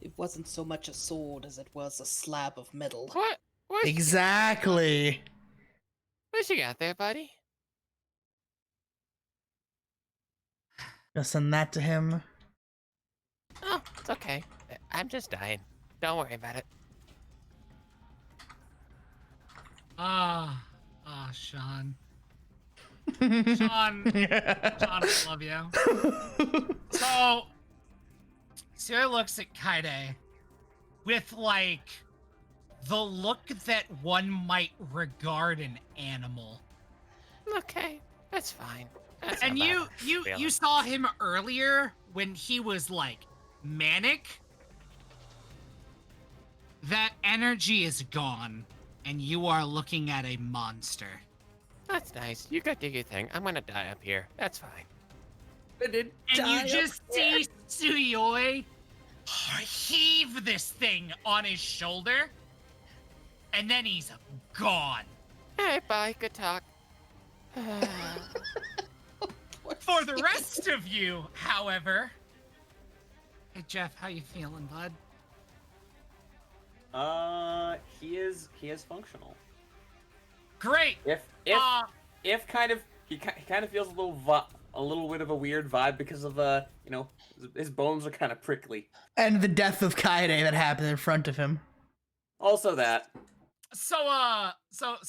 S15: It wasn't so much a sword as it was a slab of metal.
S7: What?
S14: Exactly.
S7: What you got there, buddy?
S14: Gonna send that to him.
S7: Oh, it's okay. I'm just dying. Don't worry about it.
S21: Sean. Sean, I love you. So Sierra looks at Kaide with, like, the look that one might regard an animal.
S7: Okay, that's fine. That's
S21: And
S7: not
S21: you
S7: bad.
S21: you saw him earlier when he was, like, manic. That energy is gone, and you are looking at a monster.
S7: That's nice. You go do your thing. I'm gonna die up here. That's fine.
S21: And you just see Suyoi heave this thing on his shoulder, and then he's gone.
S7: Hey, bye. Good talk.
S21: For the rest of you, however, hey Jeff, how you feeling, bud?
S2: He is functional.
S21: Great.
S2: If kind of he kind of feels a little bit of a weird vibe because of his bones are kind of prickly.
S14: And the death of Kaide that happened in front of him.
S2: Also that.
S21: So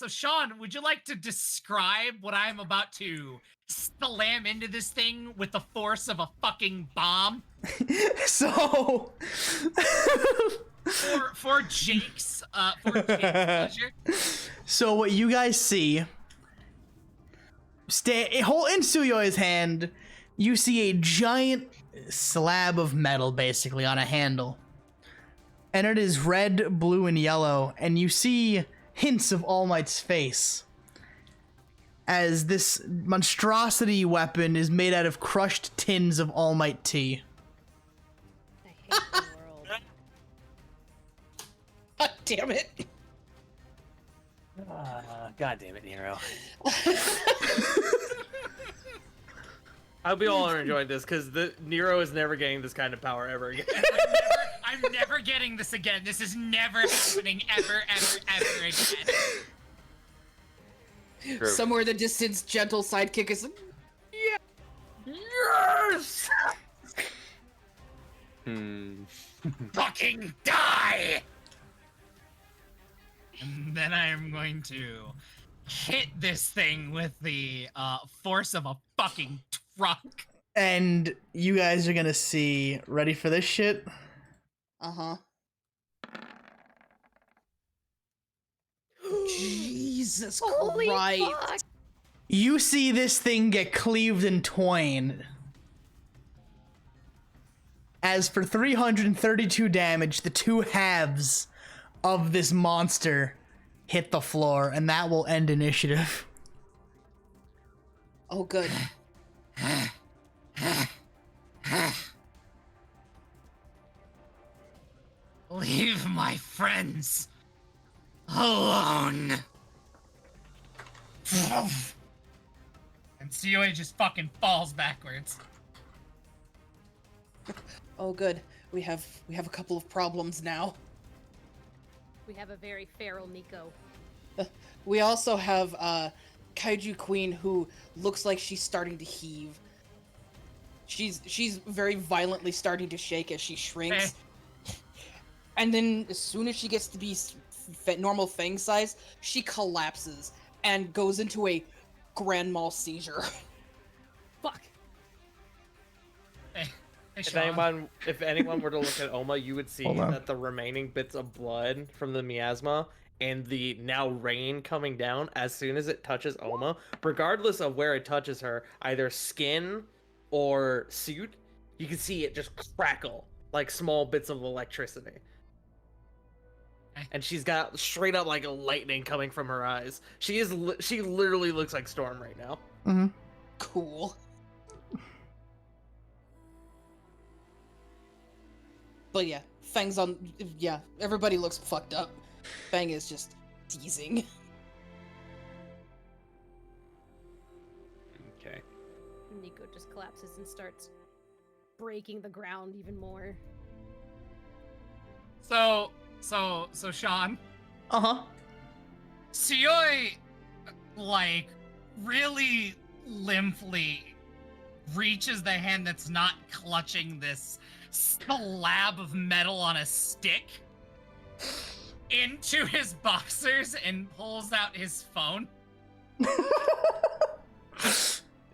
S21: Sean, would you like to describe what I'm about to slam into this thing with the force of a fucking bomb?
S14: So
S21: for Jake's pleasure.
S14: So what you guys see, in Suyoi's hand, you see a giant slab of metal basically on a handle. And it is red, blue, and yellow, and you see hints of All Might's face. As this monstrosity weapon is made out of crushed tins of All Might tea.
S15: God damn it.
S2: God damn it, Nero.
S17: I hope you all are enjoying this, because Nero is never getting this kind of power ever again.
S21: I'm never getting this again. This is never happening ever again.
S2: True.
S15: Somewhere in the distance, gentle sidekick is.
S21: Yes!
S2: Hmm.
S21: Fucking die! And then I am going to hit this thing with the force of a fucking truck.
S14: And you guys are gonna see. Ready for this shit?
S15: Uh-huh. Jesus
S16: Holy
S15: Christ.
S16: fuck.
S14: You see this thing get cleaved in twain. As for 332 damage, the two halves of this monster hit the floor, and that will end initiative.
S15: Oh, good.
S21: Leave my friends alone. And COA just fucking falls backwards.
S15: Oh, good. We have a couple of problems now.
S16: We have a very feral Nico.
S15: We also have Kaiju Queen, who looks like she's starting to heave. She's very violently starting to shake as she shrinks. And then as soon as she gets to be normal fang size, she collapses and goes into a grand mal seizure.
S16: Fuck.
S17: If anyone were to look at Oma, you would see that the remaining bits of blood from the miasma and the now rain coming down, as soon as it touches Oma, regardless of where it touches her, either skin or suit, you can see it just crackle like small bits of electricity. And she's got straight up like lightning coming from her eyes. She literally looks like Storm right now.
S14: Mm-hmm.
S15: Cool. But yeah, Fang's on. Yeah, everybody looks fucked up. Fang is just teasing.
S20: Okay.
S16: Nico just collapses and starts breaking the ground even more.
S21: So Sean.
S14: Uh-huh.
S21: Sioi, like, really limply reaches the hand that's not clutching this slab of metal on a stick into his boxers and pulls out his phone.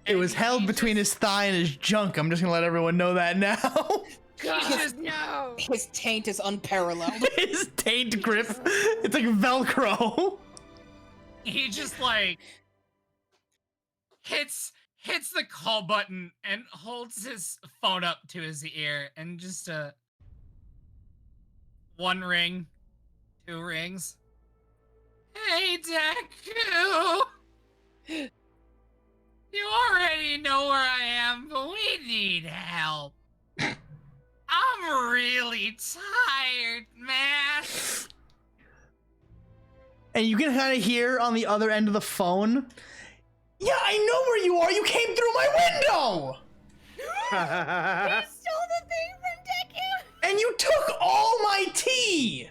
S14: It was held between his thigh and his junk. I'm just gonna let everyone know that now.
S15: God, no! His taint is unparalleled.
S14: His taint grip, it's like Velcro.
S21: He just like hits the call button and holds his phone up to his ear and just one ring, two rings. Hey, Deku! You already know where I am, but we need help. I'm really tired, man.
S14: And you can kind of hear on the other end of the phone, yeah, I know where you are. You came through my window.
S16: He stole the thing from Deku.
S14: And you took all my tea.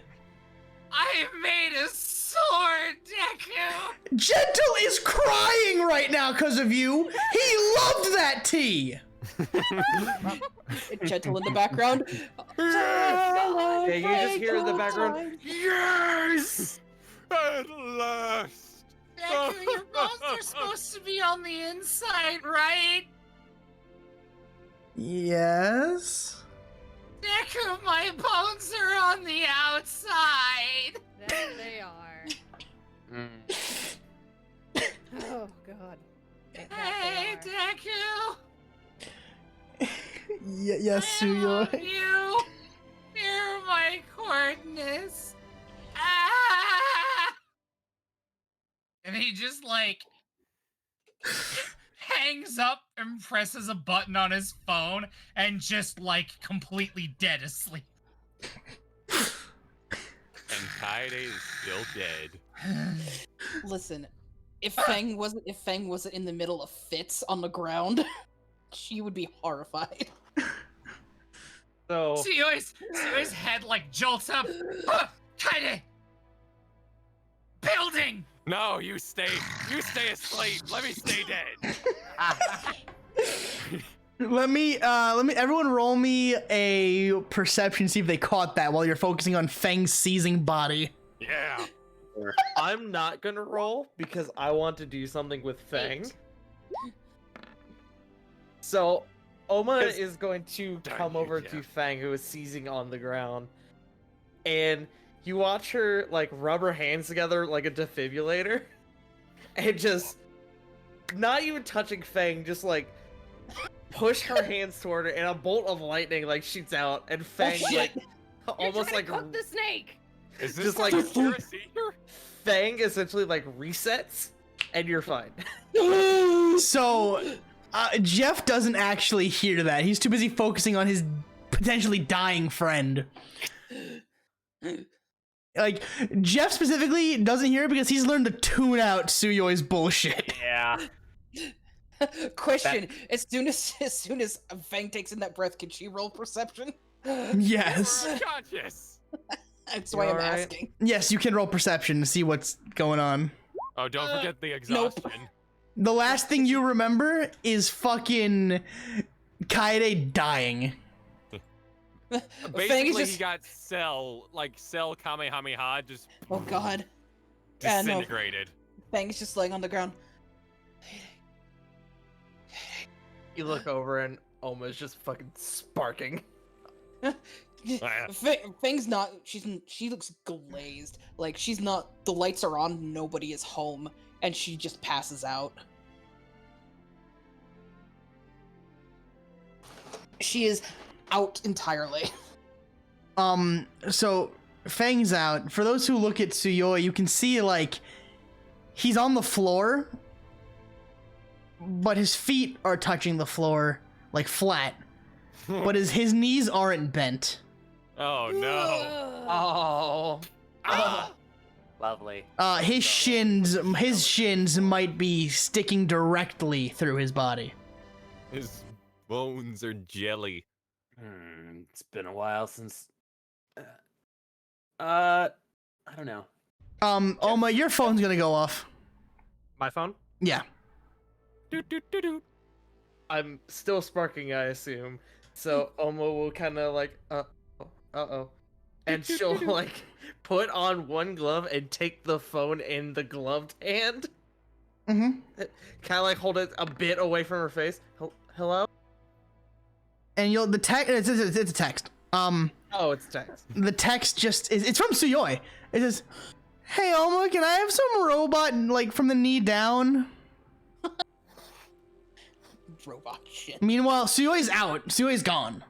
S21: I made a sword, Deku.
S14: Gentle is crying right now because of you. He loved that tea.
S15: Gentle in the background.
S17: Yeah, you just hear in the background.
S18: Yes! At last!
S21: Deku, your bones are supposed to be on the inside, right?
S14: Yes.
S21: Deku, my bones are on the outside.
S16: There they are. Oh god.
S21: Hey, Deku.
S14: Yes, Suyoi.
S21: You. You're my coordinates. Ah! And he just like hangs up and presses a button on his phone and just like completely dead asleep.
S18: And Kaede is still dead.
S15: Listen, if Fang wasn't in the middle of fits on the ground, she would be horrified.
S17: So
S21: Suyoi's head like jolts up. Kaede! Building!
S18: No, you stay asleep. Let me stay dead.
S14: Let me everyone roll me a perception, see if they caught that while you're focusing on Fang's seizing body.
S18: Yeah.
S17: I'm not gonna roll because I want to do something with Fang. So, Oma is going to come over to Fang, who is seizing on the ground, and you watch her like rub her hands together like a defibrillator, and just not even touching Fang, just like push her hands toward her, and a bolt of lightning like shoots out, and Fang like almost like
S16: Cook the snake.
S18: Is this
S17: just like
S18: you're a senior?
S17: Fang essentially like resets, and you're fine.
S14: So, Jeff doesn't actually hear that. He's too busy focusing on his potentially dying friend. Like, Jeff specifically doesn't hear it because he's learned to tune out Suyoi's bullshit.
S20: Yeah.
S15: Question: as soon as Fang takes in that breath, can she roll perception?
S14: Yes.
S18: Conscious.
S15: That's why I'm asking.
S14: Yes, you can roll perception to see what's going on.
S18: Oh, don't forget the exhaustion.
S14: The last thing you remember is fucking Kaede dying.
S18: Basically, he got Cell Kamehameha just
S15: Oh god. Yeah, no.
S18: disintegrated.
S15: Fang's just laying on the ground.
S17: You look over and Oma's just fucking sparking.
S15: Fang's not. She looks glazed. Like she's not. The lights are on. Nobody is home, and she just passes out. She is out entirely.
S14: So Fang's out. For those who look at Suyoi, you can see like he's on the floor, but his feet are touching the floor like flat. But his knees aren't bent.
S18: Oh no.
S17: Oh.
S20: Lovely.
S14: His shins might be sticking directly through his body.
S18: His bones are jelly.
S20: It's been a while since. I don't know.
S14: Oma, your phone's gonna go off.
S17: My phone?
S14: Yeah.
S17: I'm still sparking, I assume. So Oma will kind of like, uh-oh. And she'll like put on one glove and take the phone in the gloved hand.
S14: Mm-hmm.
S17: Kind of like hold it a bit away from her face. Hello?
S14: And the text, it's a text.
S17: Oh, it's text.
S14: The text just it's from Suyoi. It says, "Hey Oma, can I have some robot like from the knee down?"
S15: Robot shit.
S14: Meanwhile, Suyoi's out. Suyoi's gone.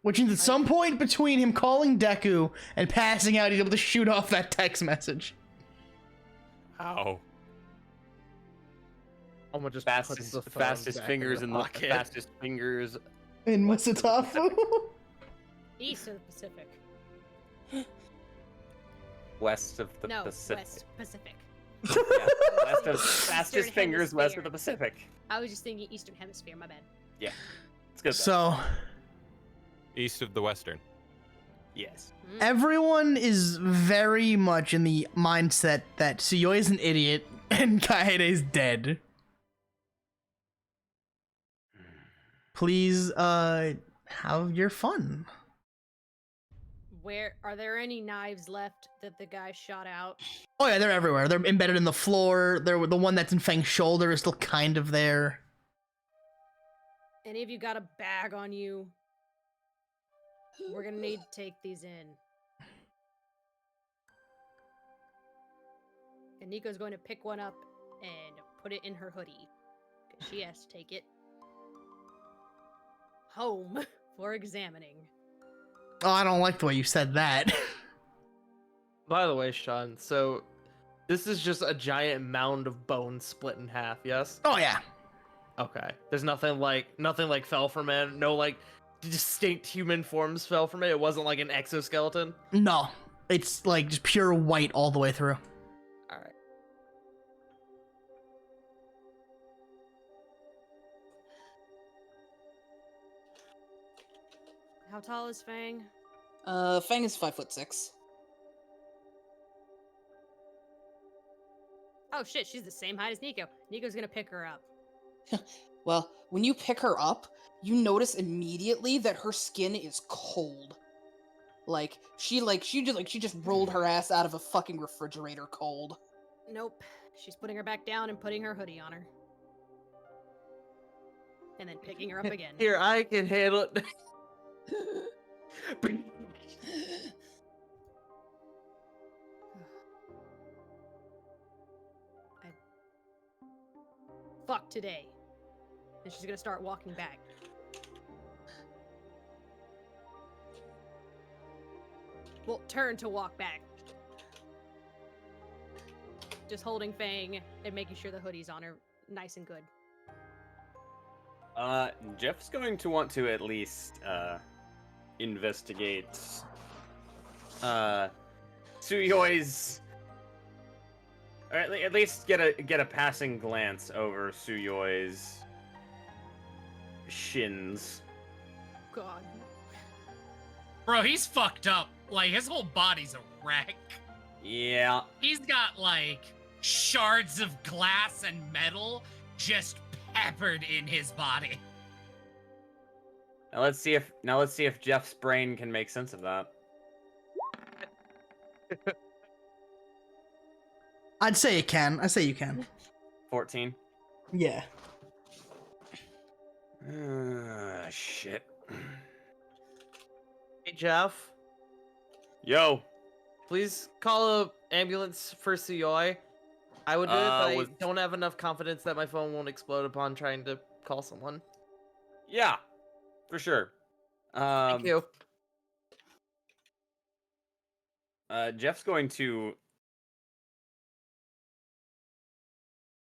S14: Which means at some point between him calling Deku and passing out, he's able to shoot off that text message.
S18: How?
S17: Oma just
S20: fastest fingers in the
S17: pocket.
S20: fastest fingers
S14: In Musatafu.
S16: East of the Pacific.
S20: west of the
S16: No,
S20: Pacific.
S16: West Pacific.
S20: Yeah, west of fastest
S16: Eastern
S20: fingers west of
S16: Hemisphere.
S20: the Pacific.
S16: I was just thinking Eastern Hemisphere, my bad.
S20: Yeah, it's good.
S14: So
S18: East of the Western.
S20: Yes.
S14: everyone is very much in the mindset that Suyoi is an idiot and Kaede is dead. Please, have your fun.
S16: Where are there any knives left that the guy shot out?
S14: Oh yeah, they're everywhere. They're embedded in the floor. They're the one that's in Fang's shoulder is still kind of there.
S16: Any of you got a bag on you? We're gonna need to take these in. And Nico's going to pick one up and put it in her hoodie. Because she has to take it home for examining.
S14: Oh, I don't like the way you said that.
S17: By the way, Sean, so this is just a giant mound of bones split in half, yes?
S14: Oh yeah.
S17: Okay. There's nothing like fell from it. No like distinct human forms fell from it. It wasn't like an exoskeleton.
S14: No, it's like just pure white all the way through.
S17: All right.
S16: How tall is Fang?
S15: Fang is 5'6".
S16: Oh shit, she's the same height as Nico. Nico's gonna pick her up.
S15: Well, when you pick her up, you notice immediately that her skin is cold. She just rolled her ass out of a fucking refrigerator cold.
S16: Nope. She's putting her back down and putting her hoodie on her. And then picking her up again.
S17: Here, I can handle it.
S16: Fuck today. And she's gonna start walking back. Well, turn to walk back. Just holding Fang and making sure the hoodie's on her nice and good.
S2: Jeff's going to want to at least investigate Suyoi's, or at least get a passing glance over Suyoi's shins.
S16: God.
S1: Bro, he's fucked up. Like, his whole body's a wreck.
S2: Yeah.
S1: He's got, like, shards of glass and metal just peppered in his body.
S2: Now let's see if Jeff's brain can make sense of that.
S14: I'd say it can. I say you can.
S2: 14.
S14: Yeah.
S2: Shit.
S17: Hey, Jeff.
S2: Yo.
S17: Please call a ambulance for Suyoi. I would do it, but I don't have enough confidence that my phone won't explode upon trying to call someone.
S2: Yeah, for sure.
S17: Thank you.
S2: Jeff's going to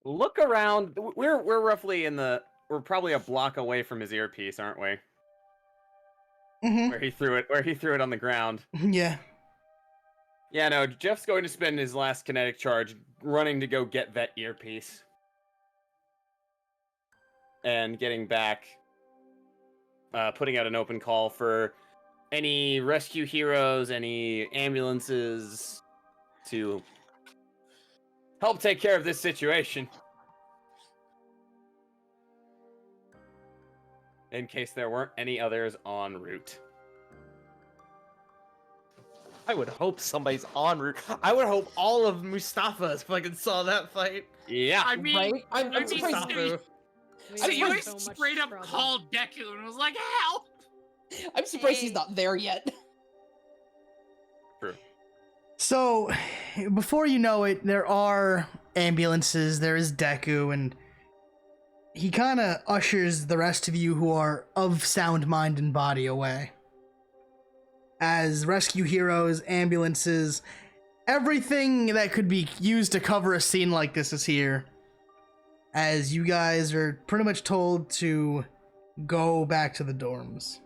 S2: look around. We're roughly we're probably a block away from his earpiece, aren't we?
S14: Mm-hmm.
S2: Where he threw it on the ground.
S14: Yeah.
S2: Yeah, no, Jeff's going to spend his last kinetic charge running to go get that earpiece. And getting back, putting out an open call for any rescue heroes, any ambulances to help take care of this situation. In case there weren't any others en route.
S17: I would hope somebody's en route. I would hope all of Mustafa's fucking saw that fight.
S2: Yeah.
S1: I mean,
S15: Right? I'm surprised.
S1: Suyoi straight up called Deku and was like, help!
S15: I'm surprised he's not there yet.
S2: True.
S14: So, before you know it, there are ambulances, there is Deku, and he kind of ushers the rest of you who are of sound mind and body away. As rescue heroes, ambulances, everything that could be used to cover a scene like this is here. As you guys are pretty much told to go back to the dorms.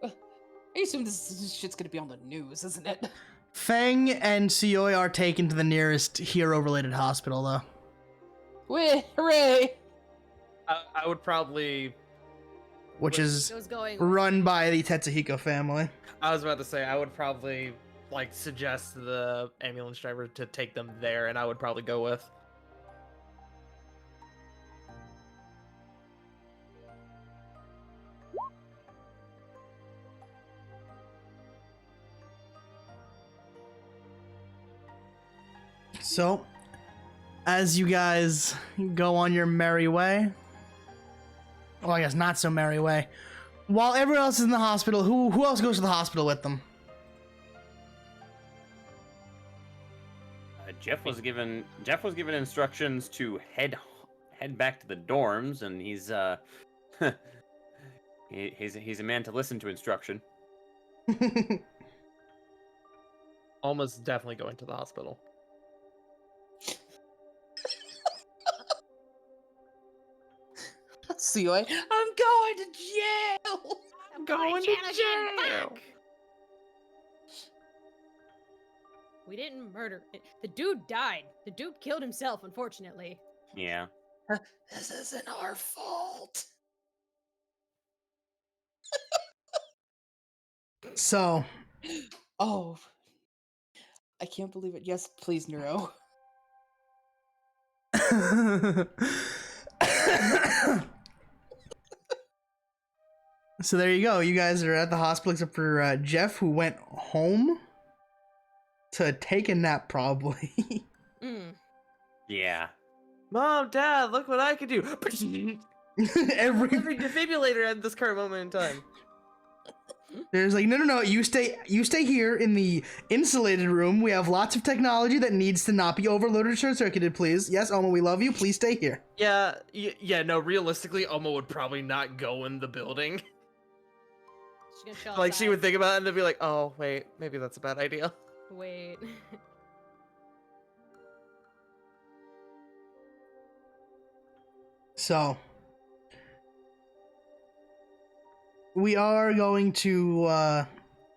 S15: I assume this shit's gonna be on the news, isn't it?
S14: Fang and Suyoi are taken to the nearest hero-related hospital, though.
S15: Wait, hooray!
S17: I would probably...
S14: Which is
S16: Those going-
S14: run by the Tetsuhiko family.
S17: I was about to say, I would probably, like, suggest the ambulance driver to take them there, and I would probably go with.
S14: So, as you guys go on your merry way, well, I guess not so merry way, while everyone else is in the hospital, who else goes to the hospital with them?
S2: Jeff was given instructions to head back to the dorms, and he's he's a man to listen to instruction.
S17: Almost definitely going to the hospital.
S15: Suyoi, I'm going to jail!
S16: I'm going to jail! Fuck! We didn't murder it. The dude died. The dude killed himself, unfortunately.
S2: Yeah.
S15: This isn't our fault.
S14: So.
S15: Oh. I can't believe it. Yes, please, Neuro.
S14: So there you go. You guys are at the hospital except for Jeff, who went home to take a nap, probably.
S20: Yeah.
S17: Mom, Dad, look what I can do.
S14: Every
S17: defibrillator at this current moment in time.
S14: There's like, no, you stay here in the insulated room. We have lots of technology that needs to not be overloaded or short-circuited, please. Yes, Oma, we love you. Please stay here.
S17: Yeah, no, realistically, Oma would probably not go in the building. Like, she would think about it and then be like, oh, wait, maybe that's a bad idea.
S16: Wait.
S14: So, we are going to,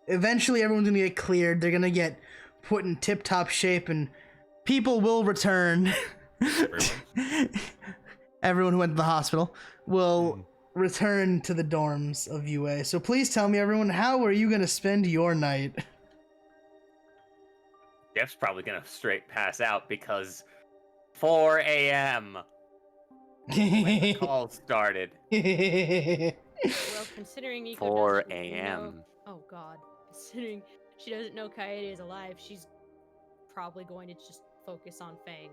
S14: eventually everyone's gonna get cleared. They're gonna get put in tip-top shape and people will return. Everyone who went to the hospital will return to the dorms of UA. So please tell me, everyone, how are you gonna spend your night?
S20: Jeff's probably gonna straight pass out because 4 a.m. when the call started.
S16: Well, considering Nico
S20: 4
S16: doesn't
S20: a.m.
S16: know- oh god. Considering she doesn't know Kaede is alive, she's probably going to just focus on Fang.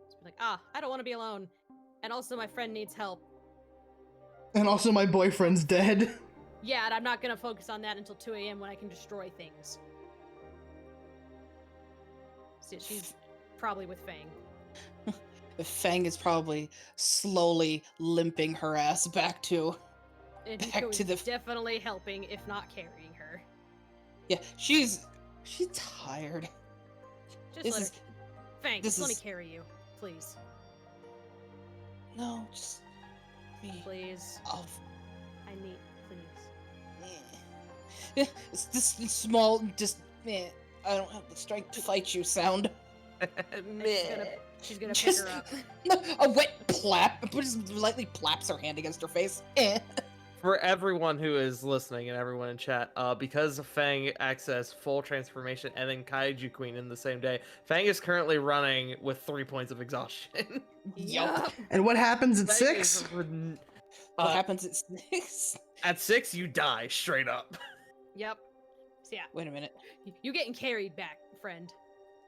S16: Just be like, I don't want to be alone. And also my friend needs help.
S14: And also my boyfriend's dead.
S16: Yeah, and I'm not gonna focus on that until 2 a.m. when I can destroy things. So she's probably with Fang.
S15: Fang is probably slowly limping her ass back to
S16: And
S15: back
S16: Nico
S15: to
S16: is
S15: the
S16: definitely helping, if not carrying her.
S15: yeah. She's tired.
S16: Just
S15: This
S16: let
S15: is-
S16: her. Fang,
S15: this
S16: just let me
S15: is-
S16: carry you, please.
S15: No, just me.
S16: Please.
S15: Oh,
S16: I need, please.
S15: it's this small. Just I don't have the strength to fight you. Sound.
S16: She's gonna
S15: Just-
S16: pick her up.
S15: A wet plap. Just lightly plaps her hand against her face.
S17: For everyone who is listening and everyone in chat, because Fang accessed full transformation and then Kaiju Queen in the same day, Fang is currently running with 3 points of exhaustion.
S15: Yup.
S14: And what happens at
S17: Fang
S14: 6?
S17: is
S15: What happens at 6?
S17: At 6, you die straight up.
S16: Yep. So yeah.
S15: Wait a minute.
S16: You're getting carried back, friend.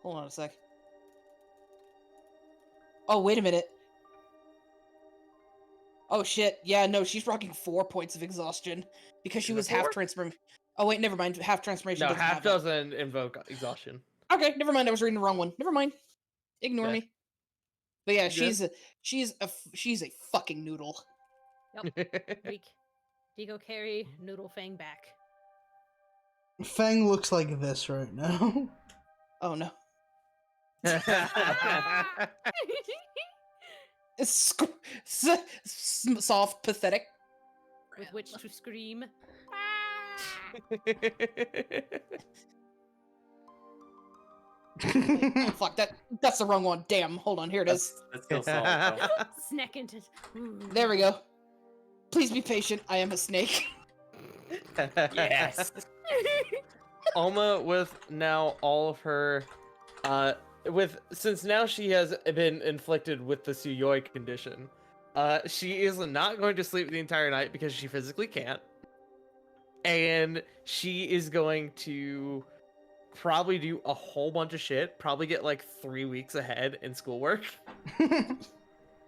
S15: Hold on a sec. Oh, wait a minute. Oh shit. Yeah, no, she's rocking 4 points of exhaustion because she
S17: Is it
S15: was half
S17: 4?
S15: transform. Oh wait, never mind. Half transformation.
S17: No,
S15: doesn't
S17: half
S15: have it.
S17: doesn't invoke exhaustion.
S15: Okay, never mind. I was reading the wrong one. Never mind. Ignore
S17: Yeah.
S15: me. But yeah,
S17: You good?
S15: she's a fucking noodle.
S16: Yep. Weak. Deco carry Noodle Fang back.
S14: Fang looks like this right now.
S15: Oh no. Soft, pathetic.
S16: With which to scream.
S15: Oh fuck, that's the wrong one. Damn, hold on, here it is.
S20: That's still solid. though.
S16: Snack into.
S15: There we go. Please be patient. I am a snake.
S20: Yes.
S17: Alma, with now all of her, since now she has been inflicted with the Suyoi condition, she is not going to sleep the entire night because she physically can't, and she is going to probably do a whole bunch of shit, probably get like 3 weeks ahead in schoolwork,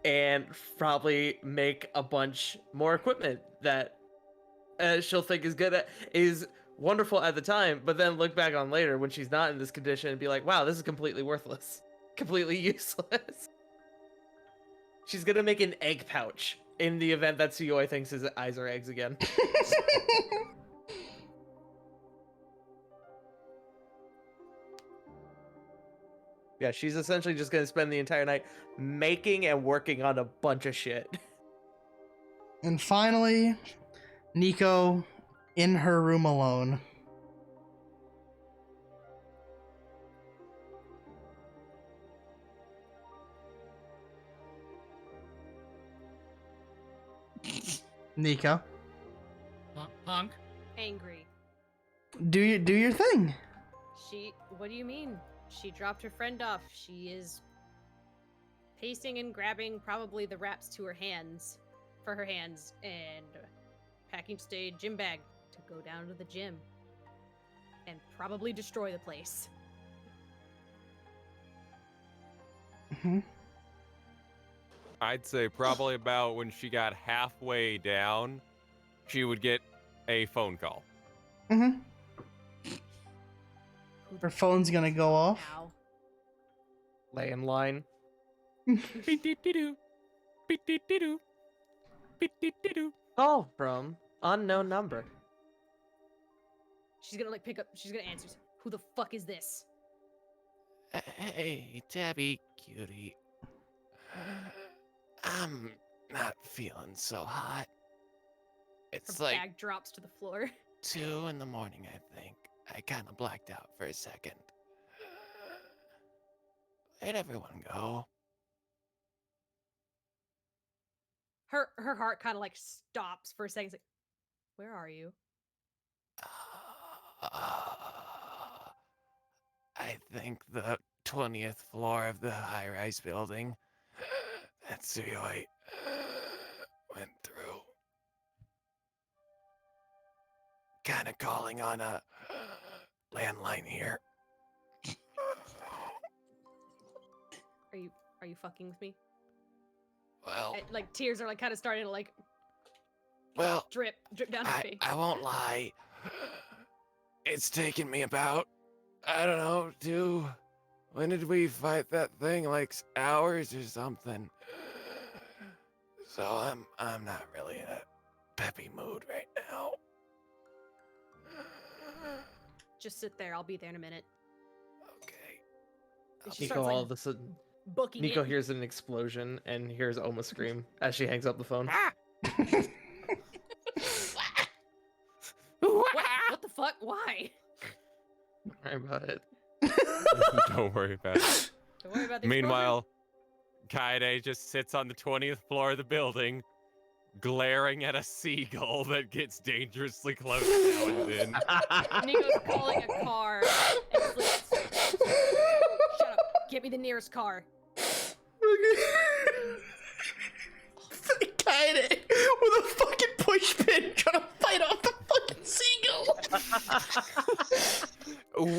S17: and probably make a bunch more equipment that she'll think is wonderful at the time, but then look back on later when she's not in this condition and be like, wow, this is completely worthless, completely useless. She's gonna make an egg pouch in the event that Suyoi thinks his eyes are eggs again. Yeah, she's essentially just gonna spend the entire night making and working on a bunch of shit.
S14: And finally, Nico in her room alone. Nico,
S1: Punk.
S16: Angry.
S14: do your thing.
S16: What do you mean? She dropped her friend off. She is pacing and grabbing probably the wraps to her hands, for her hands, and packing just a gym bag to go down to the gym and probably destroy the place.
S19: I'd say probably about when she got halfway down, she would get a phone call.
S14: Her phone's gonna go off.
S17: Landline. Call from unknown number.
S16: She's gonna like pick up. She's gonna answer. Who the fuck is this?
S7: Hey, Tabby, cutie. I'm not feeling so hot. It's
S16: Her
S7: like
S16: bag drops to the floor.
S7: 2 in the morning, I think. I kind of blacked out for a second. Where'd everyone go?
S16: Her heart kind of like stops for a second. It's like, where are you?
S7: I think the 20th floor of the high-rise building that Tsuyoi went through. Kind of calling on a landline here.
S16: Are you fucking with me?
S7: Well,
S16: like tears are like kind of starting to like drip down her face.
S7: I won't lie. It's taken me about, I don't know, when did we fight that thing? Like hours or something. So I'm not really in a peppy mood right now.
S16: Just sit there. I'll be there in a minute.
S17: Nico
S16: She starts,
S17: all
S16: like,
S17: of a sudden,
S16: booking
S17: Nico
S16: it.
S17: hears an explosion and hears Oma scream as she hangs up the phone.
S16: What the fuck? Why?
S17: Don't worry about it.
S19: Don't worry about it.
S16: Don't worry about the
S19: Meanwhile, Kaede just sits on the 20th floor of the building, glaring at a seagull that gets dangerously close now and then.
S16: Nico's calling a car. And it's like, shut up. Get me the nearest car.
S14: Kaede with a fucking push pin trying to fight off the fucking seagull.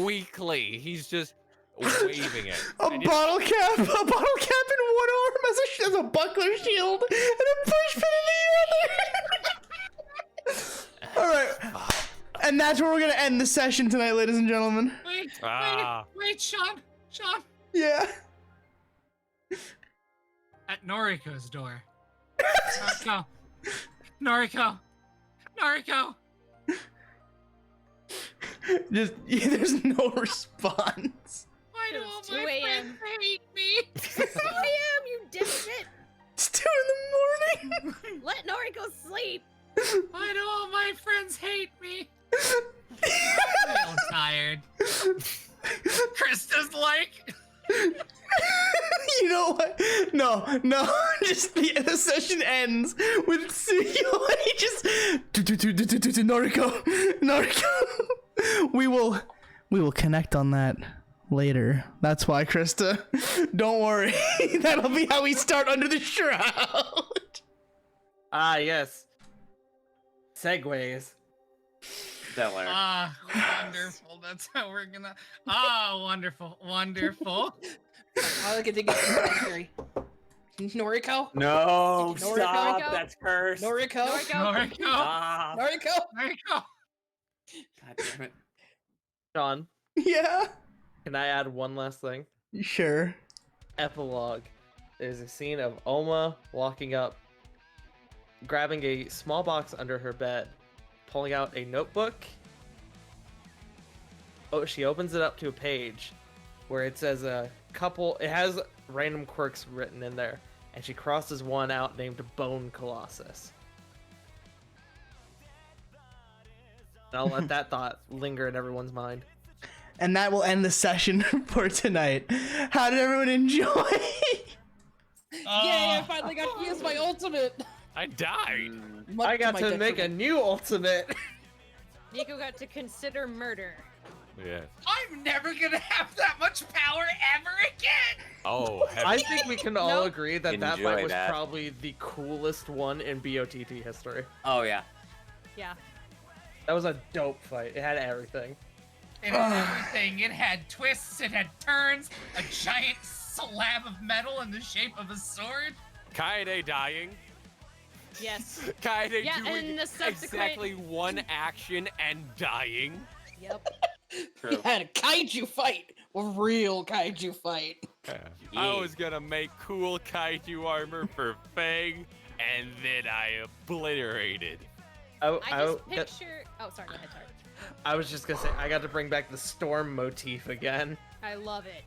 S19: Weakly, he's just waving it.
S14: A bottle cap in one arm as a buckler shield, and a push pin in the other. All right, and that's where we're gonna end the session tonight, ladies and gentlemen.
S1: Wait, Sean.
S14: Yeah.
S1: At Noriko's door. Noriko.
S14: Just there's no response.
S1: Why do all
S16: 2
S1: my
S16: a.m.
S1: friends hate me?
S16: 2 a.m. You dipshit.
S14: It's 2 in the morning.
S16: Let Noriko sleep.
S1: Why do all my friends hate me? I'm tired. Krista's like.
S14: You know what? No. Just the session ends with Tsuyoi just Noriko. We will connect on that later. That's why, Krista. Don't worry. That'll be how we start Under the Shroud.
S17: Ah, yes. Segues.
S2: Stellar.
S1: Wonderful. That's how we're gonna. Wonderful.
S15: I like it to get Noriko.
S2: No,
S15: Noriko?
S2: stop. That's cursed.
S15: Noriko.
S2: Stop.
S15: Noriko.
S2: God damn it.
S17: Sean,
S14: Yeah.
S17: can I add one last thing?
S14: Sure.
S17: Epilogue. There's a scene of Oma walking up, grabbing a small box under her bed, pulling out a notebook. Oh, she opens it up to a page where it says it has random quirks written in there, and she crosses one out named Bone Colossus. And I'll let that thought linger in everyone's mind.
S14: And that will end the session for tonight. How did everyone enjoy?
S15: Yay, I finally got to use my ultimate.
S19: I died.
S17: I got to make a new ultimate.
S16: Nico got to consider murder.
S18: Yeah.
S21: I'm never gonna have that much power ever again.
S18: Oh,
S17: I think we can all agree that that
S2: Enjoy
S17: fight was
S2: that.
S17: probably the coolest one in BOTT history.
S2: Oh yeah.
S16: Yeah.
S17: That was a dope fight. It had everything.
S21: It had everything. It had twists. It had turns. A giant slab of metal in the shape of a sword.
S18: Kaede dying.
S16: Yes.
S18: Kaede
S16: Yeah,
S18: doing
S16: and the subsequent...
S18: exactly one action and dying.
S16: Yep.
S15: We had a kaiju fight. A real kaiju fight.
S18: I was gonna make cool kaiju armor for Fang, and then I obliterated.
S16: I just picture... Oh, sorry. Go ahead, sorry.
S17: I was just gonna say, I got to bring back the storm motif again.
S16: I love it.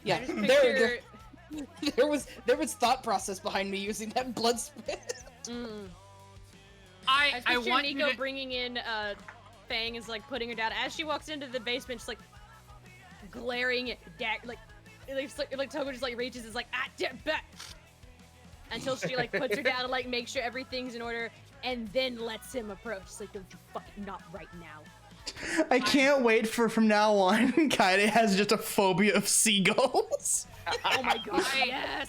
S15: Yeah,
S16: I just picture...
S15: there was thought process behind me using that blood spit.
S16: I
S21: I
S16: picture
S21: want
S16: Nico
S21: you to...
S16: bringing in Fang is like putting her down as she walks into the basement, just like glaring at like Togo just like reaches, is like back until she like puts her down to like make sure everything's in order, and then lets him approach. It's like, don't you fucking not right now.
S14: I can't wait for from now on. Kaede has just a phobia of seagulls.
S16: Oh my god, yes!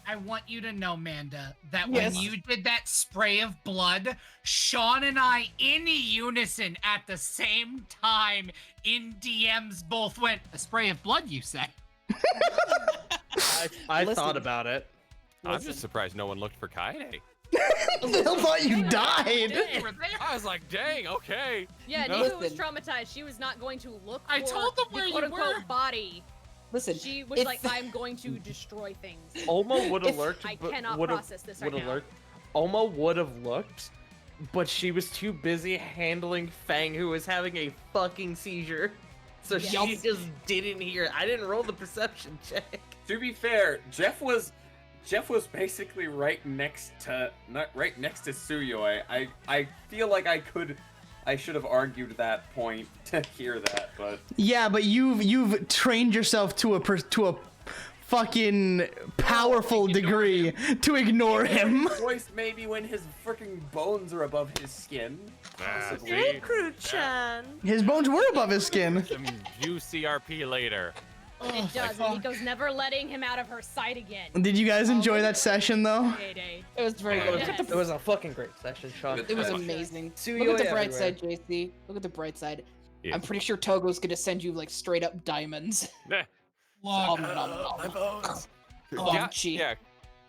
S21: I want you to know, Manda, that
S14: Yes.
S21: when you did that spray of blood, Sean and I, in unison at the same time, in DMs, both went, a spray of blood, you say?
S17: I thought about it.
S18: I'm just surprised no one looked for Kaede.
S14: They thought you died.
S18: I was like, dang, okay.
S16: Yeah,
S18: No.
S16: Nico was traumatized. She was not going to look for
S21: I told them
S16: the
S21: where you
S16: quote-unquote
S21: were.
S16: body.
S15: Listen,
S16: She was like, I'm going to destroy things.
S17: Oma would have lurked.
S16: I
S17: but
S16: cannot
S17: would've-
S16: process this right
S17: would've
S16: now.
S17: lurked. Oma would have looked, but she was too busy handling Fang, who was having a fucking seizure. So she
S2: Yes.
S17: just didn't hear it. I didn't roll the perception check.
S2: To be fair, Jeff was basically right next to Suyoi. I feel like I should have argued that point to hear that, but
S14: Yeah, but you've trained yourself to a fucking powerful degree to ignore him.
S2: voice maybe when his freaking bones are above his skin. Possibly.
S18: see?
S16: Crew-chan.
S14: His bones were above his skin.
S18: Some UCRP later.
S16: It does, and Nico's never letting him out of her sight again.
S14: Did you guys enjoy that session though?
S16: Payday.
S15: It was very good. Look at
S17: It was a fucking great session, Sean.
S15: It was amazing.
S17: Suyoi
S15: Look at the bright
S17: everywhere.
S15: side, JC. Look at the bright side.
S18: Yeah.
S15: I'm pretty sure Togo's gonna send you like straight up diamonds.
S21: Look,
S15: My bones.
S18: Yeah, yeah.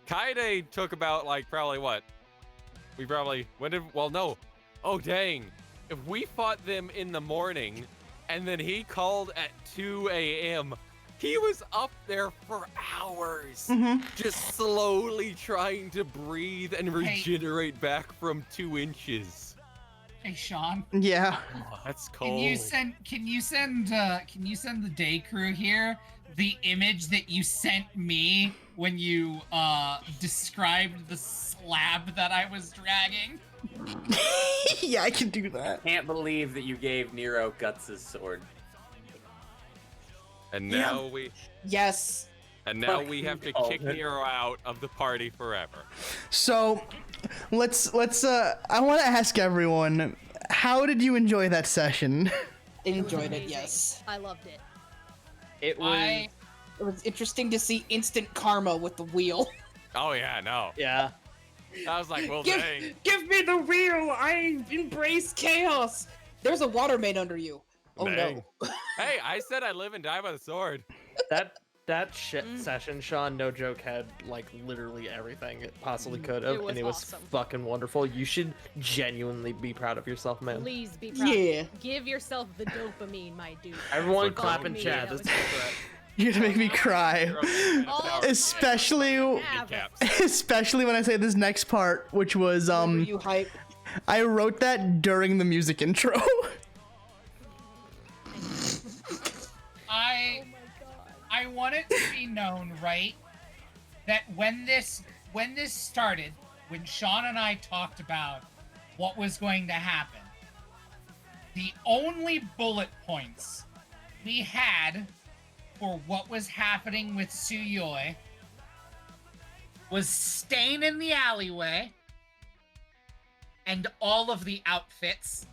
S18: Kaede took about like probably what? Oh dang. If we fought them in the morning and then he called at 2 a.m., he was up there for hours. Just slowly trying to breathe and regenerate back from 2 inches.
S21: Hey, Sean.
S14: Yeah.
S18: Oh, that's cold.
S21: Can you send the day crew here the image that you sent me when you described the slab that I was dragging?
S14: Yeah, I can do that.
S2: Can't believe that you gave Nero Guts' sword.
S18: And now we
S15: Yes.
S18: and now we have to kick Nero out of the party forever.
S14: So, let's I want to ask everyone, how did you enjoy that session?
S15: Enjoyed it, yes.
S16: I loved it.
S17: It was.
S15: It was interesting to see instant karma with the wheel.
S18: Oh yeah, no.
S17: Yeah.
S18: I was like, well, dang.
S15: Give me the wheel! I embrace chaos! There's a water main under you. Oh
S18: Dang.
S15: no.
S18: Hey, I said I live and die by the sword.
S17: That shit session, Sean, no joke, had like literally everything it possibly could have,
S16: was
S17: and it was
S16: awesome.
S17: fucking wonderful. You should genuinely be proud of yourself, man.
S16: Please be proud.
S15: Yeah.
S16: Give yourself the dopamine, my dude.
S17: Everyone
S16: Fuck
S17: clap in
S16: me,
S17: chat.
S16: that
S17: This
S16: was
S17: is threat.
S14: You're gonna make me cry. Especially when I say this next part, which was
S15: You hype.
S14: I wrote that during the music intro.
S21: I want it to be known, right, that when this started, when Sean and I talked about what was going to happen, the only bullet points we had for what was happening with Suyoi was staying in the alleyway and all of the outfits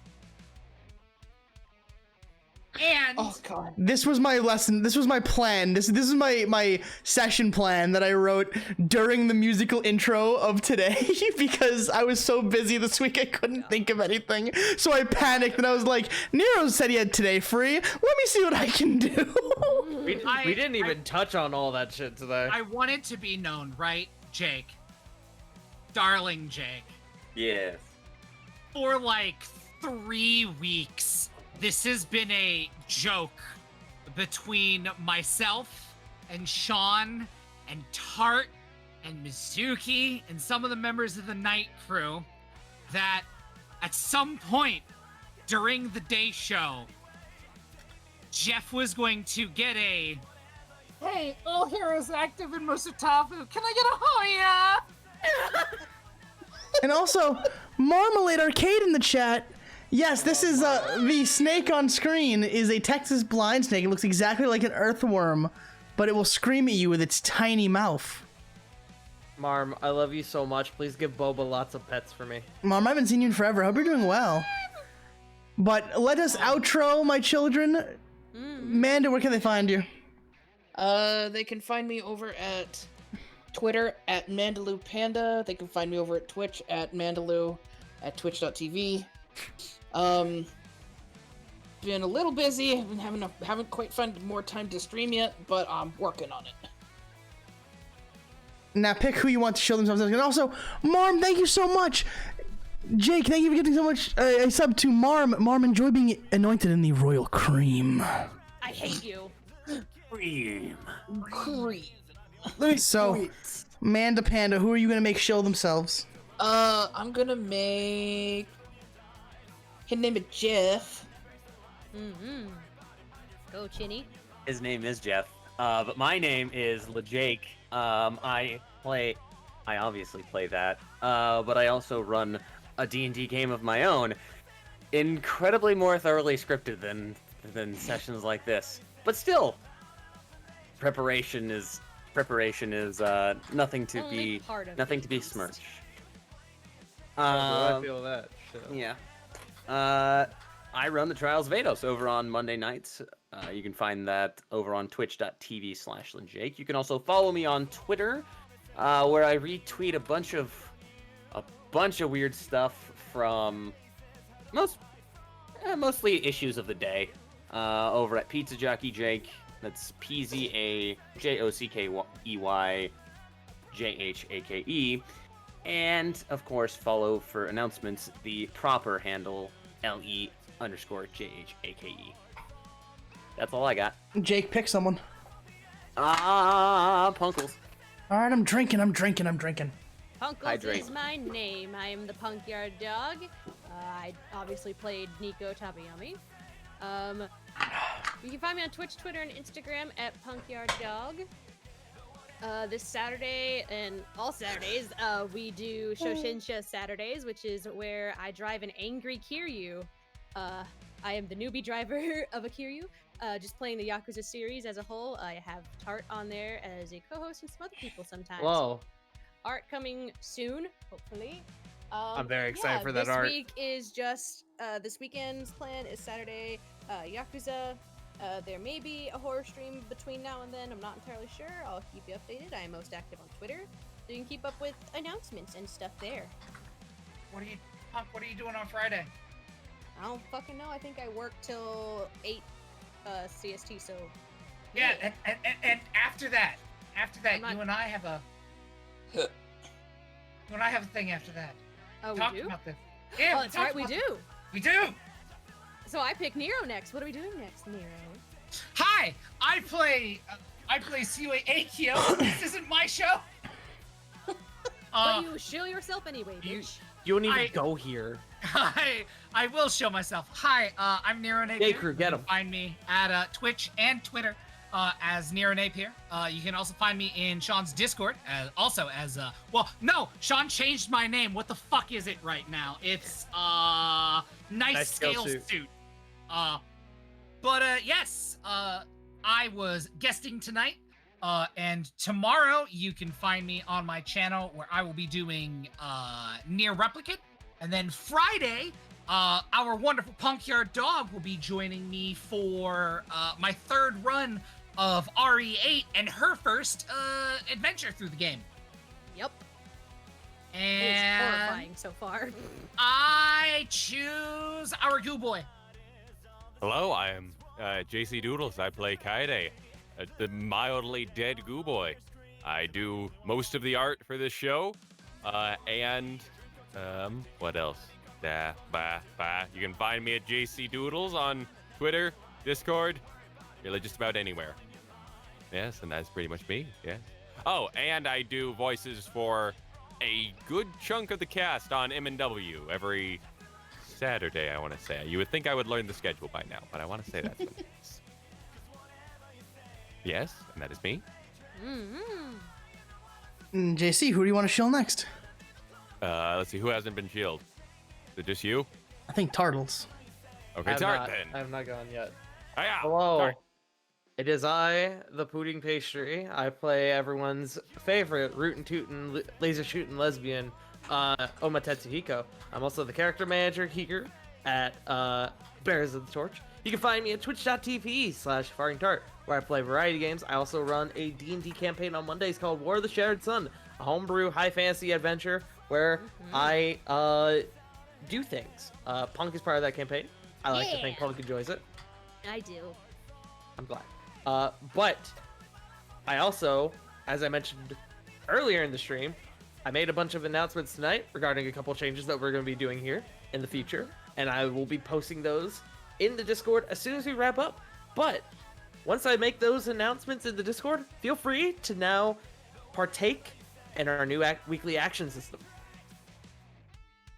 S1: And
S15: Oh god.
S14: This was my lesson. This was my plan. This is my session plan that I wrote during the musical intro of today because I was so busy this week I couldn't think of anything. So I panicked and I was like, Nero said he had today free. Let me see what I can do.
S17: We didn't even touch on all that shit today.
S1: I want it to be known, right, Jake? Darling Jake.
S2: Yes.
S1: For like 3 weeks, this has been a joke between myself and Sean and Tart and Mizuki and some of the members of the night crew that at some point during the day show, Jeff was going to get a, hey, all heroes active in Musutafu, can I get a Hoya?
S14: And also, Marmalade Arcade in the chat. Yes, this is the snake on screen is a Texas blind snake. It looks exactly like an earthworm, but it will scream at you with its tiny mouth.
S17: Marm, I love you so much. Please give Boba lots of pets for me.
S14: Mom, I haven't seen you in forever. Hope you're doing well. But let us outro, my children. Manda, where can they find you?
S15: They can find me over at Twitter at Mandaloo Panda. They can find me over at Twitch at Mandaloo at twitch.tv. Been a little busy. Haven't quite found more time to stream yet, but I'm working on it.
S14: Now pick who you want to show themselves. And also, Marm, thank you so much. Jake, thank you for getting so much. I sub to Marm. Marm, enjoy being anointed in the royal cream.
S16: I hate you.
S2: Cream.
S14: So, Manda Panda, who are you gonna make show themselves?
S15: I'm gonna make his name is Jeff.
S16: Go, Chinny.
S2: His name is Jeff, but my name is LeJake. I obviously play that, but I also run a D&D game of my own, incredibly more thoroughly scripted than sessions like this. But still, preparation is nothing to be smirched.
S17: I feel that. Shit.
S2: Yeah. I run the Trials of Vados over on Monday nights. You can find that over on twitch.tv/LeJake. You can also follow me on Twitter, where I retweet a bunch of weird stuff from mostly issues of the day. Over at Pizza Jockey Jake. That's PZAJOCKEYJHAKE. And, of course, follow for announcements the proper handle, LE_JHAKE. That's all I got.
S14: Jake, pick someone.
S2: Punkles.
S14: Alright, I'm drinking.
S16: Punkles
S2: Hydrate.
S16: is my name. I am the Punk Yard Dog. I obviously played Nico Tabayami. You can find me on Twitch, Twitter, and Instagram at punkyarddog. This Saturday and all Saturdays, we do Shoshinsha Saturdays, which is where I drive an angry Kiryu. I am the newbie driver of a Kiryu, just playing the Yakuza series as a whole. I have Tart on there as a co-host and some other people sometimes.
S17: Whoa.
S16: Art coming soon, hopefully.
S17: I'm very excited for that
S16: this
S17: art.
S16: This week is just, this weekend's plan is Saturday, Yakuza. There may be a horror stream between now and then. I'm not entirely sure. I'll keep you updated. I am most active on Twitter, so you can keep up with announcements and stuff there.
S1: What are you doing on Friday?
S16: I don't fucking know. I think I work till 8 CST, so...
S1: Yeah, and after that, you and I have a... You and I have a thing after that.
S16: Oh, we
S1: Talk
S16: do?
S1: about this. Yeah,
S16: Oh, that's right, we do.
S1: We do!
S16: So I pick Nero next. What are we doing next, Nero?
S1: Hi, I play Siwe Akio. This isn't my show.
S16: But you show yourself anyway, bitch.
S17: You don't even go here.
S1: I will show myself. Hi, I'm Nero Napier.
S17: Hey, crew, get him.
S1: You can find me at Twitch and Twitter as Nero Napier. You can also find me in Sean's Discord, Sean changed my name. What the fuck is it right now? It's Nice Scale Suit. Yes, I was guesting tonight, and tomorrow you can find me on my channel where I will be doing Near Replicate, and then Friday Our wonderful Punk Yard Dog will be joining me for my third run of RE8 and her first adventure through the game.
S16: Yep.
S1: And
S16: it's horrifying so far.
S1: I choose our Goo Boy.
S19: Hello, I am JC Doodles. I play Kaede, the mildly dead Goo Boy. I do most of the art for this show, and what else? You can find me at JC Doodles on Twitter, Discord, really just about anywhere. Yes, and that's pretty much me. Yes. Oh, and I do voices for a good chunk of the cast on M&W every Saturday, I want to say. You would think I would learn the schedule by now, but I want to say that's what it is. Yes, and that is me.
S14: JC, who do you want to shill next?
S19: Let's see, who hasn't been shielded? Is it just you?
S14: I think Turtles.
S19: Okay, Tart then.
S17: I have not gone yet.
S19: Oh, yeah.
S17: Hello.
S19: Tart.
S17: It is I, the Pudding Pastry. I play everyone's favorite rootin' tootin' laser shooting lesbian, Oma Tetsuhiko. I'm also the character manager here at Bearers of the Torch. You can find me at twitch.tv/FartingTart, where I play variety games. I also run a D&D campaign on Mondays called War of the Shattered Sun, a homebrew high fantasy adventure where I do things. Punk is part of that campaign. I like to think Punk enjoys it.
S16: I do.
S17: I'm glad. But I also, as I mentioned earlier in the stream, I made a bunch of announcements tonight regarding a couple changes that we're going to be doing here in the future, and I will be posting those in the Discord as soon as we wrap up. But once I make those announcements in the Discord, feel free to now partake in our new weekly action system.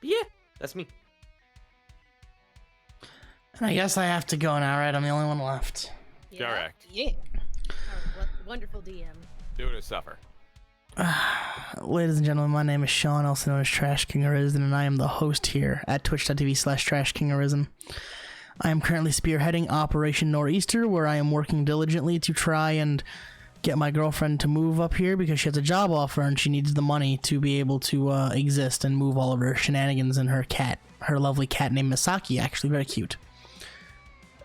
S17: But yeah, that's me.
S14: And I guess I have to go now, right? I'm the only one left.
S19: Correct.
S16: Yeah. Wonderful DM.
S19: Do to suffer.
S14: Ladies and gentlemen, my name is Sean, also known as Trash King Arisen, and I am the host here at twitch.tv/Trash King Arisen. I am currently spearheading Operation Nor'easter, where I am working diligently to try and get my girlfriend to move up here because she has a job offer and she needs the money to be able to exist and move all of her shenanigans and her cat, her lovely cat named Misaki, actually very cute.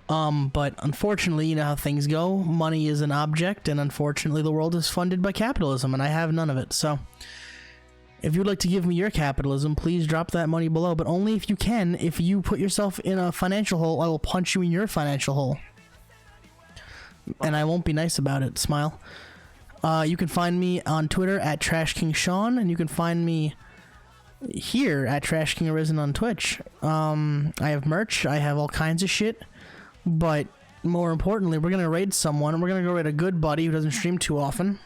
S14: But unfortunately, you know how things go. Money is an object, and unfortunately the world is funded by capitalism, and I have none of it. So if you'd like to give me your capitalism, please drop that money below, but only if you can. If you put yourself in a financial hole, I will punch you in your financial hole. And I won't be nice about it. Smile. You can find me on Twitter at TrashKingSean, and you can find me here at Trash King Arisen on Twitch. I have merch. I have all kinds of shit. But more importantly, we're going to raid someone. We're going to go raid a good buddy who doesn't stream too often.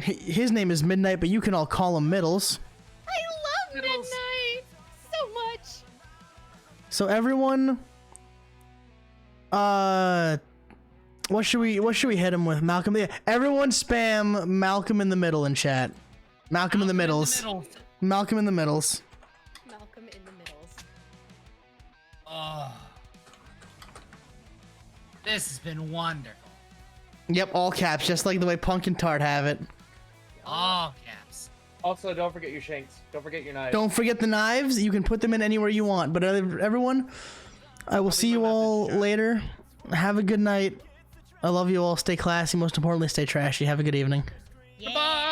S14: His name is Midnight, but you can all call him Middles.
S16: I love Midnight so much.
S14: So everyone, what should we hit him with? Malcolm. Yeah, everyone spam Malcolm in the Middle in chat. Malcolm in the Middles. Malcolm in the Middles.
S16: Malcolm in the Middles.
S1: Oh. This has been wonderful.
S14: Yep, all caps, just like the way Punk and Tart have it.
S1: All caps.
S17: Also, don't forget your shanks. Don't forget your knives.
S14: Don't forget the knives. You can put them in anywhere you want. But everyone, I will see you all later. Have a good night. I love you all. Stay classy. Most importantly, stay trashy. Have a good evening.
S1: Bye.